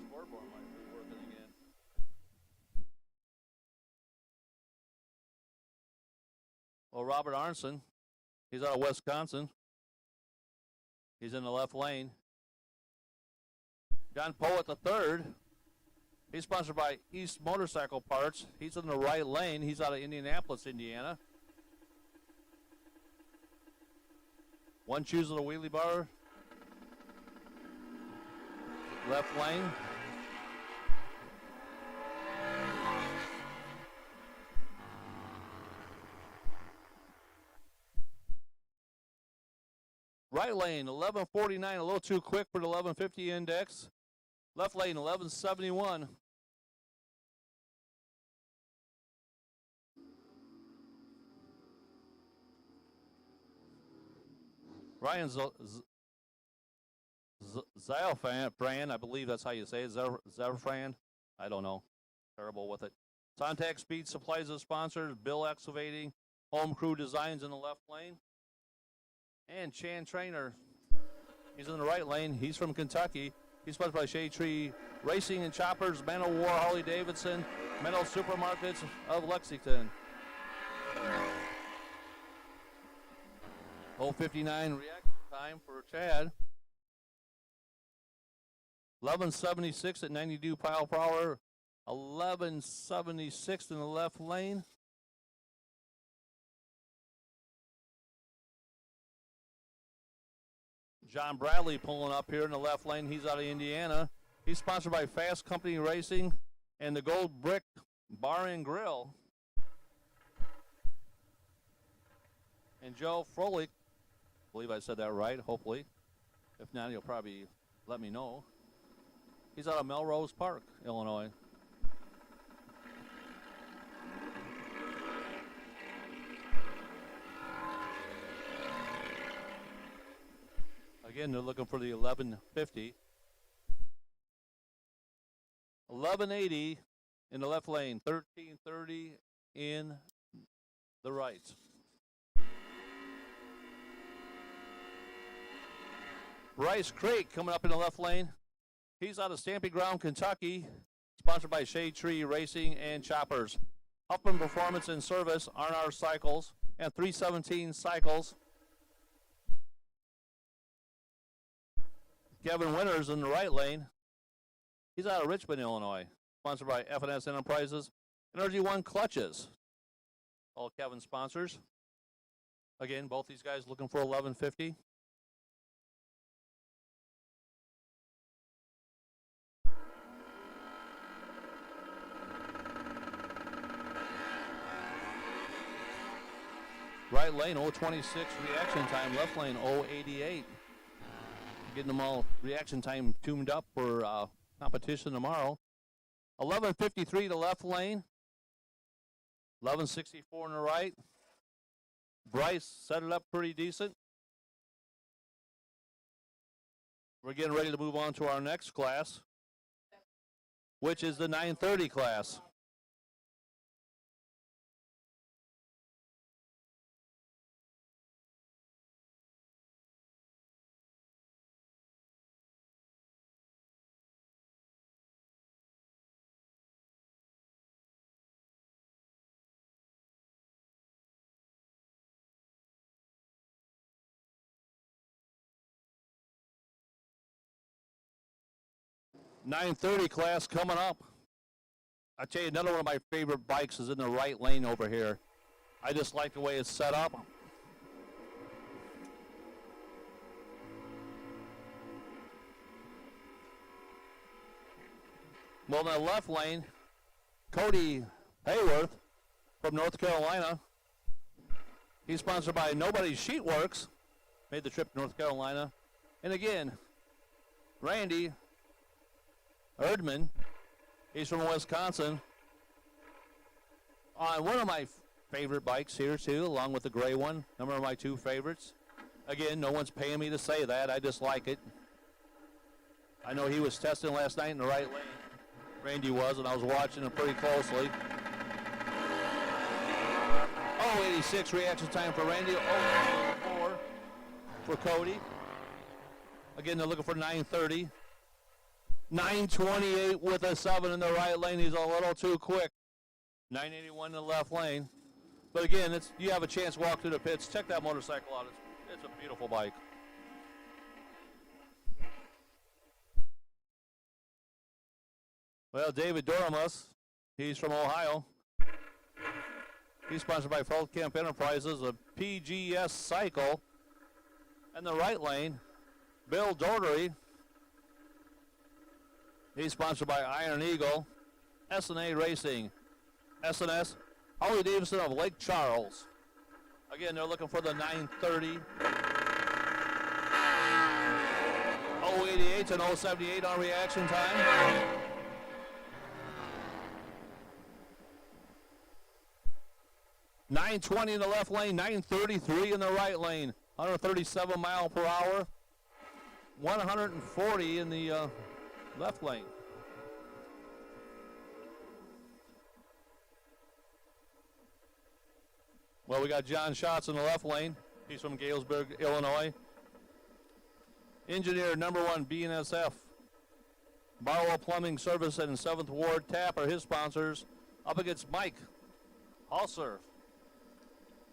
Scoreboard might be working again. Well, Robert Arnson, he's out of Wisconsin. He's in the left lane. John Poet the third. He's sponsored by East Motorcycle Parts. He's in the right lane. He's out of Indianapolis, Indiana. One chooses the wheelie bar. Left lane. Right lane, 1149, a little too quick for the 1150 index. Left lane, 1171. Ryan Zafran, I believe that's how you say it. Zafran? I don't know. Terrible with it. Contact Speed Supplies is sponsored. Bill Excavating. Home Crew Designs in the left lane. And Chan Trainer. He's in the right lane. He's from Kentucky. He's sponsored by Shade Tree Racing and Choppers, Man of War, Harley Davidson, Metal Supermarkets of Lexington. 0:59 reaction time for Chad. 11:76 at 92 mile per hour. 11:76 in the left lane. John Bradley pulling up here in the left lane. He's out of Indiana. He's sponsored by Fast Company Racing and the Gold Brick Bar and Grill. And Joe Froelich, I believe I said that right, hopefully. If not, he'll probably let me know. He's out of Melrose Park, Illinois. Again, they're looking for the 1150. 1180 in the left lane. 1330 in the right. Bryce Creek coming up in the left lane. He's out of Stampede Ground, Kentucky. Sponsored by Shade Tree Racing and Choppers. Huffman Performance and Service, R&R Cycles, and 317 Cycles. Kevin Winters in the right lane. He's out of Richmond, Illinois. Sponsored by F&S Enterprises. Energy One Clutches. All Kevin sponsors. Again, both these guys looking for 1150. Right lane, 026 reaction time. Left lane, 088. Getting them all reaction time tuned up for competition tomorrow. 11:53 the left lane. 11:64 in the right. Bryce set it up pretty decent. We're getting ready to move on to our next class, which is the 930 class. 930 class coming up. I tell you, another one of my favorite bikes is in the right lane over here. I just like the way it's set up. Well, in the left lane, Cody Hayworth from North Carolina. He's sponsored by Nobody's Sheetworks. Made the trip to North Carolina. And again, Randy Erdman. He's from Wisconsin. On one of my favorite bikes here, too, along with the gray one. Number of my two favorites. Again, no one's paying me to say that. I just like it. I know he was testing last night in the right lane. Randy was, and I was watching him pretty closely. 0.86 reaction time for Randy. 0.84 for Cody. Again, they're looking for 930. 928 with a 7 in the right lane. He's a little too quick. 981 in the left lane. But again, you have a chance to walk through the pits. Check that motorcycle out. It's a beautiful bike. Well, David Doramus, he's from Ohio. He's sponsored by Feldkamp Enterprises, a PGS Cycle. In the right lane, Bill Doherty. He's sponsored by Iron Eagle, S&A Racing, S&S, Harley Davidson of Lake Charles. Again, they're looking for the 930. 088 and 078 on reaction time. .920 in the left lane, 933 in the right lane, 137 mile per hour, 140 in the left lane. Well, we got John Schatz in the left lane. He's from Galesburg, Illinois. Engineer number 1, BNSF. Barlow Plumbing Service and 7th Ward Tap are his sponsors. Up against Mike Halser.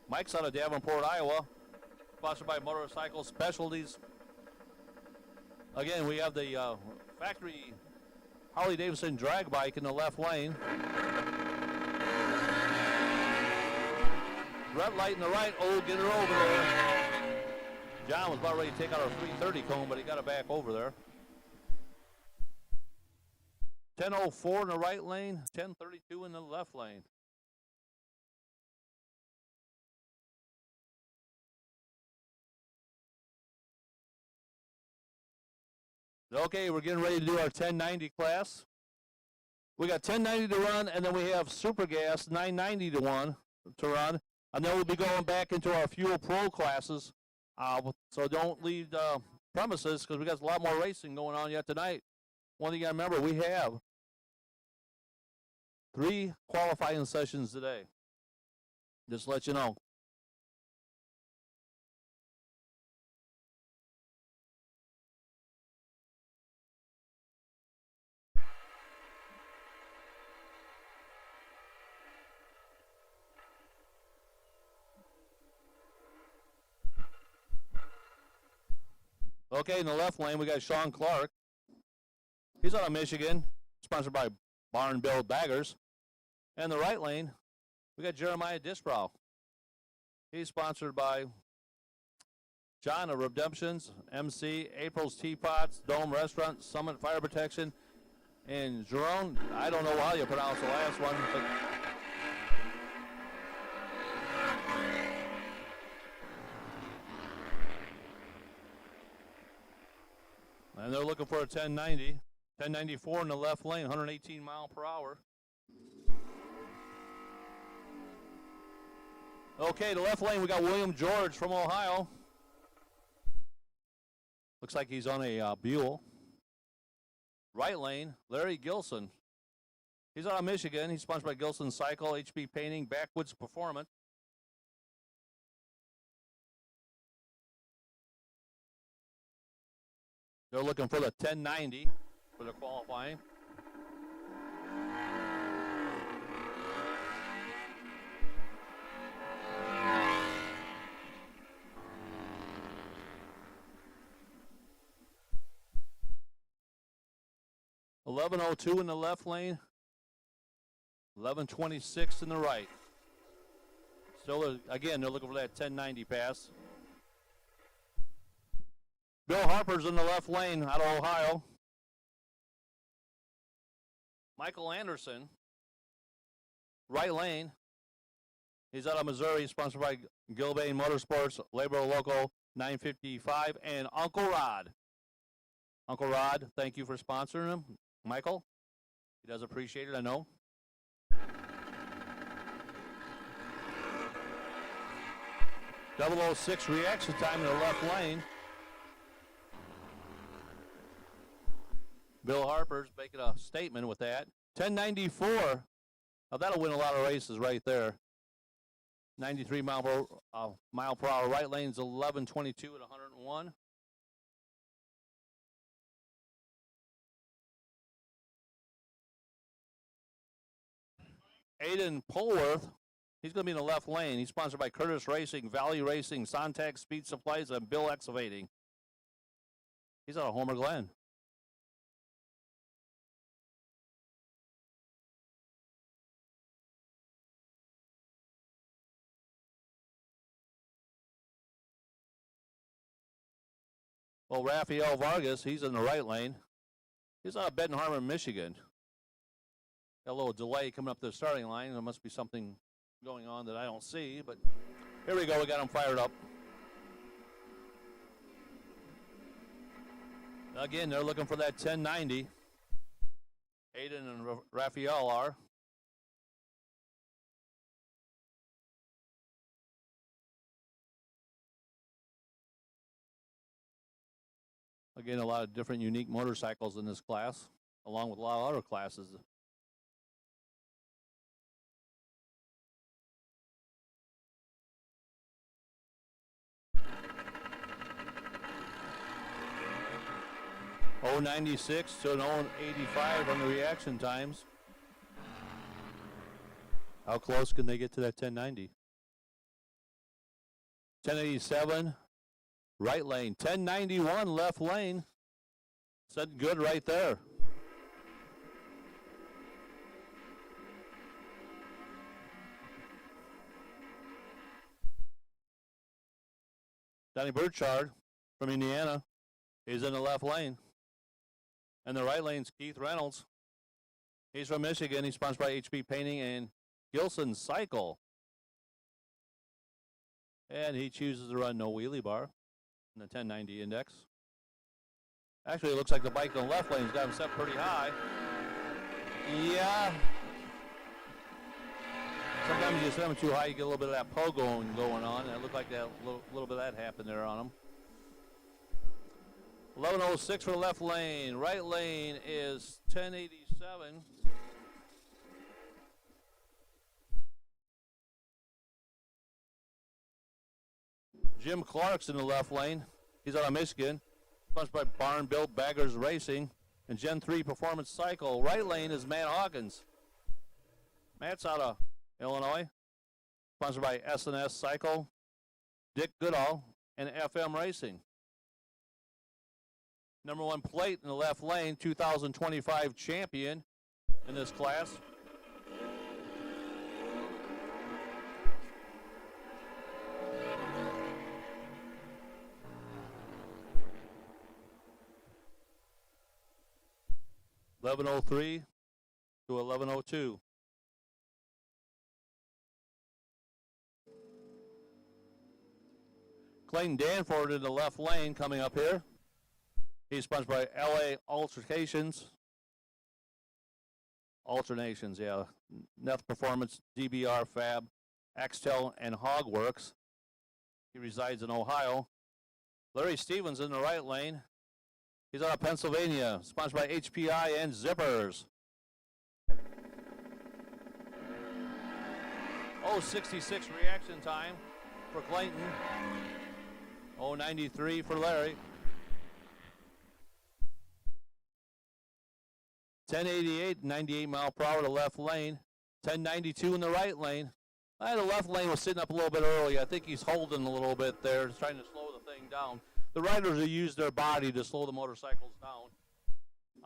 Mike's out of Davenport, Iowa. Sponsored by Motorcycle Specialties. Again, we have the factory Harley Davidson drag bike in the left lane. Red light in the right. Oh, get her over there. John was about ready to take out our 330 cone, but he got it back over there. 10:04 in the right lane, 10:32 in the left lane. Okay, we're getting ready to do our 1090 class. We got 1090 to run, and then we have Super Gas 990 to run. And then we'll be going back into our Fuel Pro classes. So don't leave the premises because we got a lot more racing going on yet tonight. One thing you got to remember, we have 3 qualifying sessions today. Just to let you know. Okay, in the left lane, we got Sean Clark. He's out of Michigan, sponsored by Barn Build Baggers. And the right lane, we got Jeremiah Disbrow. He's sponsored by John of Redemptions, MC, April's Teapots, Dome Restaurant, Summit Fire Protection, and Jerome, I don't know how you pronounce the last one, but and they're looking for a 1090. 1094 in the left lane, 118 mile per hour. Okay, the left lane, we got William George from Ohio. Looks like he's on a Buell. Right lane, Larry Gilson. He's out of Michigan. He's sponsored by Gilson Cycle, HB Painting, Backwoods Performance. They're looking for the 1090 for the qualifying. 11:02 in the left lane. 11:26 in the right. Still, again, they're looking for that 1090 pass. Bill Harper's in the left lane out of Ohio. Michael Anderson, right lane. He's out of Missouri, sponsored by Gilbane Motorsports, Labor Local 955, and Uncle Rod. Uncle Rod, thank you for sponsoring him. Michael, he does appreciate it, I know. .006 reaction time in the left lane. Bill Harper's making a statement with that. 1094. Now that'll win a lot of races right there. 93 mile per hour. Right lane's 11:22 at 101. Aiden Polworth, he's going to be in the left lane. He's sponsored by Curtis Racing, Valley Racing, Sontag Speed Supplies, and Bill Excavating. He's out of Homer Glen. Well, Rafael Vargas, he's in the right lane. He's out of Benton Harbor, Michigan. Got a little delay coming up to the starting line. There must be something going on that I don't see, but here we go. We got him fired up. Again, they're looking for that 1090. Aiden and Rafael are. Again, a lot of different unique motorcycles in this class, along with a lot of other classes. .096 to an .085 on the reaction times. How close can they get to that 1090? 1087. Right lane, 1091 left lane. Said good right there. Donnie Burchard from Indiana is in the left lane. And the right lane's Keith Reynolds. He's from Michigan. He's sponsored by HP Painting and Gilson Cycle. And he chooses to run no wheelie bar in the 1090 index. Actually, it looks like the bike on the left lane's got him set pretty high. Yeah. Sometimes you set them too high, you get a little bit of that pogo going on. And it looked like that little bit of that happened there on him. 11:06 for the left lane. Right lane is 1087. Jim Clark's in the left lane. He's out of Michigan. Sponsored by Barn Built Baggers Racing and Gen 3 Performance Cycle. Right lane is Matt Hawkins. Matt's out of Illinois. Sponsored by S&S Cycle, Dick Goodall, and FM Racing. Number 1 plate in the left lane, 2025 champion in this class. .1103 to 11:02. Clayton Danford in the left lane coming up here. He's sponsored by LA Alternations, yeah. Neth Performance, DBR Fab, Axtel, and Hogworks. He resides in Ohio. Larry Stevens in the right lane. He's out of Pennsylvania, sponsored by HPI and Zippers. 066 reaction time for Clayton. 093 for Larry. 1088, 98 mile per hour to left lane. 1092 in the right lane. The left lane was sitting up a little bit early. I think he's holding a little bit there, trying to slow the thing down. The riders have used their body to slow the motorcycles down.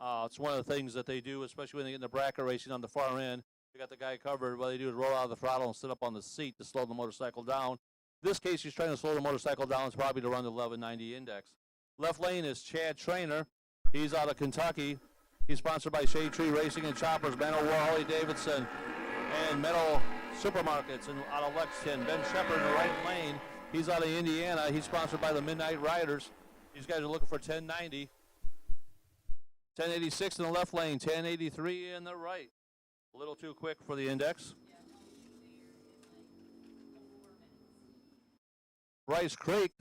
It's one of the things that they do, especially when they get into bracket racing on the far end. They got the guy covered. What they do is roll out of the throttle and sit up on the seat to slow the motorcycle down. In this case, he's trying to slow the motorcycle down. It's probably to run the 1190 index. Left lane is Chad Trainer. He's out of Kentucky. He's sponsored by Shade Tree Racing and Choppers, Man-O-War, Harley Davidson, and Metal Supermarkets and out of Lexington. Ben Shepard in the right lane. He's out of Indiana. He's sponsored by the Midnight Riders. These guys are looking for 1090. 1086 in the left lane, 1083 in the right. A little too quick for the index. Rice Creek,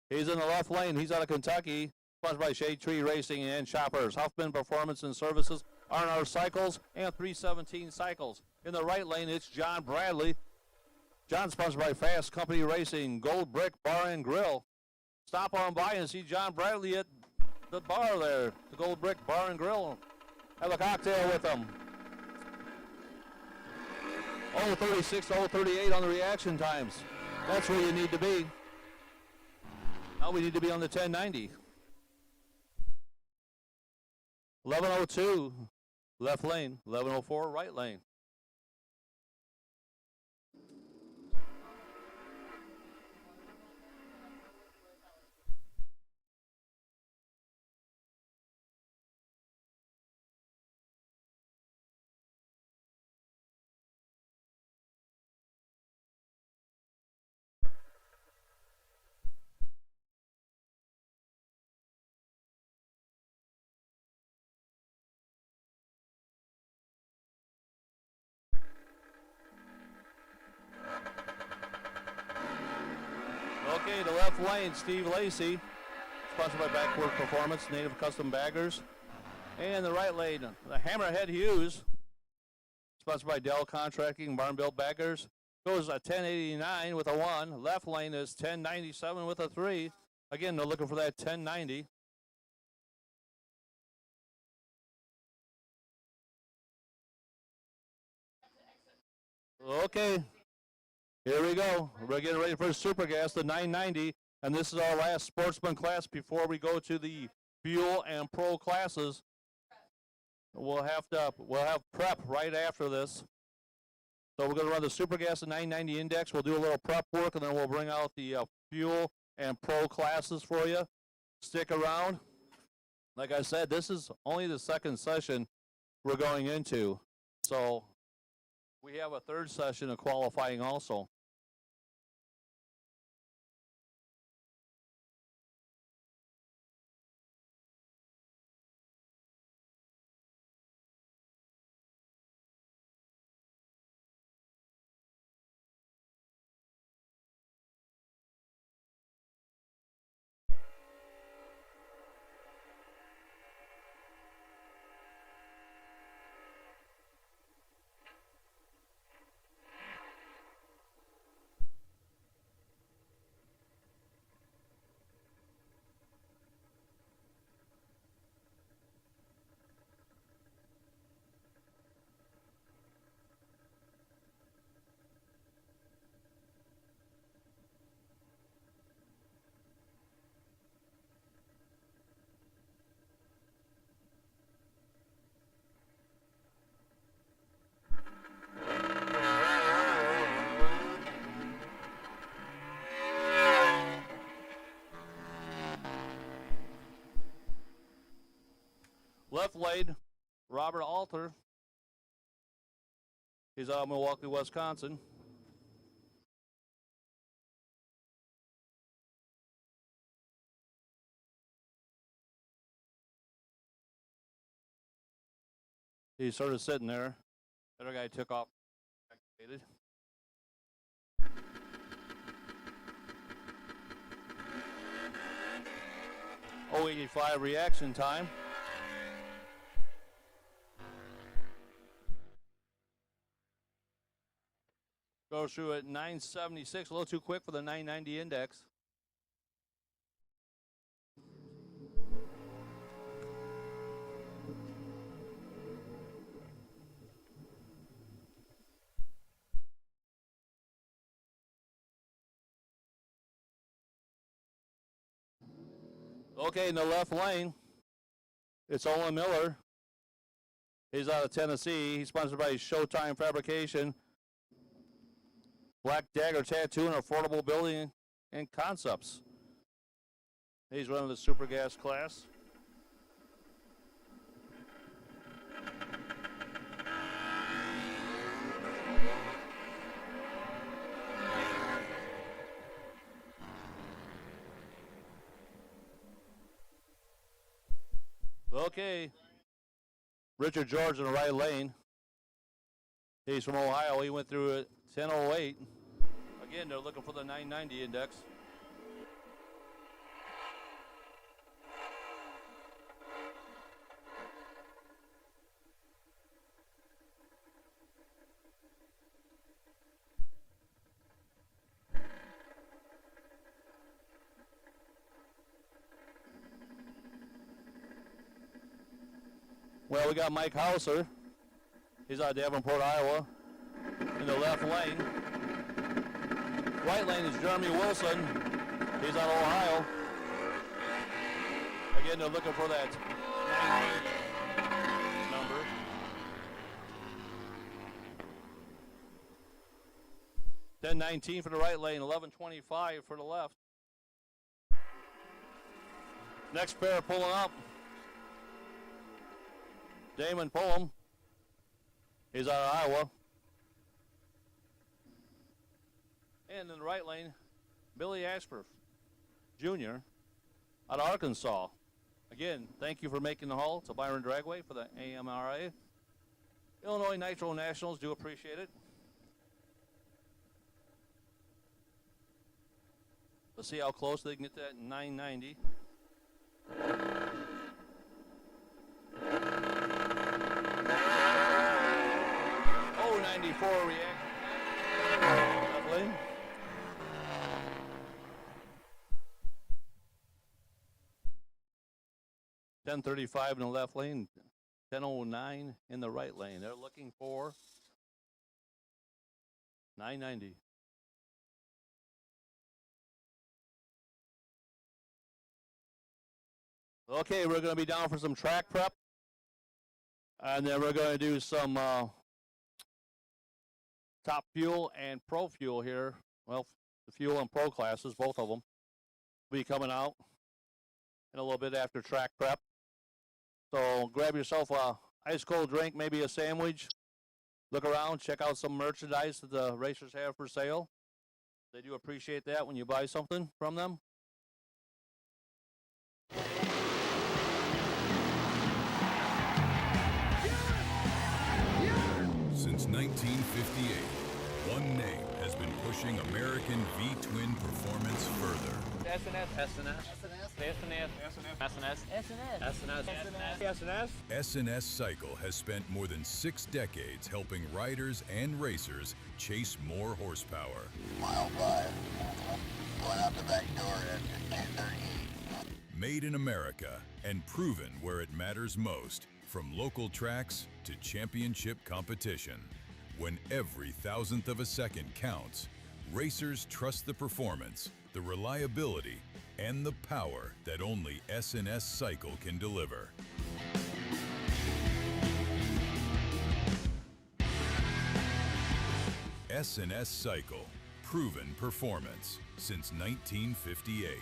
he's in the left lane. He's out of Kentucky, sponsored by Shade Tree Racing and Choppers. Huffman Performance and Services, R&R Cycles, and 317 Cycles. In the right lane, it's John Bradley. John's sponsored by Fast Company Racing, Gold Brick Bar and Grill. Stop on by and see John Bradley at the bar there, the Gold Brick Bar and Grill. Have a cocktail with them. 036 to 038 on the reaction times. That's where you need to be. Now we need to be on the 1090. 1102 left lane, 1104 right lane. Okay, the left lane, Steve Lacey, sponsored by Backward Performance, Native Custom Baggers. And the right lane, the Hammerhead Hughes, sponsored by Dell Contracting, Barn Built Baggers. Goes a 1089 with a 1. Left lane is 1097 with a 3. Again, they're looking for that 1090. Okay. Here we go. We're getting ready for Super Gas, the 990, and this is our last Sportsman class before we go to the Fuel and Pro classes. We'll have prep right after this. So we're going to run the Super Gas, the 990 index. We'll do a little prep work, and then we'll bring out the Fuel and Pro classes for you. Stick around. Like I said, this is only the second session we're going into. So we have a third session of qualifying also. Left lane, Robert Alter. He's out of Milwaukee, Wisconsin. He's sort of sitting there. The other guy took off. Activated. 085 reaction time. Goes through at 976, a little too quick for the 990 index. Okay, in the left lane It's Olin Miller. He's out of Tennessee. He's sponsored by Showtime Fabrication, Black Dagger Tattoo, and Affordable Building and Concepts. He's running the Super Gas class. Okay. Richard George in the right lane. He's from Ohio. He went through at 10:08. Again, they're looking for the 990 index. Well, we got Mike Hauser. He's out of Davenport, Iowa, in the left lane. Right lane is Jeremy Wilson. He's out of Ohio. Again, they're looking for that number. $10.19 for the right lane, $11.25 for the left. Next pair pulling up. Damon Pullum. He's out of Iowa. And in the right lane, Billy Ashford Jr. out of Arkansas. Again, thank you for making the haul to Byron Dragway for the AMRA. Illinois Nitro Nationals, do appreciate it. Let's see how close they can get to that 990. Oh, 94 react. Lovely. $10.35 in the left lane, $10.09 in the right lane. They're looking for 990. Okay, we're going to be down for some track prep. And then we're going to do some top fuel and pro fuel here. Well, the fuel and pro classes, both of them, will be coming out in a little bit after track prep. So grab yourself a ice cold drink, maybe a sandwich. Look around, check out some merchandise that the racers have for sale. They do appreciate that when you buy something from them. Since 1958, one name has been pushing American V-twin performance further. S&S Cycle has spent more than 6 decades helping riders and racers chase more horsepower. Mile 5, going out the back door at 2:38. Made in America and proven where it matters most, from local tracks to championship competition. When every thousandth of a second counts, racers trust the performance, the reliability, and the power that only S&S Cycle can deliver. S&S Cycle, proven performance since 1958.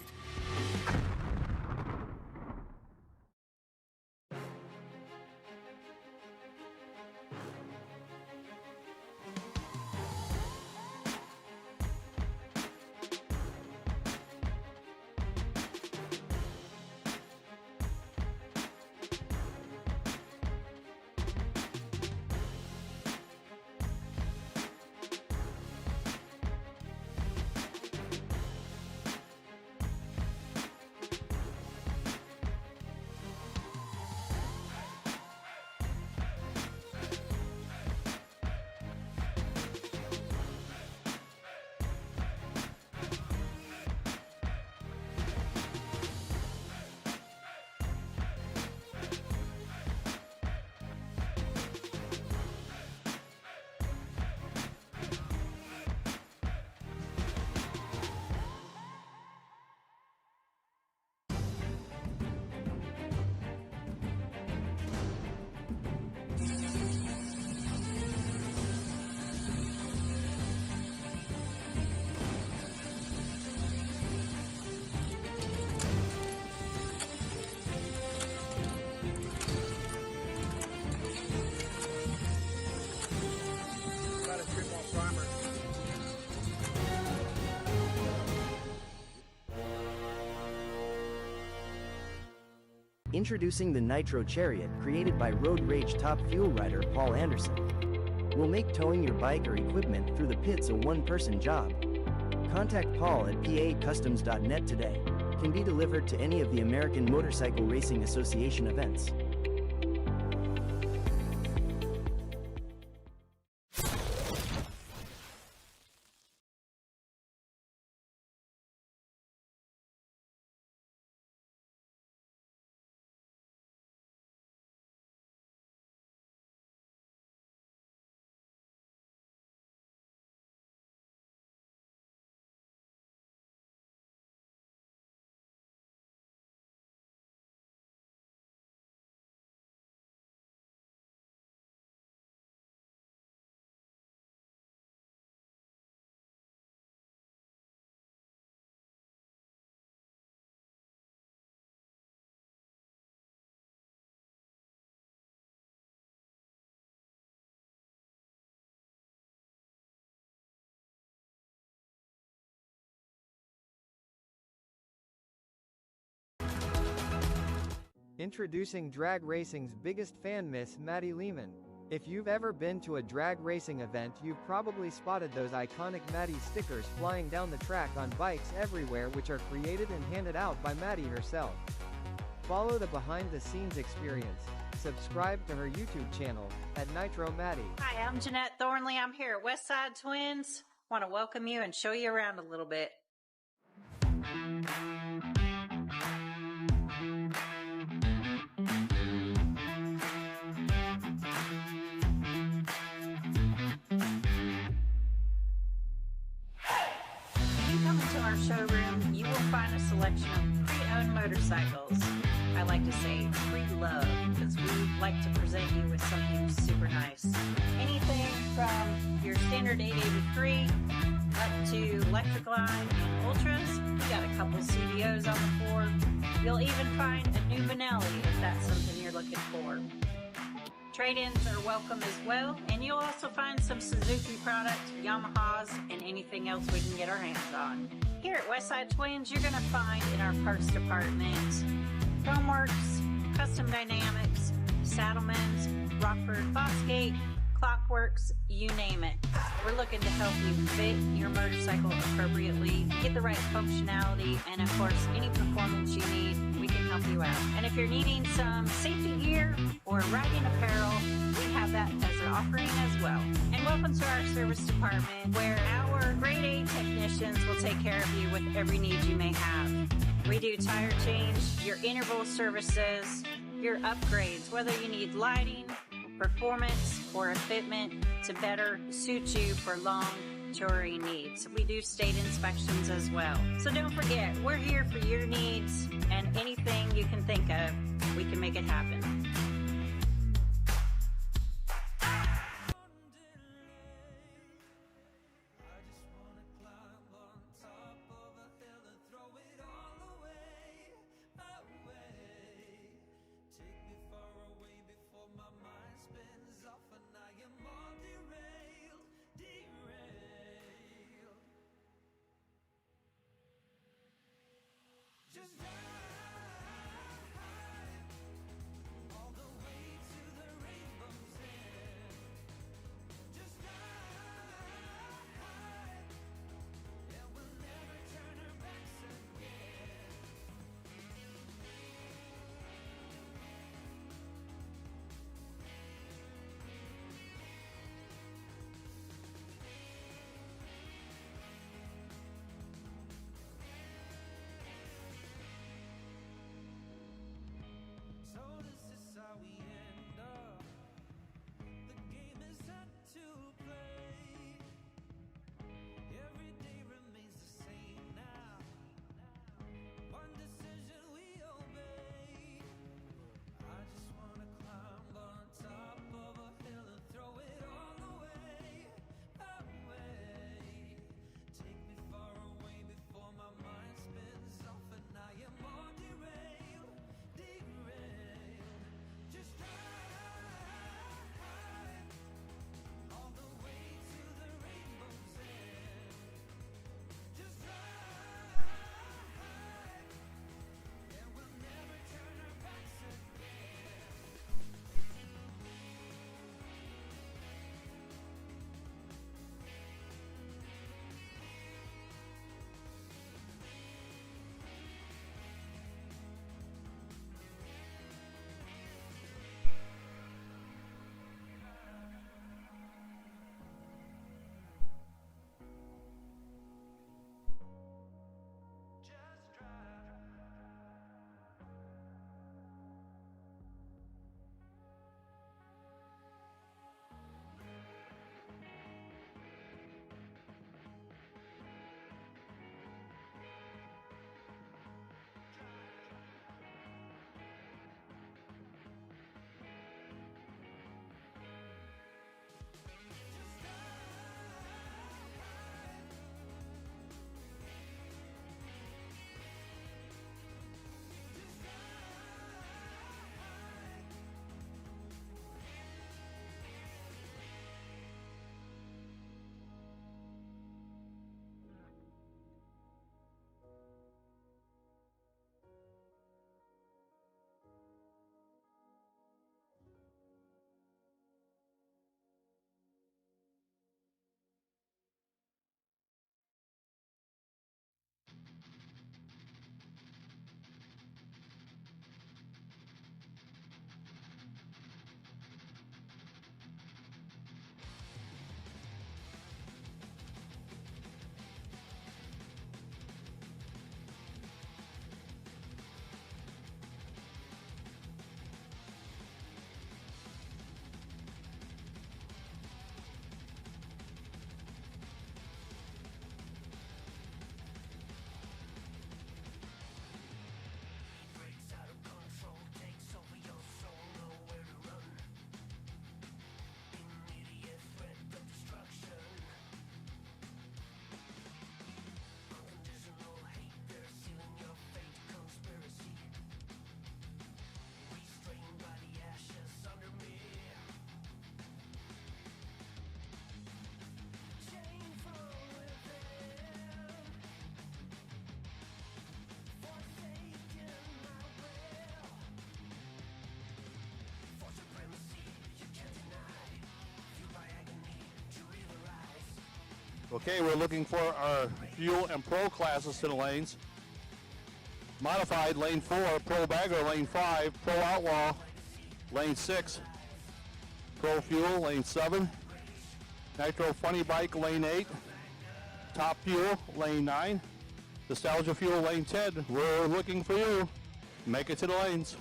Introducing the Nitro Chariot, created by road rage top fuel rider Paul Anderson. We'll make towing your bike or equipment through the pits a one-person job. Contact Paul at pacustoms.net today. Can be delivered to any of the American Motorcycle Racing Association events. Introducing drag racing's biggest fan miss, Maddie Lehman. If you've ever been to a drag racing event, you've probably spotted those iconic Maddie stickers flying down the track on bikes everywhere, which are created and handed out by Maddie herself. Follow the behind-the-scenes experience. Subscribe to her YouTube channel, at Nitro Maddie. Hi, I'm Jeanette Thornley. I'm here at Westside Twins. Want to welcome you and show you around a little bit. Our showroom, you will find a selection of pre-owned motorcycles. I like to say pre-love, because we like to present you with something super nice. Anything from your standard 883 up to Electric Line and Ultras. We got a couple CVOs on the floor. You'll even find a new Benelli if that's something you're looking for. Trade-ins are welcome as well, and you'll also find some Suzuki products, Yamahas, and anything else we can get our hands on. Here at Westside Twins, you're going to find in our parts department Chromeworks, Custom Dynamics, Saddlemans, Rockford Fosgate, Clockworks, you name it. We're looking to help you fit your motorcycle appropriately, get the right functionality, and of course, any performance you need, we can help you out. And if you're needing some safety gear or riding apparel, we have that as an offering as well. And welcome to our service department, where our grade A technicians will take care of you with every need you may have. We do tire change, your interval services, your upgrades, whether you need lighting, performance, or equipment to better suit you for long touring needs. We do state inspections as well. So don't forget, we're here for your needs, and anything you can think of, we can make it happen. Okay, we're looking for our fuel and pro classes to the lanes. Modified, lane 4, pro bagger, lane 5, pro outlaw, lane 6, pro fuel, lane 7, nitro funny bike, lane 8, top fuel, lane 9, nostalgia fuel, lane 10. We're looking for you. Make it to the lanes.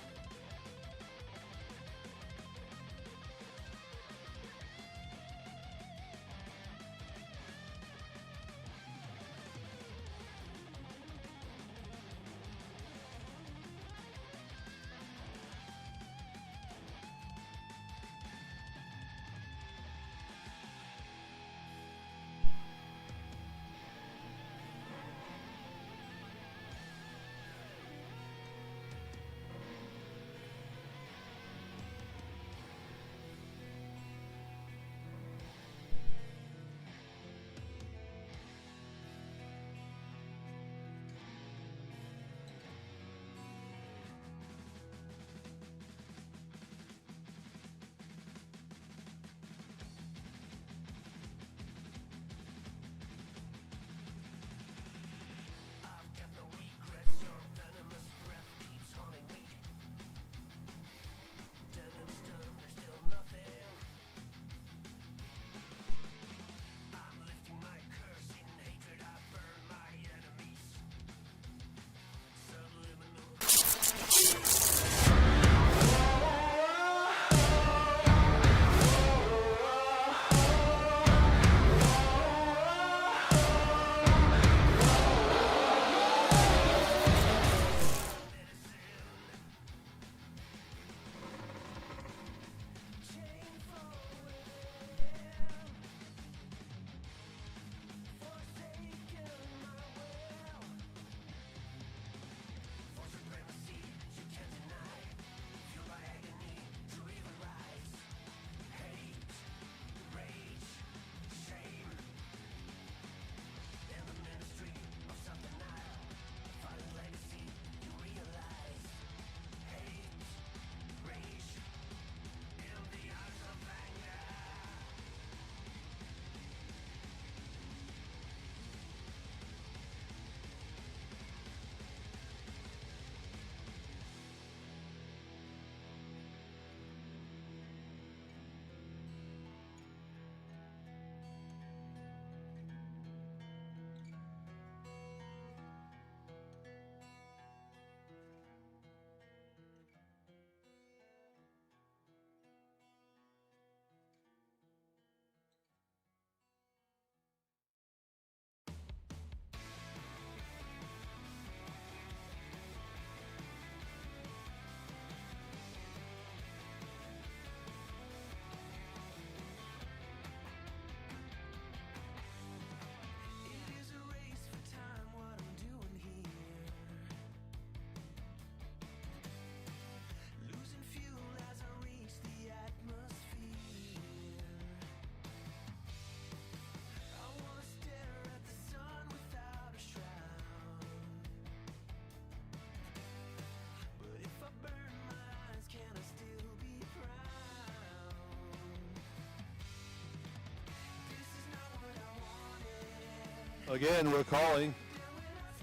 Again, we're calling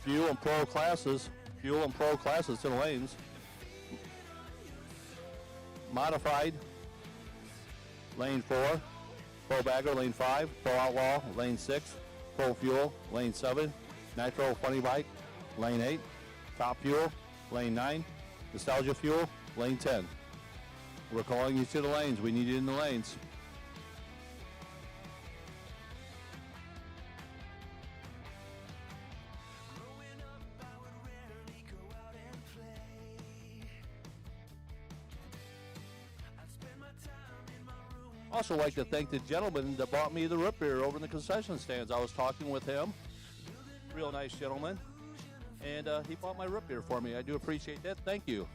fuel and pro classes to the lanes. Modified, lane 4, pro bagger, lane 5, pro outlaw, lane 6, pro fuel, lane 7, nitro funny bike, lane 8, top fuel, lane 9, nostalgia fuel, lane 10. We're calling you to the lanes. We need you in the lanes. Also like to thank the gentleman that bought me the root beer over in the concession stands. I was talking with him, real nice gentleman, and he bought my root beer for me. I do appreciate that. Thank you.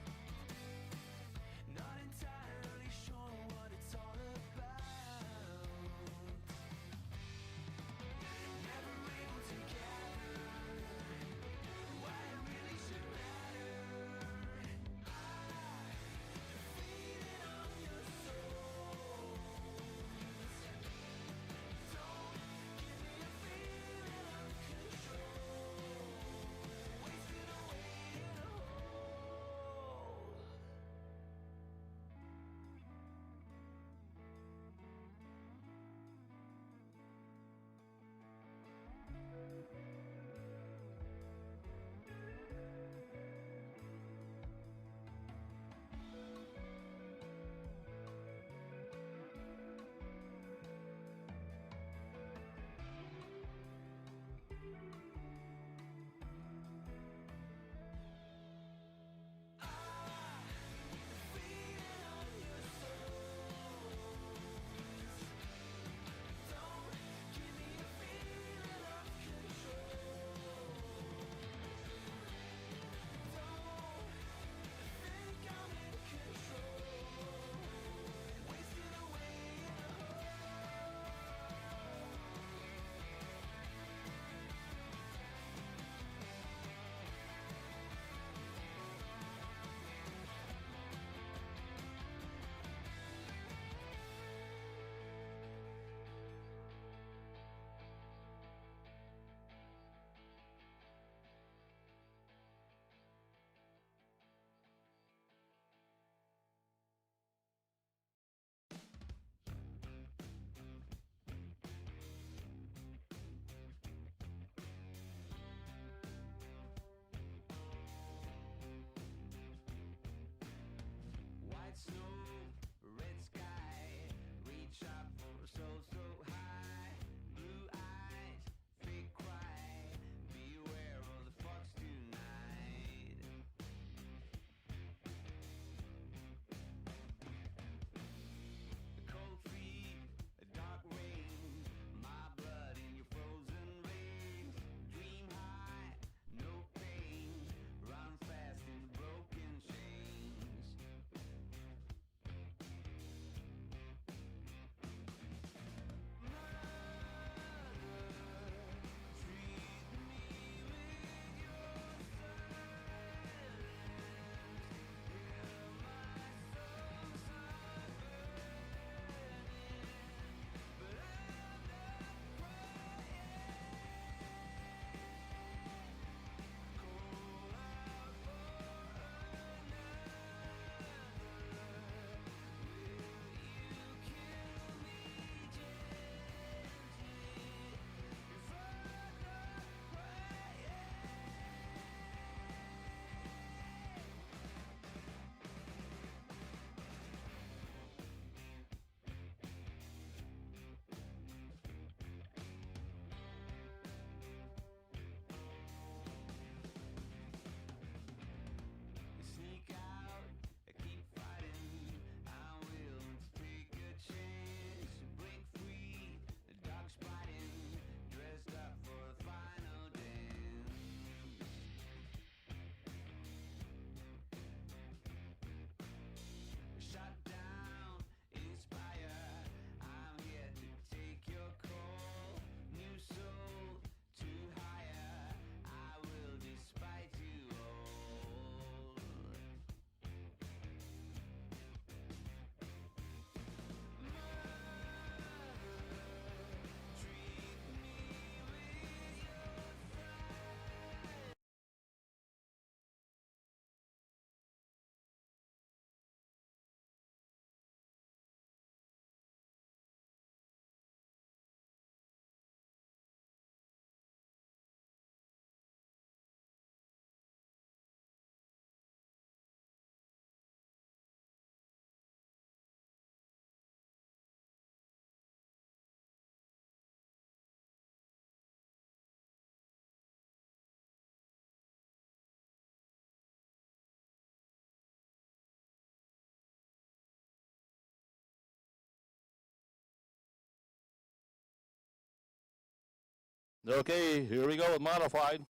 Okay, here we go with modified.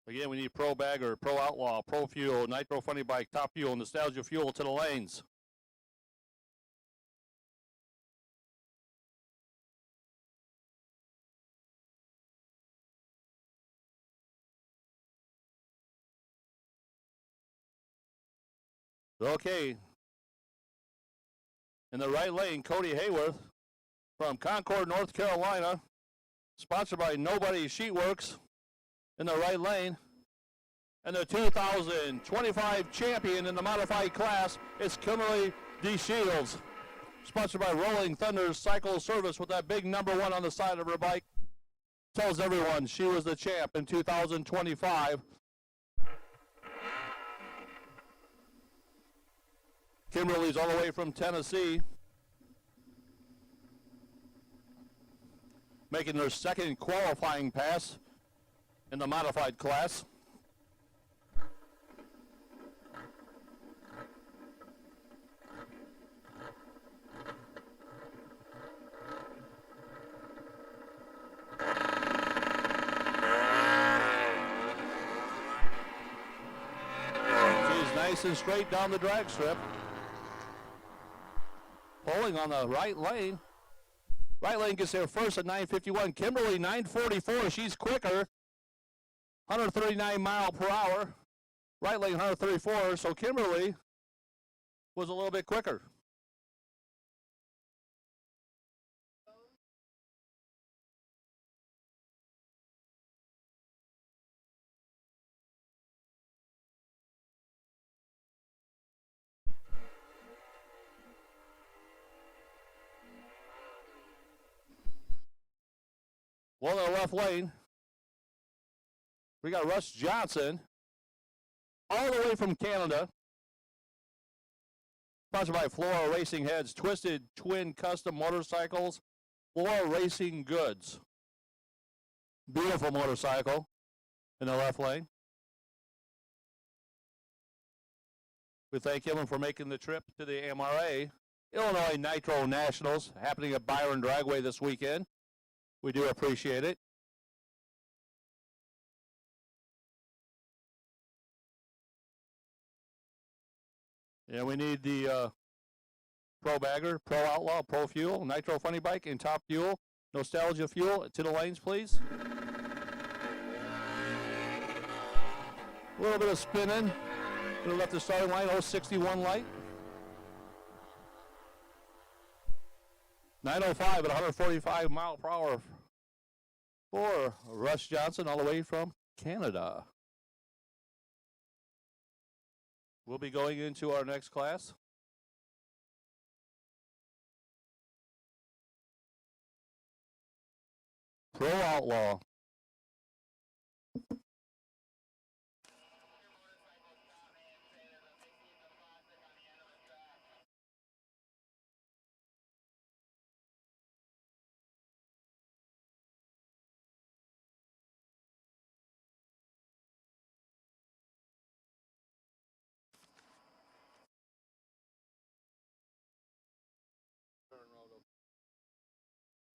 Again, we need Pro Bagger, Pro Outlaw, Pro Fuel, Nitro Funny Bike, Top Fuel, Nostalgia Fuel to the lanes. Okay. In the right lane, Cody Hayworth from Concord, North Carolina, sponsored by Nobody Sheetworks. In the right lane, and the 2025 champion in the modified class is Kimberly D. Shields, sponsored by Rolling Thunder Cycle Service with that big number 1 on the side of her bike. Tells everyone she was the champ in 2025. Kimberly's all the way from Tennessee, making her second qualifying pass in the modified class. She's nice and straight down the drag strip. Pulling on the right lane. Right lane gets there first at 9:51. Kimberly 9:44. She's quicker. 139 mile per hour. Right lane 134. So Kimberly was a little bit quicker. Well, in the left lane, we got Russ Johnson, all the way from Canada, sponsored by Flora Racing Heads, Twisted Twin Custom Motorcycles, Flora Racing Goods. Beautiful motorcycle in the left lane. We thank him for making the trip to the AMRA Illinois Nitro Nationals, happening at Byron Dragway this weekend. We do appreciate it. Yeah, we need the Pro Bagger, Pro Outlaw, Pro Fuel, Nitro Funny Bike, and Top Fuel. Nostalgia Fuel to the lanes, please. A little bit of spinning. We left the starting line, 061 light. 905 at 145 mile per hour for Russ Johnson, all the way from Canada. We'll be going into our next class. Pro Outlaw.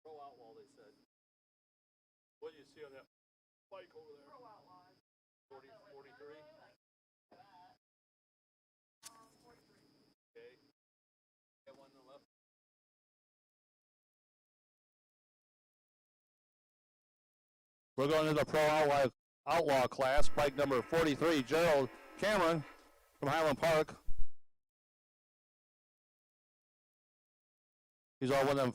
Pro Outlaw, they said. What do you see on that bike over there? Pro Outlaw. 40, 43? Okay. Got one on the left. We're going to the Pro Outlaw class, bike number 43, Gerald Cameron from Highland Park. He's on one of them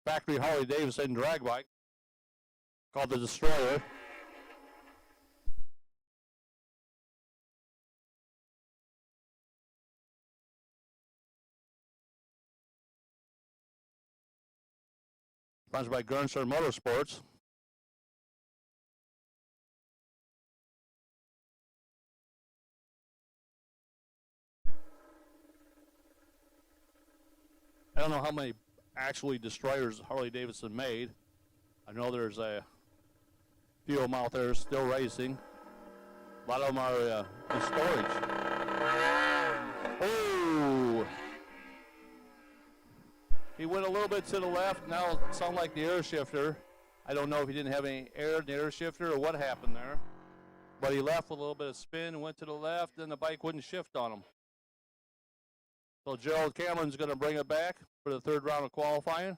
factory Harley Davidson drag bike called the Destroyer. Sponsored by Gernster Motorsports. I don't know how many actually Destroyers Harley Davidson made. I know there's a few of them out there still racing. A lot of them are in storage. Oh! He He went a little bit to the left. Now it sounds like the air shifter. I don't know if he didn't have any air in the air shifter or what happened there. But he left with a little bit of spin and went to the left, and the bike wouldn't shift on him. So Gerald Cameron's going to bring it back for the third round of qualifying.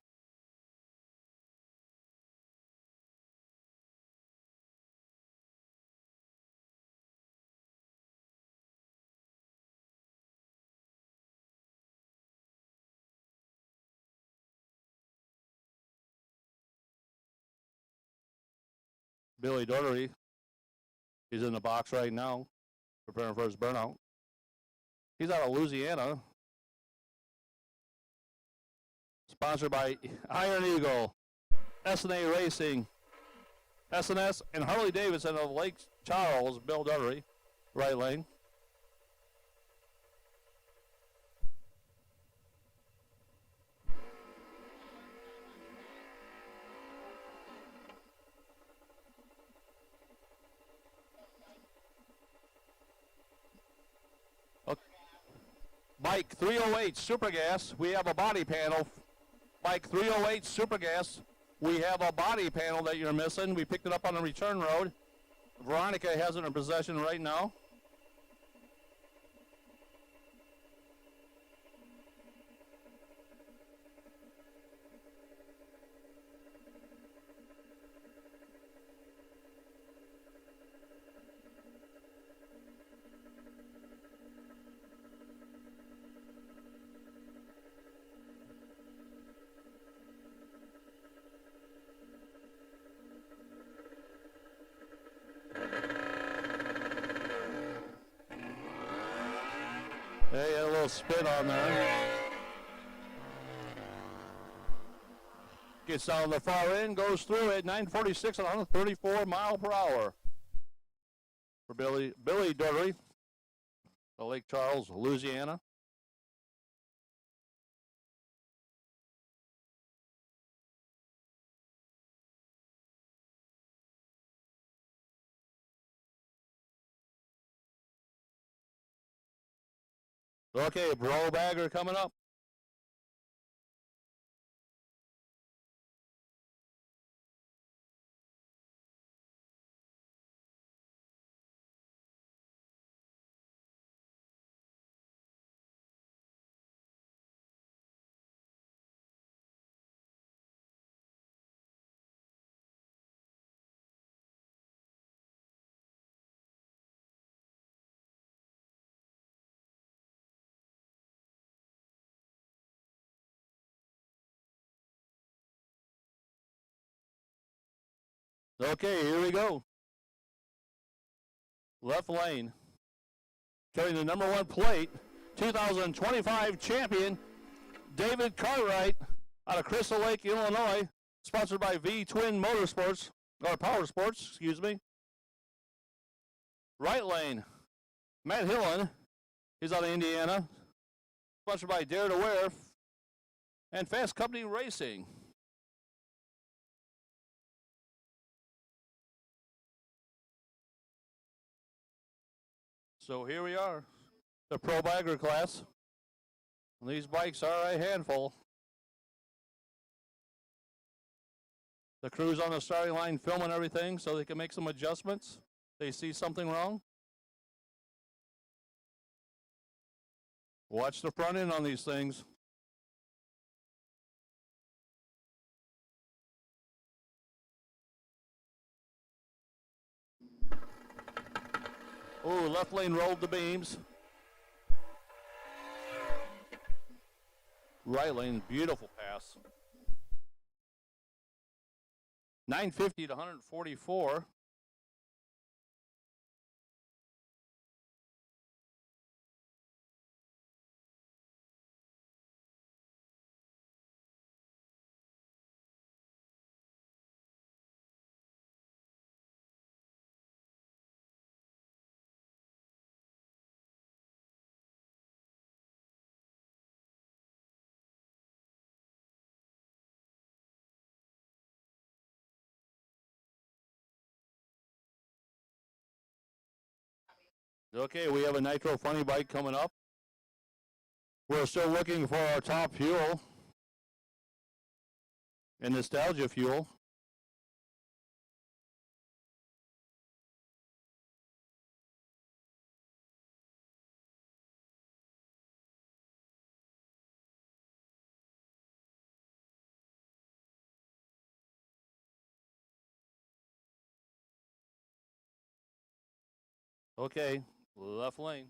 Billy Doherty, he's in the box right now, preparing for his burnout. He's out of Louisiana. Sponsored by Iron Eagle, S&A Racing, S&S, and Harley Davidson of Lake Charles, Bill Doherty, right lane. Bike 308 Super Gas, we have a body panel. Bike 308 Super Gas, we have a body panel that you're missing. We picked it up on the return road. Veronica has it in her possession right now. Hey, a little spin on there. Gets down the far end, goes through at 946 at 134 mile per hour. For Billy Doherty, the Lake Charles, Louisiana. Okay, Bro Bagger coming up. Okay, here we go. Left lane. Carrying the number 1 plate, 2025 champion, David Cartwright, out of Crystal Lake, Illinois, sponsored by V-Twin Motorsports, or Power Sports, excuse me. Right lane, Matt Hillen, he's out of Indiana, sponsored by Dare to Wear and Fast Company Racing. So here we are, the Pro Bagger class. These bikes are a handful. The crew's on the starting line filming everything so they can make some adjustments. They see something wrong. Watch the front end on these things. Ooh, left lane rolled the beams. Right lane, beautiful pass. 950 to 144. Okay, we have a Nitro Funny Bike coming up. We're still looking for our top fuel. and nostalgia fuel. Okay, left lane.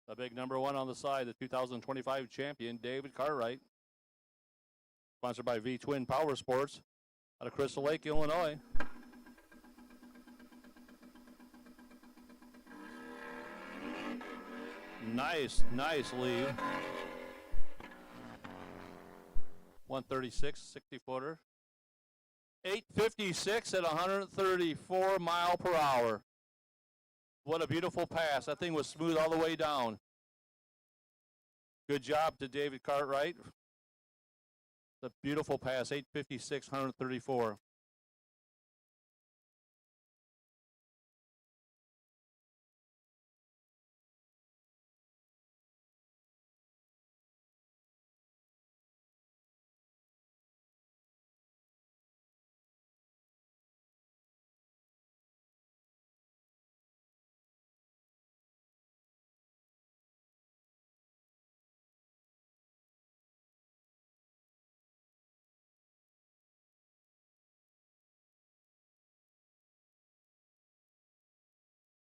The big number 1 on the side, the 2025 champion, David Cartwright. Sponsored by V-Twin Power Sports out of Crystal Lake, Illinois. Nice lead. 136, 60-footer. 856 at 134 mile per hour. What a beautiful pass. That thing was smooth all the way down. Good job to David Cartwright. The beautiful pass, 856, 134.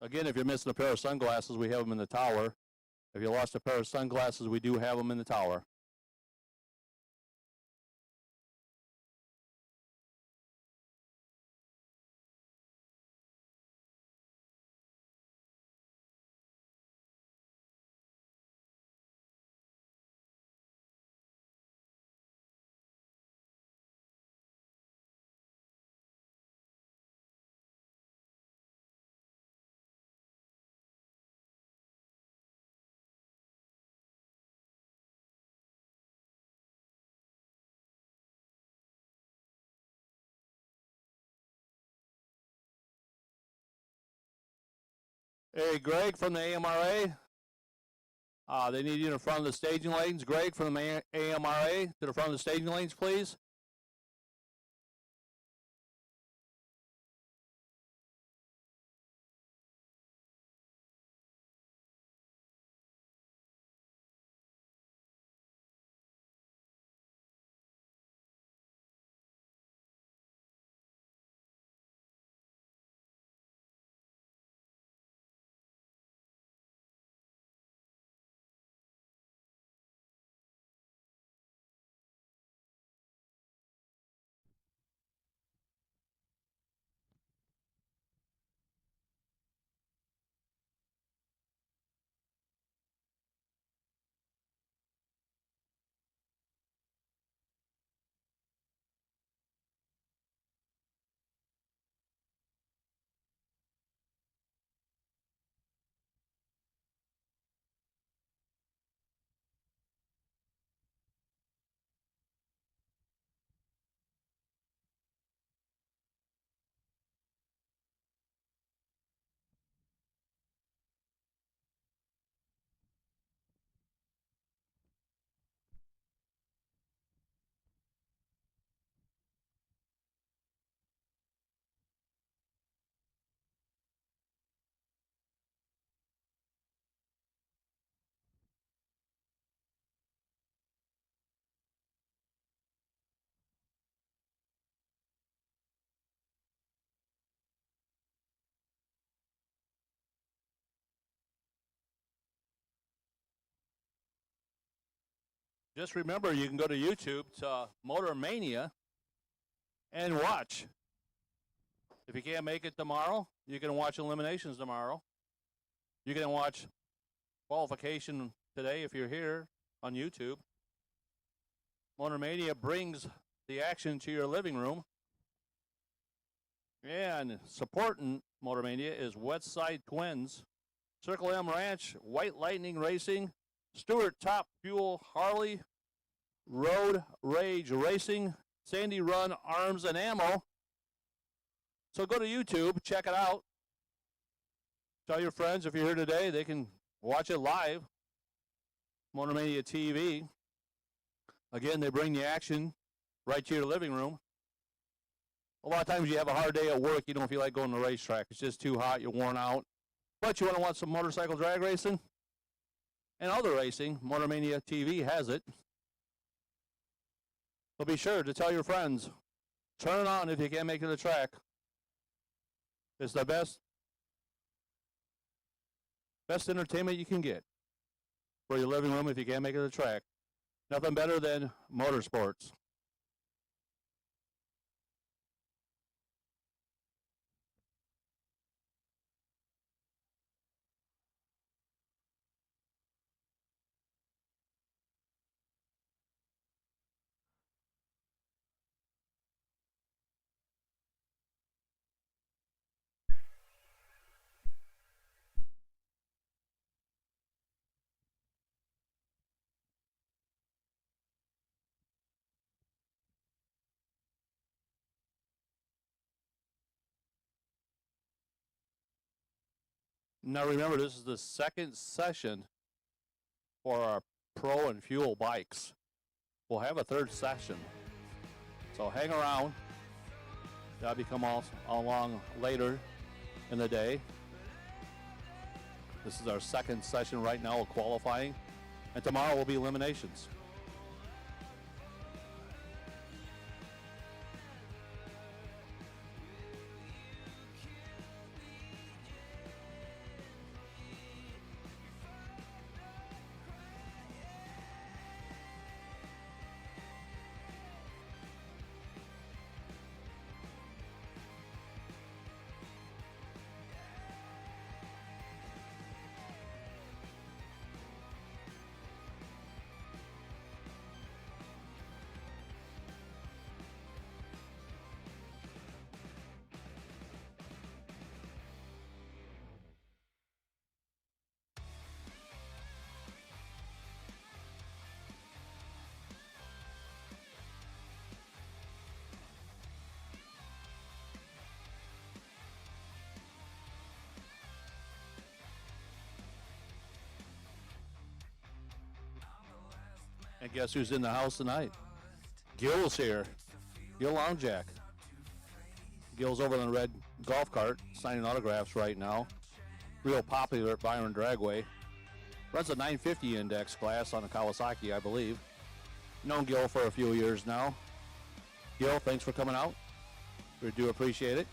Again, if you're missing a pair of sunglasses, we have them in the tower. If you lost a pair of sunglasses, we do have them in the tower. Hey, Greg from the AMRA. They need you in front of the staging lanes. Greg from the AMRA to the front of the staging lanes, please. Just remember, you can go to YouTube to MotorMania and watch. If you can't make it tomorrow, you can watch Eliminations tomorrow. You can watch qualification today if you're here on YouTube. MotorMania brings the action to your living room. And supporting MotorMania is Westside Twins, Circle M Ranch, White Lightning Racing, Stewart Top Fuel Harley, Road Rage Racing, Sandy Run Arms and Ammo. So go to YouTube, check it out. Tell your friends if you're here today, they can watch it live. MotorManiaTV. Again, they bring the action right to your living room. A lot of times you have a hard day at work, you don't feel like going to the racetrack. It's just too hot, you're worn out. But you want to watch some motorcycle drag racing and other racing. MotorManiaTV has it. So be sure to tell your friends, turn it on if you can't make it to the track. It's the best entertainment you can get for your living room if you can't make it to the track. Nothing better than motorsports. Now remember, this is the second session for our Pro and Fuel bikes. We'll have a third session. So hang around. That'll be come along later in the day. This is our second session right now of qualifying. And tomorrow will be eliminations. And guess who's in the house tonight? Gil's here. Gil Longjack. Gil's over in the red golf cart signing autographs right now. Real popular at Byron Dragway. Runs a 950 index class on a Kawasaki, I believe. Known Gil for a few years now. Gil, thanks for coming out. We do appreciate it.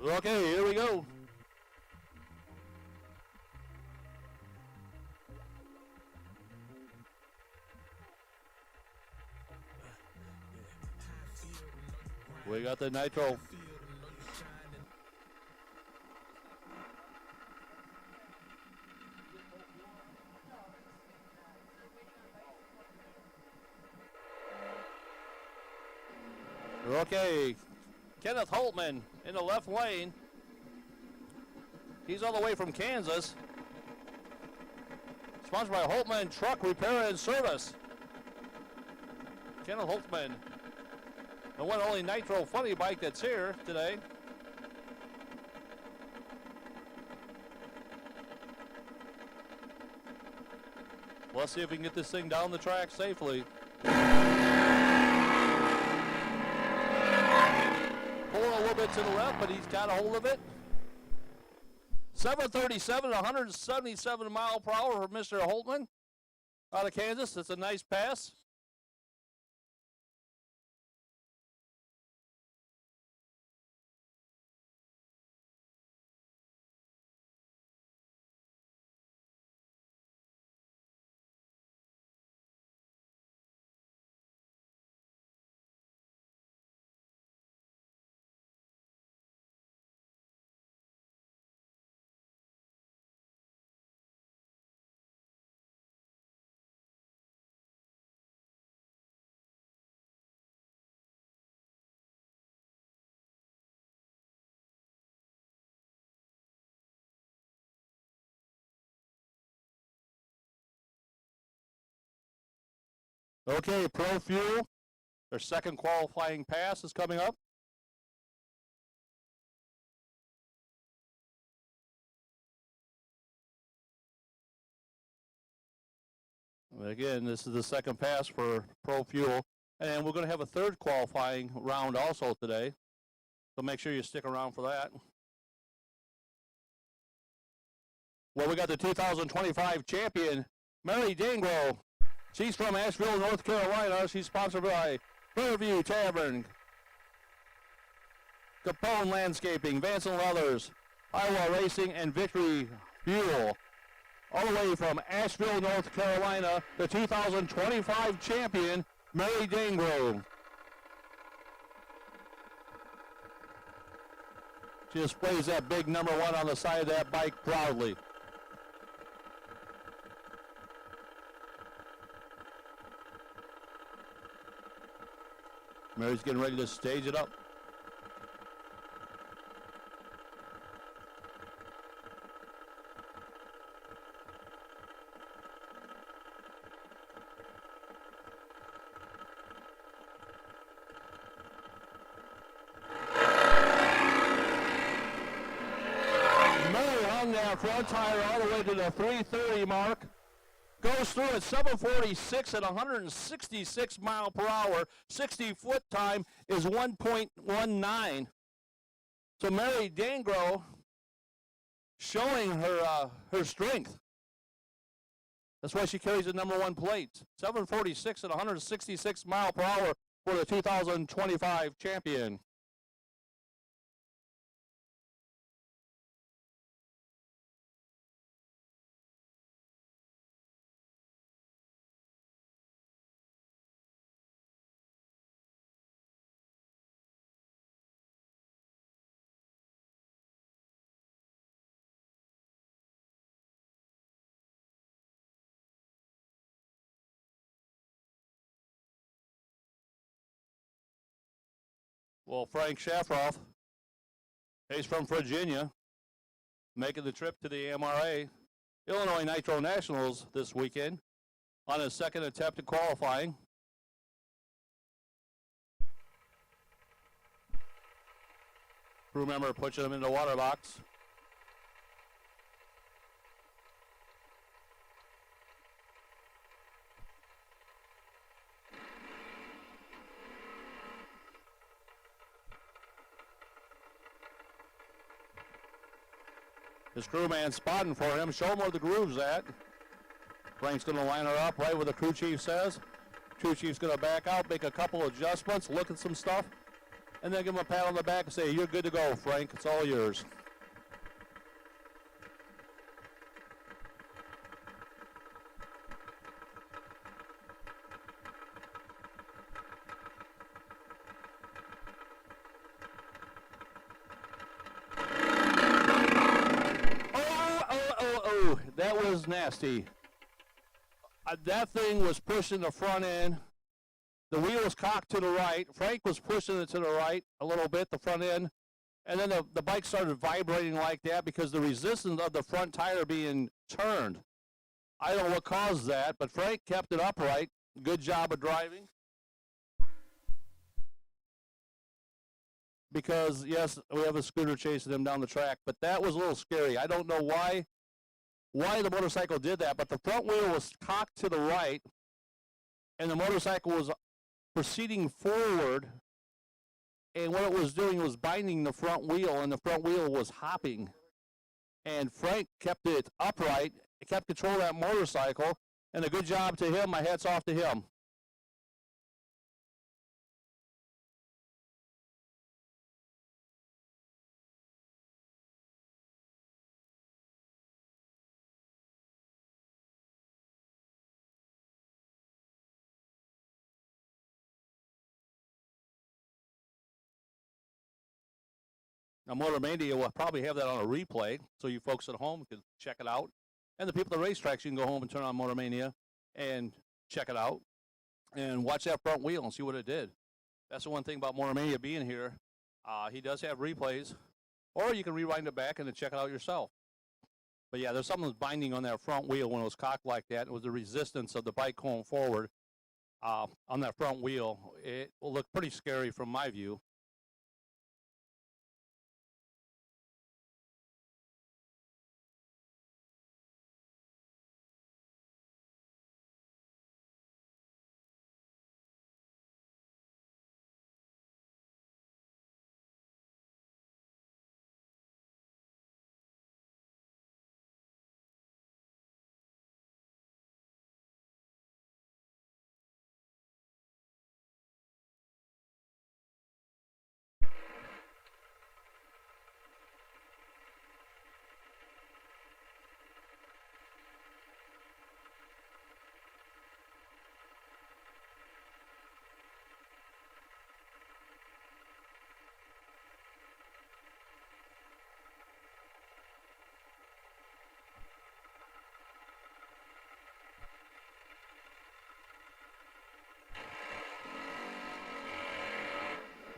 Okay, here we go. We got the Nitro. Okay, Kenneth Holtman in the left lane. He's all the way from Kansas. Sponsored by Holtman Truck Repair and Service. Kenneth Holtman, the one only Nitro funny bike that's here today. Let's see if we can get this thing down the track safely. Pulling a little bit to the left, but he's got a hold of it. 737, 177 mile per hour for Mr. Holtman out of Kansas. That's a nice pass. Okay, Pro Fuel, their second qualifying pass is coming up. Again, this is the second pass for Pro Fuel. And we're going to have a third qualifying round also today. So make sure you stick around for that. Well, we got the 2025 champion, Mary Dangro. She's from Asheville, North Carolina. She's sponsored by Fairview Tavern, Capone Landscaping, Vanson Leathers, Iowa Racing, and Victory Fuel. All the way from Asheville, North Carolina, the 2025 champion, Mary Dangro. She displays that big number 1 on the side of that bike proudly. Mary's getting ready to stage it up. Mary hung that front tire all the way to the 330 mark. Goes through at 746 at 166 mile per hour. 60-foot time is 1.19. So Mary Dangro showing her strength. That's why she carries the number 1 plate. 746 at 166 mile per hour for the 2025 champion. Well, Frank Shafroff, he's from Virginia, making the trip to the AMRA Illinois Nitro Nationals this weekend on his second attempt at qualifying. Crew member pushing him in the water box. His crewman spotting for him. Show him where the groove's at. Frank's going to line her up right where the crew chief says. Crew chief's going to back out, make a couple adjustments, look at some stuff. and then give him a pat on the back and say, "You're good to go, Frank. It's all yours." Oh, that was nasty. That thing was pushing the front end. The wheel was cocked to the right. Frank was pushing it to the right a little bit, the front end. And then the bike started vibrating like that because the resistance of the front tire being turned. I don't know what caused that, but Frank kept it upright. Good job of driving. Because, yes, we have a scooter chasing him down the track, but that was a little scary. I don't know why the motorcycle did that, but the front wheel was cocked to the right, and the motorcycle was proceeding forward, and what it was doing was binding the front wheel, and the front wheel was hopping. And Frank kept it upright, kept control of that motorcycle, and a good job to him. My hat's off to him. Now, MotorMania will probably have that on a replay, so you folks at home can check it out. And the people at the racetracks, you can go home and turn on MotorMania and check it out and watch that front wheel and see what it did. That's the one thing about MotorMania being here. He does have replays, or you can rewind it back and then check it out yourself. But, yeah, there's something that's binding on that front wheel when it was cocked like that. It was the resistance of the bike going forward on that front wheel. It will look pretty scary from my view.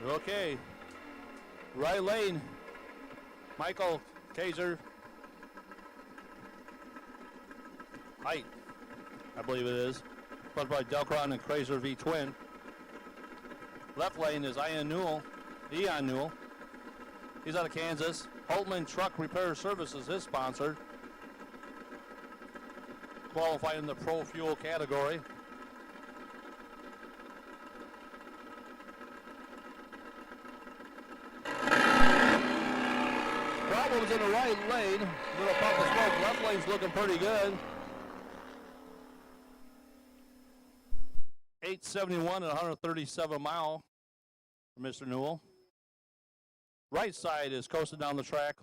Okay, right lane, Michael Kaiser, height, I believe it is, but by Delcron and Kaiser V Twin. Left lane is Ian Newell, He's out of Kansas. Holtman Truck Repair Services, his sponsor, qualified in the Pro Fuel category. Problems in the right lane. Little pump of smoke. Left lane's looking pretty good. 871 and 137 mile for Mr. Newell. Right side is coasting down the track.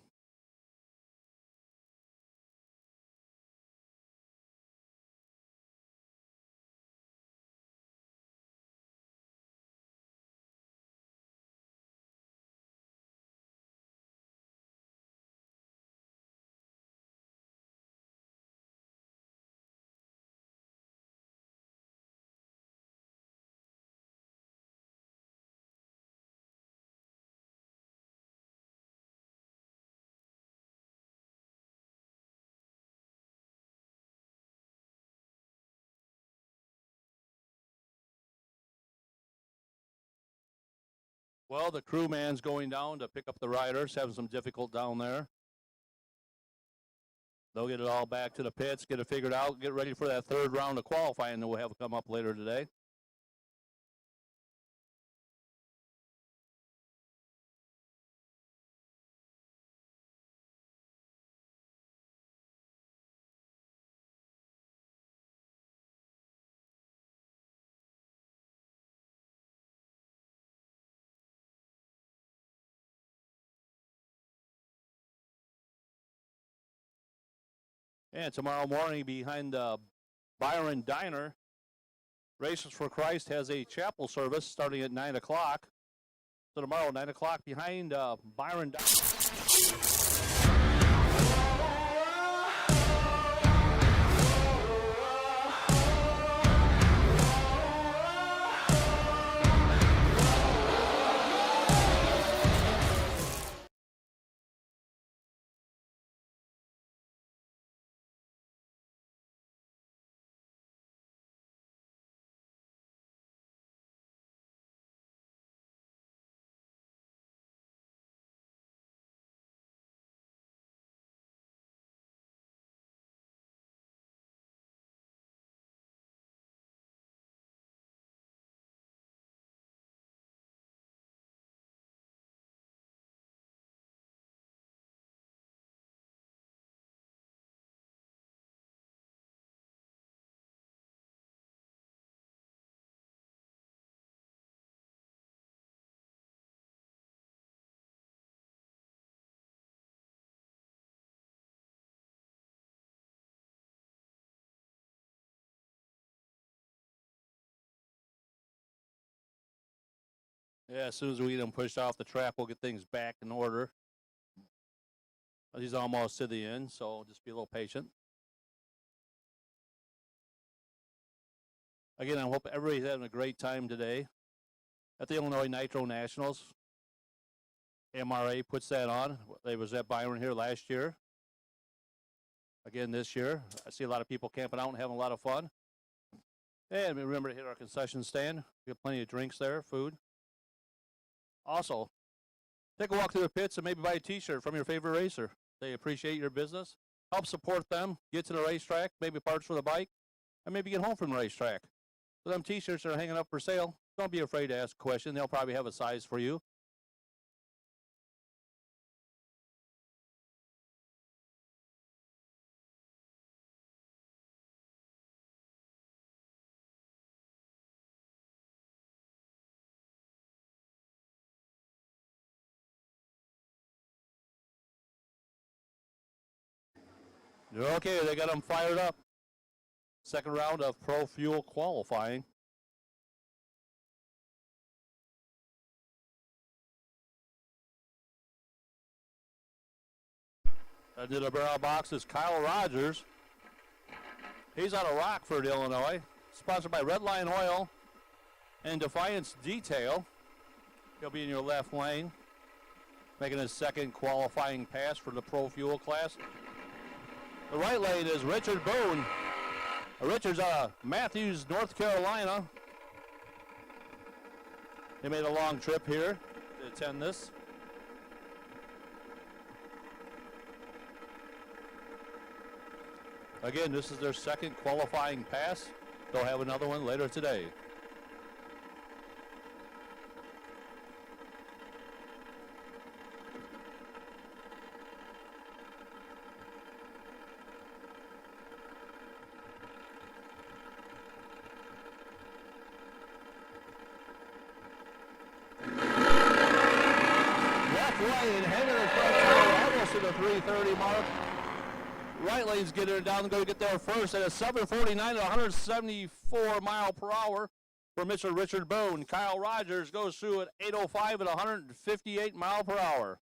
Well, the crewman's going down to pick up the riders, having some difficult down there. They'll get it all back to the pits, get it figured out, get ready for that third round of qualifying that we'll have come up later today. And tomorrow morning behind the Byron Diner, Races for Christ has a chapel service starting at 9 o'clock. So tomorrow, 9 o'clock behind Byron Diner. Yeah, as soon as we get him pushed off the track, we'll get things back in order. He's almost to the end, so just be a little patient. Again, I hope everybody's having a great time today at the Illinois Nitro Nationals. AMRA puts that on. They was at Byron here last year. Again this year. I see a lot of people camping out and having a lot of fun. And remember to hit our concession stand. We have plenty of drinks there, food. Also, take a walk through the pits and maybe buy a t-shirt from your favorite racer. They appreciate your business. Help support them. Get to the racetrack, maybe parts for the bike, and maybe get home from the racetrack. So them t-shirts are hanging up for sale. Don't be afraid to ask a question. They'll probably have a size for you. Okay, they got them fired up. Second round of Pro Fuel qualifying. Into the barrel box is Kyle Rogers. He's out of Rockford, Illinois. Sponsored by Red Line Oil and Defiance Detail. He'll be in your left lane, making his second qualifying pass for the Pro Fuel class. The right lane is Richard Boone. Richard's out of Matthews, North Carolina. He made a long trip here to attend this. Again, this is their second qualifying pass. They'll have another one later today. Lane, head of the front, almost to the 330 mark. Right lane's getting it down and going to get there first at a 7:49 at 174 mile per hour for Mr. Richard Boone. Kyle Rogers goes through at 8:05 at 158 mile per hour.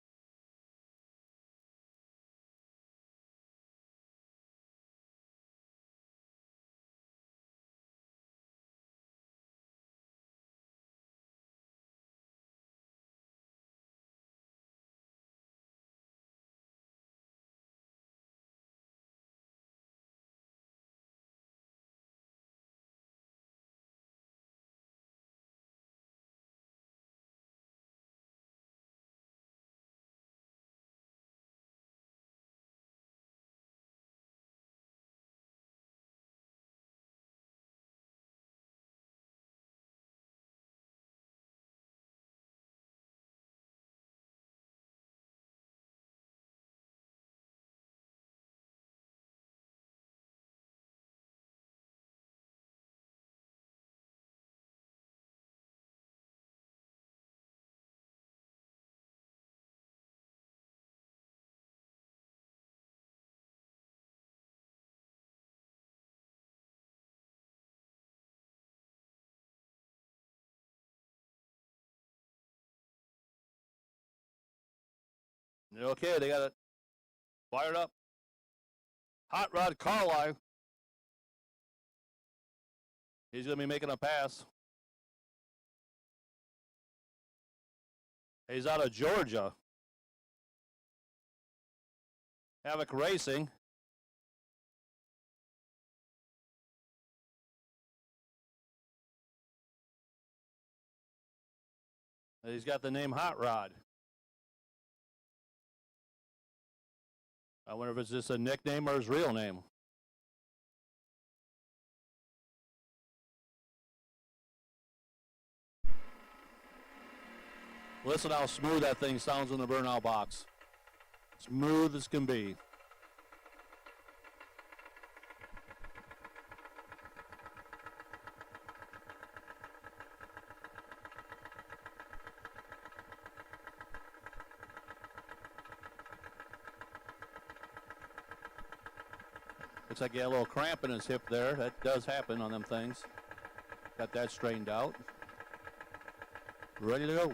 Okay, they got it fired up. Hot Rod Carlisle. He's going to be making a pass. He's out of Georgia. Havoc Racing. He's got the name Hot Rod. I wonder if it's just a nickname or his real name. Listen how smooth that thing sounds in the burnout box. Smooth as can be. Looks like he had a little cramp in his hip there. That does happen on them things. Got that straightened out. Ready to go.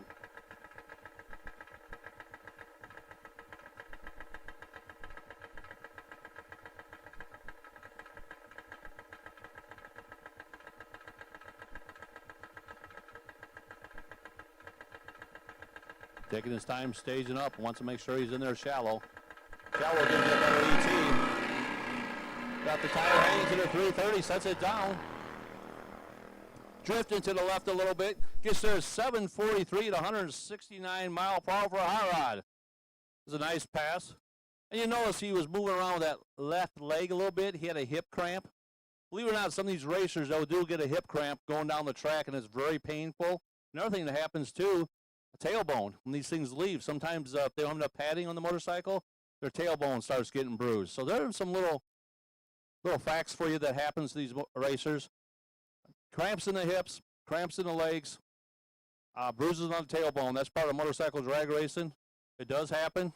Taking his time, staging up, wants to make sure he's in there shallow. Shallow gives you a better ET. Got the tire hanging to the 330, sets it down. Drifting to the left a little bit. Gets there 743 to 169 mile per hour for a hot rod. It was a nice pass. And you notice he was moving around with that left leg a little bit. He had a hip cramp. Believe it or not, some of these racers do get a hip cramp going down the track, and it's very painful. Another thing that happens too, a tailbone. When these things leave, sometimes if they don't have enough padding on the motorcycle, their tailbone starts getting bruised. So there are some little facts for you that happens to these racers. Cramps in the hips, cramps in the legs, bruises on the tailbone. That's part of motorcycle drag racing. It does happen.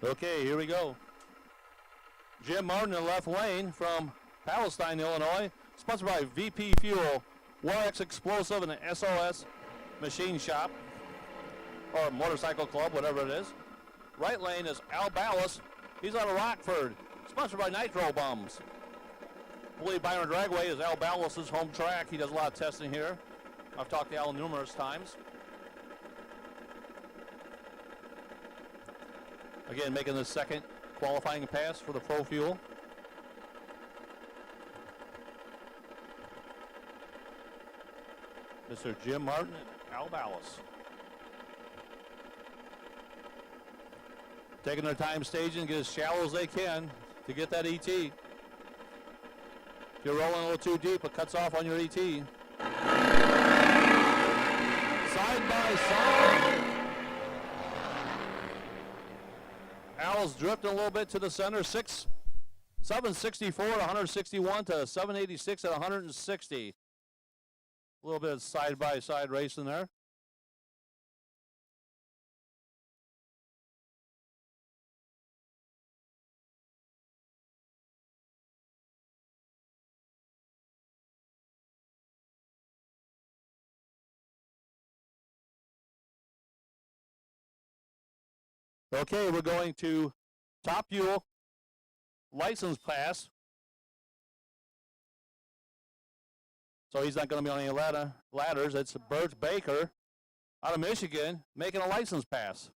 Okay, here we go. Jim Martin in the left lane from Palestine, Illinois. Sponsored by VP Fuel, Warx Explosive, and the SOS Machine Shop, or Motorcycle Club, whatever it is. Right lane is Al Ballas. He's out of Rockford. Sponsored by Nitro Bums. I believe Byron Dragway is Al Ballas' home track. He does a lot of testing here. I've talked to Al numerous times. Again, making the second qualifying pass for the Pro Fuel. Mr. Jim Martin and Al Ballas. Taking their time staging, get as shallow as they can to get that ET. If you're rolling a little too deep, it cuts off on your ET. Side by side. Al's drifting a little bit to the center. 764 at 161 to 786 at 160. A little bit of side-by-side racing there. Okay, we're going to Top Fuel license pass. So he's not going to be on any ladders. It's Bert Baker out of Michigan making a license pass.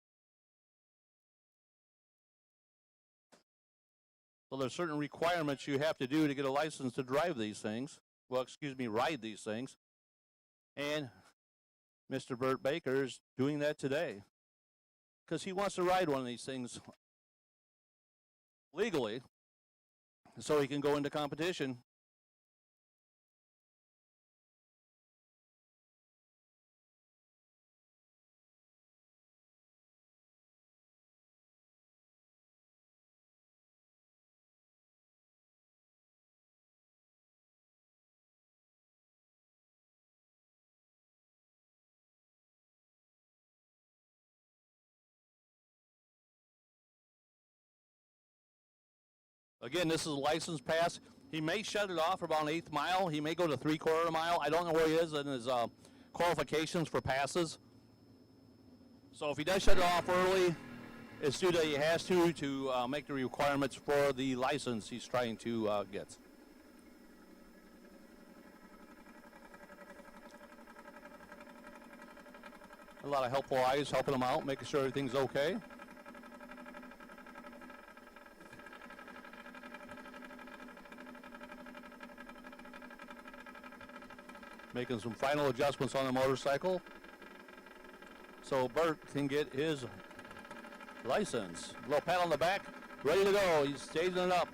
So there's certain requirements you have to do to get a license to drive these things. Well, excuse me, ride these things. And Mr. Burt Baker is doing that today because he wants to ride one of these things legally so he can go into competition. Again, this is a license pass. He may shut it off about an 1/8 mile. He may go to 3/4 mile. I don't know where he is in his qualifications for passes. So if he does shut it off early, it's due that he has to make the requirements for the license he's trying to get. A lot of helpful eyes helping him out, making sure everything's okay. Making some final adjustments on the motorcycle so Burt can get his license. A little pat on the back, ready to go. He's staging it up.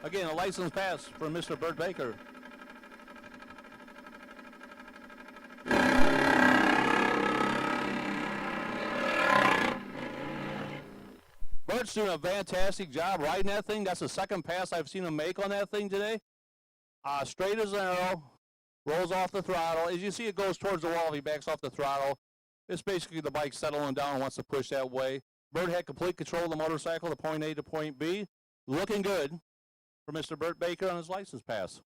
Again, a license pass for Mr. Burt Baker. Burt's doing a fantastic job riding that thing. That's the second pass I've seen him make on that thing today. Straight as an arrow. Rolls off the throttle. As you see, it goes towards the wall. He backs off the throttle. It's basically the bike settling down and wants to push that way. Burt had complete control of the motorcycle to point A to point B. Looking good for Mr. Burt Baker on his license pass.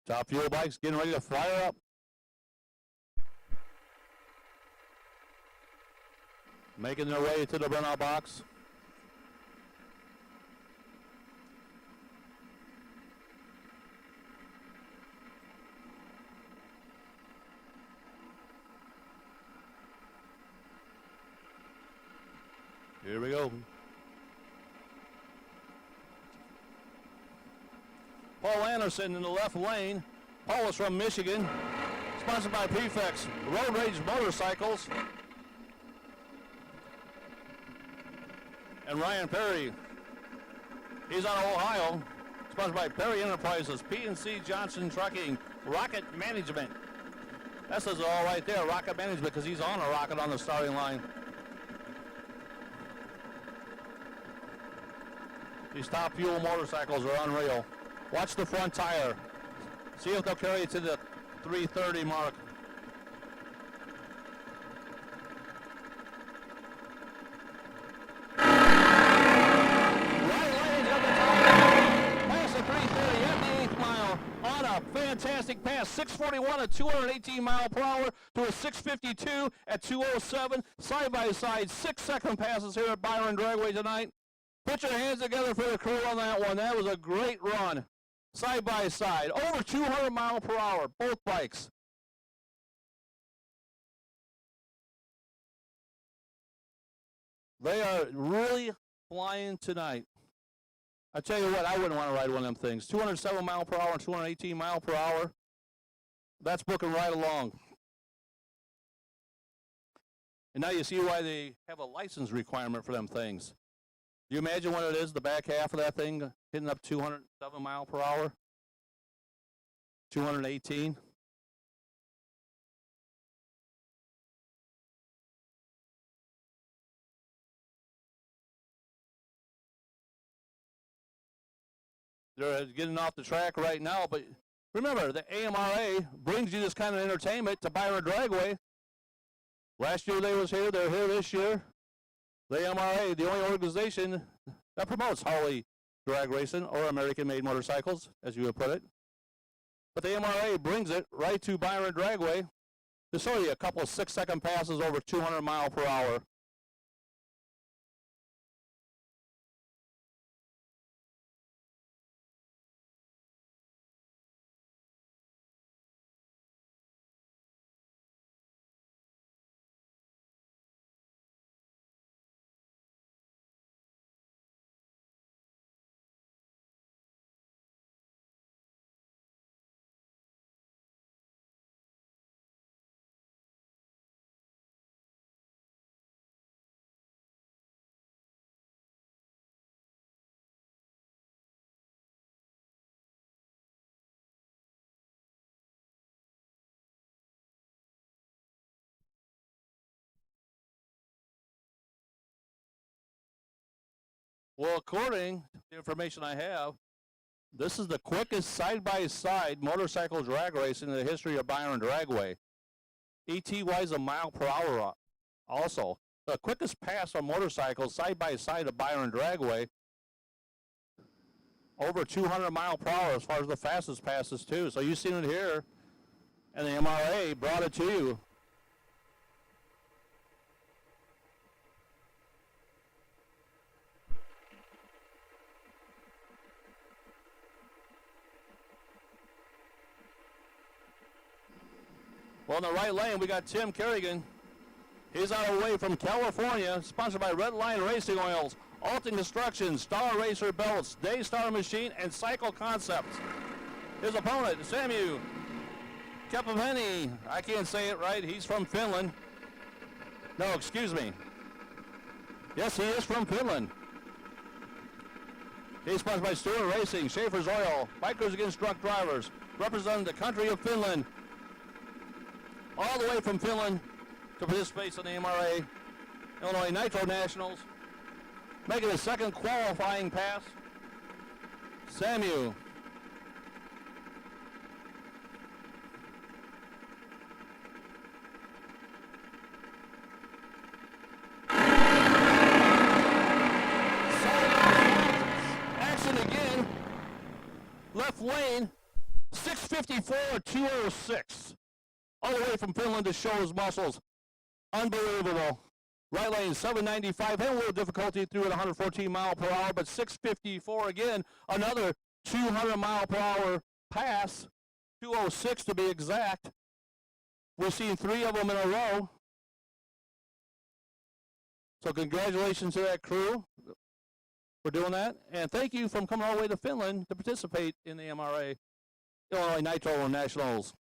Top Fuel bikes getting ready to fire up. Making their way to the burnout box. Here we go. Paul Anderson in the left lane. Paul is from Michigan. Sponsored by Prefix Road Rage Motorcycles. And Ryan Perry. He's out of Ohio. Sponsored by Perry Enterprises, P&C Johnson Trucking, Rocket Management. That says it all right there, Rocket Management, because he's on a rocket on the starting line. These Top Fuel motorcycles are unreal. Watch the front tire. See if they'll carry it to the 330 mark. Past the 330 at the 8th mile on a fantastic pass. 641 at 218 mile per hour to a 652 at 207. Side by side, 6-second passes here at Byron Dragway tonight. Put your hands together for the crew on that one. That was a great run. Side by side, over 200 mile per hour, both bikes. They are really flying tonight. I tell you what, I wouldn't want to ride one of them things. 207 mile per hour and 218 mile per hour. That's booking right along. And now you see why they have a license requirement for them things. Do you imagine what it is, the back half of that thing, hitting up 207 mile per hour? 218? They're getting off the track right now, but remember, the AMRA brings you this kind of entertainment to Byron Dragway. Last year they was here, they're here this year. The AMRA, the only organization that promotes Harley drag racing or American-made motorcycles, as you would put it. But the AMRA brings it right to Byron Dragway To show you a couple of 6-second passes over 200 mile per hour. Well, according to the information I have, this is the quickest side-by-side motorcycle drag race in the history of Byron Dragway. ETY is a mile per hour also. The quickest pass on motorcycles side-by-side of Byron Dragway, over 200 mile per hour as far as the fastest passes too. So you've seen it here, and the MRA brought it to you. Well, in the right lane, we got Tim Kerrigan. He's on the way from California, sponsored by Red Line Racing Oils, Alton Construction, Star Racer Belts, Daystar Machine, and Cycle Concepts. His opponent, Samu Kepaveni. I can't say it right. He's from Finland. No, excuse me. Yes, he is from Finland. He's sponsored by Stewart Racing, Schaefer's Oil, Bikers Against Drunk Drivers, representing the country of Finland. All the way from Finland to participate in the AMRA Illinois Nitro Nationals. Making his second qualifying pass, Samu. Action again. Left lane, 654, 206. All the way from Finland to show his muscles. Unbelievable. Right lane, 795. Had a little difficulty through at 114 mile per hour, but 654 again. Another 200 mile per hour pass. 206 to be exact. We've seen 3 of them in a row. So congratulations to that crew for doing that. And thank you for coming all the way to Finland to participate in the MRA Illinois Nitro Nationals.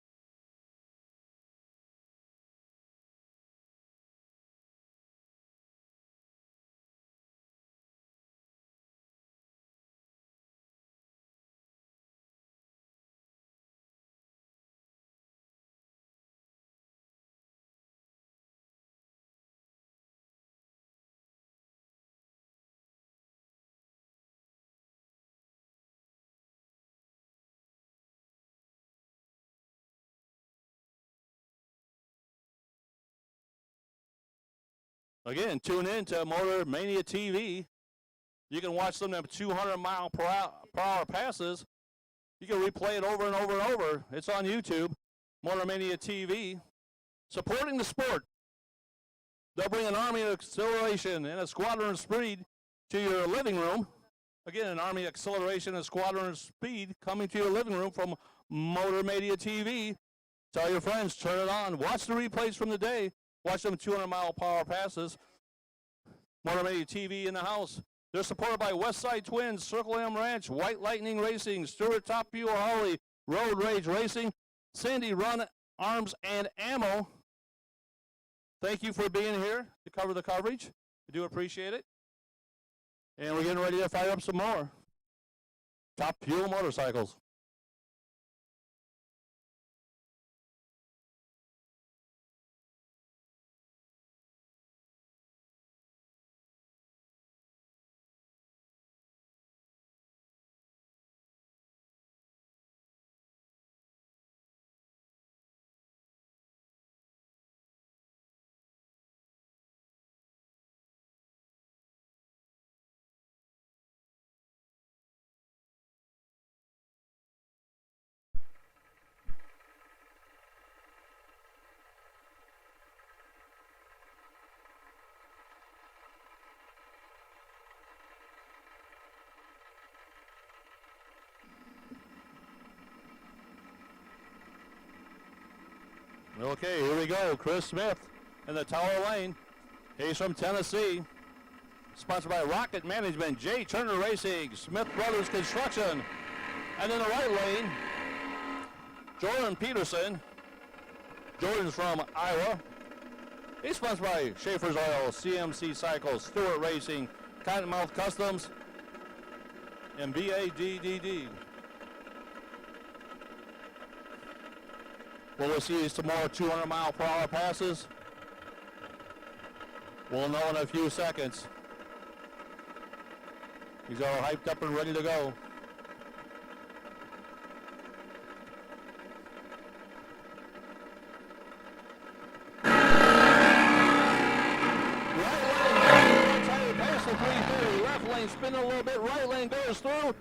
Again, tune in to MotorManiaTV. You can watch them 200 mile per hour passes. You can replay it over and over and over. It's on YouTube, MotorManiaTV. Supporting the sport. They'll bring an army of acceleration and a squadron of speed to your living room. Again, an army of acceleration and a squadron of speed coming to your living room from MotorManiaTV. Tell your friends, turn it on. Watch the replays from the day. Watch them 200 mile per hour passes. MotorManiaTV in the house. They're supported by Westside Twins, Circle M Ranch, White Lightning Racing, Stewart Top Fuel Harley, Road Rage Racing, Sandy Run Arms and Ammo. Thank you for being here to cover the coverage. I do appreciate it. And we're getting ready to fire up some more Top Fuel motorcycles. Okay, here we go. Chris Smith in the Tower Lane. He's from Tennessee. Sponsored by Rocket Management, J. Turner Racing, Smith Brothers Construction. And in the right lane, Jordan Peterson. Jordan's from Iowa. He's sponsored by Schaefer's Oil, CMC Cycles, Stewart Racing, Cottonmouth Customs, and BADDD. Will we see some more 200-mile-per-hour passes? We'll know in a few seconds. He's all hyped up and ready to go. Left lane spinning a little bit, right lane goes through.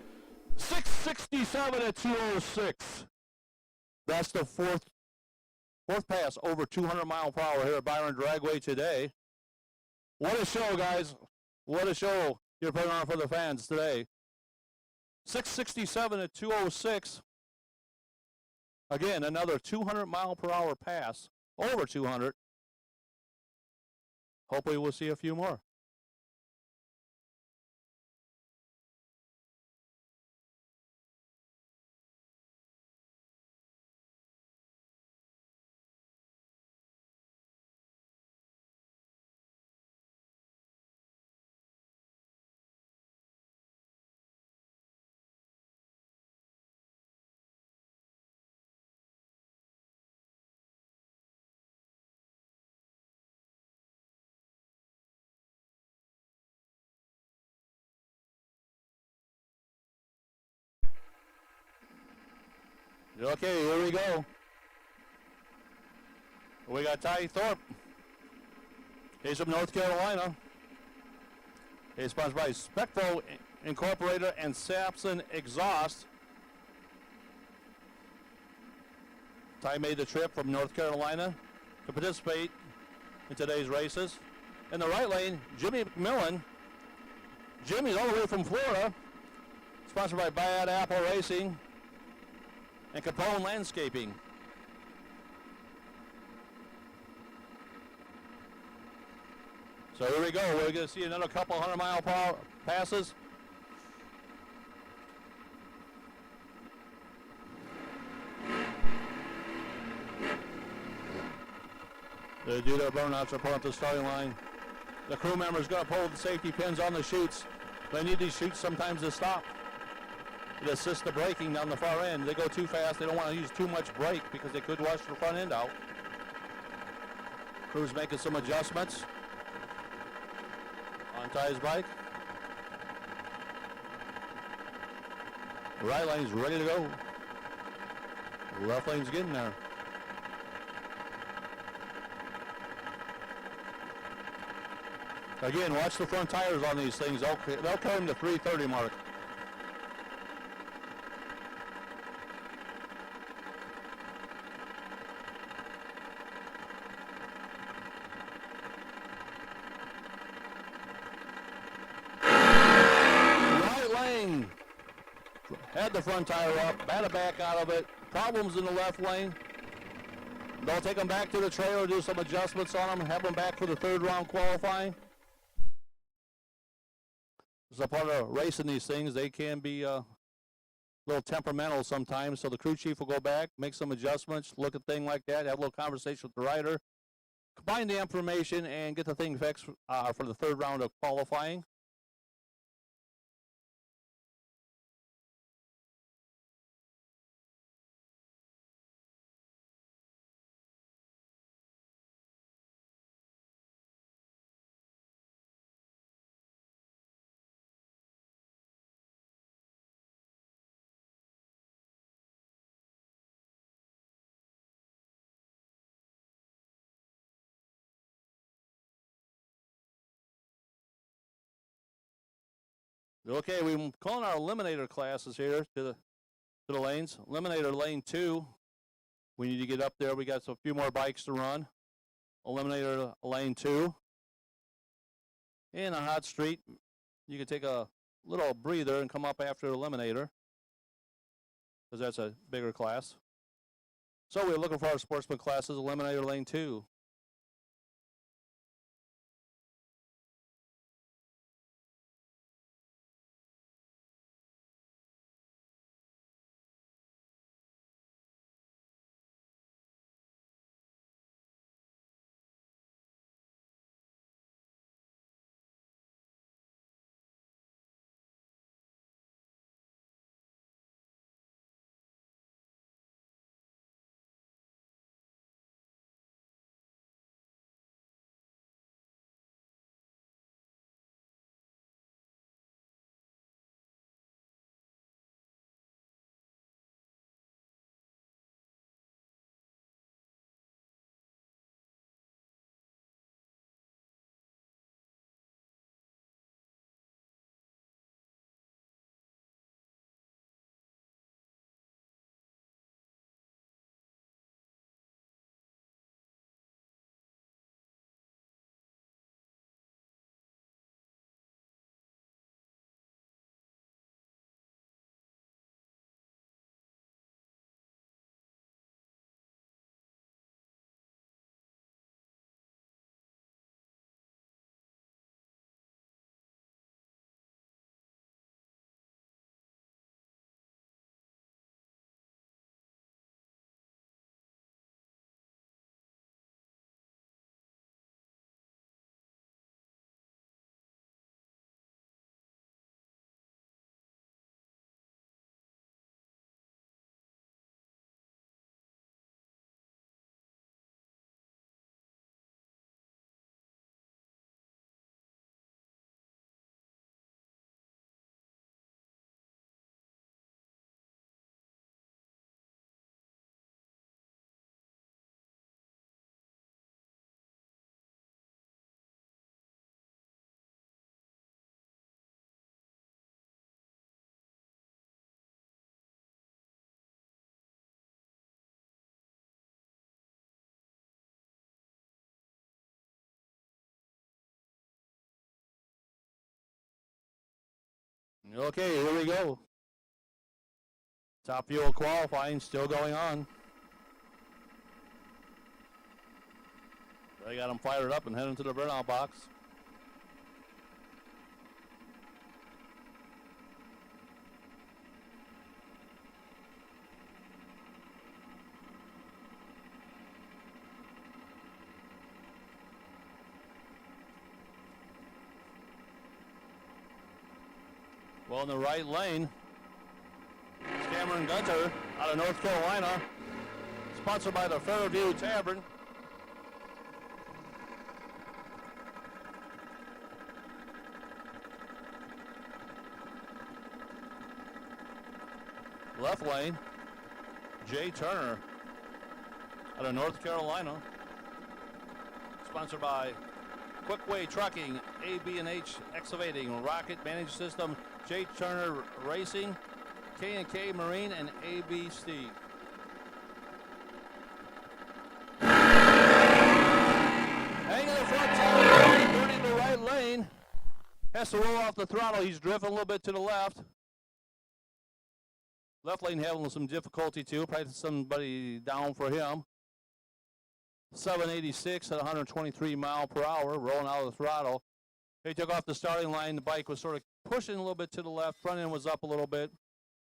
667 at 206. That's the fourth pass over 200 mile per hour here at Byron Dragway today. What a show, guys. What a show you're putting on for the fans today. 667 at 206. Again, another 200 mile per hour pass, over 200. Hopefully we'll see a few more. Okay, here we go. We got Ty Thorpe. He's from North Carolina. He's sponsored by Spectro Incorporated and Sapson Exhaust. Ty made the trip from North Carolina to participate in today's races. In the right lane, Jimmy McMillan. Jimmy's all the way from Florida. Sponsored by Bad Apple Racing and Capone Landscaping. So here we go. We're going to see another couple 100 mile per hour passes. They do their burnouts up at the starting line. The crew member's going to pull the safety pins on the chutes. They need these chutes sometimes to stop. It assists the braking down the far end. They go too fast. They don't want to use too much brake because they could wash the front end out. Crew's making some adjustments on Ty's bike. Right lane's ready to go. Left lane's getting there. Again, watch the front tires on these things. They'll carry them to 330 mark. Had the front tire up, had to back out of it. Problems in the left lane. They'll take them back to the trailer, do some adjustments on them, have them back for the third round qualifying. As a part of racing these things, they can be a little temperamental sometimes. So the crew chief will go back, make some adjustments, look at things like that, have a little conversation with the rider, combine the information, and get the thing fixed for the third round of qualifying. Okay, we're calling our Eliminator classes here to the lanes. Eliminator lane 2. We need to get up there. We got a few more bikes to run. Eliminator lane 2. In a hot street, you can take a little breather and come up after Eliminator, because that's a bigger class. So we're looking for our Sportsman classes, Eliminator Lane 2. Okay, here we go. Top fuel qualifying still going on. They got them fired up and heading to the burnout box. Well, in the right lane, it's Cameron Gunter out of North Carolina, sponsored by the Fairview Tavern. Left lane, Jay Turner out of North Carolina, sponsored by Quickway Trucking, AB&H Excavating, Rocket Managed System, Jay Turner Racing, K&K Marine, and AB Steve. Hanging in the front tire, turning the right lane. Has to roll off the throttle. He's drifting a little bit to the left. Left lane having some difficulty too. Probably somebody down for him. 786 at 123 mile per hour, rolling out of the throttle. He took off the starting line. The bike was sort of pushing a little bit to the left. Front end was up a little bit.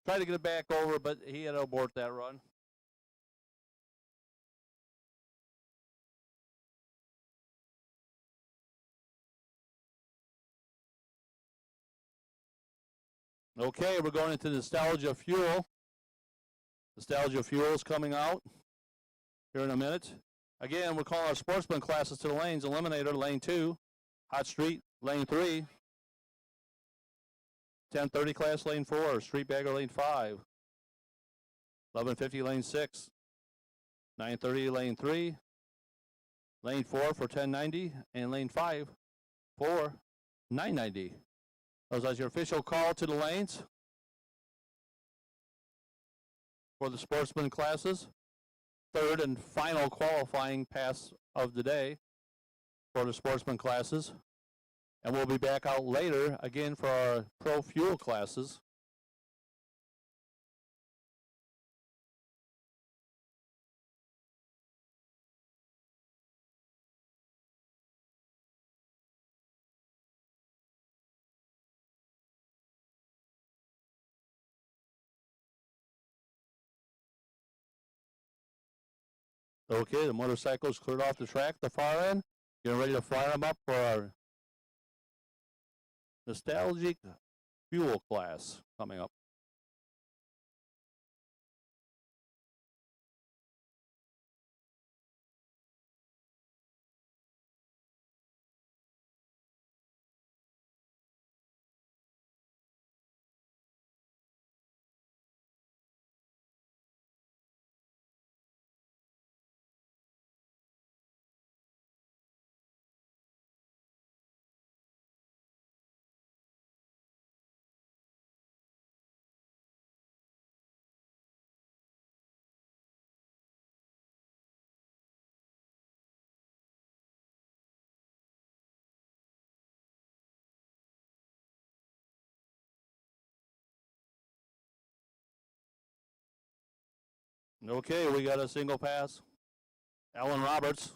Tried to get it back over, but he had to abort that run. Okay, we're going into Nostalgia Fuel. Nostalgia Fuel is coming out here in a minute. Again, we're calling our Sportsman classes to the lanes. Eliminator, lane 2. Hot Street, lane 3. 1030 class, lane 4. Street Bagger, lane 5. 1150, lane 6. 930, lane 3. Lane 4 for 1090. And lane 5 for 990. Those are your official call to the lanes for the Sportsman classes. Third and final qualifying pass of the day for the Sportsman classes. And we'll be back out later again for our Pro Fuel classes. Okay, the motorcycle's cleared off the track, the far end. Getting ready to fire them up for our nostalgic fuel class coming up. Okay, we got a single pass. Alan Roberts.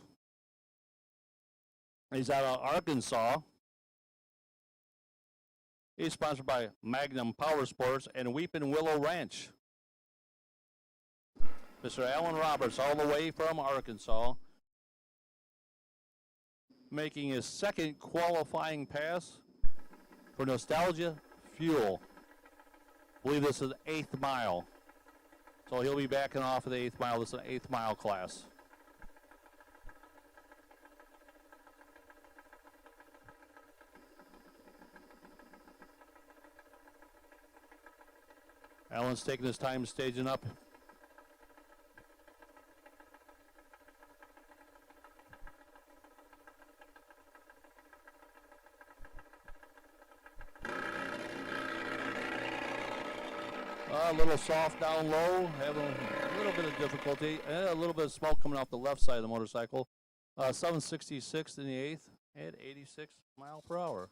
He's out of Arkansas. He's sponsored by Magnum Power Sports and Weeping Willow Ranch. Mr. Alan Roberts, all the way from Arkansas, making his second qualifying pass for Nostalgia Fuel. I believe this is 8th mile. So he'll be backing off of the 8th mile. This is an 8th mile class. Alan's taking his time staging up. A little soft down low, having a little bit of difficulty, and a little bit of smoke coming off the left side of the motorcycle. 766 in the 8th at 86 mile per hour.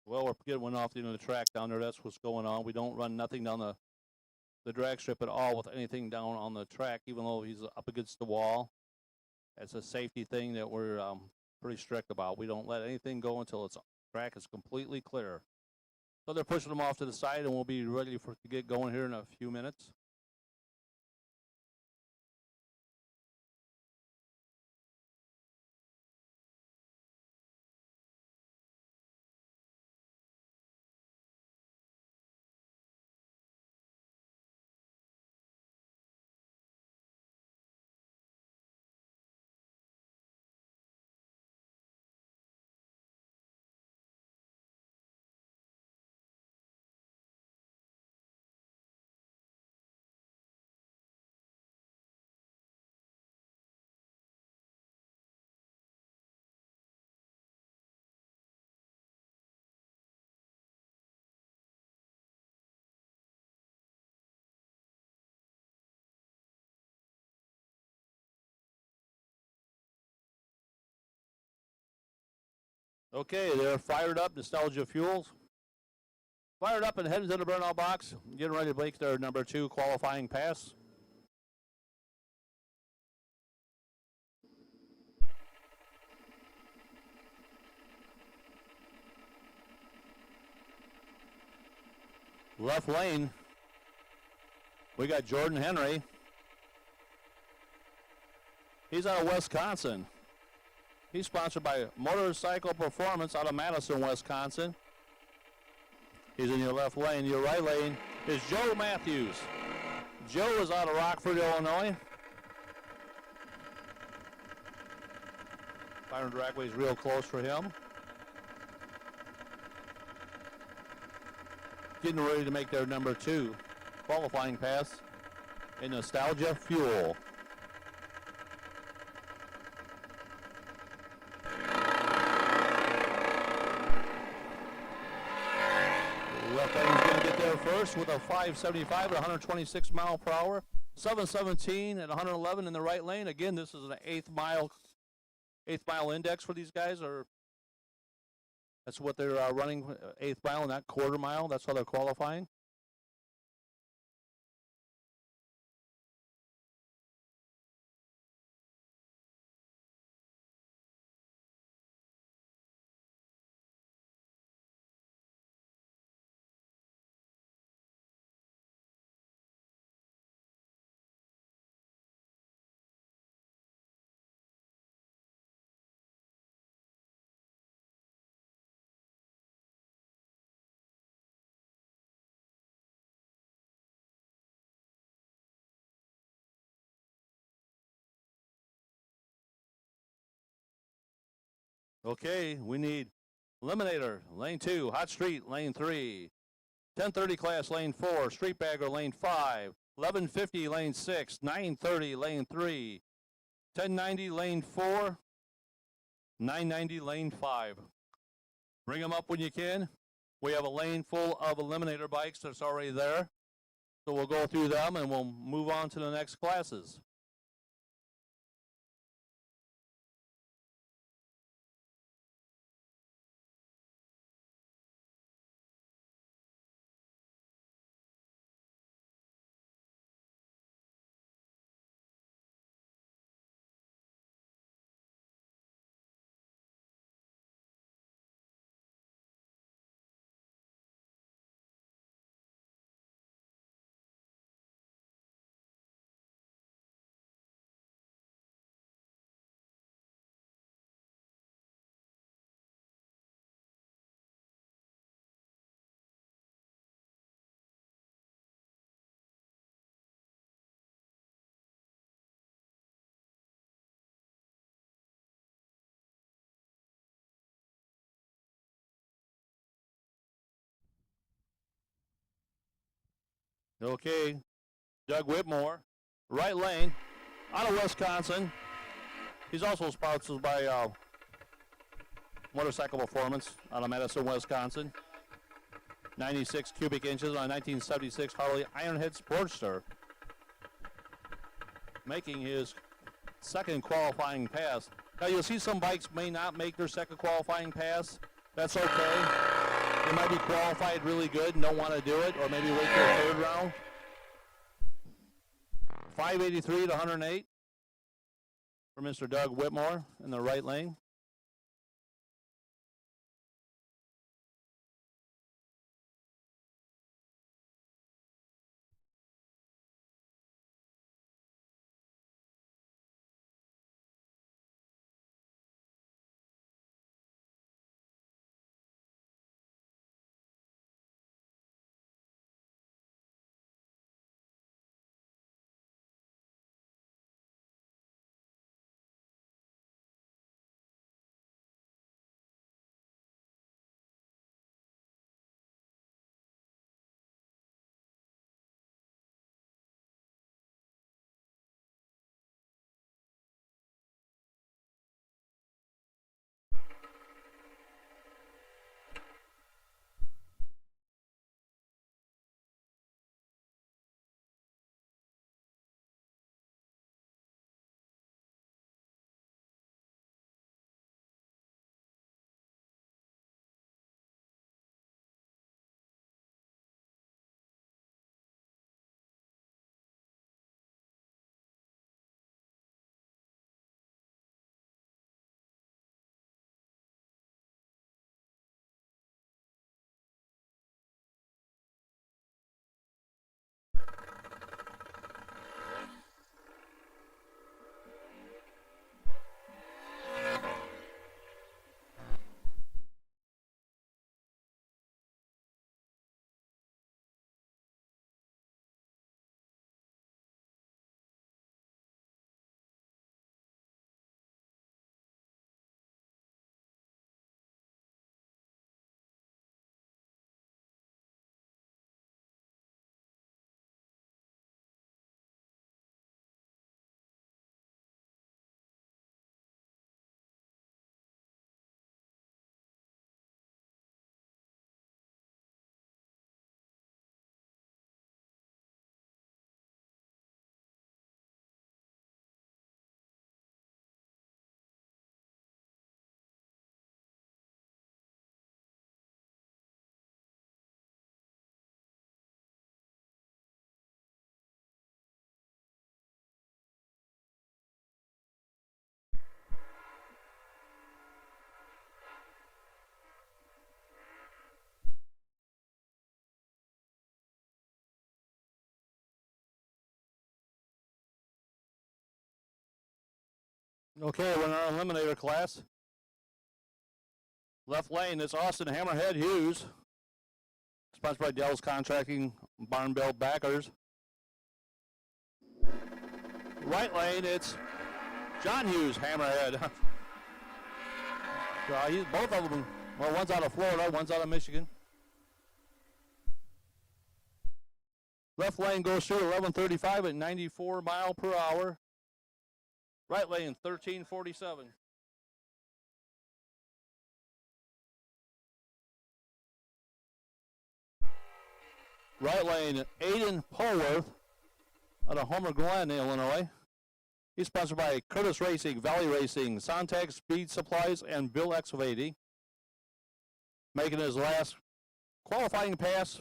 Well, we're getting one off the end of the track down there. That's what's going on. We don't run nothing down the drag strip at all with anything down on the track, even though he's up against the wall. That's a safety thing that we're pretty strict about. We don't let anything go until the track is completely clear. So they're pushing them off to the side, and we'll be ready to get going here in a few minutes. Okay, they're fired up, Nostalgia Fuels. Fired up and heading to the burnout box. Getting ready to make their number 2 qualifying pass. Left lane, we got Jordan Henry. He's out of Wisconsin. He's sponsored by Motorcycle Performance out of Madison, Wisconsin. He's in your left lane. Your right lane is Joe Matthews. Joe is out of Rockford, Illinois. Byron Dragway is real close for him. getting ready to make their number 2 qualifying pass in Nostalgia Fuel. Weldon's going to get there first with a 575 at 126 mile per hour. 717 at 111 in the right lane. Again, this is an eighth mile index for these guys, or that's what they're running, eighth mile, not quarter mile. That's how they're qualifying. Okay, we need Eliminator, lane 2, Hot Street, lane 3, 1030 class, lane 4, Street Bagger, lane 5, 1150, lane 6, 930, lane 3, 1090, lane 4, 990, lane 5. Bring them up when you can. We have a lane full of Eliminator bikes that's already there. So we'll go through them and we'll move on to the next classes. Okay, Doug Whitmore, right lane, out of Wisconsin. He's also sponsored by Motorcycle Performance out of Madison, Wisconsin. 96 cubic inches on a 1976 Harley Ironhead Sportster. Making his second qualifying pass. Now you'll see some bikes may not make their second qualifying pass. That's okay. They might be qualified really good and don't want to do it, or maybe wait till the third round. 583 to 108 for Mr. Doug Whitmore in the right lane. Okay, we're in our Eliminator class. Left lane, it's Austin Hammerhead Hughes. Sponsored by Dell's Contracting, Barn Belt Backers. Right lane, it's John Hughes, Hammerhead. Both of them, well, one's out of Florida, one's out of Michigan. Left lane goes through 11:35 at 94 mile per hour. Right lane, 13:47. Right lane, Aiden Polworth out of Homer Glen, Illinois. He's sponsored by Curtis Racing, Valley Racing, Sontag Speed Supplies, and Bill Excavating. Making his last qualifying pass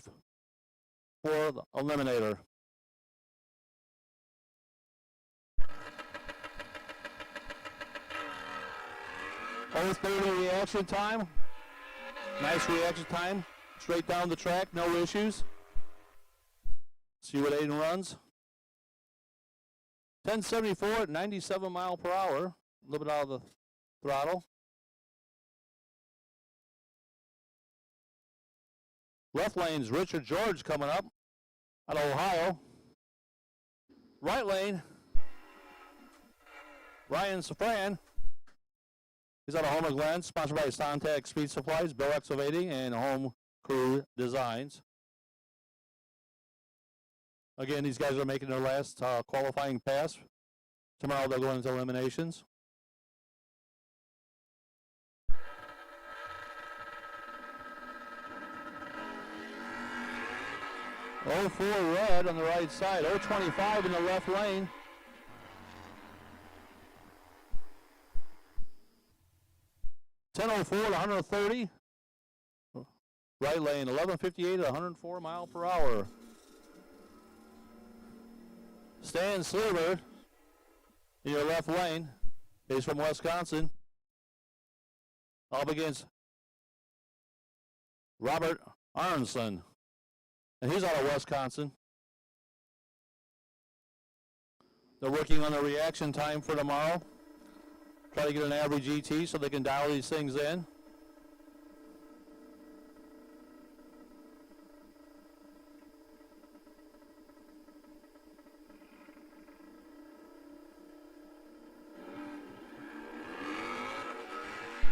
for the Eliminator. Oh, 30 reaction time. Nice reaction time. Straight down the track, no issues. See what Aiden runs. 1074 at 97 mile per hour. A little bit out of the throttle. Left lane's Richard George coming up out of Ohio. Right lane, Ryan Safran. He's out of Homer Glen, sponsored by Sontag Speed Supplies, Bill Excavating, and Home Crew Designs. Again, these guys are making their last qualifying pass. Tomorrow they'll go into eliminations. Oh, 04 red on the right side, 025 in the left lane. .1004 to 130. Right lane, 1158 at 104 mile per hour. Stan Silver in your left lane. He's from Wisconsin. Up against Robert Arnson. And he's out of Wisconsin. They're working on the reaction time for tomorrow. Try to get an average ET so they can dial these things in.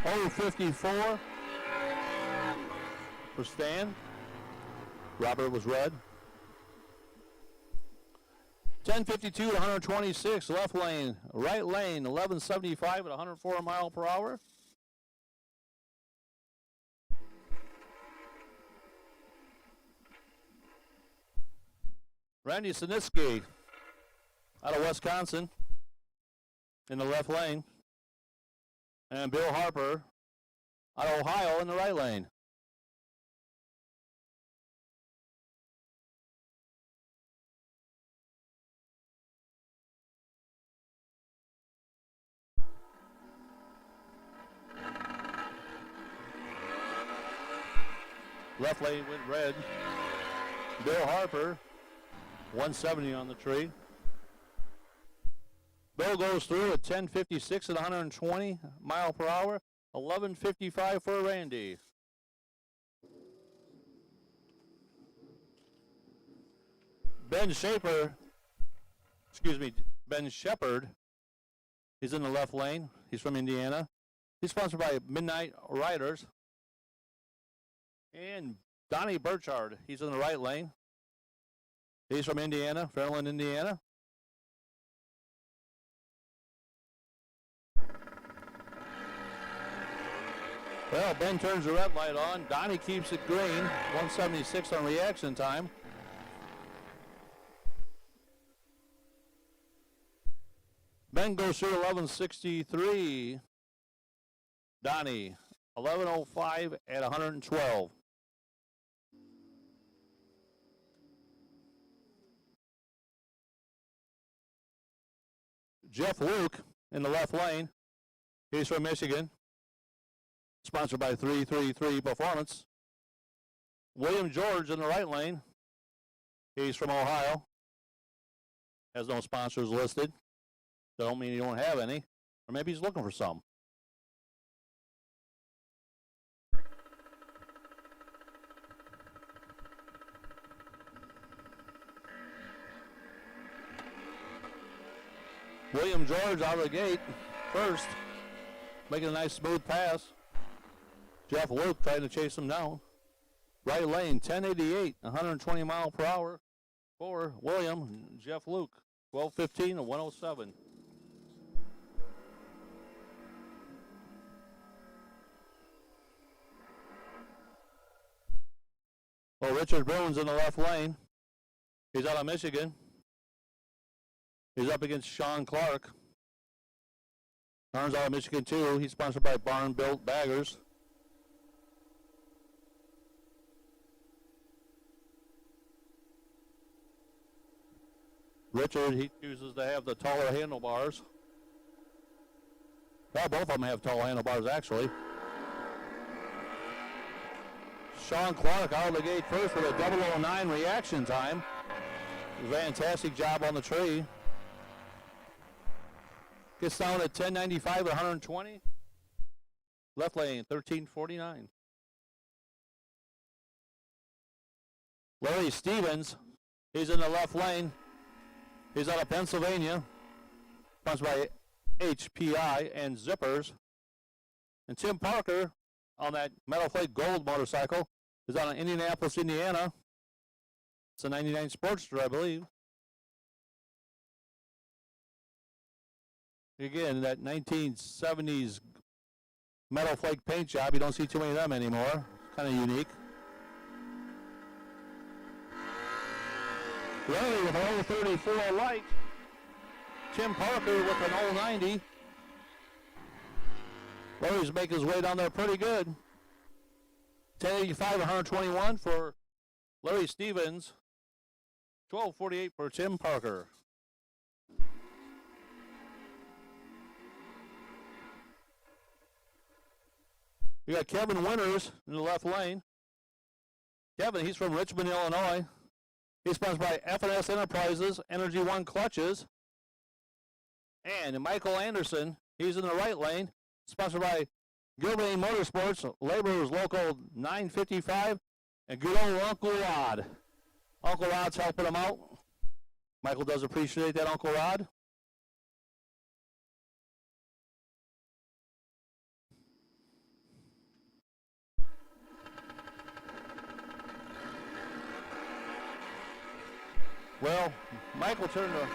Oh, 54 for Stan. Robert was red. 1052 to 126, left lane, right lane, 1175 at 104 mile per hour. Randy Sinitsky out of Wisconsin in the left lane. And Bill Harper out of Ohio in the right lane. Left lane went red. Bill Harper, 170 on the tree. Bill goes through at 1056 at 120 mile per hour. 1155 for Randy. Ben Shepard. He's in the left lane. He's from Indiana. He's sponsored by Midnight Riders. And Donnie Burchard, he's in the right lane. He's from Indiana, Fairland, Indiana. Well, Ben turns the red light on. Donnie keeps it green. 176 on reaction time. Ben goes through 1163. Donnie, 1105 at 112. Jeff Luke in the left lane. He's from Michigan. Sponsored by 333 Performance. William George in the right lane. He's from Ohio. Has no sponsors listed. Don't mean you don't have any. Or maybe he's looking for some. William George out of the gate first, making a nice smooth pass. Jeff Luke trying to chase him down. Right lane, 1088, 120 mile per hour for William. Jeff Luke, 12:15 and 107. Well, Richard Bruins in the left lane. He's out of Michigan. He's up against Sean Clark. Barnes out of Michigan too. He's sponsored by Barn Built Baggers. Richard, he chooses to have the taller handlebars. Well, both of them have tall handlebars actually. Sean Clark out of the gate first with a 009 reaction time. Fantastic job on the tree. Gets down at 1095 at 120. Left lane, 1349. Larry Stevens, he's in the left lane. He's out of Pennsylvania. Sponsored by HPI and Zippers. And Tim Parker on that Metal Flake Gold motorcycle is out of Indianapolis, Indiana. It's a 99 Sportster, I believe. Again, that 1970s Metal Flake paint job, you don't see too many of them anymore. Kind of unique. Larry with an 034 light. Tim Parker with an 090. Larry's making his way down there pretty good. 1085, 121 for Larry Stevens. 1248 for Tim Parker. We got Kevin Winters in the left lane. Kevin, he's from Richmond, Illinois. He's sponsored by F&S Enterprises, Energy One Clutches. And Michael Anderson, he's in the right lane, sponsored by Gilbane Motorsports, Laborers Local 955, and good old Uncle Rod. Uncle Rod's helping him out. Michael does appreciate that, Uncle Rod. Well, Michael turned the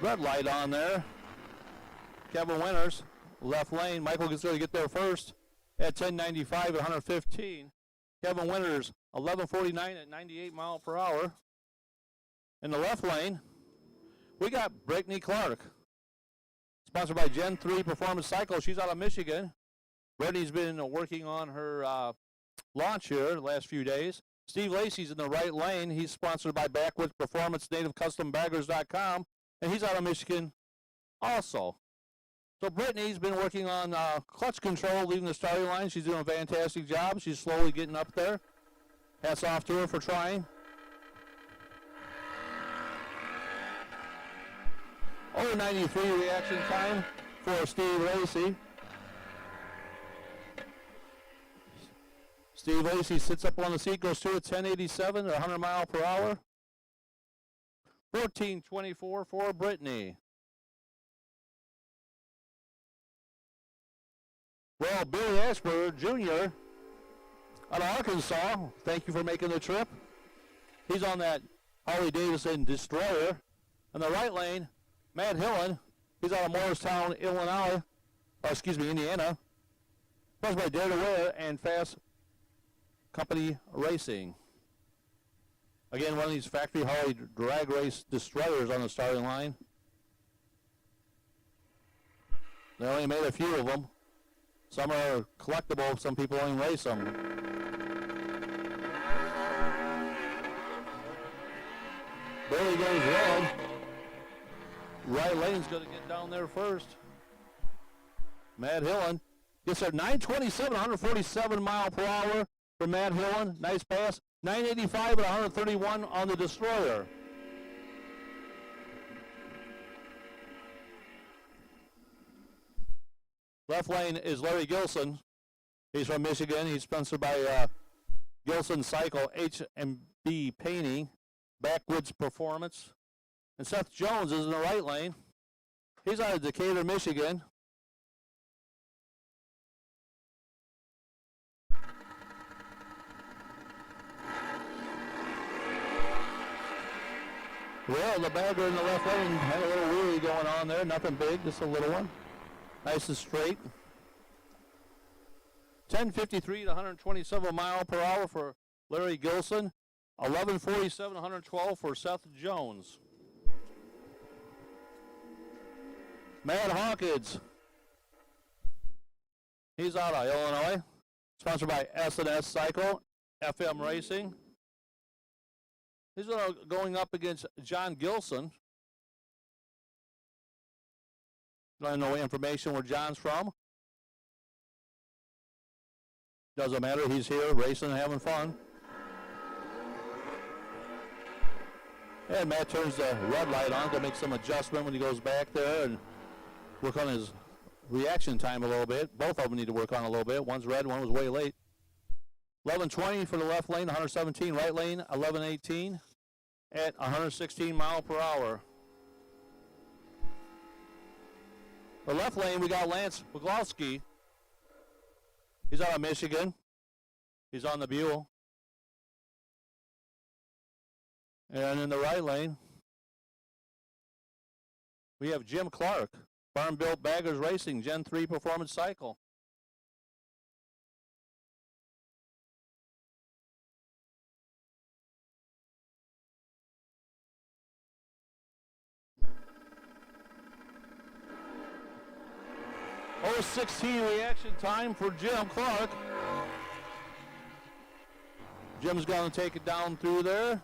red light on there. Kevin Winters, left lane. Michael gets ready to get there first at 1095 at 115. Kevin Winters, 1149 at 98 mile per hour. In the left lane, we got Brittany Clark, sponsored by Gen 3 Performance Cycle. She's out of Michigan. Brittany's been working on her launch here the last few days. Steve Lacey's in the right lane. He's sponsored by Backwoods Performance, NativeCustomBaggers.com, and he's out of Michigan also. So Brittany's been working on clutch control, leaving the starting line. She's doing a fantastic job. She's slowly getting up there. Hats off to her for trying. Oh, 93 reaction time for Steve Lacey. Steve Lacey sits up on the seat, goes through at 1087 at 100 mile per hour. 1424 for Brittany. Well, Billy Ashburn Jr. out of Arkansas, thank you for making the trip. He's on that Harley Davidson Destroyer. In the right lane, Matt Hillen, he's out of Morristown, Indiana. Sponsored by Dare to Wear and Fast Company Racing. Again, one of these factory Harley drag race destroyers on the starting line. They only made a few of them. Some are collectible, some people only race them. Billy goes red. Right lane's going to get down there first. Matt Hillen gets there 927, 147 mile per hour. For Matt Hillen, nice pass. 985 at 131 on the Destroyer. Left lane is Larry Gilson. He's from Michigan. He's sponsored by Gilson Cycle, H&B Painting, Backwoods Performance. And Seth Jones is in the right lane. He's out of Decatur, Michigan. Well, the bagger in the left lane had a little wheelie going on there. Nothing big, just a little one. Nice and straight. 10:53 to 127 mile per hour for Larry Gilson. 11:47 112 for Seth Jones. Matt Hawkins. He's out of Illinois. Sponsored by S&S Cycle, FM Racing. He's going up against John Gilson. Don't know information where John's from. Doesn't matter. He's here racing and having fun. And Matt turns the red light on to make some adjustment when he goes back there and work on his reaction time a little bit. Both of them need to work on a little bit. One's red, one was way late. 11:20 for the left lane, 117. Right lane, 11:18 at 116 mile per hour. The left lane, we got Lance Wiglowski. He's out of Michigan. He's on the Buell. And in the right lane, we have Jim Clark, Farm Built Baggers Racing, Gen 3 Performance Cycle. Oh, 16 reaction time for Jim Clark. Jim's going to take it down through there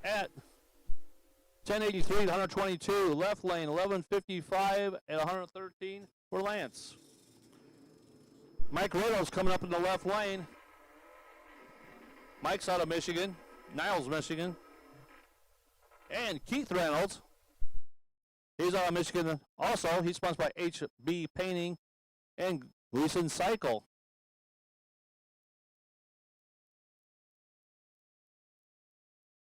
at 10:83 to 122. Left lane, 11:55 at 113 for Lance. Mike Reynolds coming up in the left lane. Mike's out of Michigan, Niles, Michigan. And Keith Reynolds, he's out of Michigan also. He's sponsored by HB Painting and Gleason Cycle.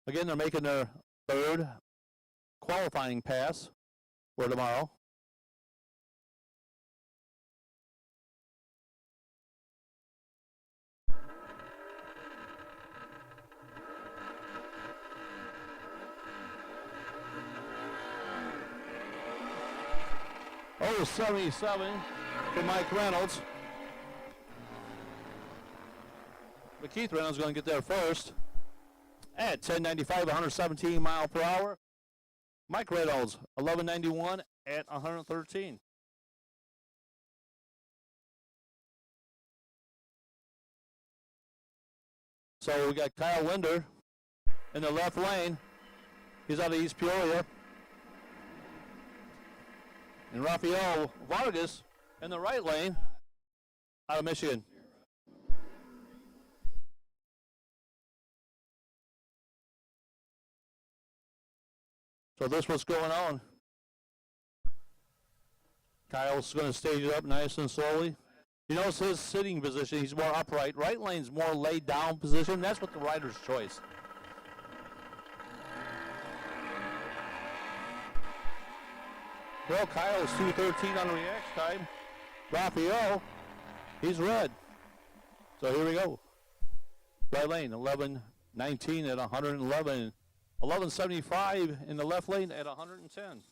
Again, they're making their third qualifying pass for tomorrow. Oh, 77 for Mike Reynolds. But Keith Reynolds is going to get there first at 10:95, 117 mile per hour. Mike Reynolds, 11:91 at 113. So we got Kyle Linder in the left lane. He's out of East Peoria. And Rafael Vargas in the right lane out of Michigan. So this is what's going on. Kyle's going to stage it up nice and slowly. You notice his sitting position, he's more upright. Right lane's more laid down position. That's what the rider's choice. Well, Kyle is 2:13 on the reaction time. Rafael, he's red. So here we go. Right lane, 11:19 at 111. 11:75 in the left lane at 110.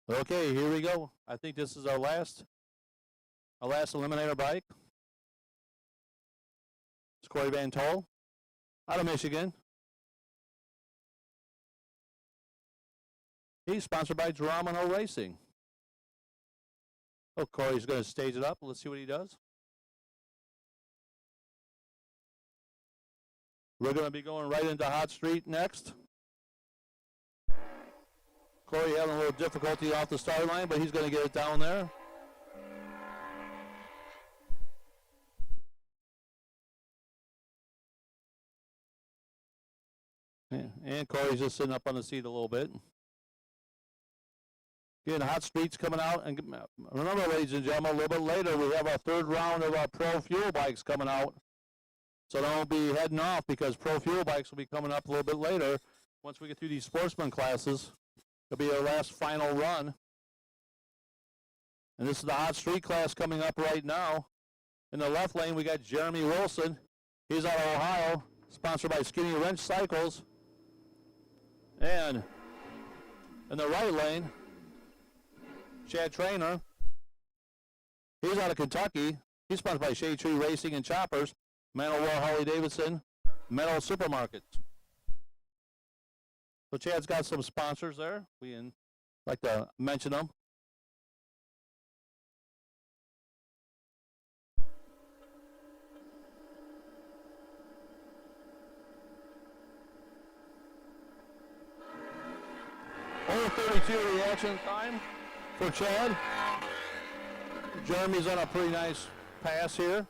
Okay, here we go. I think this is our last Eliminator bike. It's Corey Van Tol out of Michigan. He's sponsored by JAMA Racing. Oh, Corey's going to stage it up. Let's see what he does. We're going to be going right into Hot Street next. Corey having a little difficulty off the start line, but he's going to get it down there. And Corey's just sitting up on the seat a little bit. Again, hot streets coming out. And remember, ladies and gentlemen, a little bit later, we have our third round of our Pro Fuel bikes coming out. So don't be heading off because Pro Fuel bikes will be coming up a little bit later. Once we get through these Sportsman classes, it'll be our last final run. And this is the hot street class coming up right now. In the left lane, we got Jeremy Wilson. He's out of Ohio, sponsored by Skinny Wrench Cycles. And in the right lane, Chad Trainer. He's out of Kentucky. He's sponsored by Shade Tree Racing and Choppers, Metal War Harley Davidson, Metal Supermarkets. So Chad's got some sponsors there. We like to mention them. Only 32 reaction time for Chad. Jeremy's on a pretty nice pass here.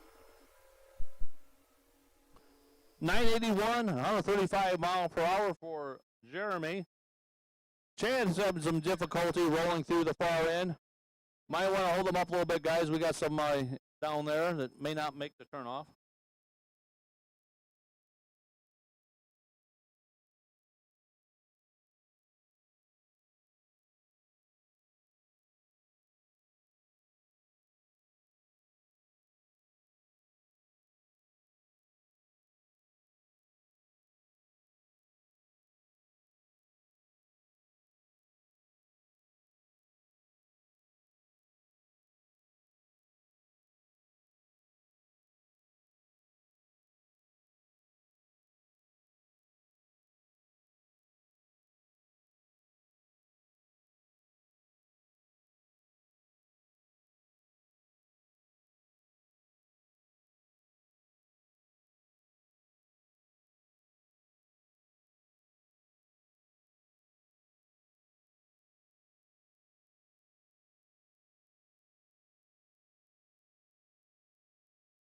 981, 135 mile per hour for Jeremy. Chad's having some difficulty rolling through the far end. Might want to hold them up a little bit, guys. We got some down there that may not make the turn off.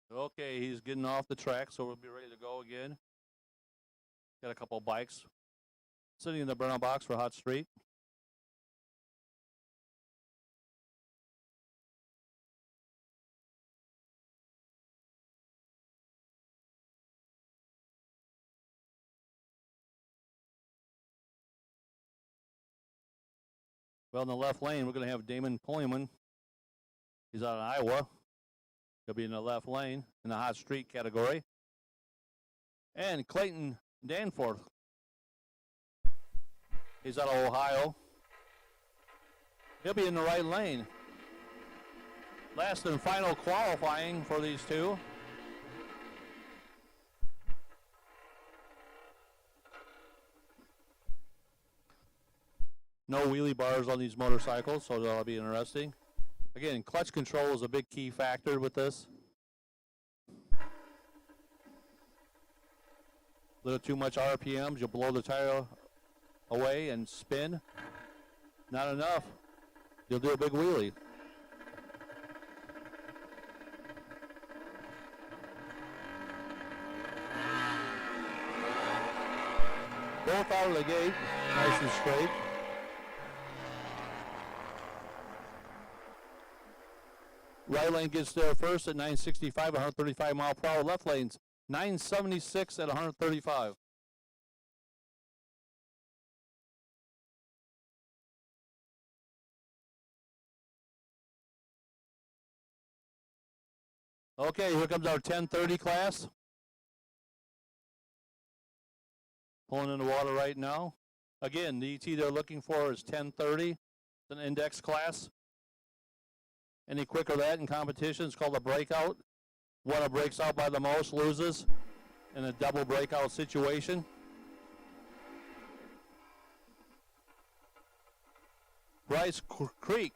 Okay, he's getting off the track, so we'll be ready to go again. Got a couple bikes sitting in the burnout box for Hot Street. Well, in the left lane, we're going to have Damon Pullman. He's out of Iowa. He'll be in the left lane in the hot street category. And Clayton Danforth. He's out of Ohio. He'll be in the right lane. Last and final qualifying for these two. No wheelie bars on these motorcycles, so that'll be interesting. Again, clutch control is a big key factor with this. A little too much RPMs, you'll blow the tire away and spin. Not enough, you'll do a big wheelie. Both out of the gate, nice and straight. Right lane gets there first at 965, 135 mile per hour. Left lane's 976 at 135. Okay, here comes our 1030 class. Pulling in the water right now. Again, the ET they're looking for is 1030. It's an index class. Any quicker than that in competition is called a breakout. One that breaks out by the most loses in a double breakout situation. Bryce Creek.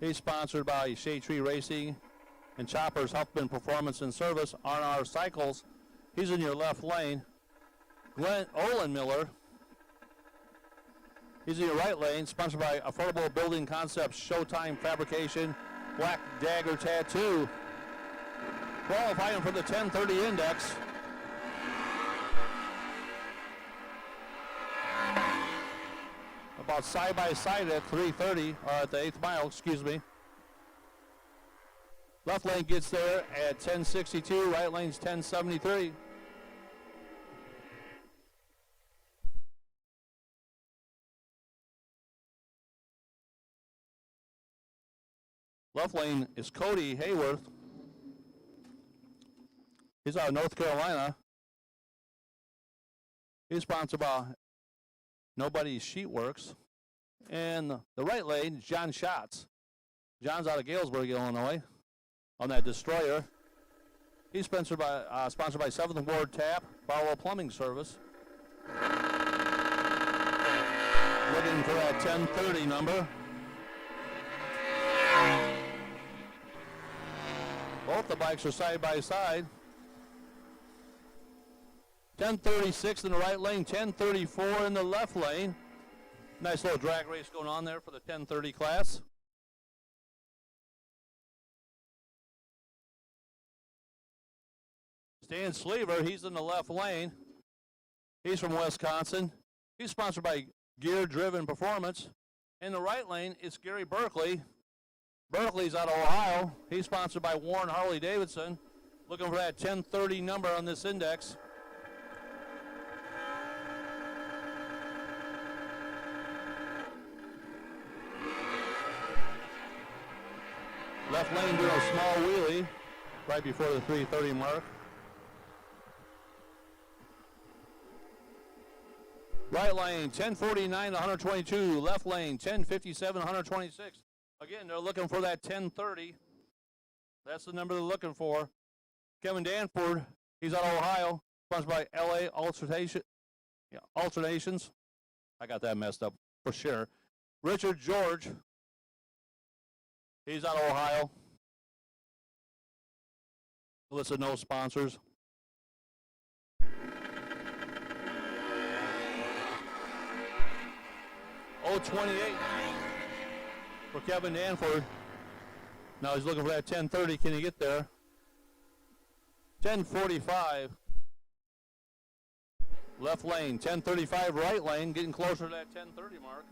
He's sponsored by Shade Tree Racing and Choppers, Huffman Performance and Service, R&R Cycles. He's in your left lane. Glenn Olenmiller. He's in your right lane, sponsored by Affordable Building Concepts, Showtime Fabrication, Black Dagger Tattoo. Qualifying for the 1030 index. about side by side at 3:30, or at the 8th mile, excuse me. Left lane gets there at 10:62, right lane's 10:73. Left lane is Cody Hayworth. He's out of North Carolina. He's sponsored by Nobody's Sheetworks. And the right lane is John Schatz. John's out of Galesburg, Illinois, on that Destroyer. He's sponsored by 7th Ward Tap, Barlow Plumbing Service. Looking for that 10:30 number. Both the bikes are side by side. 10:36 in the right lane, 10:34 in the left lane. Nice little drag race going on there for the 10:30 class. Stan Sleever, he's in the left lane. He's from Wisconsin. He's sponsored by Gear Driven Performance. In the right lane, it's Gary Berkeley. Berkeley's out of Ohio. He's sponsored by Warren Harley Davidson. Looking for that 10:30 number on this index. Left lane doing a small wheelie right before the 3:30 mark. Right lane, 10:49 to 122. Left lane, 10:57 to 126. Again, they're looking for that 10:30. That's the number they're looking for. Kevin Danford, he's out of Ohio, sponsored by LA Alternations. I got that messed up for sure. Richard George, he's out of Ohio. List of no sponsors. .028 for Kevin Danford. Now he's looking for that 10:30. Can he get there? 10:45. Left lane. 10:35 right lane. Getting closer to that 10:30 mark.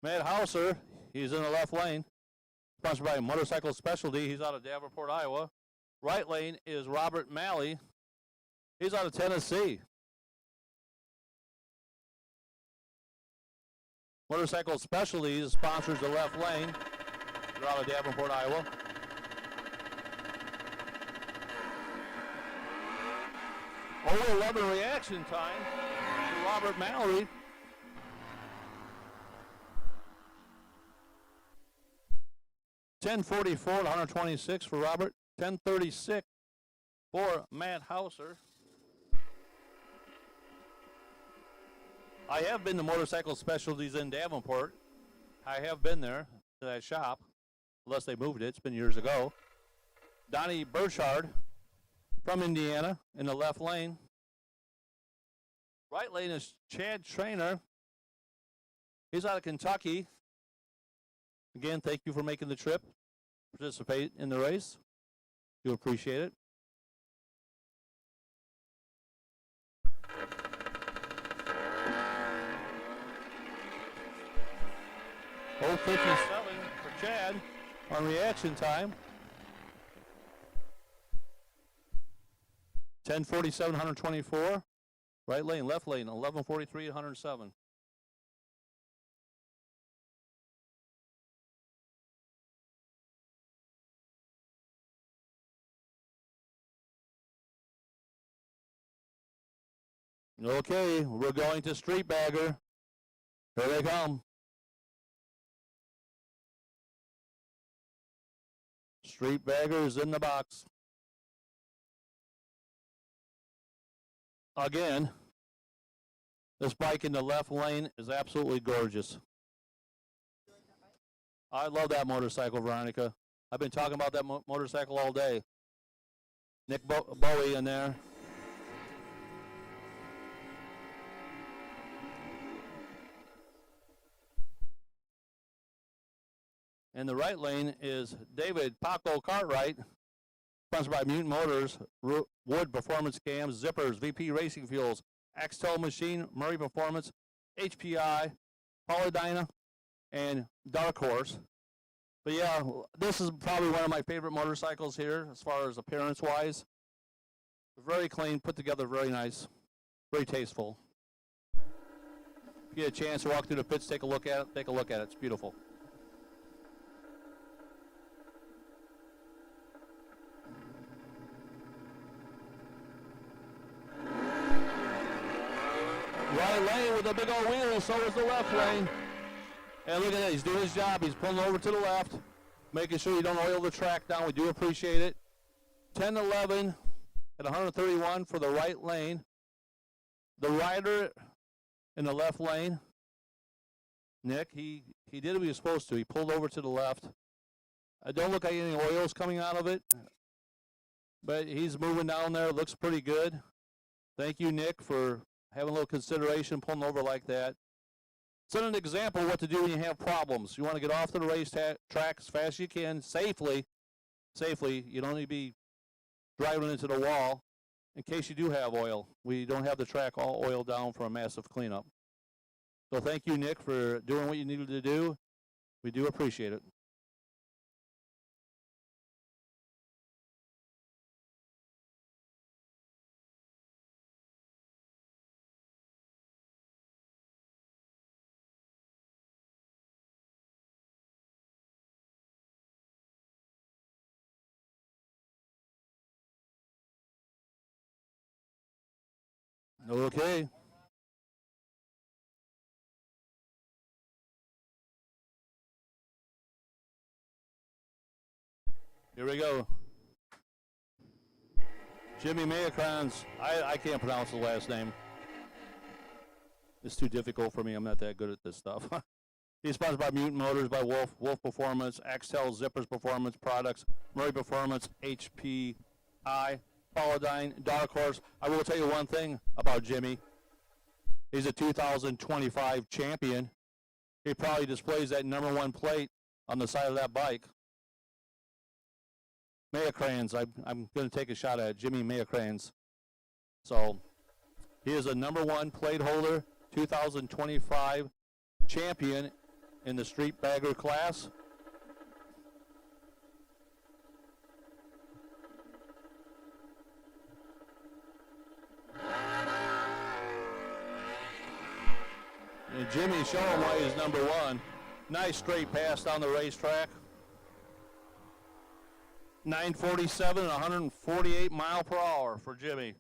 Matt Hauser, he's in the left lane. Sponsored by Motorcycle Specialty. He's out of Davenport, Iowa. Right lane is Robert Malley. He's out of Tennessee. Motorcycle Specialties sponsors the left lane. They're out of Davenport, Iowa. Over 11 reaction time to Robert Mallory. .1044 to 126 for Robert. 10:36 for Matt Hauser. I have been to Motorcycle Specialties in Davenport. I have been there to that shop, unless they moved it. It's been years ago. Donnie Burchard from Indiana in the left lane. Right lane is Chad Trainer. He's out of Kentucky. Again, thank you for making the trip. Participate in the race. Do appreciate it. .057 for Chad on reaction time. 10:47, 124. Right lane, left lane, 11:43, 107. Okay, we're going to Street Bagger. Here they come. Street Baggers in the box. Again, this bike in the left lane is absolutely gorgeous. I love that motorcycle, Veronica. I've been talking about that motorcycle all day. Nick Bowie in there. And the right lane is David Paco Cartwright, sponsored by Mutant Motors, Wood Performance Cams, Zippers, VP Racing Fuels, Axtel Machine, Murray Performance, HPI, Paladina, and Dark Horse. But yeah, this is probably one of my favorite motorcycles here as far as appearance-wise. Very clean, put together, very nice, very tasteful. If you get a chance to walk through the pits, take a look at it. Take a look at it. It's beautiful. Right lane with a big old wheel, so is the left lane. And look at that, he's doing his job. He's pulling over to the left, making sure you don't oil the track down. We do appreciate it. 10-11 at 131 for the right lane. The rider in the left lane, Nick, he did what he was supposed to. He pulled over to the left. I don't look like any oils coming out of it, but he's moving down there. Looks pretty good. Thank you, Nick, for having a little consideration, pulling over like that. Set an example of what to do when you have problems. You want to get off to the race track as fast as you can, safely. You don't need to be driving into the wall in case you do have oil. We don't have the track all oiled down for a massive cleanup. So thank you, Nick, for doing what you needed to do. We do appreciate it. Okay. Here we go. Jimmy Mayacrons. I can't pronounce the last name. It's too difficult for me. I'm not that good at this stuff. He's sponsored by Mutant Motors, by Wolf Performance, Axtel Zippers Performance Products, Murray Performance, HPI, Paladine, Dark Horse. I will tell you one thing about Jimmy. He's a 2025 champion. He probably displays that #1 plate on the side of that bike. Mayacrans, I'm going to take a shot at Jimmy Mayacrans. So he is a #1 plate holder, 2025 champion in the street bagger class. And Jimmy showing why he's #1. Nice straight pass down the racetrack. 947 and 148 mile per hour for Jimmy.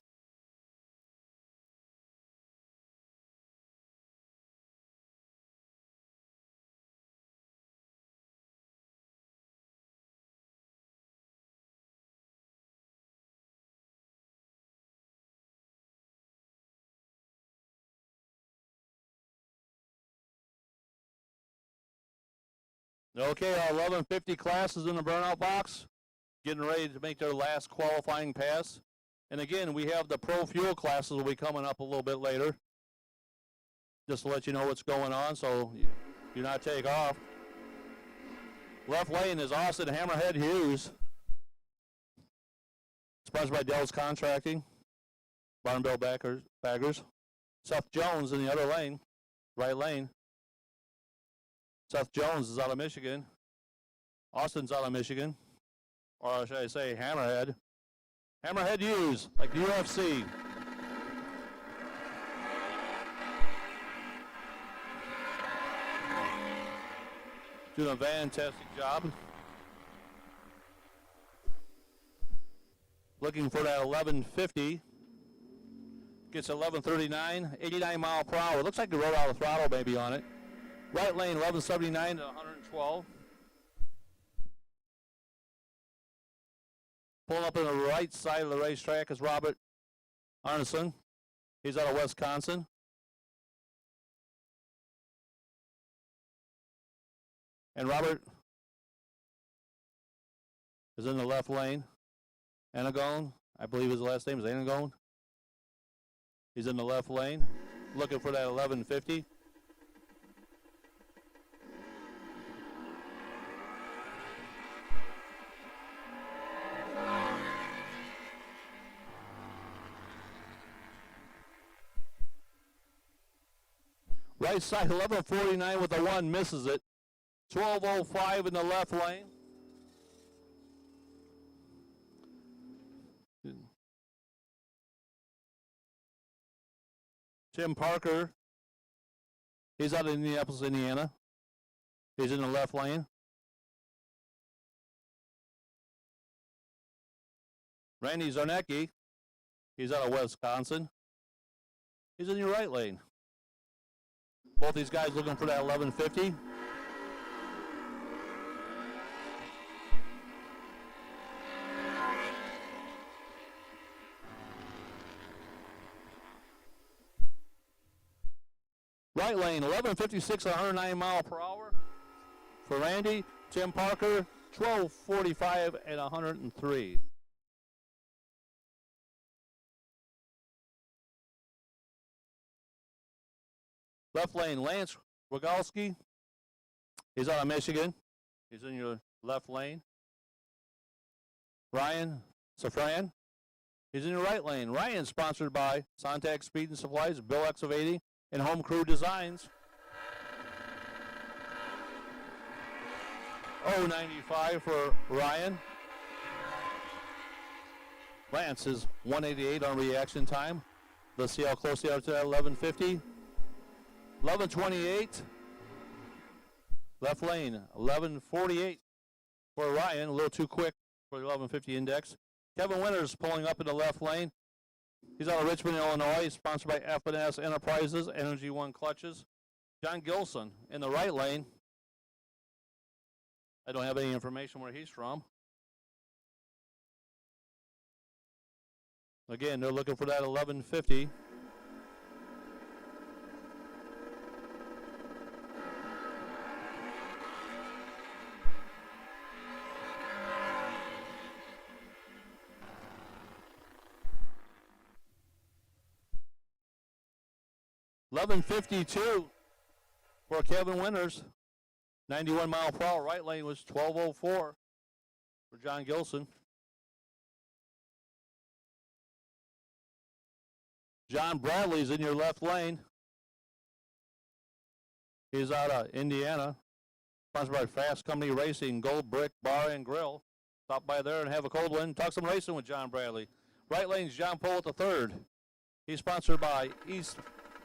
Okay, our 1150 class is in the burnout box, getting ready to make their last qualifying pass. And again, we have the Pro Fuel classes will be coming up a little bit later, just to let you know what's going on, so you do not take off. Left lane is Austin Hammerhead Hughes, sponsored by Dell's Contracting, Barn Bell Baggers. Seth Jones in the other lane, right lane. Seth Jones is out of Michigan. Austin's out of Michigan. Or should I say Hammerhead. Hammerhead Hughes, like the UFC. Doing a fantastic job. Looking for that 1150. Gets 1139, 89 mile per hour. Looks like they rode out of throttle maybe on it. Right lane, 1179 to 112. Pulling up on the right side of the racetrack is Robert Arneson. He's out of Wisconsin. And Robert is in the left lane. Anagone, I believe his last name is Anagone. He's in the left lane, looking for that 1150. Right side, 11:49 with the 1, misses it. 12:05 in the left lane. Tim Parker, he's out of Indianapolis, Indiana. He's in the left lane. Randy Zarnecki, he's out of Wisconsin. He's in your right lane. Both these guys looking for that 1150. Right lane, 1156, 109 mile per hour for Randy. Tim Parker, 1245 at 103. Left lane, Lance Rogalski. He's out of Michigan. He's in your left lane. Ryan Safran. He's in your right lane. Ryan, sponsored by Sontag Speed and Supplies, Bill Excavating, and Home Crew Designs. 095 for Ryan. Lance is 188 on reaction time. Let's see how close they are to that 1150. 1128. Left lane, 1148 for Ryan. A little too quick for the 1150 index. Kevin Winters pulling up in the left lane. He's out of Richmond, Illinois. He's sponsored by F&S Enterprises, Energy One Clutches. John Gilson in the right lane. I don't have any information where he's from. Again, they're looking for that 1150. $11.52 for Kevin Winters. 91 mile per hour. Right lane was 12:04 for John Gilson. John Bradley's in your left lane. He's out of Indiana. Sponsored by Fast Company Racing, Gold Brick Bar and Grill. Stop by there and have a cold one. Talk some racing with John Bradley. Right lane's John Pollitt III. He's sponsored by East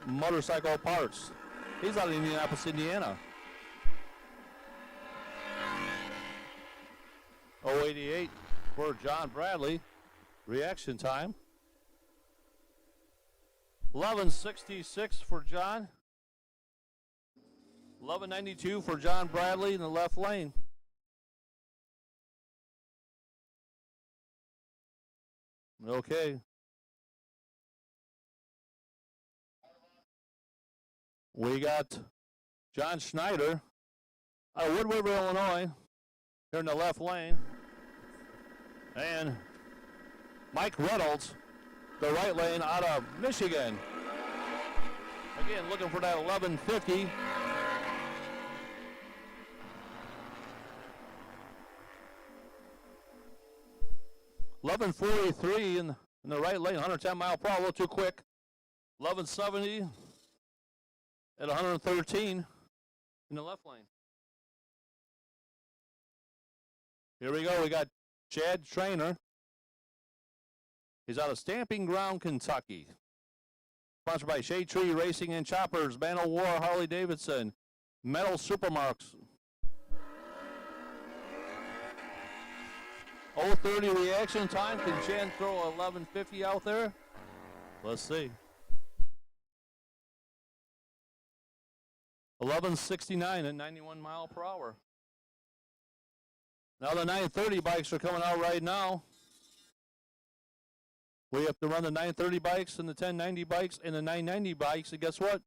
Motorcycle Parts. He's out of Indianapolis, Indiana. 088 for John Bradley. Reaction time. 1166 for John. 1192 for John Bradley in the left lane. Okay. We got John Schneider out of Wood River, Illinois, here in the left lane. And Mike Reynolds, the right lane, out of Michigan. Again, looking for that 1150. $11.43 in the right lane, 110 mile per hour, a little too quick. 1170 at 113 in the left lane. Here we go. We got Chad Trainer. He's out of Stamping Ground, Kentucky. Sponsored by Shade Tree Racing and Choppers, Man of War, Harley Davidson, Metal Supermarks. 0:30 reaction time. Can Chan throw 1150 out there? Let's see. 1169 at 91 mile per hour. Now the 930 bikes are coming out right now. We have to run the 930 bikes and the 1090 bikes and the 990 bikes. And guess what?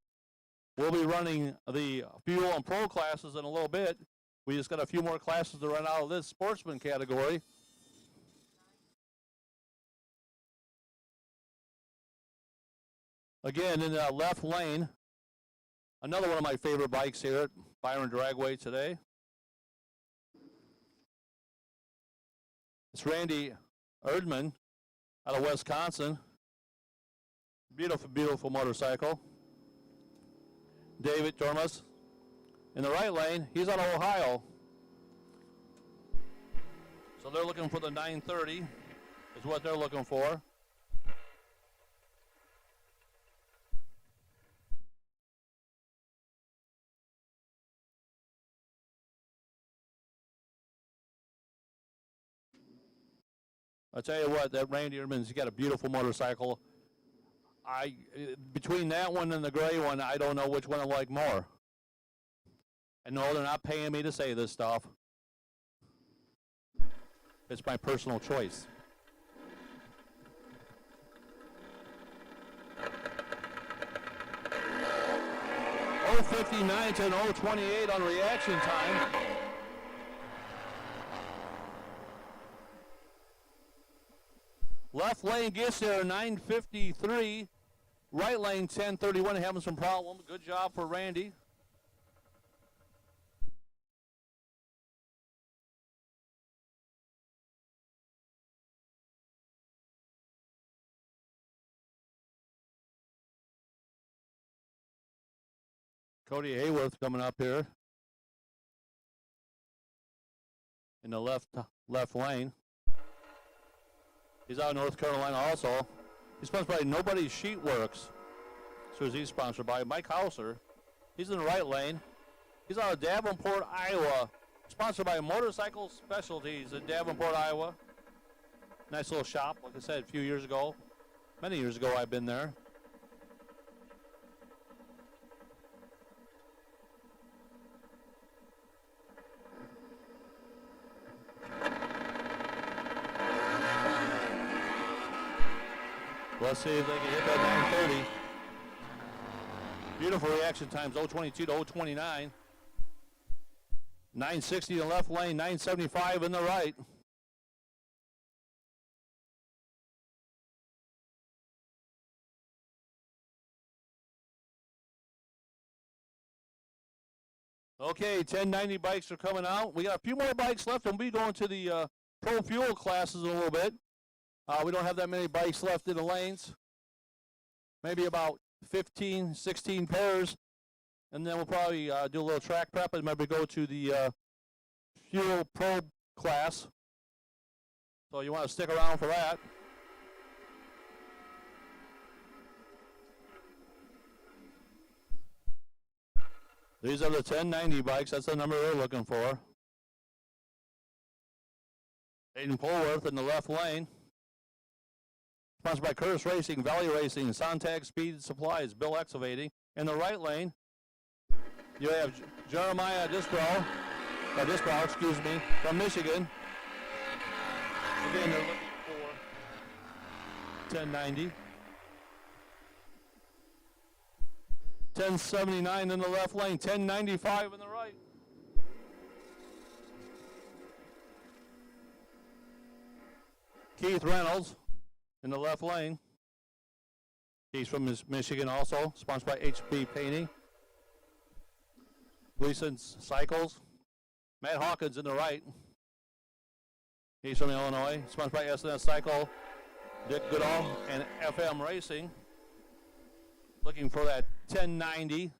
We'll be running the Fuel and Pro classes in a little bit. We just got a few more classes to run out of this Sportsman category. Again, in the left lane, another one of my favorite bikes here at Byron Dragway today. It's Randy Erdman out of Wisconsin. Beautiful, beautiful motorcycle. David Dormas. In the right lane, he's out of Ohio. So they're looking for the 930 is what they're looking for. I'll tell you what, that Randy Ehrman's got a beautiful motorcycle. Between that one and the gray one, I don't know which one I like more. And no, they're not paying me to say this stuff. It's my personal choice. .059 to an .028 on reaction time. Left lane gets there 9:53. Right lane 10:31. Having some problems. Good job for Randy. Cody Hayworth coming up here in the left lane. He's out of North Carolina also. He's sponsored by Nobody's Sheet Works. So he's sponsored by Mike Hauser. He's in the right lane. He's out of Davenport, Iowa. Sponsored by Motorcycle Specialties in Davenport, Iowa. Nice little shop, like I said, a few years ago. Many years ago I've been there. Let's see if they can hit that 930. Beautiful reaction times, 022 to 029. 960 in the left lane, 975 in the right. Okay, 1090 bikes are coming out. We got a few more bikes left, and we'll be going to the Pro Fuel classes in a little bit. We don't have that many bikes left in the lanes. Maybe about 15, 16 pairs. And then we'll probably do a little track prep and maybe go to the Fuel Pro class. So you want to stick around for that. These are the 1090 bikes. That's the number we're looking for. Aiden Polworth in the left lane. Sponsored by Curtis Racing, Valley Racing, Sontag Speed Supplies, Bill Excavating. In the right lane, you have Jeremiah Disbrow, from Michigan. Again, they're looking for 1090. 1079 in the left lane, 1095 in the right. Keith Reynolds in the left lane. He's from Michigan also, sponsored by HB Painting. Gleason Cycles. Matt Hawkins in the right. He's from Illinois, sponsored by SNS Cycle, Dick Goodall, and FM Racing. Looking for that 1090.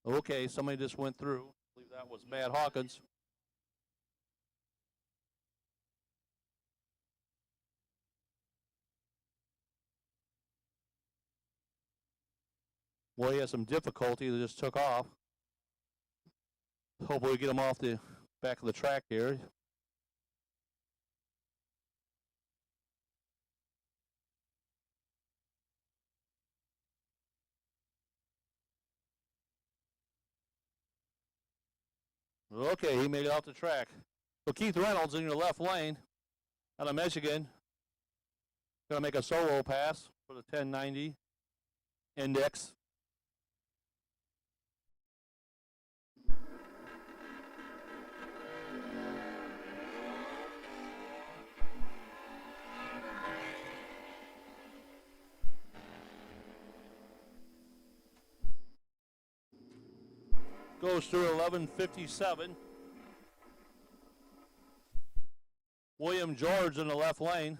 Okay, somebody just went through. I believe that was Matt Hawkins. Well, he has some difficulty that just took off. Hopefully we get him off the back of the track here. Okay, he made it off the track. So Keith Reynolds in your left lane out of Michigan. Going to make a solo pass for the 1090 index. Goes through 11:57. William George in the left lane.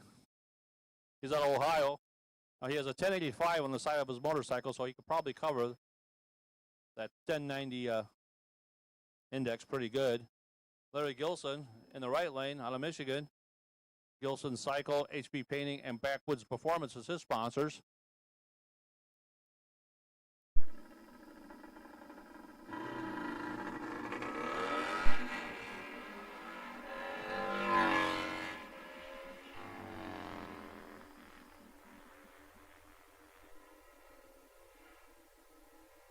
He's out of Ohio. He has a 1085 on the side of his motorcycle, so he could probably cover that 1090 index pretty good. Larry Gilson in the right lane out of Michigan. Gilson Cycle, HB Painting, and Backwoods Performance is his sponsors.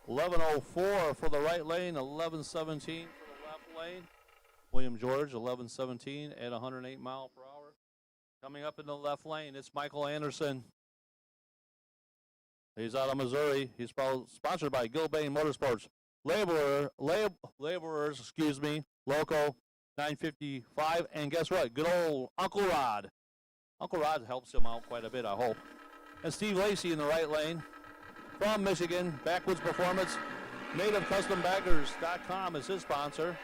$11.04 for the right lane, $11.17 for the left lane. William George, $11.17 at 108 mile per hour. Coming up in the left lane, it's Michael Anderson. He's out of Missouri. He's sponsored by Gilbane Motorsports. Laborers, excuse me, Loco 955. And guess what? Good old Uncle Rod. Uncle Rod helps him out quite a bit, I hope. And Steve Lacey in the right lane. From Michigan, Backwoods Performance, NativeCustomBaggers.com is his sponsor.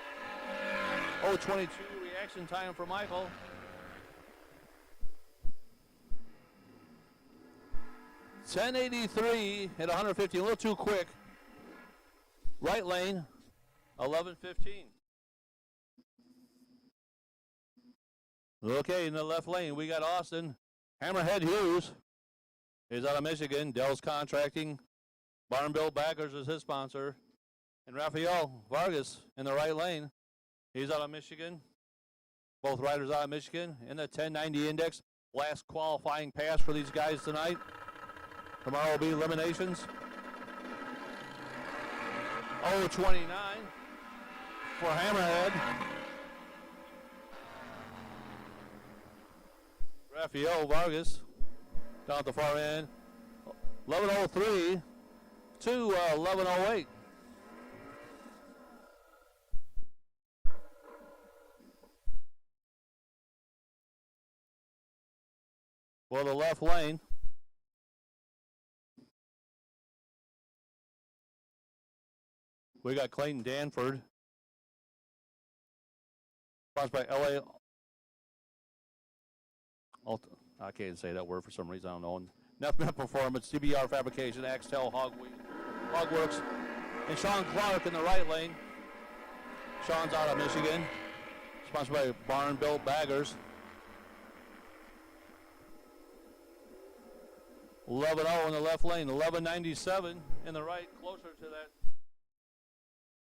0:22 reaction time for Michael. $10.83 at 150, a little too quick. Right lane, 11:15. Okay, in the left lane, we got Austin Hammerhead Hughes. He's out of Michigan. Dell's Contracting. Barn Built Backers is his sponsor. And Rafael Vargas in the right lane. He's out of Michigan. Both riders out of Michigan. In the 1090 index. Last qualifying pass for these guys tonight. Tomorrow will be eliminations. 0:29 for Hammerhead. Rafael Vargas. Down at the far end, 11:03 to 11:08. For the left lane, we got Clayton Danford, sponsored by LA. I can't say that word for some reason, I don't know. Nefman Performance, CBR Fabrication, Axtel, Hogworks, and Sean Clark in the right lane. Sean's out of Michigan, sponsored by Barn Built Baggers. 11:0 in the left lane, 11:97 in the right, closer to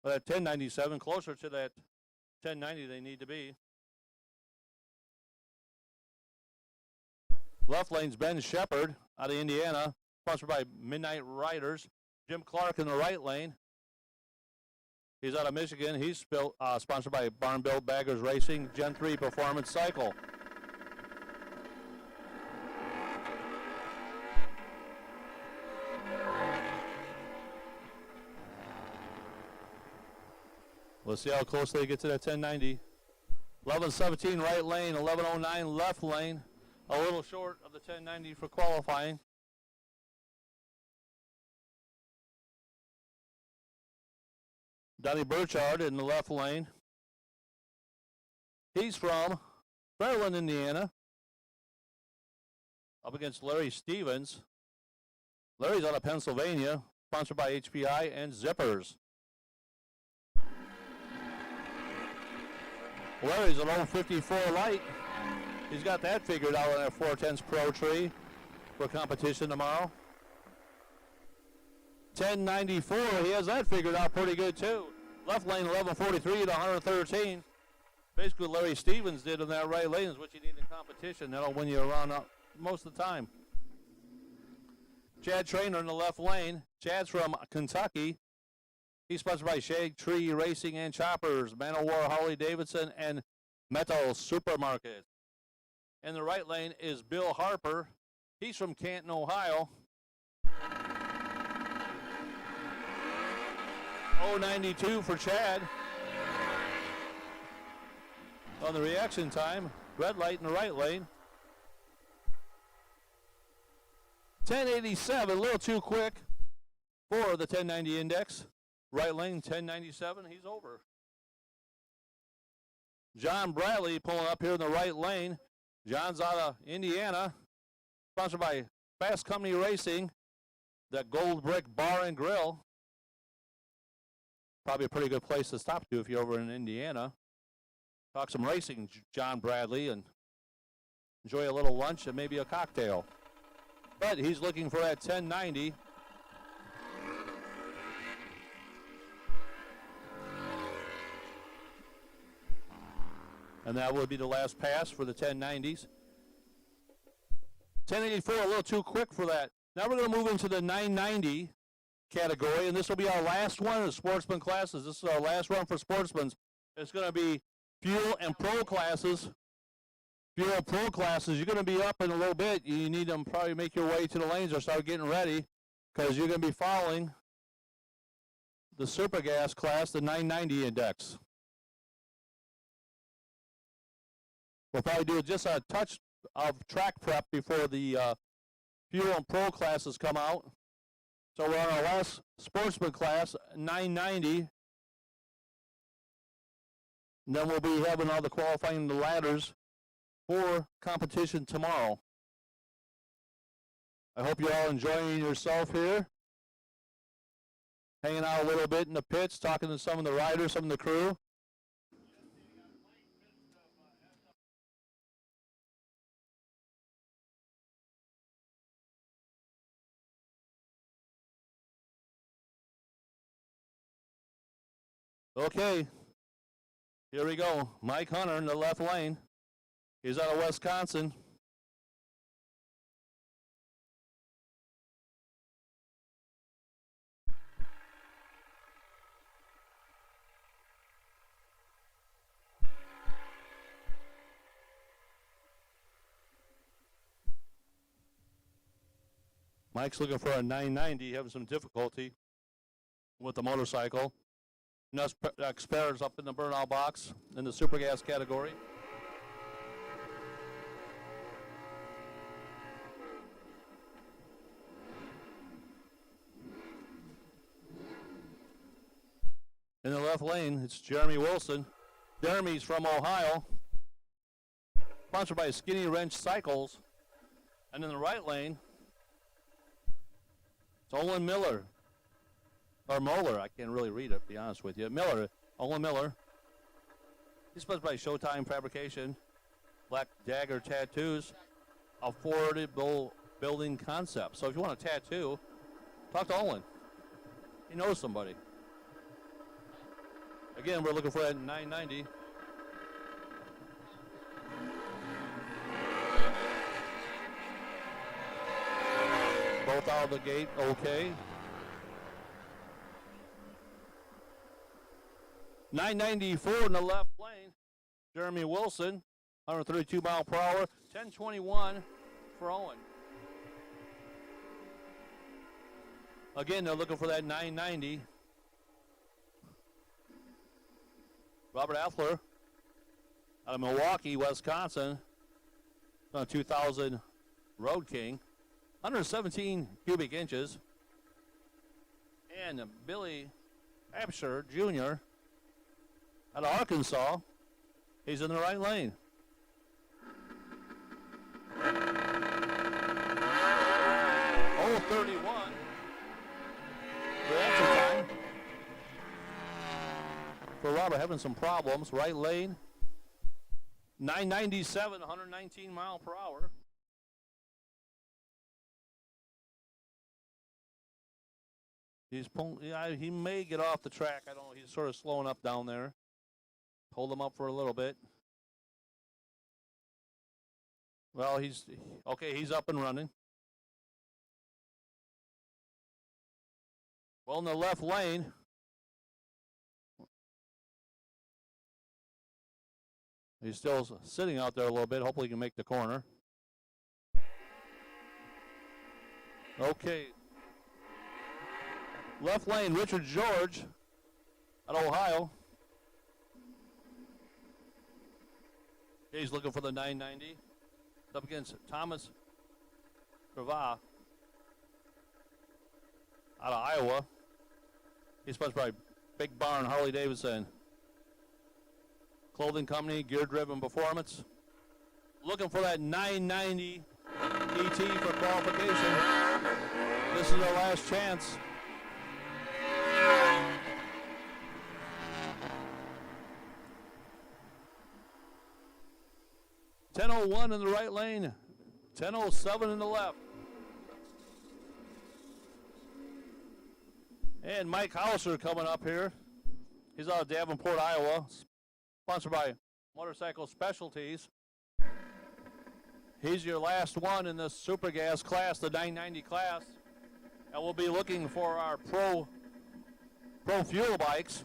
that 1097, closer to that 1090 they need to be. Left lane's Ben Shepard out of Indiana, sponsored by Midnight Riders. Jim Clark in the right lane. He's out of Michigan. He's sponsored by Barn Built Baggers Racing, Gen 3 Performance Cycle. Let's see how close they get to that 1090. 11:17 right lane, 11:09 left lane. A little short of the 1090 for qualifying. Donnie Burchard in the left lane. He's from Fairland, Indiana. Up against Larry Stevens. Larry's out of Pennsylvania, sponsored by HPI and Zippers. Larry's an 054 light. He's got that figured out on that 410s Pro Tree for competition tomorrow. 1094, he has that figured out pretty good too. Left lane 1143 to 113. Basically what Larry Stevens did in that right lane is what you need in competition. That'll win you around most of the time. Chad Trainer in the left lane. Chad's from Kentucky. He's sponsored by Shade Tree Racing and Choppers, Man of War Harley Davidson, and Metal Supermarket. In the right lane is Bill Harper. He's from Canton, Ohio. 092 for Chad. On the reaction time, red light in the right lane. 1087, a little too quick for the 1090 index. Right lane, 1097, he's over. John Bradley pulling up here in the right lane. John's out of Indiana, sponsored by Fast Company Racing, that Gold Brick Bar and Grill. Probably a pretty good place to stop to if you're over in Indiana. Talk some racing, John Bradley, and enjoy a little lunch and maybe a cocktail. But he's looking for that 1090. And that would be the last pass for the 1090s. 1084, a little too quick for that. Now we're going to move into the 990 category, and this will be our last one of the Sportsman classes. This is our last run for Sportsman's. It's going to be Fuel and Pro classes. Fuel and Pro classes, you're going to be up in a little bit. You need to probably make your way to the lanes or start getting ready, because you're going to be following the Super Gas class, the 990 index. We'll probably do just a touch of track prep before the Fuel and Pro classes come out. So we're on our last Sportsman class, 990. And then we'll be having all the qualifying the ladders for competition tomorrow. I hope you're all enjoying yourself here. Hanging out a little bit in the pits, talking to some of the riders, some of the crew. Okay, here we go. Mike Hunter in the left lane. He's out of Wisconsin. Mike's looking for a 990, having some difficulty with the motorcycle. Expert's up in the burnout box in the Super Gas category. In the left lane, it's Jeremy Wilson. Jeremy's from Ohio. Sponsored by Skinny Wrench Cycles. And in the right lane, it's Olin Miller. Or Moeller, I can't really read it, to be honest with you. Miller, Olin Miller. He's sponsored by Showtime Fabrication, Black Dagger Tattoos, Affordable Building Concept. So if you want a tattoo, talk to Olin. He knows somebody. Again, we're looking for that 990. Both out of the gate, okay. 994 in the left lane. Jeremy Wilson, 132 mile per hour, 1021 for Owen. Again, they're looking for that 990. Robert Affler out of Milwaukee, Wisconsin, 2000 Road King, 117 cubic inches. And Billy Absher Jr. out of Arkansas, he's in the right lane. Oh, 31. That's time. For Robert, having some problems. Right lane. 997, 119 mile per hour. He's pulling, yeah, he may get off the track. I don't know. He's sort of slowing up down there. Hold him up for a little bit. Well, he's okay. He's up and running. Well, in the left lane, he's still sitting out there a little bit. Hopefully he can make the corner. Okay. Left lane, Richard George out of Ohio. He's looking for the 990. Up against Thomas Trava out of Iowa. He's sponsored by Big Barn Harley Davidson Clothing Company, Gear Driven Performance. Looking for that 990 PT for qualification. This is their last chance. .10.01 in the right lane, 10.07 in the left. And Mike Hauser coming up here. He's out of Davenport, Iowa. Sponsored by Motorcycle Specialties. He's your last one in this Super Gas class, the 990 class. And we'll be looking for our Pro Fuel bikes.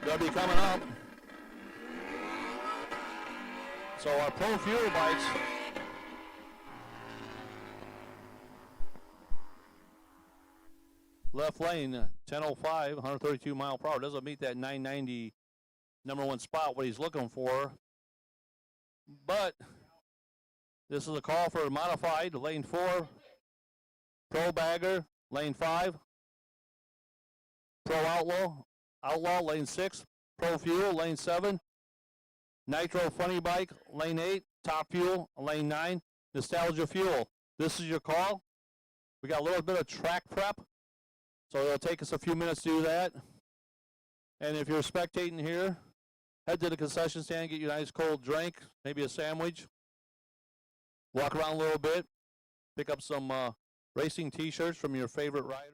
They'll be coming up. So our Pro Fuel bikes. Left lane, 10.05, 132 mile per hour. Doesn't meet that 990 #1 spot, what he's looking for. But this is a call for a modified, lane 4, Pro Bagger, lane 5, Pro Outlaw, lane 6, Pro Fuel, lane 7, Nitro Funny Bike, lane 8, Top Fuel, lane 9, Nostalgia Fuel. This is your call. We got a little bit of track prep, so it'll take us a few minutes to do that. And if you're spectating here, head to the concession stand, get you a nice cold drink, maybe a sandwich. Walk around a little bit, pick up some racing t-shirts from your favorite rider.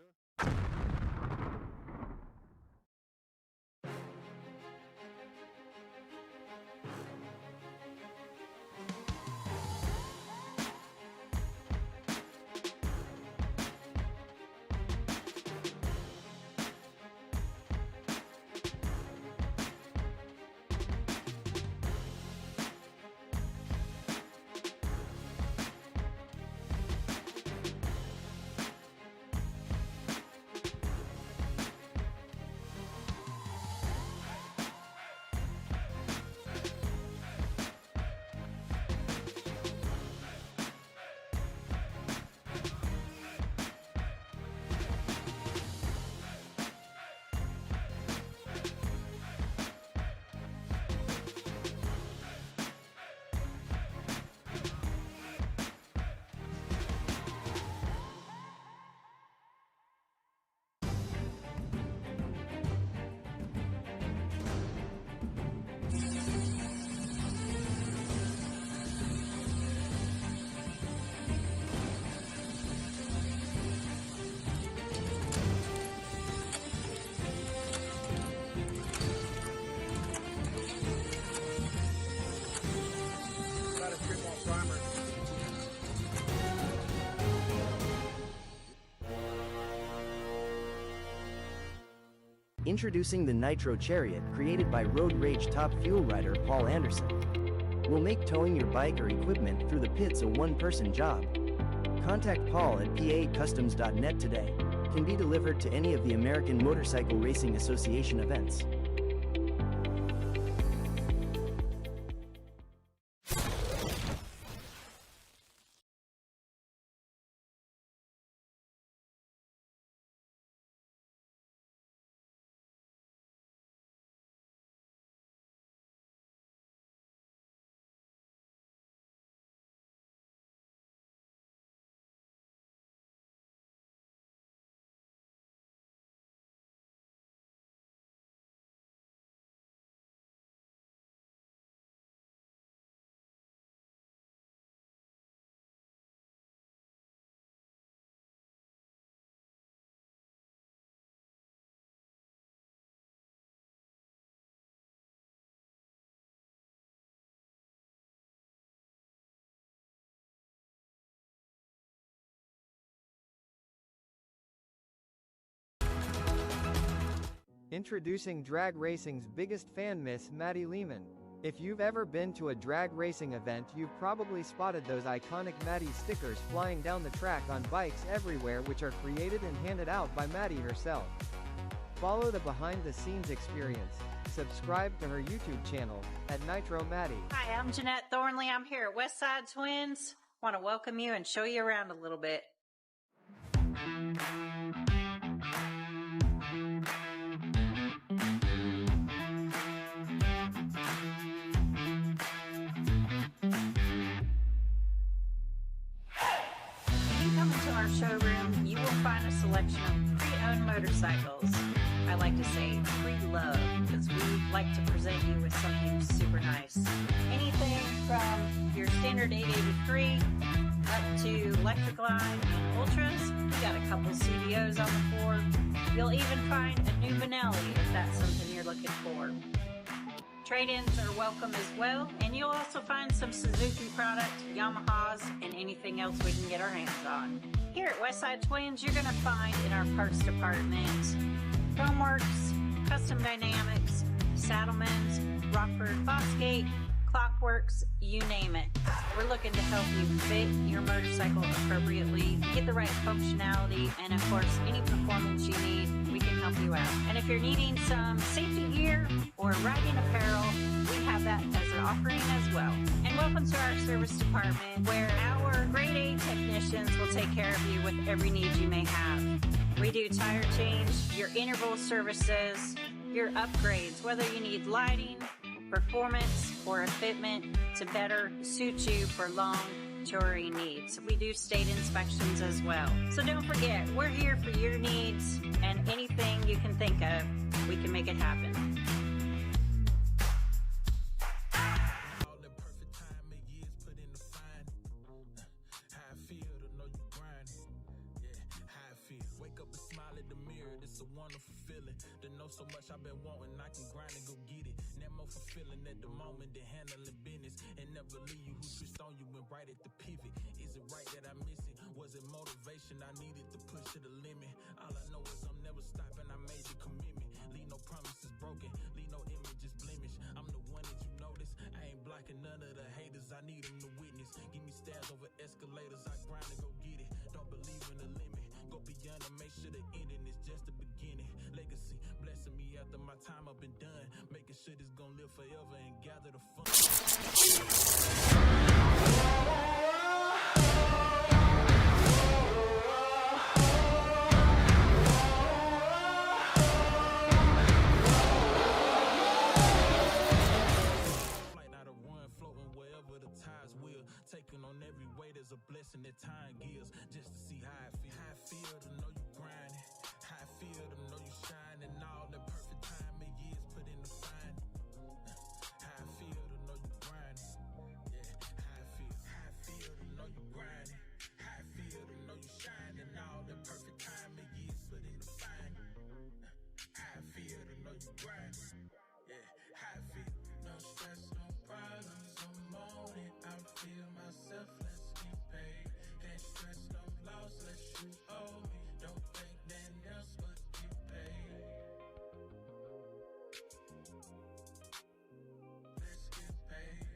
Introducing the Nitro Chariot, created by Road Rage top fuel rider Paul Anderson. We'll make towing your bike or equipment through the pits a one-person job. Contact Paul at pacustoms.net today. Can be delivered to any of the American Motorcycle Racing Association events. Introducing drag racing's biggest fan miss, Maddie Lehman. If you've ever been to a drag racing event, you've probably spotted those iconic Maddie stickers flying down the track on bikes everywhere, which are created and handed out by Maddie herself. Follow the behind-the-scenes experience. Subscribe to her YouTube channel at Nitro Maddie. Hi, I'm Jeanette Thornley. I'm here at Westside Twins. Want to welcome you and show you around a little bit. selection of pre-owned motorcycles. I like to say pre-love, because we like to present you with something super nice. Anything from your standard 883 up to Electric Line and Ultras. We got a couple CVOs on the floor. You'll even find a new Benelli if that's something you're looking for. Trade-ins are welcome as well, and you'll also find some Suzuki product, Yamahas, and anything else we can get our hands on. Here at Westside Twins, you're going to find in our parts department Chromeworks, Custom Dynamics, Saddlemans, Rockford Fosgate, Clockworks, you name it. We're looking to help you fit your motorcycle appropriately, get the right functionality, and of course, any performance you need, we can help you out. And if you're needing some safety gear or riding apparel, we have that as an offering as well. And welcome to our service department, where our grade A technicians will take care of you with every need you may have. We do tire change, your interval services, your upgrades, whether you need lighting, performance, or equipment to better suit you for long touring needs. We do state inspections as well. So don't forget, we're here for your needs, and anything you can think of, we can make it happen. So much I've been wanting, I can grind and go get it. Now more fulfilling at the moment than handling business. And never leave you who switched on you and right at the pivot. Is it right that I miss it? Was it motivation I needed to push to the limit? All I know is I'm never stopping, I made the commitment. Leave no promises broken, leave no images blemished. I'm the one that you notice, I ain't blocking none of the haters, I need them to witness. Give me stairs over escalators, I grind and go get it. Don't believe in the limit, go beyond and make sure the ending is just the beginning. Legacy, blessing me after my time up and done, making sure this gon' live forever and gather the fun. Flight out of run, floating wherever the tides will, taking on every weight as a blessing that time gives, just to see how I feel. How I feel to know you grinding, how I feel to know you shining, all the perfect time of years put in the fine. How I feel to know you grinding, yeah. How I feel to know you grinding, how I feel to know you shining, all the perfect time of years put in the fine. How I feel to know you grinding, yeah. How I feel. No stress, no problems, I'm on it. I feel myself, let's get paid. Can't stress, no loss, let's shoot owe me. Don't think nothing else but get paid. Let's get paid.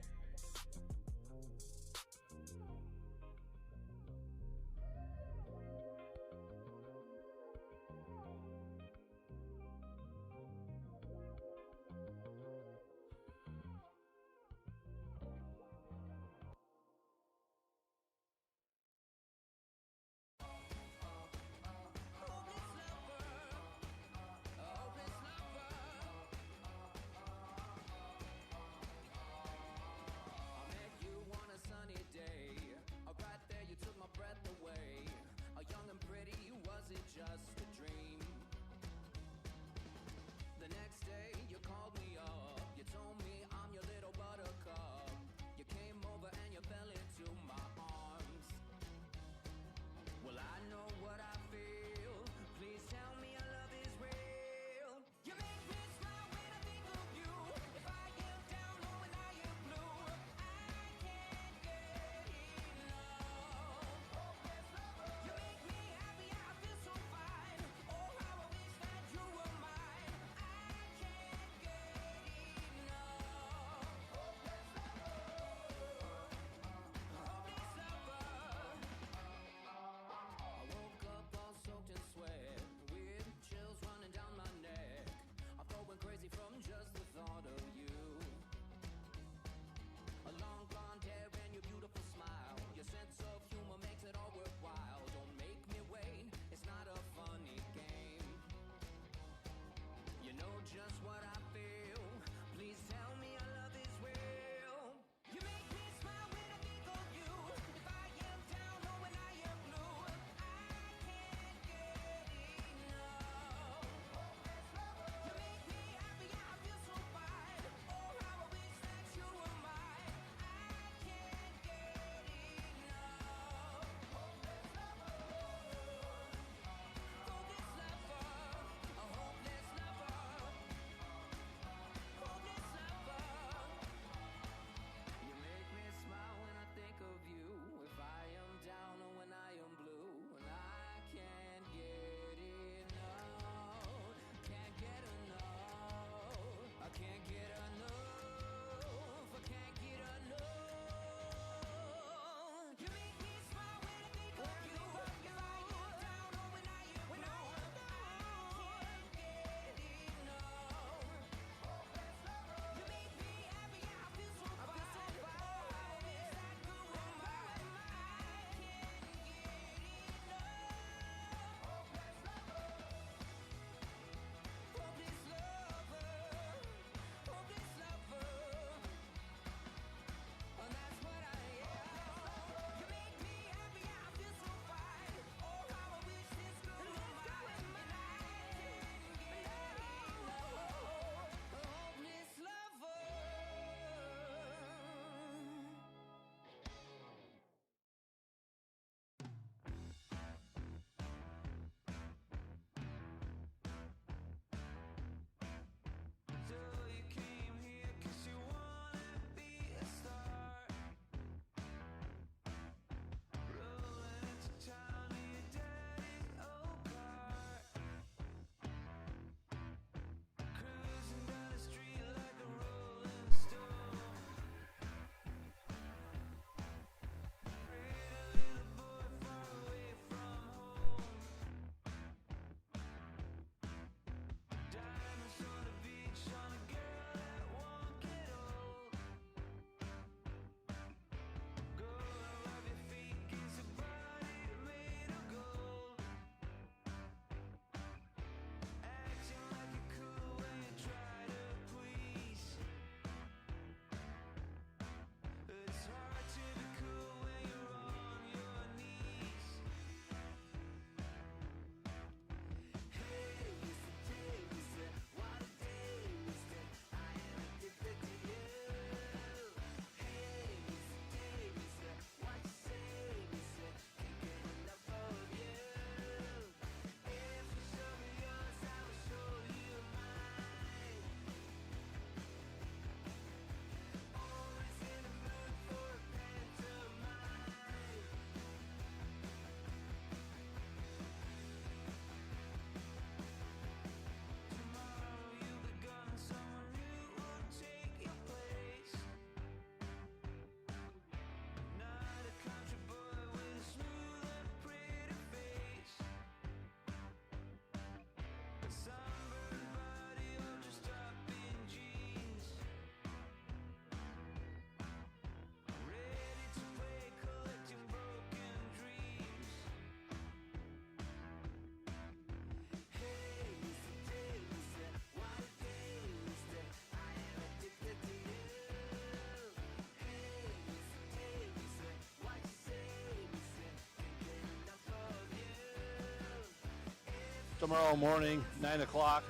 tomorrow morning, 9 o'clock,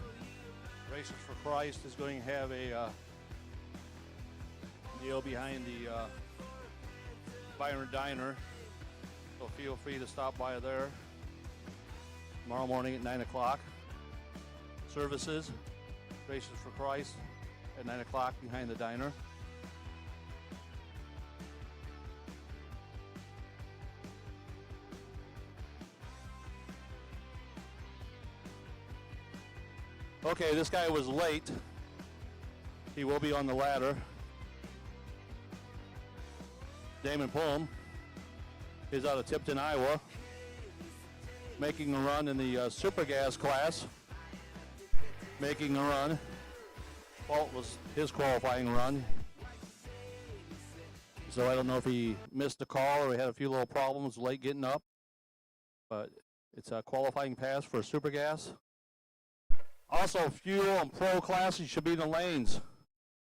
Racers for Christ is going to have a deal behind the Byron Diner. So feel free to stop by there tomorrow morning at 9 o'clock. Services, Racers for Christ at 9 o'clock behind the diner. Okay, this guy was late. He will be on the ladder. Damon Pullum is out of Tipton, Iowa, making a run in the super gas class. Making a run. Well, it was his qualifying run. So I don't know if he missed a call or he had a few little problems late getting up. But it's a qualifying pass for super gas. Also, fuel and pro classes, you should be in the lanes.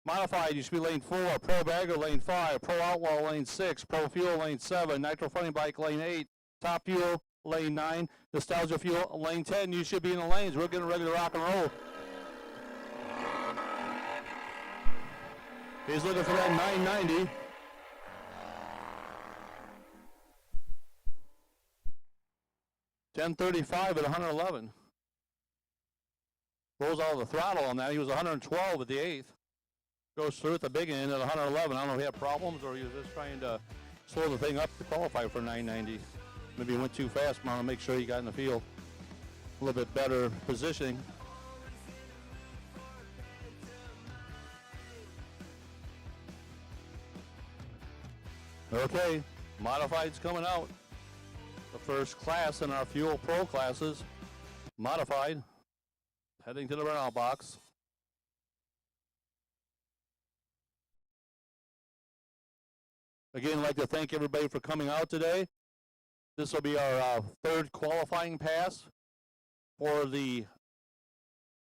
Modified, you should be lane 4. Pro bagger, lane 5. Pro outlaw, lane 6. Pro fuel, lane 7. Nitro funny bike, lane 8. Top fuel, lane 9. Nostalgia fuel, lane 10. You should be in the lanes. We're getting ready to rock and roll. He's looking for that 990. .1035 at 111. Rolls out of the throttle on that. He was 112 at the 8th. Goes through at the big end at 111. I don't know if he had problems or he was just trying to slow the thing up to qualify for 990. Maybe he went too fast. I want to make sure he got in the field. A little bit better positioning. Okay, modified's coming out. The first class in our fuel pro classes, modified, heading to the runout box. Again, I'd like to thank everybody for coming out today. This will be our third qualifying pass for the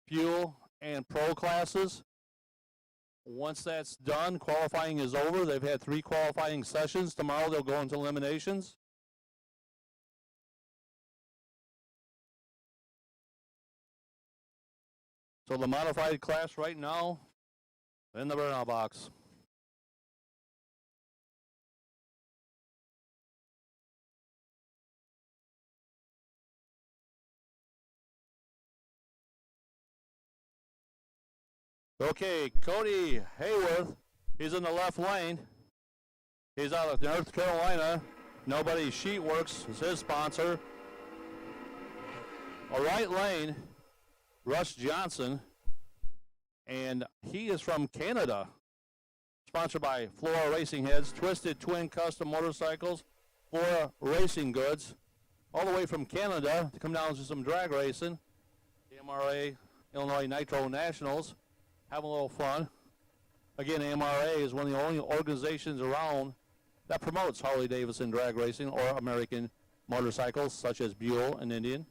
fuel and pro classes. Once that's done, qualifying is over. They've had 3 qualifying sessions. Tomorrow they'll go into eliminations. So the modified class right now in the burnout box. Okay, Cody Hayworth, he's in the left lane. He's out of North Carolina. Nobody Sheetworks is his sponsor. A right lane, Russ Johnson, and he is from Canada. Sponsored by Flora Racing Heads, Twisted Twin Custom Motorcycles, Flora Racing Goods, all the way from Canada to come down to some drag racing. AMRA Illinois Nitro Nationals. Having a little fun. Again, AMRA is one of the only organizations around that promotes Harley Davidson drag racing or American motorcycles such as Buell and Indian.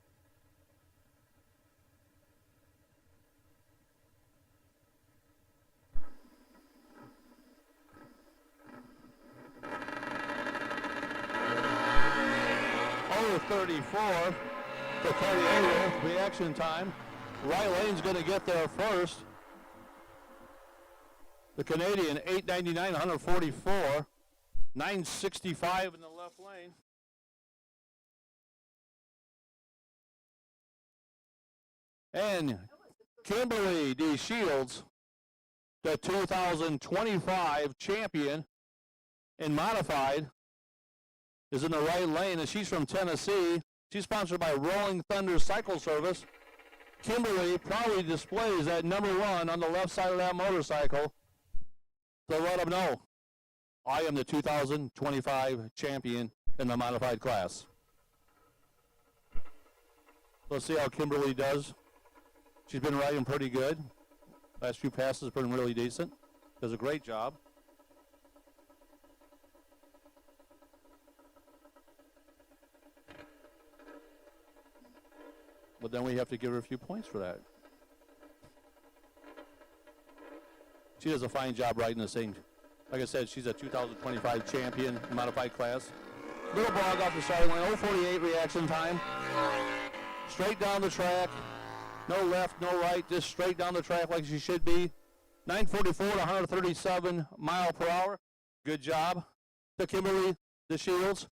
Over 34 for Cody Hayworth, reaction time. Right lane's going to get there first. The Canadian, 899, 144, 965 in the left lane. And Kimberly D. Shields, the 2025 champion in modified, is in the right lane, and she's from Tennessee. She's sponsored by Rolling Thunder Cycle Service. Kimberly probably displays that #1 on the left side of that motorcycle. So let them know, I am the 2025 champion in the modified class. Let's see how Kimberly does. She's been riding pretty good. Last few passes have been really decent. Does a great job. But then we have to give her a few points for that. She does a fine job riding the same. Like I said, she's a 2025 champion modified class. Little bog off the starting line, 048 reaction time. Straight down the track. No left, no right, just straight down the track like she should be. 944 to 137 mile per hour. Good job to Kimberly DeShields,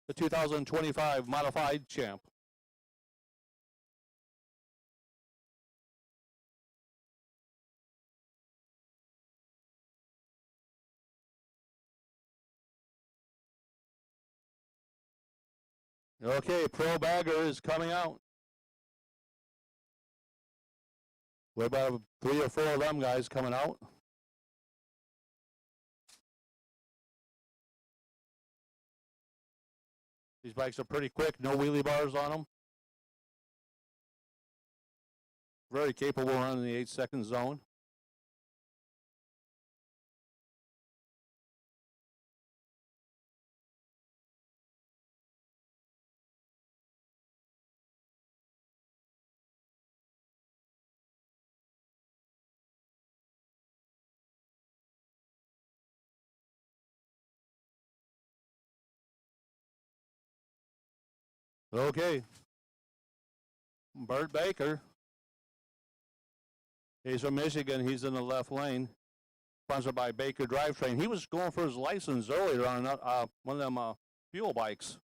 the 2025 modified champ. Okay, Pro Bagger is coming out. What about 3 or 4 of them guys coming out? These bikes are pretty quick, no wheelie bars on them. Very capable running the 8-second zone. Okay. Burt Baker. He's from Michigan. He's in the left lane. Sponsored by Baker Drivetrain. He was going for his license earlier on one of them fuel bikes.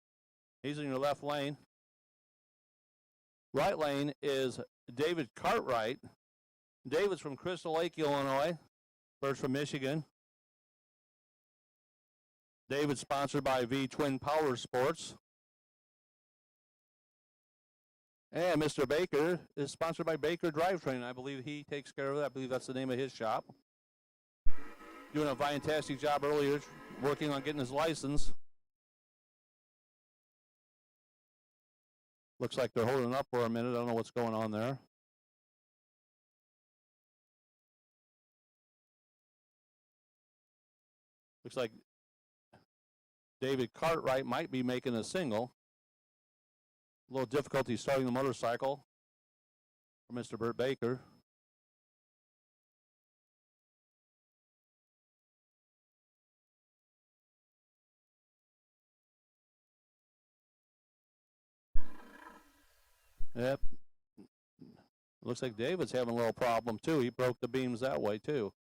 He's in your left lane. Right lane is David Cartwright. David's from Crystal Lake, Illinois. First from Michigan. David's sponsored by V-Twin Power Sports. And Mr. Baker is sponsored by Baker Drivetrain. I believe he takes care of that. I believe that's the name of his shop. Doing a fantastic job earlier, working on getting his license. Looks like they're holding up for a minute. I don't know what's going on there. Looks like David Cartwright might be making a single. A little difficulty starting the motorcycle for Mr. Burt Baker. Yep. Looks like David's having a little problem too. He broke the beams that way too.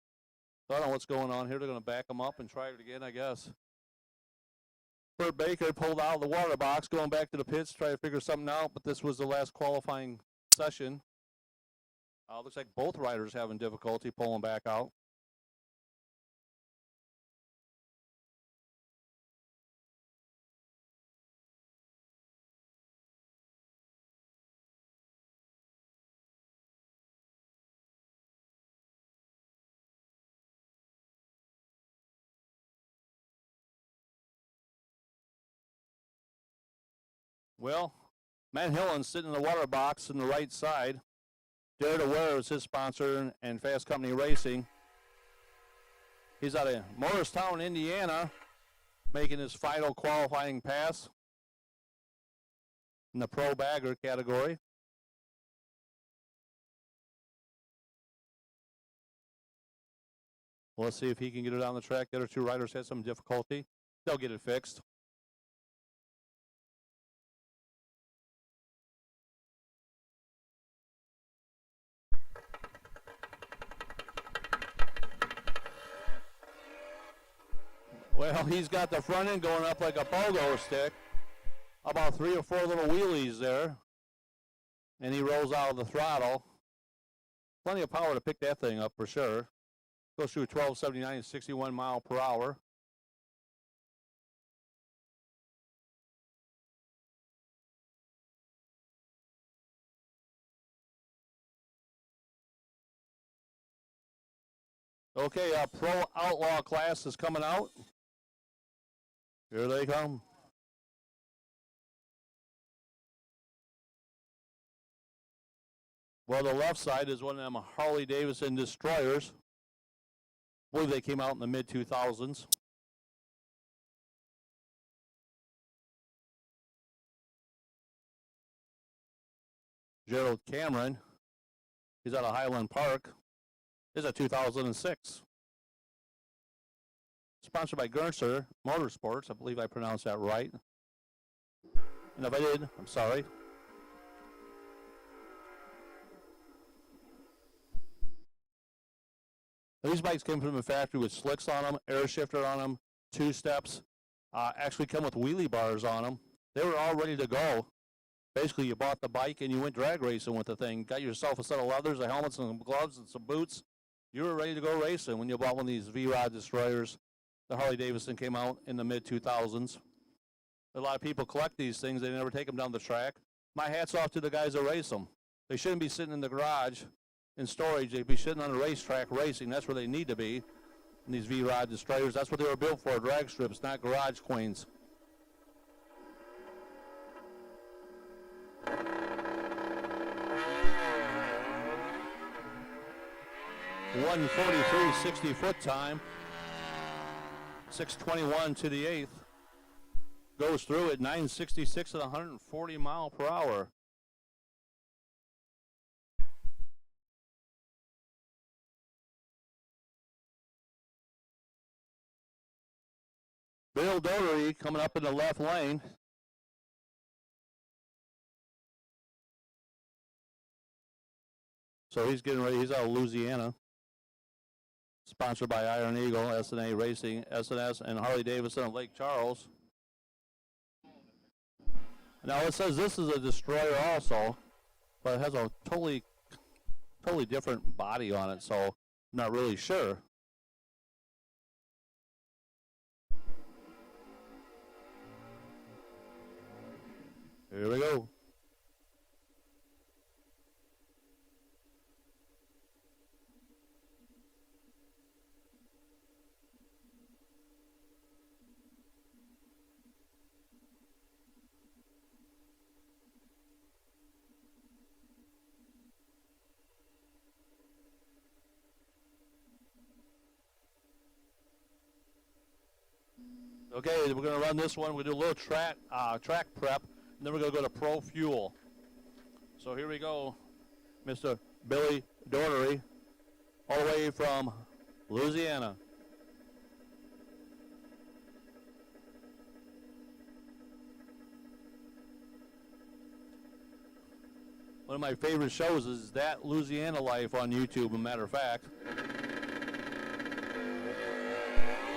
So I don't know what's going on here. They're going to back him up and try it again, I guess. Burt Baker pulled out of the water box, going back to the pits, try to figure something out, but this was the last qualifying session. Looks like both riders having difficulty pulling back out. Well, Matt Hillen's sitting in the water box on the right side. Dare to Wear is his sponsor, and Fast Company Racing. He's out of Morristown, Indiana, making his final qualifying pass in the Pro Bagger category. Well, let's see if he can get it on the track. The other two riders had some difficulty. They'll get it fixed. Well, he's got the front end going up like a pogo stick. About 3 or 4 little wheelies there. And he rolls out of the throttle. Plenty of power to pick that thing up for sure. Goes through 1279 and 61 mile per hour. Okay, Pro Outlaw class is coming out. Here they come. Well, the left side is one of them Harley Davidson Destroyers. I believe they came out in the mid-2000s. Gerald Cameron, he's out of Highland Park. This is a 2006. Sponsored by Gernser Motorsports. I believe I pronounced that right. And if I did, I'm sorry. These bikes came from the factory with slicks on them, air shifter on them, 2 steps. Actually come with wheelie bars on them. They were all ready to go. Basically, you bought the bike and you went drag racing with the thing. Got yourself a set of leathers, a helmet, some gloves, and some boots. You were ready to go racing when you bought one of these V-Rod destroyers. The Harley Davidson came out in the mid-2000s. A lot of people collect these things. They never take them down the track. My hat's off to the guys that race them. They shouldn't be sitting in the garage in storage. They'd be sitting on the racetrack racing. That's where they need to be. And these V-Rod destroyers, that's what they were built for, drag strips, not garage queens. 143 60-foot time. 6:21 to the 8th. Goes through at 966 at 140 mile per hour. Bill Doherty coming up in the left lane. So he's getting ready. He's out of Louisiana. Sponsored by Iron Eagle, SNA Racing, SNS, and Harley Davidson of Lake Charles. Now it says this is a destroyer also, but it has a totally different body on it, so I'm not really sure. Here we go. Okay, we're going to run this one. We're going to do a little track prep, and then we're going to go to Pro Fuel. So here we go, Mr. Billy Doherty, all the way from Louisiana. One of my favorite shows is That Louisiana Life on YouTube, as a matter of fact.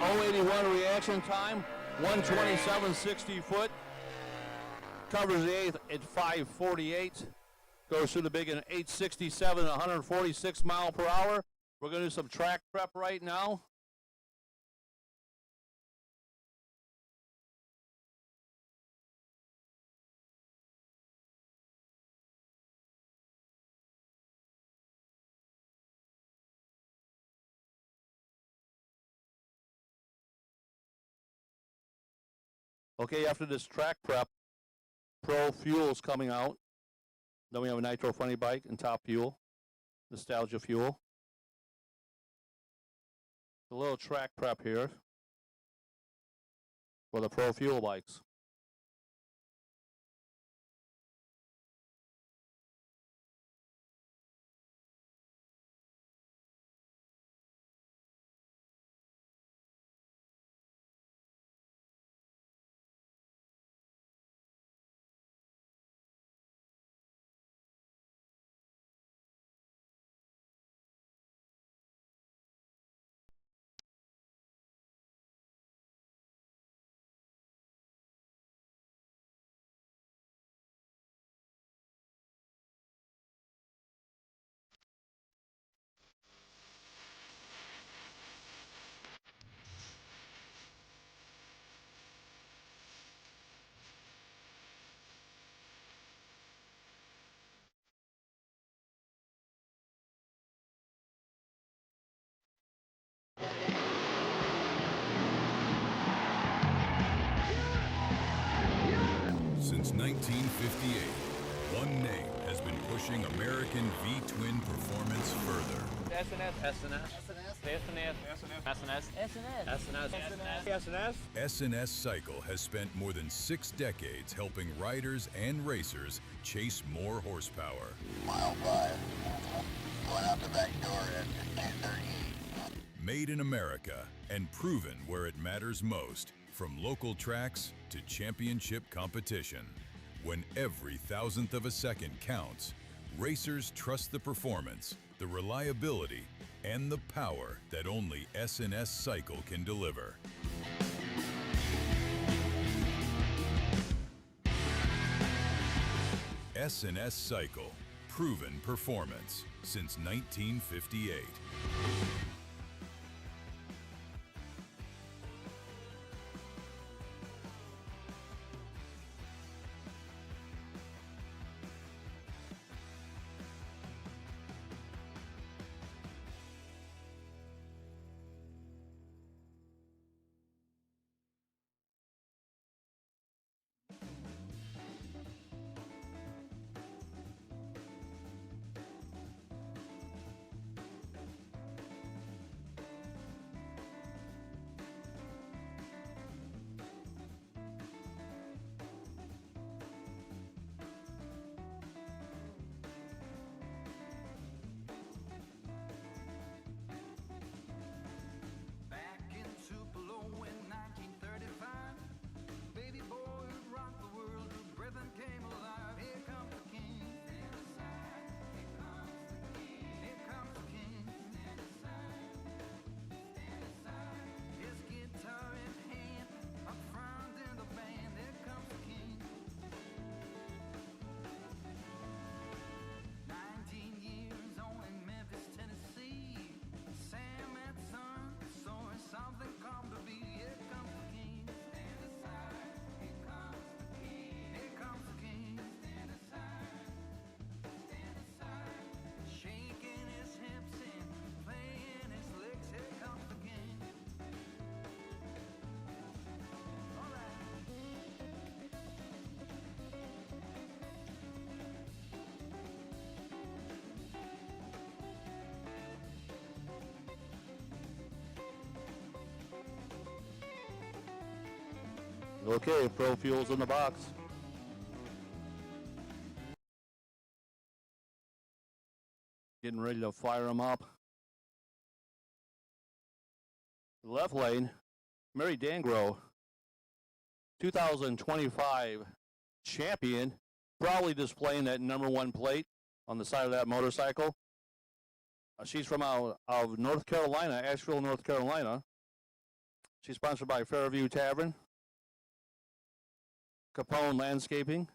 081 reaction time, 127 60 foot. Covers the 8th at 548. Goes through the big in 867 at 146 mile per hour. We're going to do some track prep right now. Okay, after this track prep, Pro Fuel's coming out. Then we have a Nitro Funny Bike and Top Fuel, Nostalgia Fuel. A little track prep here for the Pro Fuel bikes. Since 1958, one name has been pushing American V-twin performance further. SNS Cycle has spent more than 6 decades helping riders and racers chase more horsepower. Mile 5. Going out the back door at 2:30. Made in America and proven where it matters most, from local tracks to championship competition. When every thousandth of a second counts, racers trust the performance the reliability, and the power that only S&S Cycle can deliver. S&S Cycle, proven performance since 1958. Okay, Pro Fuel's in the box. Getting ready to fire them up. Left lane, Mary Dangro, 2025 champion, proudly displaying that #1 plate on the side of that motorcycle. She's from out of North Carolina, Asheville, North Carolina. She's sponsored by Fairview Tavern, Capone Landscaping,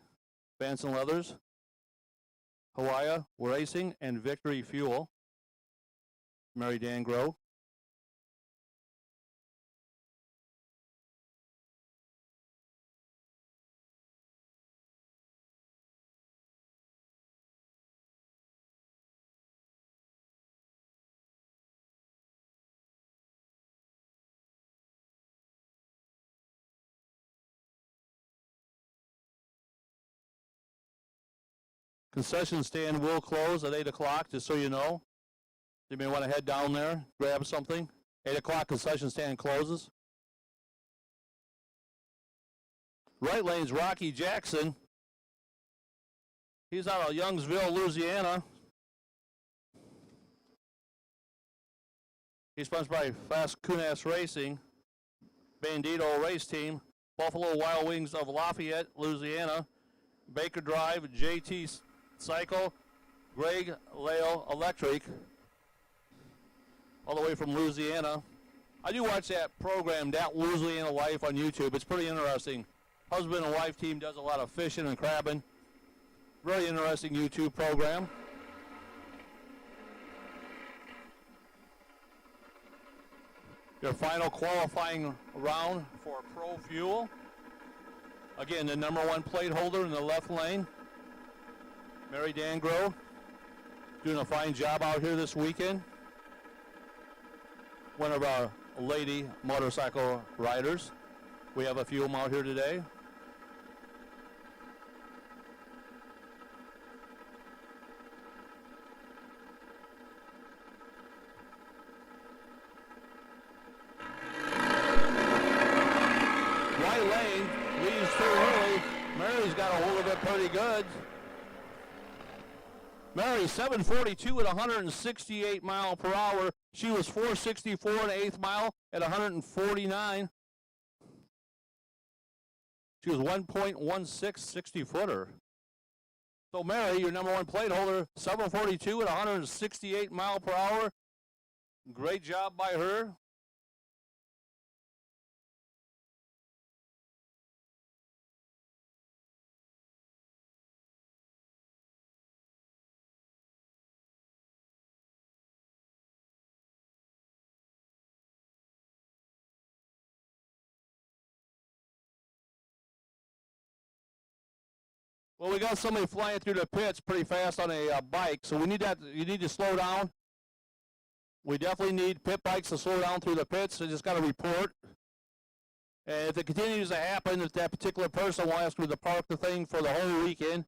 Vanson Leathers, Hawaii Racing, and Victory Fuel. Mary Dangro. Concession stand will close at 8 o'clock, just so you know. You may want to head down there, grab something. 8 o'clock, concession stand closes. Right lane's Rocky Jackson. He's out of Youngsville, Louisiana. He's sponsored by Fast Kunas Racing, Bandito Race Team, Buffalo Wild Wings of Lafayette, Louisiana, Baker Drive, JT Cycle, Greg Lale Electric, all the way from Louisiana. I do watch that program, That Louisiana Life, on YouTube. It's pretty interesting. Husband and wife team does a lot of fishing and crabbing. Very interesting YouTube program. Your final qualifying round for Pro Fuel. Again, the #1 plate holder in the left lane, Mary Dangro, doing a fine job out here this weekend. One of our lady motorcycle riders. We have a few of them out here today. Right lane leads too early. Mary's got a hold of it pretty good. Mary, 742 at 168 mile per hour. She was 464 in the 8th mile at 149. She was 1.16 60-footer. So Mary, your number 1 plate holder, 742 at 168 mile per hour. Great job by her. Well, we got somebody flying through the pits pretty fast on a bike, so we need that. You need to slow down. We definitely need pit bikes to slow down through the pits. So just got to report. And if it continues to happen, if that particular person will ask me to park the thing for the whole weekend.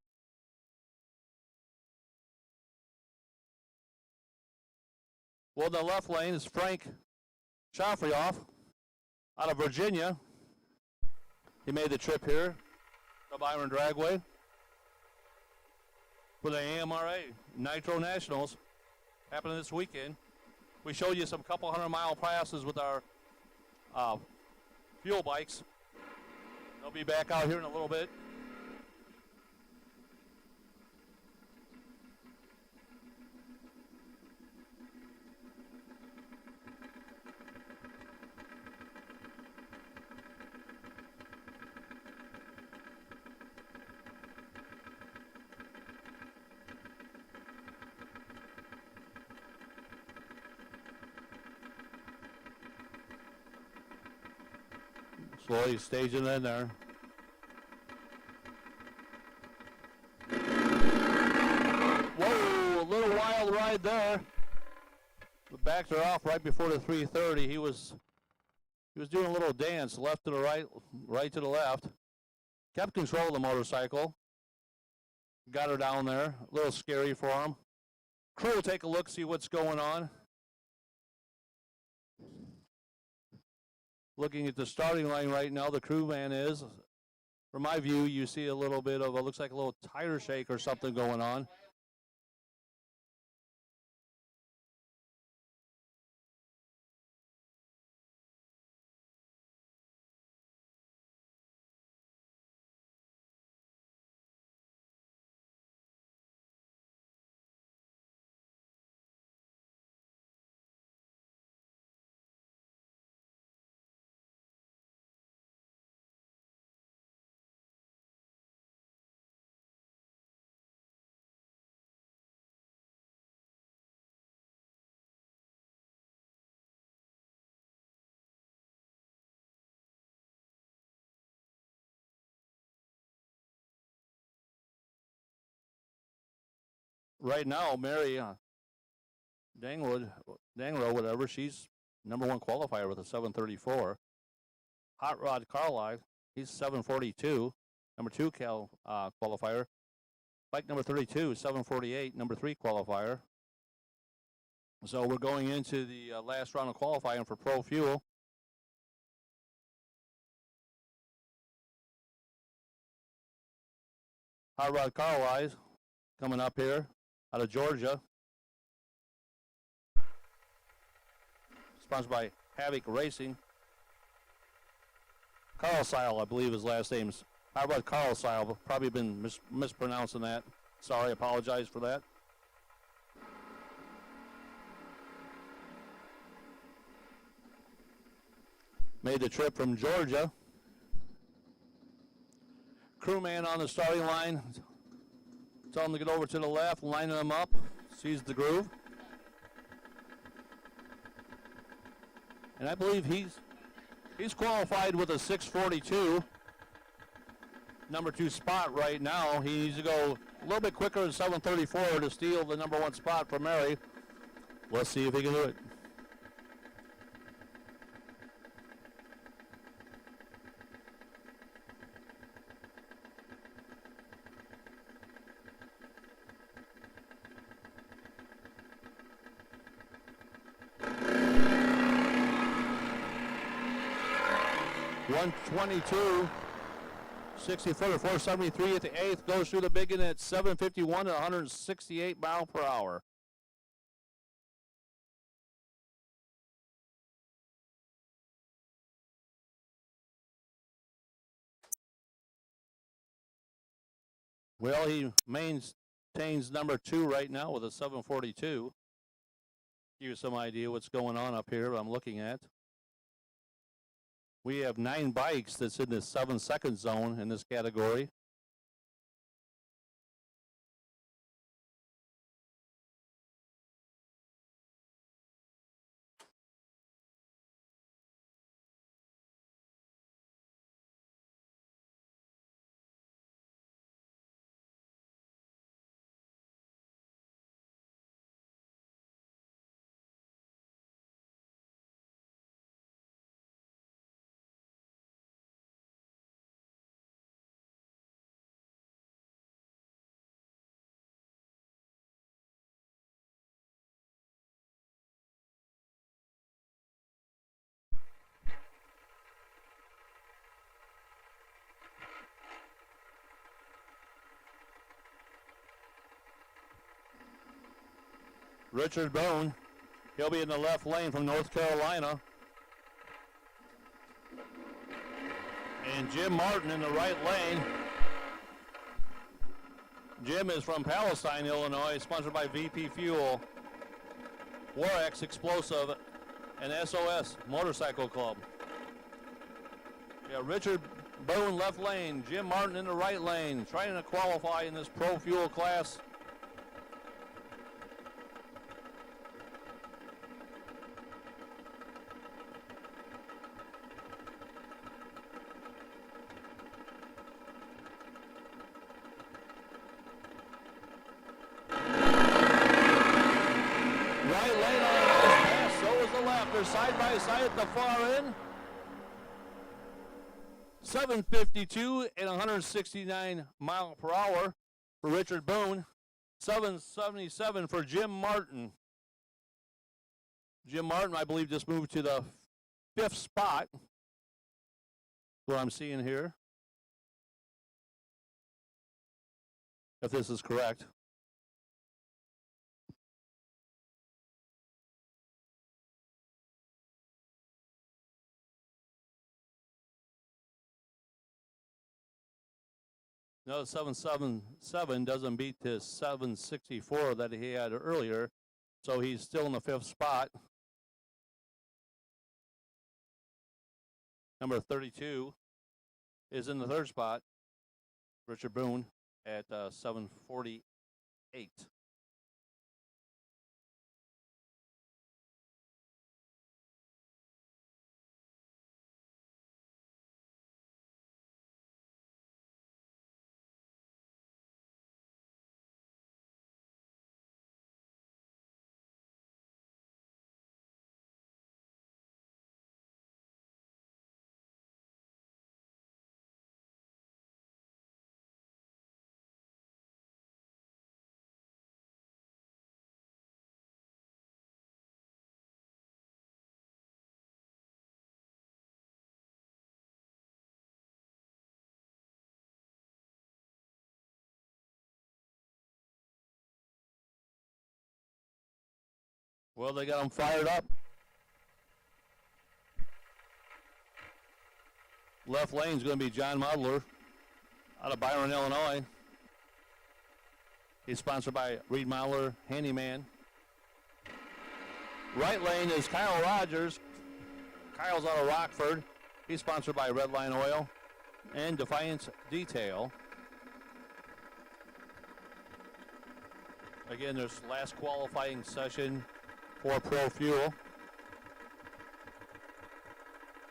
Well, in the left lane is Frank Shoffrey-off out of Virginia. He made the trip here to Byron Dragway for the AMRA Nitro Nationals happening this weekend. We showed you some couple 100-mile passes with our fuel bikes. They'll be back out here in a little bit. Slowly staging in there. Whoa, a little wild ride there. The backed her off right before the 330. He was doing a little dance, left to the right, right to the left. Kept control of the motorcycle. Got her down there. A little scary for him. Crew will take a look, see what's going on. Looking at the starting line right now, the crew man is. From my view, you see a little bit of, looks like a little tire shake or something going on. Right now, Mary Dangwood, whatever, she's number 1 qualifier with a 734. Hot Rod Carlisle, he's 742, number 2 qualifier. Bike number 32, 748, number 3 qualifier. So we're going into the last round of qualifying for Pro Fuel. Hot Rod Carlisle coming up here out of Georgia. Sponsored by Havoc Racing. Carlisle, I believe his last name's. How about Carlisle? Probably been mispronouncing that. Sorry, apologize for that. Made the trip from Georgia. Crewman on the starting line. Tell him to get over to the left, lining them up. Sees the groove. And I believe he's qualified with a 642. Number 2 spot right now. He needs to go a little bit quicker than 734 to steal the number 1 spot from Mary. Let's see if he can do it. .122, 60-footer, 473 at the 8th, goes through the big one at 751 at 168 mile per hour. Well, he maintains number 2 right now with a 742. Give you some idea what's going on up here I'm looking at. We have 9 bikes that's in the 7-second zone in this category. Richard Bone, he'll be in the left lane from North Carolina. And Jim Martin in the right lane. Jim is from Palestine, Illinois, sponsored by VP Fuel, Warex Explosive, and SOS Motorcycle Club. Yeah, Richard Bone left lane, Jim Martin in the right lane, trying to qualify in this Pro Fuel class. Side by side at the far end. 752 and 169 mile per hour for Richard Boone. 777 for Jim Martin. Jim Martin, I believe, just moved to the 5th spot. What I'm seeing here, if this is correct. No, 777 doesn't beat the 764 that he had earlier, so he's still in the 5th spot. Number 32 is in the 3rd spot, Richard Boone at 748. Well, they got them fired up. Left lane is going to be John Modler out of Byron, Illinois. He's sponsored by Reed Modler, Handyman. Right lane is Kyle Rogers. Kyle's out of Rockford. He's sponsored by Redline Oil and Defiance Detail. Again, there's last qualifying session for Pro Fuel.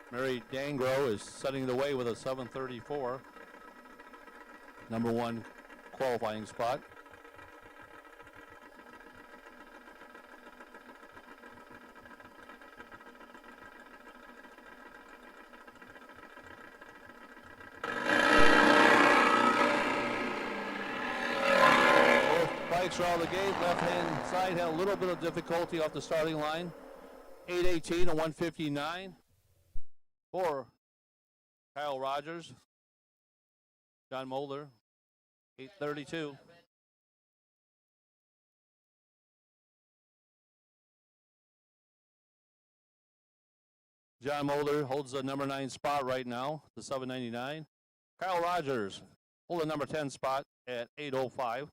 Mary Dangro is setting the way with a 734. Number 1 qualifying spot. Bikes are out of the gate. Left-hand side had a little bit of difficulty off the starting line. 818 and 159 for Kyle Rogers. John Mulder, 832. John Mulder holds the number 9 spot right now, the 799. Kyle Rogers hold the number 10 spot at 8:05.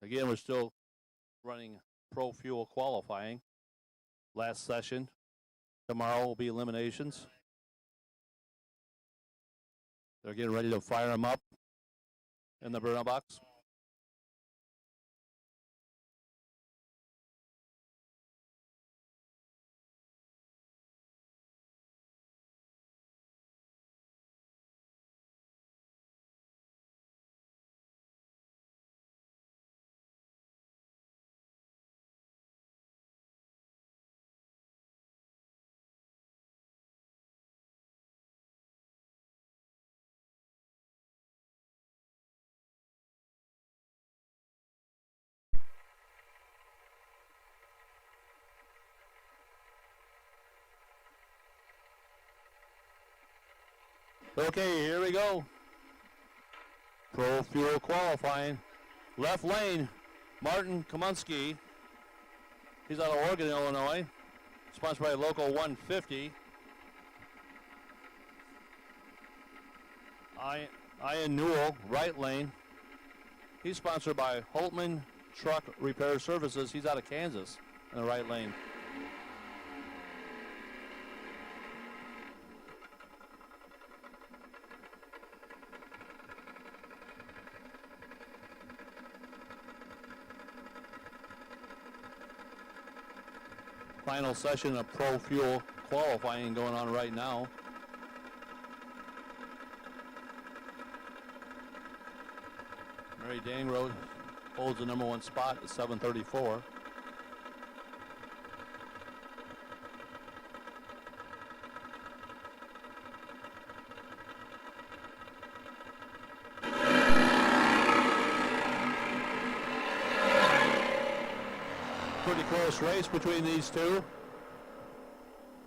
Again, we're still running Pro Fuel qualifying. Last session. Tomorrow will be eliminations. They're getting ready to fire them up in the burnout box. Okay, here we go. Pro Fuel qualifying. Left lane, Martin Kaminsky. He's out of Oregon, Illinois. Sponsored by Local 150. Ian Newell, right lane. He's sponsored by Holtman Truck Repair Services. He's out of Kansas in the right lane. Final session of Pro Fuel qualifying going on right now. Mary Dangrode holds the number 1 spot at 7:34. Pretty close race between these two.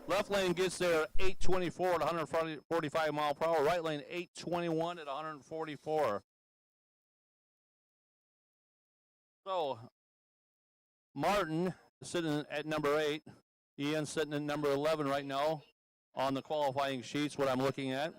Left lane gets there 8:24 at 145 mile per hour. Right lane 8:21 at 144. So Martin sitting at number 8. Ian sitting at number 11 right now on the qualifying sheets, what I'm looking at.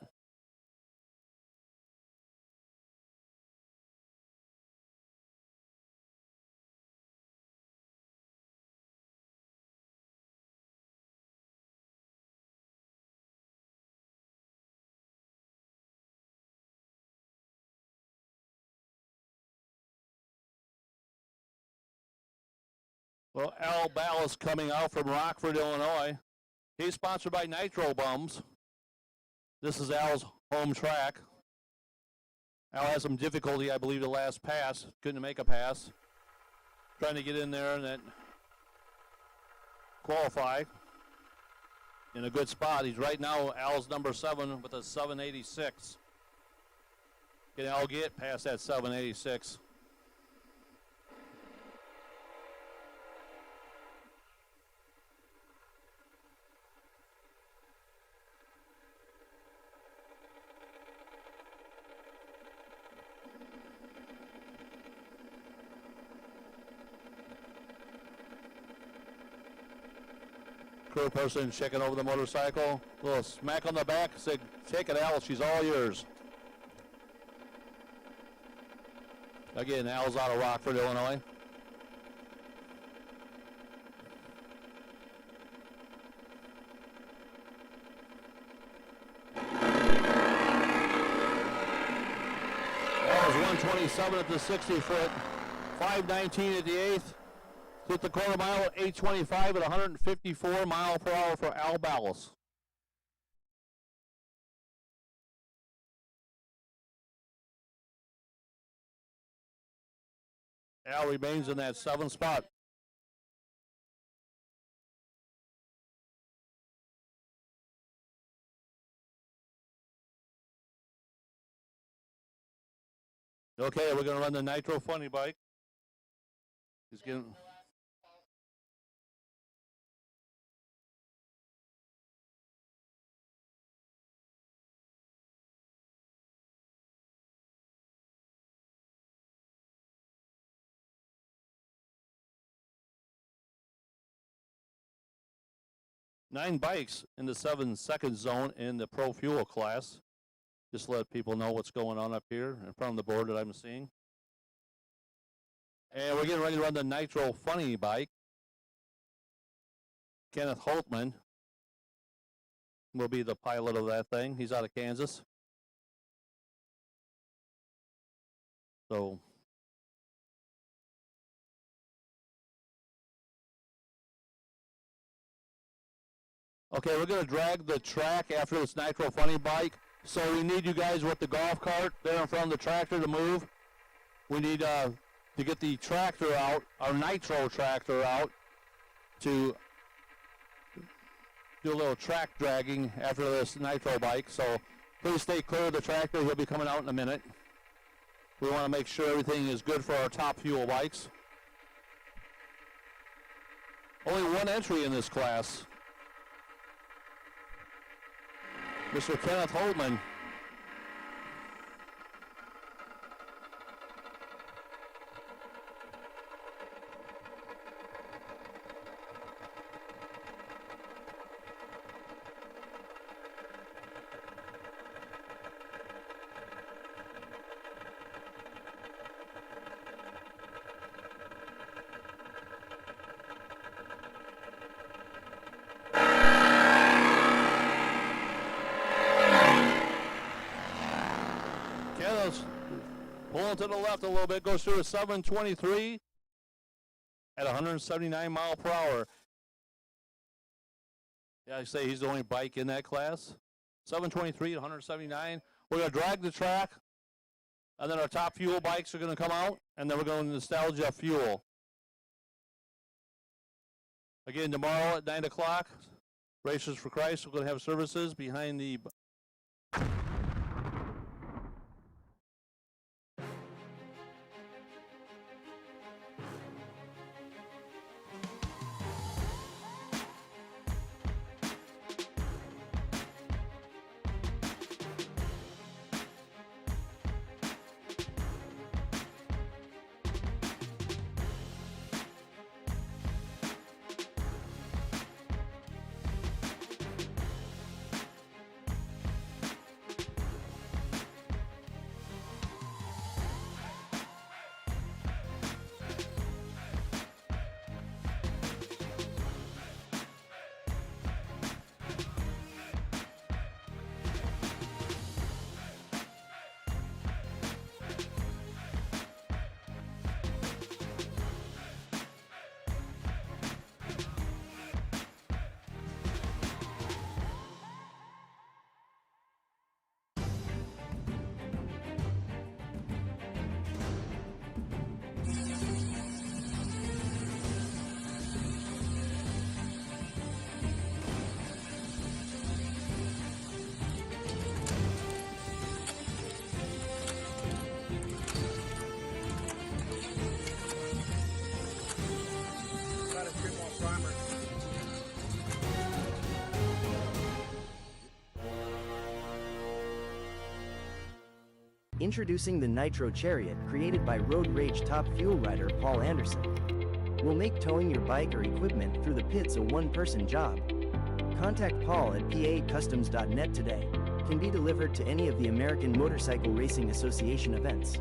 Well, Al Ballas coming out from Rockford, Illinois. He's sponsored by Nitro Bums. This is Al's home track. Al had some difficulty, I believe, the last pass. Couldn't make a pass. Trying to get in there and then qualify in a good spot. He's right now Al's number 7 with a 786. Can Al get past that 786? Crew person checking over the motorcycle. A little smack on the back. Said, take it, Al. She's all yours. Again, Al's out of Rockford, Illinois. Al's 127 at the 60-foot. 519 at the 8th. Hit the quarter mile at 8:25 at 154 mile per hour for Al Ballas. Al remains in that 7th spot. Okay, we're going to run the Nitro Funny Bike. He's getting... Nine bikes in the 7-second zone in the Pro Fuel class. Just let people know what's going on up here in front of the board that I'm seeing. And we're getting ready to run the Nitro Funny Bike. Kenneth Holtman will be the pilot of that thing. He's out of Kansas. So okay, we're going to drag the track after this Nitro Funny Bike. So we need you guys with the golf cart there in front of the tractor to move. We need to get the tractor out, our Nitro tractor out, to do a little track dragging after this Nitro bike. So please stay clear of the tractor. He'll be coming out in a minute. We want to make sure everything is good for our top fuel bikes. Only one entry in this class. Mr. Kenneth Holtman. Pulling to the left a little bit, goes through a 723 at 179 mile per hour. Yeah, I say he's the only bike in that class. 723 at 179. We're going to drag the track, and then our top fuel bikes are going to come out, and then we're going to Nostalgia Fuel. Again, tomorrow at 9 o'clock, Racers for Christ, we're going to have services behind the... Introducing the Nitro Chariot, created by road rage top fuel rider Paul Anderson. We'll make towing your bike or equipment through the pits a one-person job. Contact Paul at pacustoms.net today. Can be delivered to any of the American Motorcycle Racing Association events.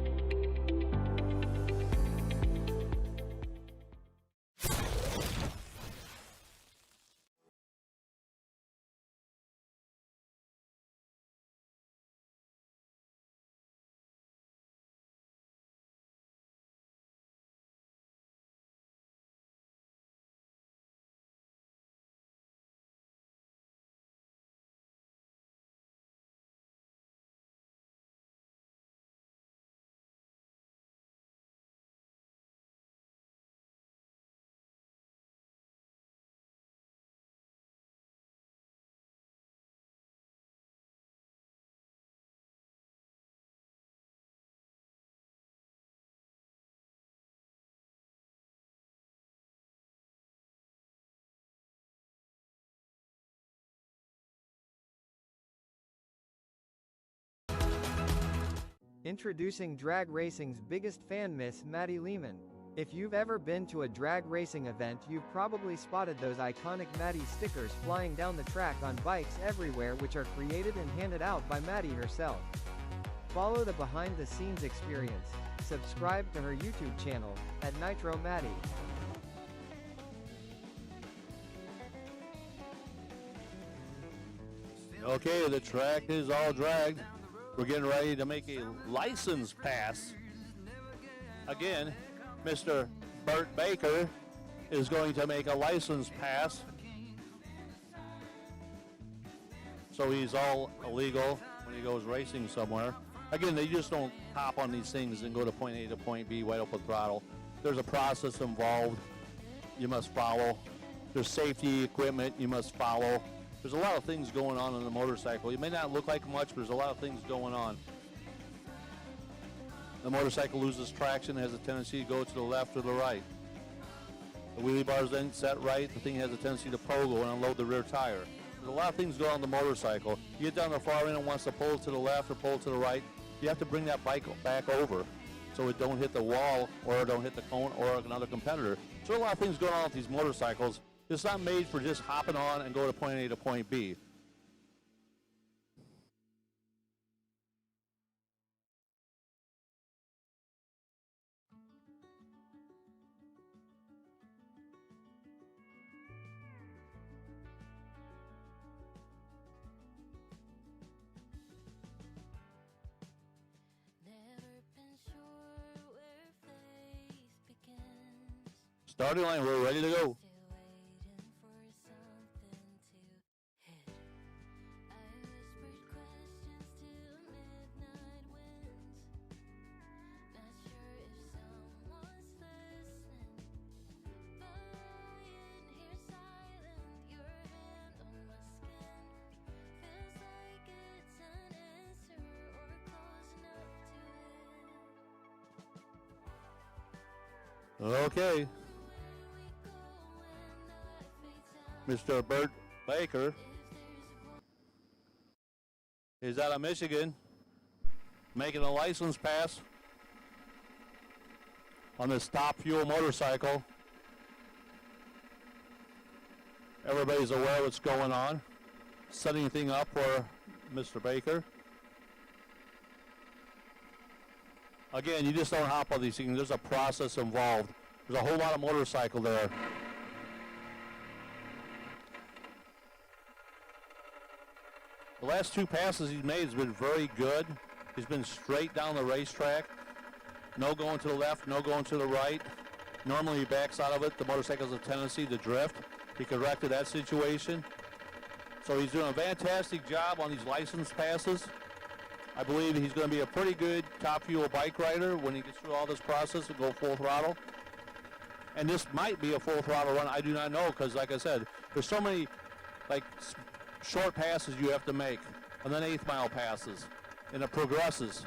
Introducing drag racing's biggest fan miss, Maddie Lehman. If you've ever been to a drag racing event, you've probably spotted those iconic Maddie stickers flying down the track on bikes everywhere, which are created and handed out by Maddie herself. Follow the behind-the-scenes experience. Subscribe to her YouTube channel, at Nitro Maddie. Okay, the track is all dragged. We're getting ready to make a license pass. Again, Mr. Burt Baker is going to make a license pass. So he's all illegal when he goes racing somewhere. Again, they just don't hop on these things and go to point A to point B right up with throttle. There's a process involved you must follow. There's safety equipment you must follow. There's a lot of things going on the motorcycle. It may not look like much, but there's a lot of things going on. The motorcycle loses traction, has a tendency to go to the left or the right. The wheelie bars then set right. The thing has a tendency to pogo and unload the rear tire. There's a lot of things going on the motorcycle. You get down the far end and wants to pull to the left or pull to the right. You have to bring that bike back over so it don't hit the wall or it don't hit the cone or another competitor. So a lot of things going on with these motorcycles. It's not made for just hopping on and go to point A to point B. Starting line, we're ready to go. Okay. Mr. Burt Baker is out of Michigan, making a license pass on this Top Fuel motorcycle. Everybody's aware of what's going on. Setting thing up for Mr. Baker. Again, you just don't hop on these things. There's a process involved. There's a whole lot of motorcycle there. The last two passes he's made has been very good. He's been straight down the racetrack. No going to the left, no going to the right. Normally he backs out of it. The motorcycle has a tendency to drift. He corrected that situation. So he's doing a fantastic job on these license passes. I believe he's going to be a pretty good Top Fuel bike rider when he gets through all this process and go full throttle. And this might be a full throttle run. I do not know because, like I said, there's so many short passes you have to make, and then 8th mile passes, and it progresses.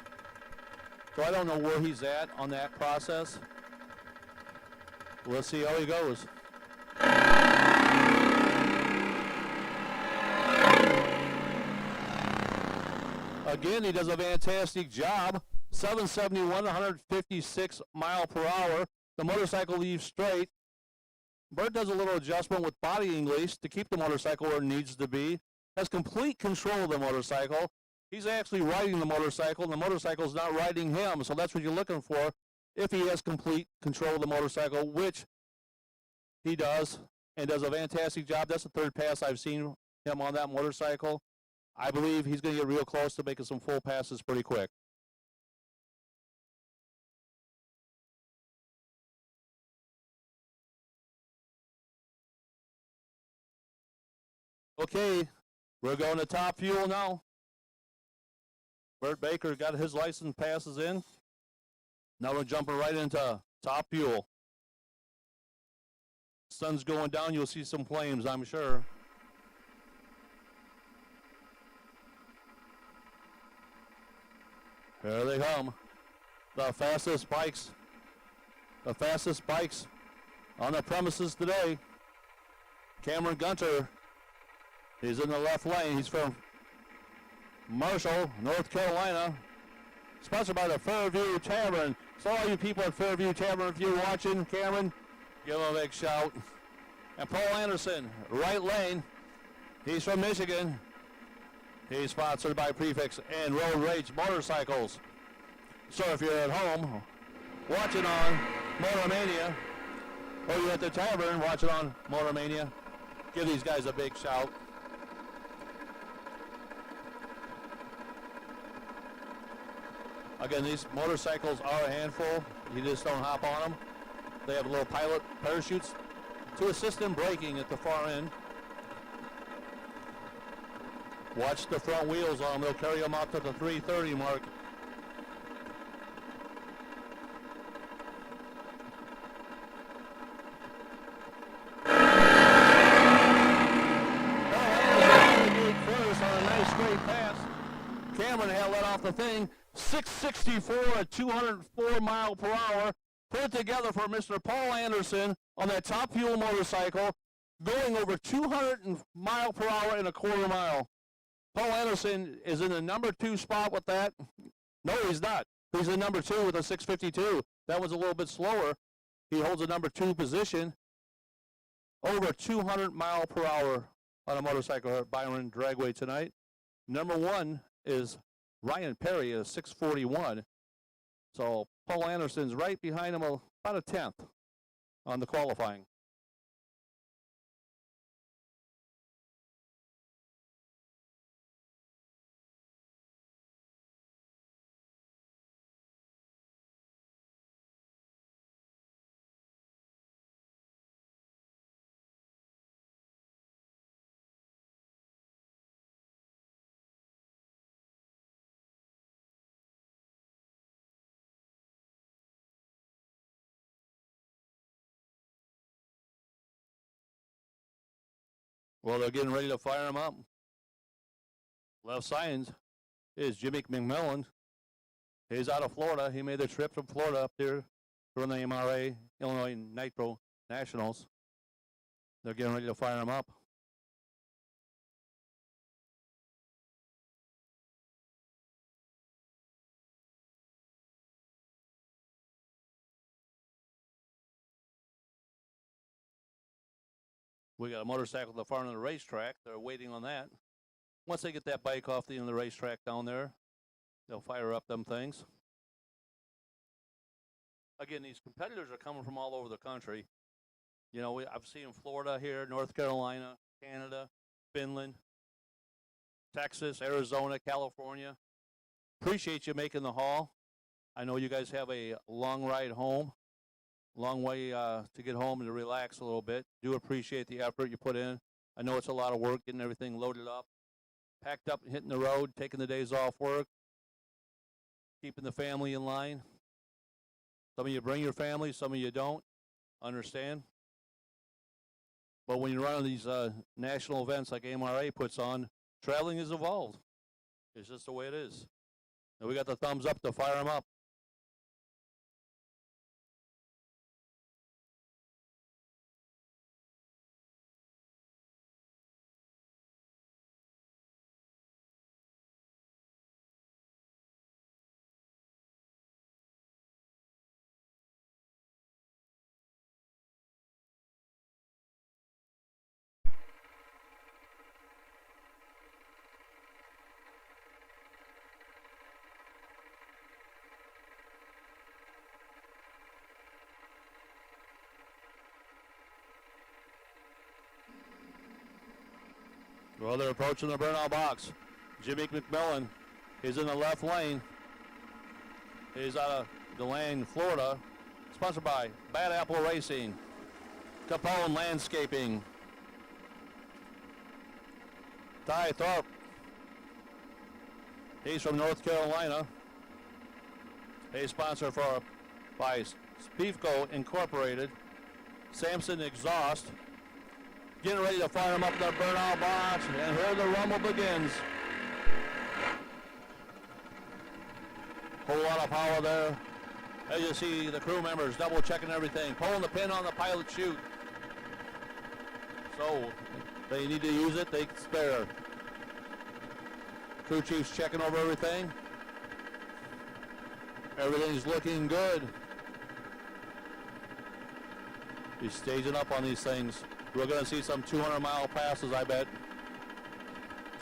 So I don't know where he's at on that process. Let's see how he goes. Again, he does a fantastic job. 771, 156 mile per hour. The motorcycle leaves straight. Burt does a little adjustment with body English to keep the motorcycle where it needs to be. Has complete control of the motorcycle. He's actually riding the motorcycle, and the motorcycle's not riding him. So that's what you're looking for if he has complete control of the motorcycle, which he does, and does a fantastic job. That's the third pass I've seen him on that motorcycle. I believe he's going to get real close to making some full passes pretty quick. Okay, we're going to Top Fuel now. Burt Baker got his license passes in. Now we're jumping right into Top Fuel. Sun's going down, you'll see some flames, I'm sure. Here they come. The fastest bikes on the premises today. Cameron Gunter. He's in the left lane. He's from Marshall, North Carolina. sponsored by the Fairview Tavern. So all you people at Fairview Tavern, if you're watching, Cameron, give him a big shout. And Paul Anderson, right lane. He's from Michigan. He's sponsored by Prefix and Road Rage Motorcycles. So if you're at home watching on MotorMania, or you're at the tavern watching on MotorMania, give these guys a big shout. Again, these motorcycles are a handful. You just don't hop on them. They have little pilot parachutes to assist in braking at the far end. Watch the front wheels on them. They'll carry them out to the 330 mark. First on a nice straight pass. Cameron had let off the thing. 664 at 204 mile per hour. Put it together for Mr. Paul Anderson on that Top Fuel motorcycle, going over 200 mile per hour in a quarter mile. Paul Anderson is in the number 2 spot with that. No, he's not. He's in number 2 with a 652. That was a little bit slower. He holds a number 2 position. Over 200 mile per hour on a motorcycle at Byron Dragway tonight. Number 1 is Ryan Perry at a 641. So Paul Anderson's right behind him, about a 10th on the qualifying. Well, they're getting ready to fire him up. Left signs is Jimmy McMillan. He's out of Florida. He made the trip from Florida up there to run the AMRA Illinois Nitro Nationals. They're getting ready to fire him up. We got a motorcycle at the far end of the racetrack. They're waiting on that. Once they get that bike off the end of the racetrack down there, they'll fire up them things. Again, these competitors are coming from all over the country. You know, I've seen Florida here, North Carolina, Canada, Finland, Texas, Arizona, California. Appreciate you making the haul. I know you guys have a long ride home. Long way to get home and to relax a little bit. Do appreciate the effort you put in. I know it's a lot of work getting everything loaded up, packed up and hitting the road, taking the days off work, keeping the family in line. Some of you bring your family, some of you don't. Understand? But when you're running these national events like AMRA puts on, traveling is evolved. It's just the way it is. And we got the thumbs up to fire them up. Well, they're approaching the burnout box. Jimmy McMillan is in the left lane. He's out of DeLane, Florida. Sponsored by Bad Apple Racing, Capone Landscaping, Ty Thorpe. He's from North Carolina. He's sponsored by Speefco Incorporated, Samson Exhaust. Getting ready to fire them up the burnout box, and here the rumble begins. Whole lot of power there. As you see, the crew members double checking everything, pulling the pin on the pilot chute. So they need to use it, they can spare. Crew chief's checking over everything. Everything's looking good. He's staging up on these things. We're going to see some 200-mile passes, I bet.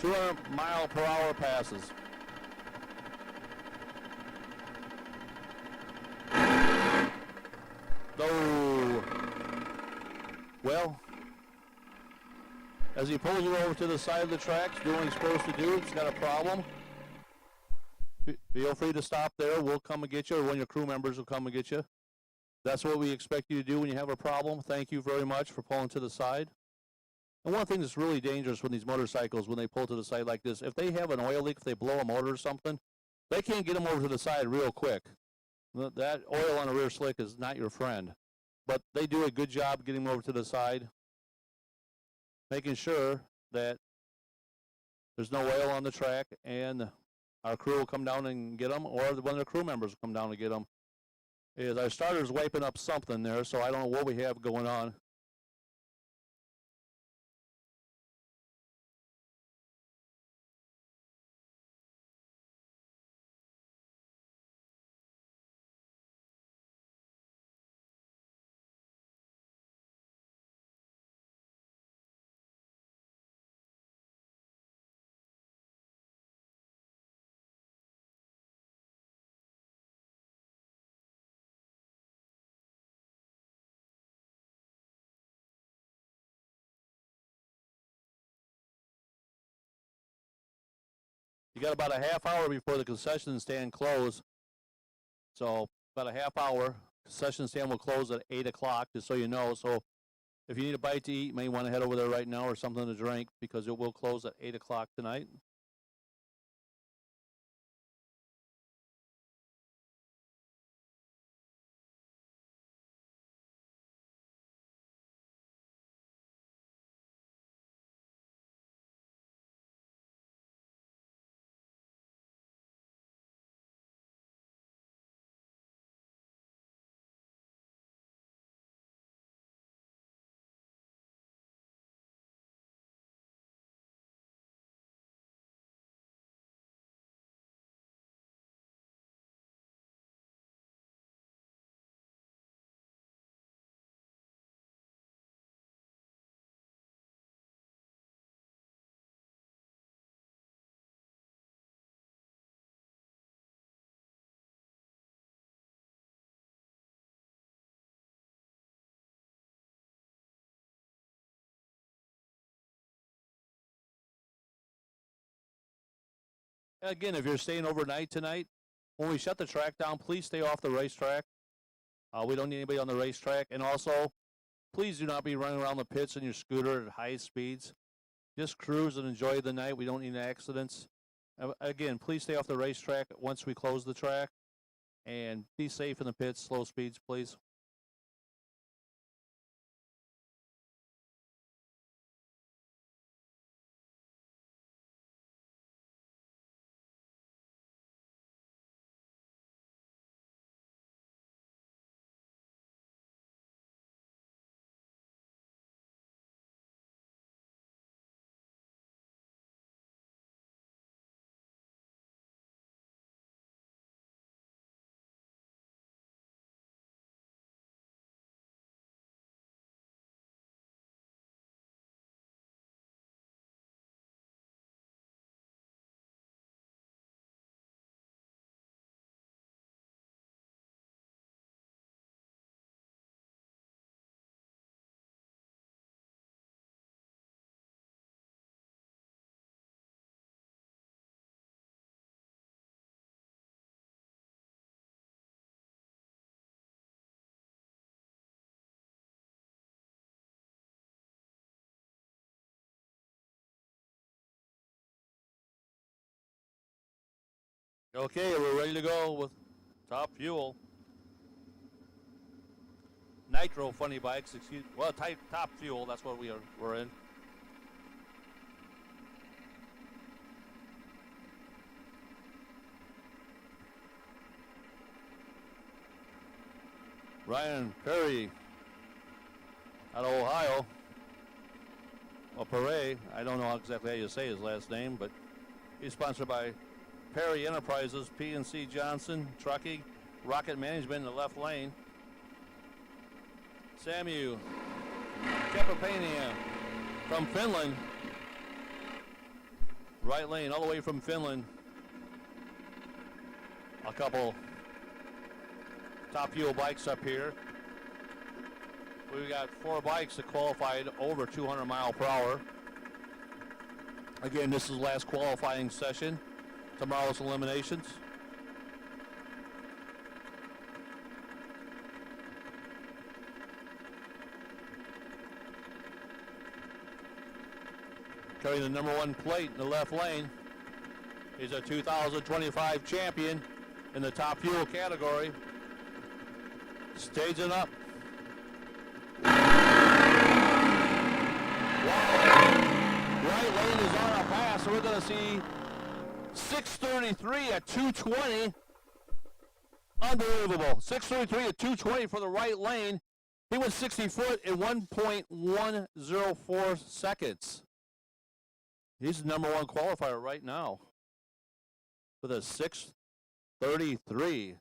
200-mile-per-hour passes. Oh. Well, as he pulls you over to the side of the tracks, doing what he's supposed to do, he's got a problem. Feel free to stop there. We'll come and get you, or one of your crew members will come and get you. That's what we expect you to do when you have a problem. Thank you very much for pulling to the side. And one thing that's really dangerous with these motorcycles, when they pull to the side like this, if they have an oil leak, if they blow a motor or something, they can't get them over to the side real quick. That oil on the rear slick is not your friend. But they do a good job getting them over to the side, making sure that there's no oil on the track, and our crew will come down and get them, or one of the crew members will come down and get them. Our starter's wiping up something there, so I don't know what we have going on. You got about a half hour before the concession stand close. So about a half hour. Concession stand will close at 8 o'clock, just so you know. So if you need a bite to eat, you may want to head over there right now, or something to drink, because it will close at 8 o'clock tonight. Again, if you're staying overnight tonight, when we shut the track down, please stay off the racetrack. We don't need anybody on the racetrack. And also, please do not be running around the pits in your scooter at high speeds. Just cruise and enjoy the night. We don't need accidents. Again, please stay off the racetrack once we close the track. And be safe in the pits, slow speeds, please. Okay, we're ready to go with Top Fuel. Nitro Funny Bikes, Top Fuel, that's what we're in. Ryan Perry out of Ohio. Or Perret, I don't know exactly how you say his last name, but he's sponsored by Perry Enterprises, P&C Johnson, Trucking, Rocket Management in the left lane. Samu Kepapania from Finland. Right lane all the way from Finland. A couple top fuel bikes up here. We've got 4 bikes that qualified over 200 mile per hour. Again, this is the last qualifying session. Tomorrow's eliminations. Carrying the number 1 plate in the left lane. He's a 2025 champion in the top fuel category. Staging up. Right lane is on a pass, so we're going to see 6:33 at 2:20. Unbelievable. 6:33 at 2:20 for the right lane. He went 60 foot in 1.104 seconds. He's the number 1 qualifier right now with a 6:33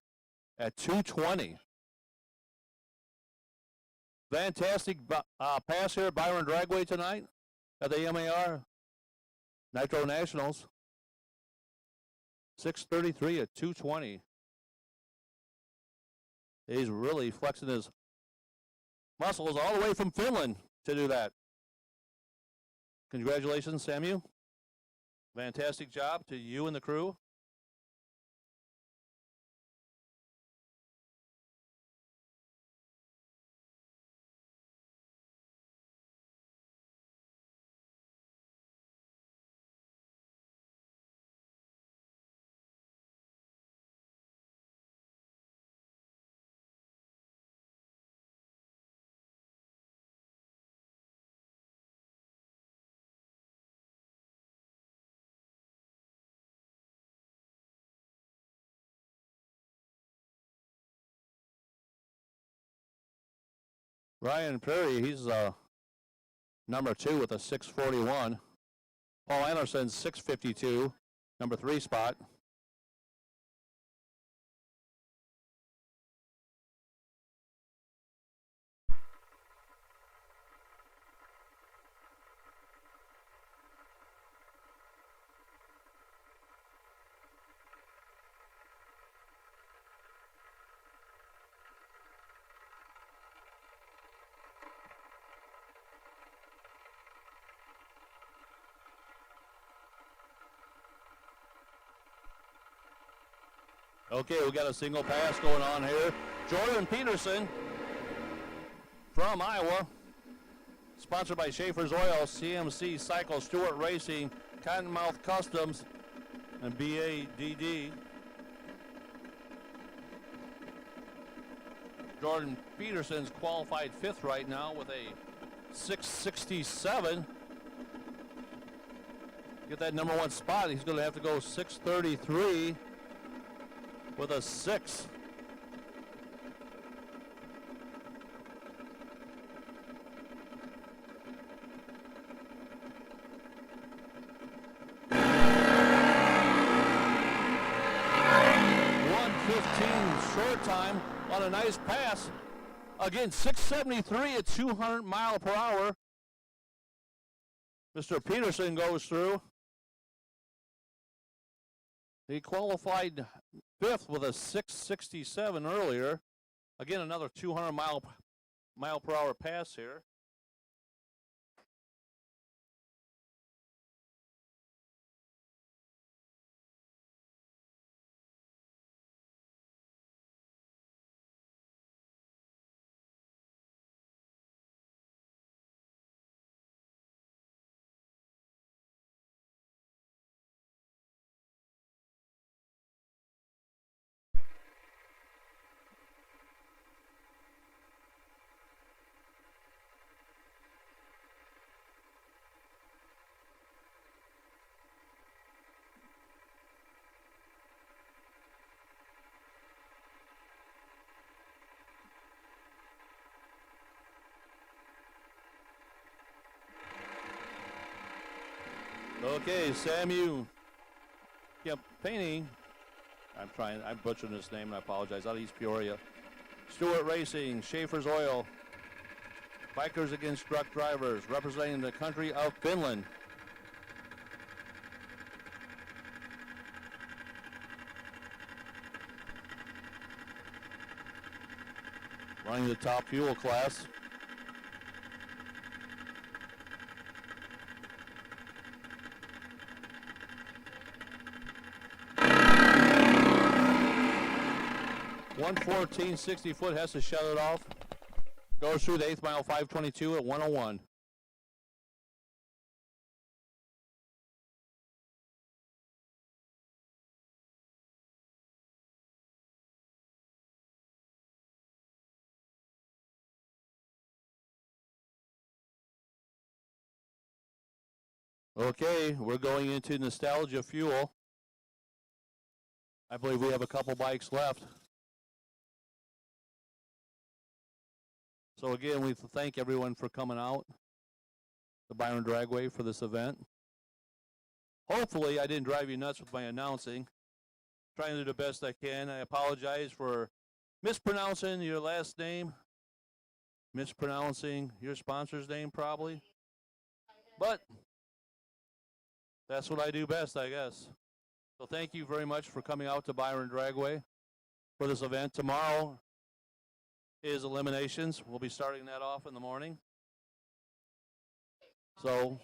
at 2:20. Fantastic pass here, Byron Dragway tonight at the AMRA Nitro Nationals. 6:33 at 2:20. He's really flexing his muscles all the way from Finland to do that. Congratulations, Samu. Fantastic job to you and the crew. Ryan Perry, he's number 2 with a 6:41. Paul Anderson, 6:52, number 3 spot. Okay, we got a single pass going on here. Jordan Peterson from Iowa, sponsored by Schaefer's Oil, CMC Cycle, Stewart Racing, Cottonmouth Customs, and BADD. Jordan Peterson's qualified 5th right now with a 6:67. Get that number 1 spot, he's going to have to go 6:33. With a 6. Short time on a nice pass. Again, 6:73 at 200 mile per hour. Mr. Peterson goes through. He qualified 5th with a 6:67 earlier. Again, another 200 mile per hour pass here. Okay, Samu painting I'm butchering this name, and I apologize. Out of East Peoria. Stewart Racing, Schaefer's Oil, Bikers Against Drunk Drivers, representing the country of Finland. Running the top fuel class. .114, 60 foot, has to shut it off. Goes through the 8th mile, 5:22 at 1:01. Okay, we're going into Nostalgia Fuel. I believe we have a couple bikes left. So again, we thank everyone for coming out to Byron Dragway for this event. Hopefully I didn't drive you nuts with my announcing. Trying to do the best I can. I apologize for mispronouncing your last name, mispronouncing your sponsor's name probably. But that's what I do best, I guess. So thank you very much for coming out to Byron Dragway for this event. Tomorrow is Eliminations. We'll be starting that off in the morning. So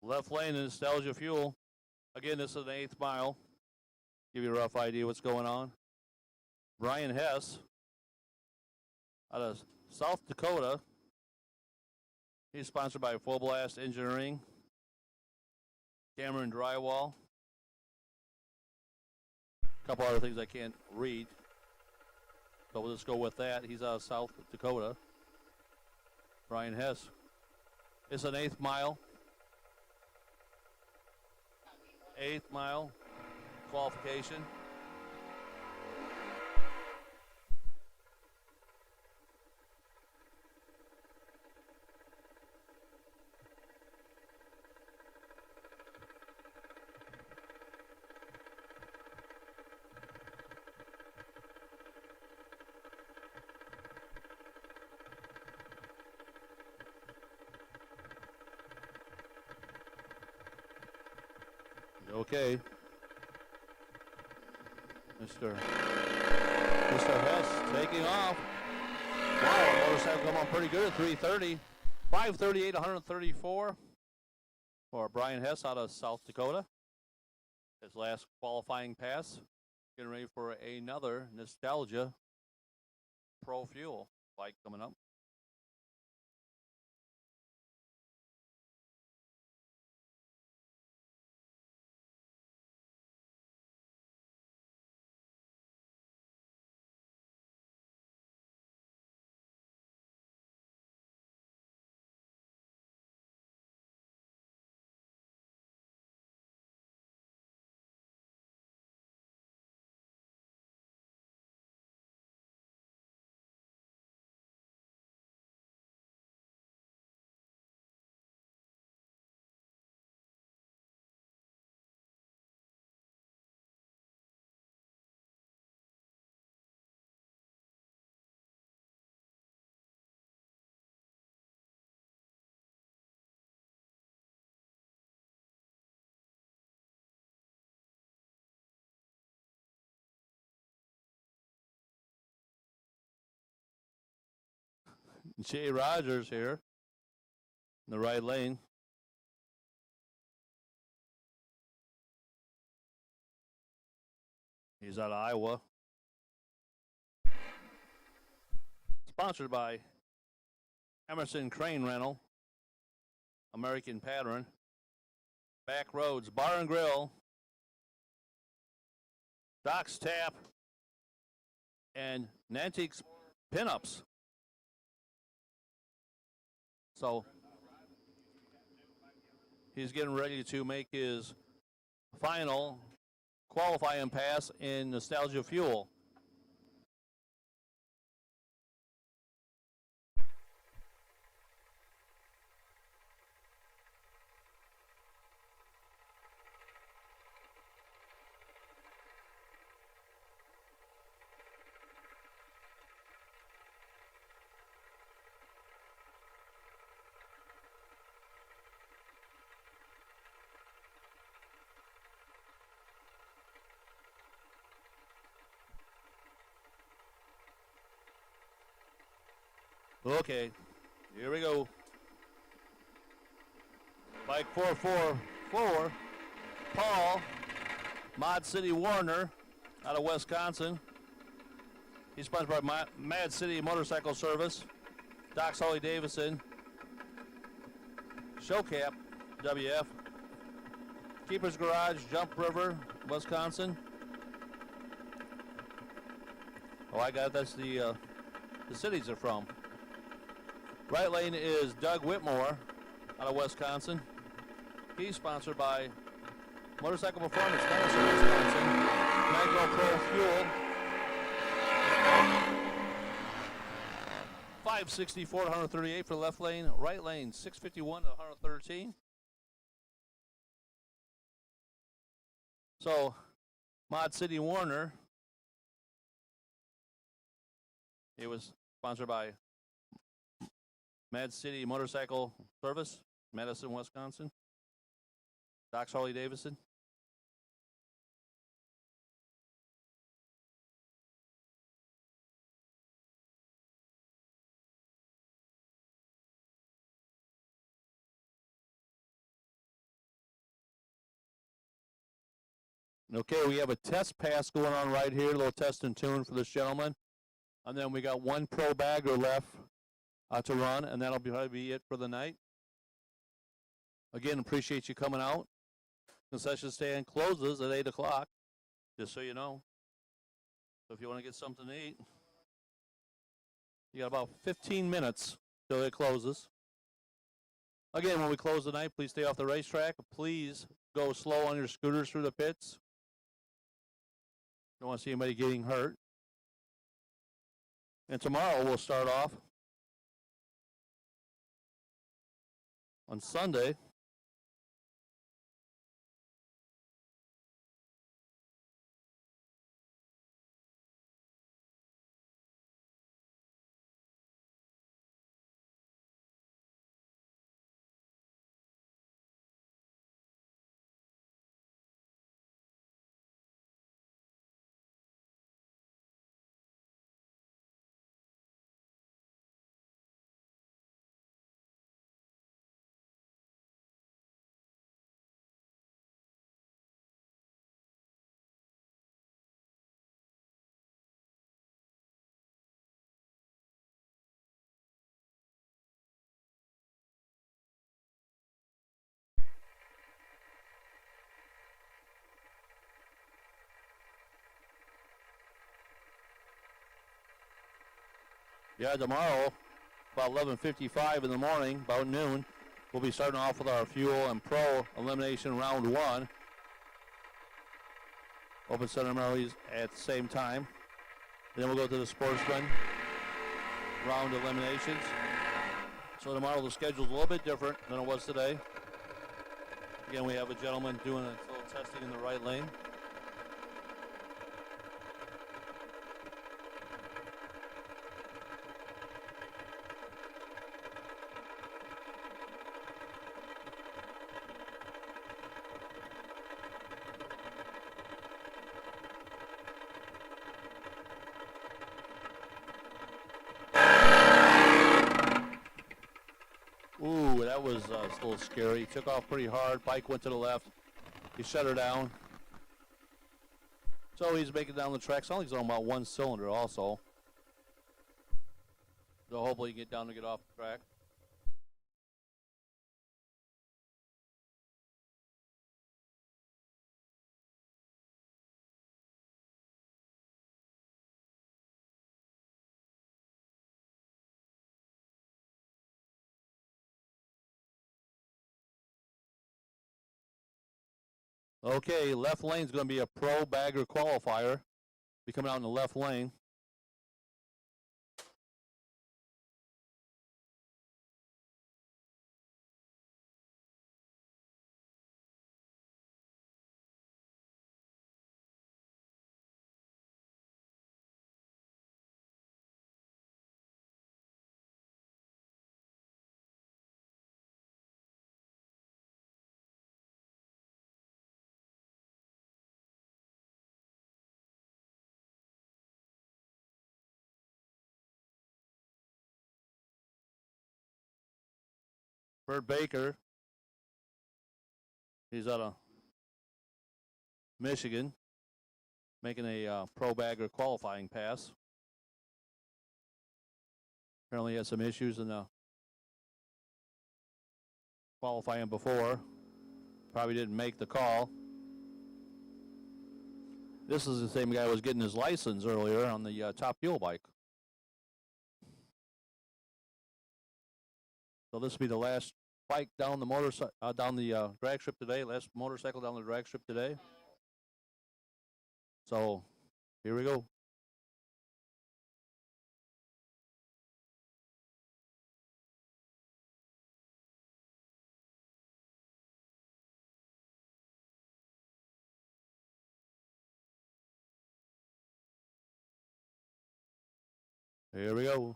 left lane in Nostalgia Fuel. Again, this is an 8th mile. Give you a rough idea what's going on. Brian Hess out of South Dakota. He's sponsored by Full Blast Engineering, Cameron Drywall. A couple other things I can't read, but we'll just go with that. He's out of South Dakota. Brian Hess. It's an 8th mile. 8th mile qualification. Okay. Mr. Hess taking off. Wow, motorcycle come on pretty good at 330. 538, 134 for Brian Hess out of South Dakota. His last qualifying pass. Getting ready for another Nostalgia Pro Fuel bike coming up. Jay Rogers here. in the right lane. He's out of Iowa. Sponsored by Emerson Crane Rental, American Pattern, Back Roads Bar and Grill, Doc's Tap, and Nantique's Pinups. So he's getting ready to make his final qualifying pass in Nostalgia Fuel. Okay, here we go. Bike 444, Paul, Mod City Warner, out of Wisconsin. He's sponsored by Mad City Motorcycle Service, Doc's Harley Davidson, Showcap, WF, Keeper's Garage, Jump River, Wisconsin. Oh, I got it. That's the cities they're from. Right lane is Doug Whitmore out of Wisconsin. He's sponsored by Motorcycle Performance, Madison, Wisconsin, Magno Pro Fuel, 564 to 138 for the left lane. Right lane, 651 to 113. So, Mod City Warner, it was sponsored by Mad City Motorcycle Service, Madison, Wisconsin. Doc's Harley Davidson. Okay, we have a test pass going on right here, a little test and tune for this gentleman. And then we got one pro bagger left to run, and that'll probably be it for the night. Again, appreciate you coming out. Concession stand closes at 8 o'clock, just so you know. So if you want to get something to eat, you got about 15 minutes till it closes. Again, when we close the night, please stay off the racetrack. Please go slow on your scooters through the pits. Don't want to see anybody getting hurt. And tomorrow we'll start off on Sunday. Yeah, tomorrow, about 11:55 in the morning, about noon, we'll be starting off with our Fuel and Pro Elimination Round 1. Open Center Harleys at the same time. And then we'll go to the Sportsman Round Eliminations. So tomorrow the schedule's a little bit different than it was today. Again, we have a gentleman doing a little testing in the right lane. That was a little scary. He took off pretty hard. Bike went to the left. He shut her down. So he's making it down the track. Sounds like he's on about one cylinder also. So hopefully he can get down and get off the track. Okay, left lane is going to be a pro bagger qualifier. Be coming out in the left lane. Bert Baker, he's out of Michigan, making a pro bagger qualifying pass. Apparently he had some issues in the qualifying before. Probably didn't make the call. This is the same guy who was getting his license earlier on the Top Fuel bike. So this will be the last bike down the down the drag strip today. Last motorcycle down the drag strip today. So here we go. Here we go.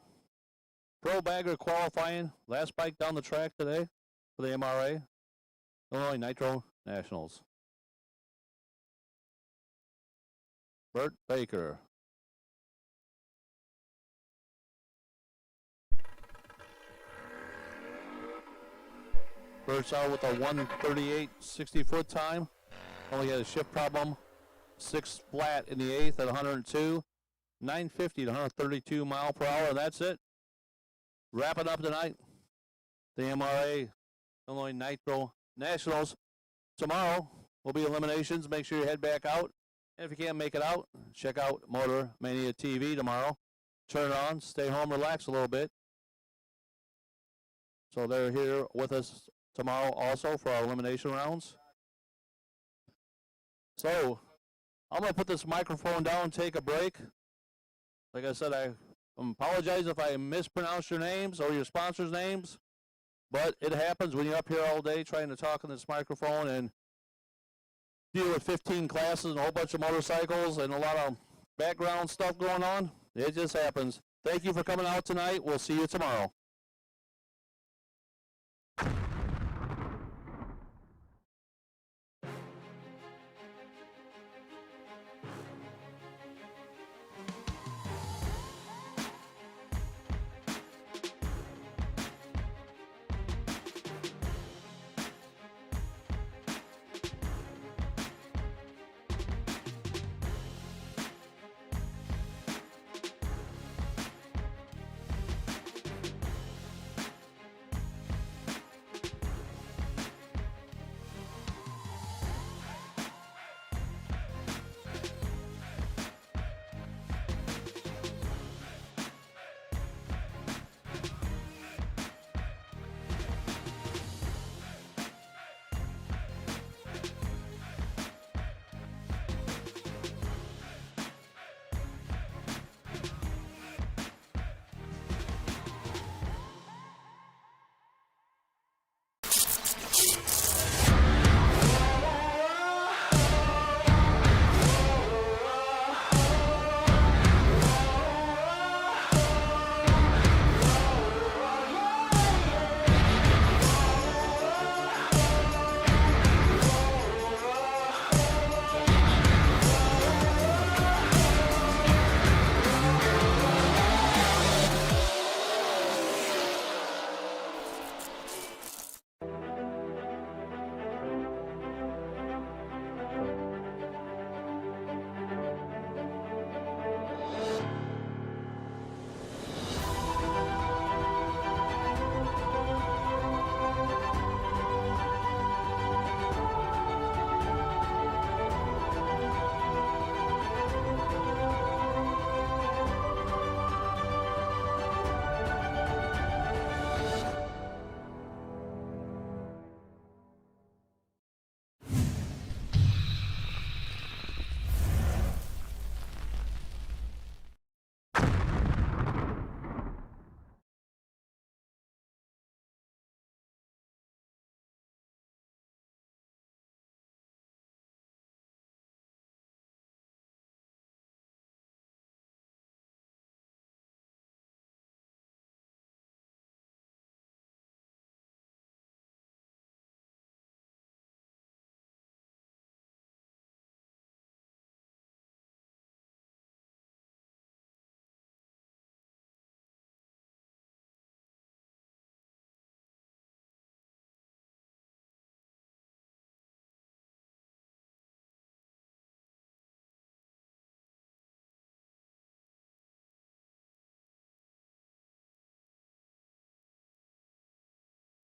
Pro bagger qualifying. Last bike down the track today for the AMRA Illinois Nitro Nationals. Bert Baker. Bert's out with a 1:38 60-foot time. Only had a shift problem. 6 flat in the 8th at 102. 950 to 132 mile per hour, and that's it. Wrapping up tonight. The AMRA Illinois Nitro Nationals. Tomorrow will be eliminations. Make sure you head back out. And if you can't make it out, check out MotorManiaTV tomorrow. Turn it on, stay home, relax a little bit. So they're here with us tomorrow also for our elimination rounds. So I'm going to put this microphone down and take a break. Like I said, I apologize if I mispronounce your names or your sponsors' names, but it happens when you're up here all day trying to talk on this microphone and deal with 15 classes and a whole bunch of motorcycles and a lot of background stuff going on. It just happens. Thank you for coming out tonight. We'll see you tomorrow.